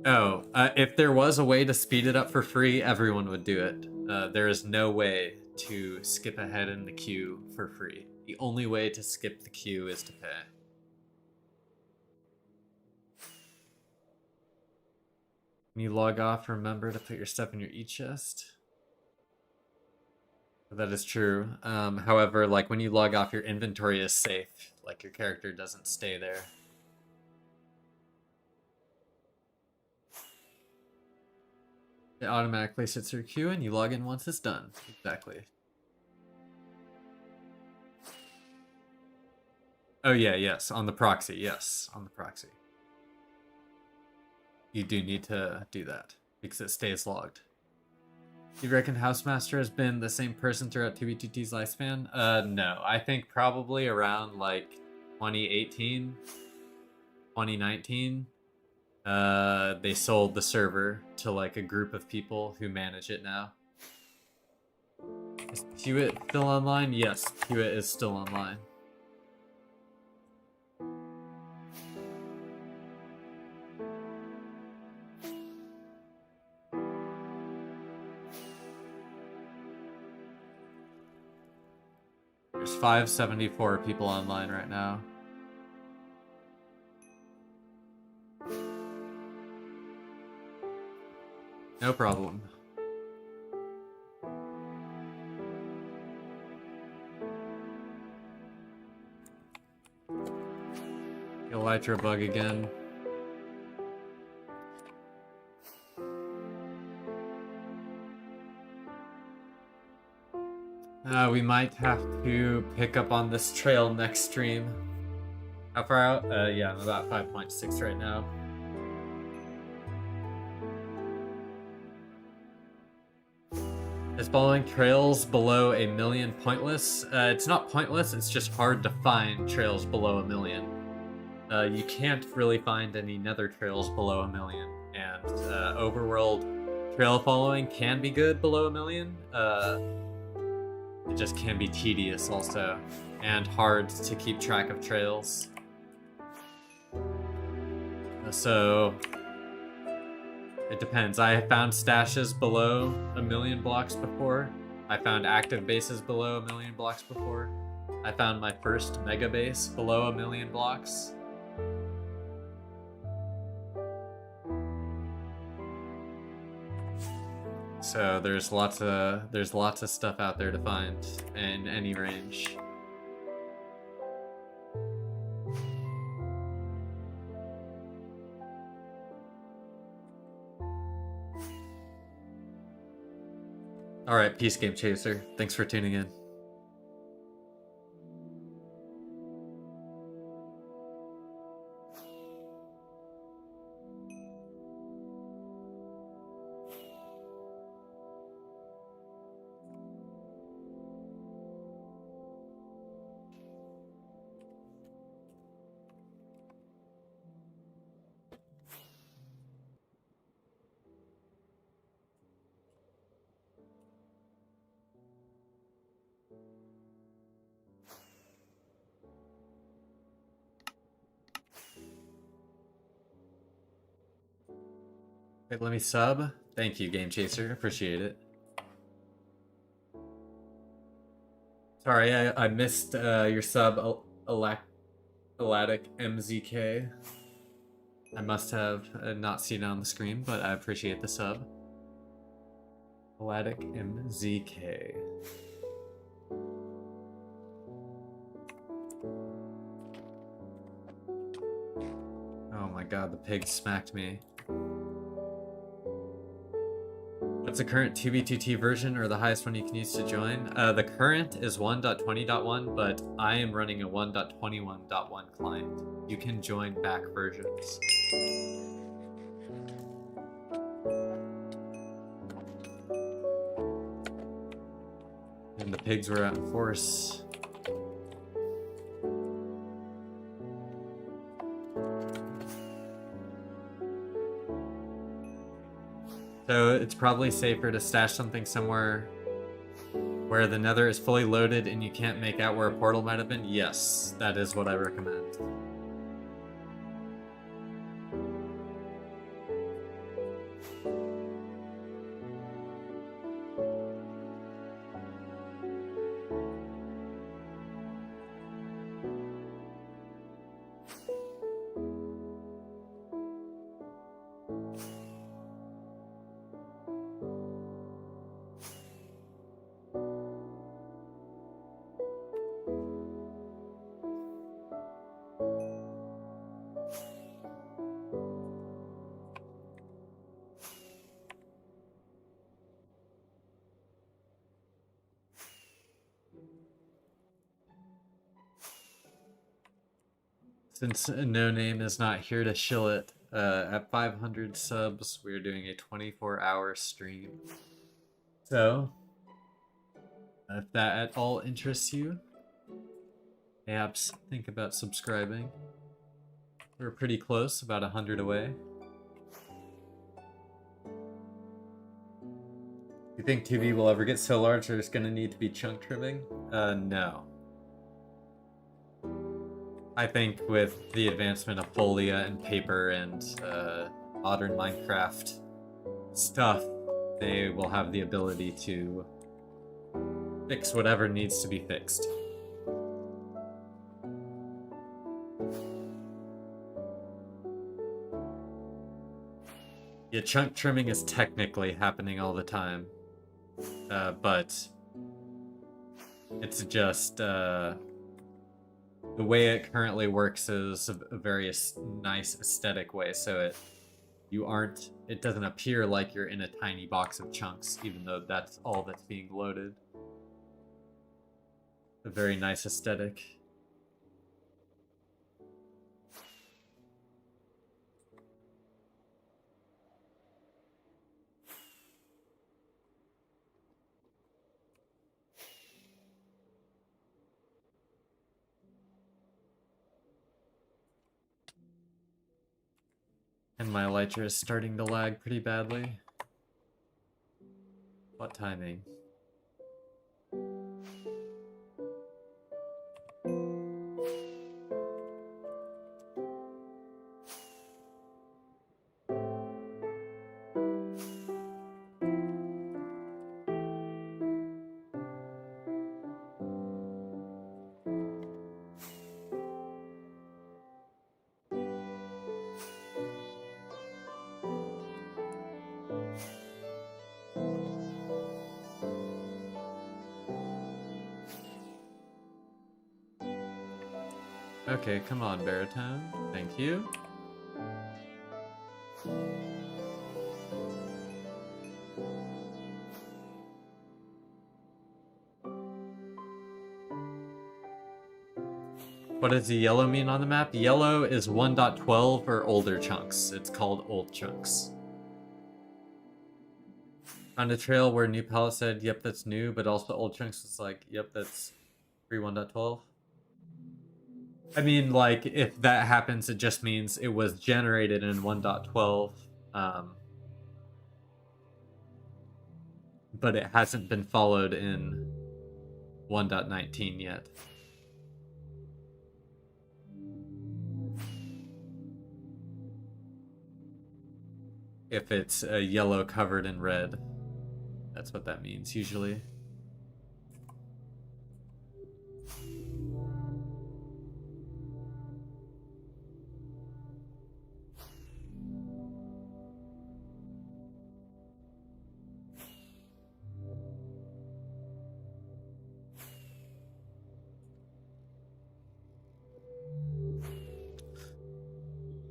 Oh, if there was a way to speed it up for free, everyone would do it. There is no way to skip ahead in the queue for free. The only way to skip the queue is to pay. When you log off, remember to put your stuff in your e-chest. That is true. However, like when you log off, your inventory is safe. Like your character doesn't stay there. It automatically sits through queue and you log in once it's done. Exactly. Oh yeah, yes, on the proxy. Yes, on the proxy. You do need to do that because it stays logged. Do you reckon Housemaster has been the same person throughout 2v2t's lifespan? No. I think probably around like 2018, 2019. They sold the server to like a group of people who manage it now. Is Hewitt still online? Yes, Hewitt is still online. There's 574 people online right now. No problem. Elytra bug again. We might have to pick up on this trail next stream. How far out? Yeah, I'm about 5.6 right now. Is following trails below 1 million pointless? It's not pointless, it's just hard to find trails below 1 million. You can't really find any nether trails below 1 million, and overworld trail following can be good below 1 million. It just can be tedious also, and hard to keep track of trails. So it depends. I found stashes below 1 million blocks before. I found active bases below 1 million blocks before. I found my first mega base below 1 million blocks. So there's lots of stuff out there to find in any range. All right, peace, Game Chaser. Thanks for tuning in. Wait, let me sub. Thank you, Game Chaser. Appreciate it. Sorry, I missed your sub, Elatic MZK. I must have not seen it on the screen, but I appreciate the sub. Elatic MZK. god, the pig smacked me. What's the current 2b2t version or the highest one you can use to join? The current is 1.20.1, but I am running a 1.21.1 client. You can join back versions. And the pigs were out in force. So it's probably safer to stash something somewhere where the Nether is fully loaded and you can't make out where a portal might have been. Yes, that is what I recommend. Since No Name is not here to shill it, at 500 subs, we're doing a 24-hour stream. So, if that at all interests you, perhaps think about subscribing. We're pretty close, about 100 away. You think 2B will ever get so large there's gonna need to be chunk trimming? No. I think with the advancement of Folia and paper and modern Minecraft stuff, they will have the ability to fix whatever needs to be fixed. Yeah, chunk trimming is technically happening all the time, but it's just the way it currently works is a very nice aesthetic way, so it doesn't appear like you're in a tiny box of chunks, even though that's all that's being loaded. A very nice aesthetic. And my elytra is starting to lag pretty badly. What timing? Okay, come on, baritone. Thank you. What does the yellow mean on the map? Yellow is 1.12 or older chunks. It's called old chunks. Found a trail where new palette said, yep, that's new, but also old chunks was like, yep, that's pre 1.12. I mean, like, if that happens, it just means it was generated in 1.12, but it hasn't been followed in 1.19 yet. If it's yellow covered in red, that's what that means usually.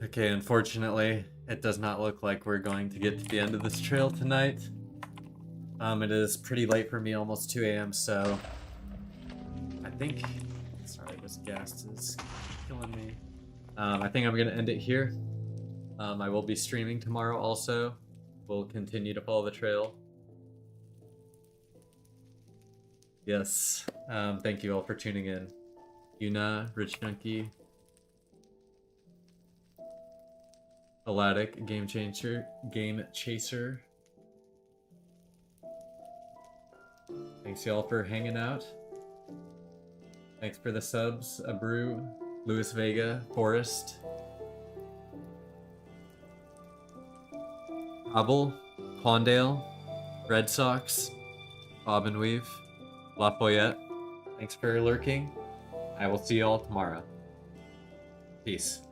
Okay, Okay, unfortunately, it does not look like we're going to get to the end of this trail tonight. It is pretty late for me, almost 2 a.m., so I think... Sorry, this gas is killing me. I think I'm going to end it here. I will be streaming tomorrow also. We'll continue to follow the trail. Yes, thank you all for tuning in. Yuna, Rich Junkie, Aladic, Game Chaser. Thanks y'all for hanging out. Thanks for the subs, Abru, Luis Vega, Forrest, Abel, Pondale, Red Sox, Bob and Weave, Lafayette. Thanks for lurking. I will see you all tomorrow. Peace.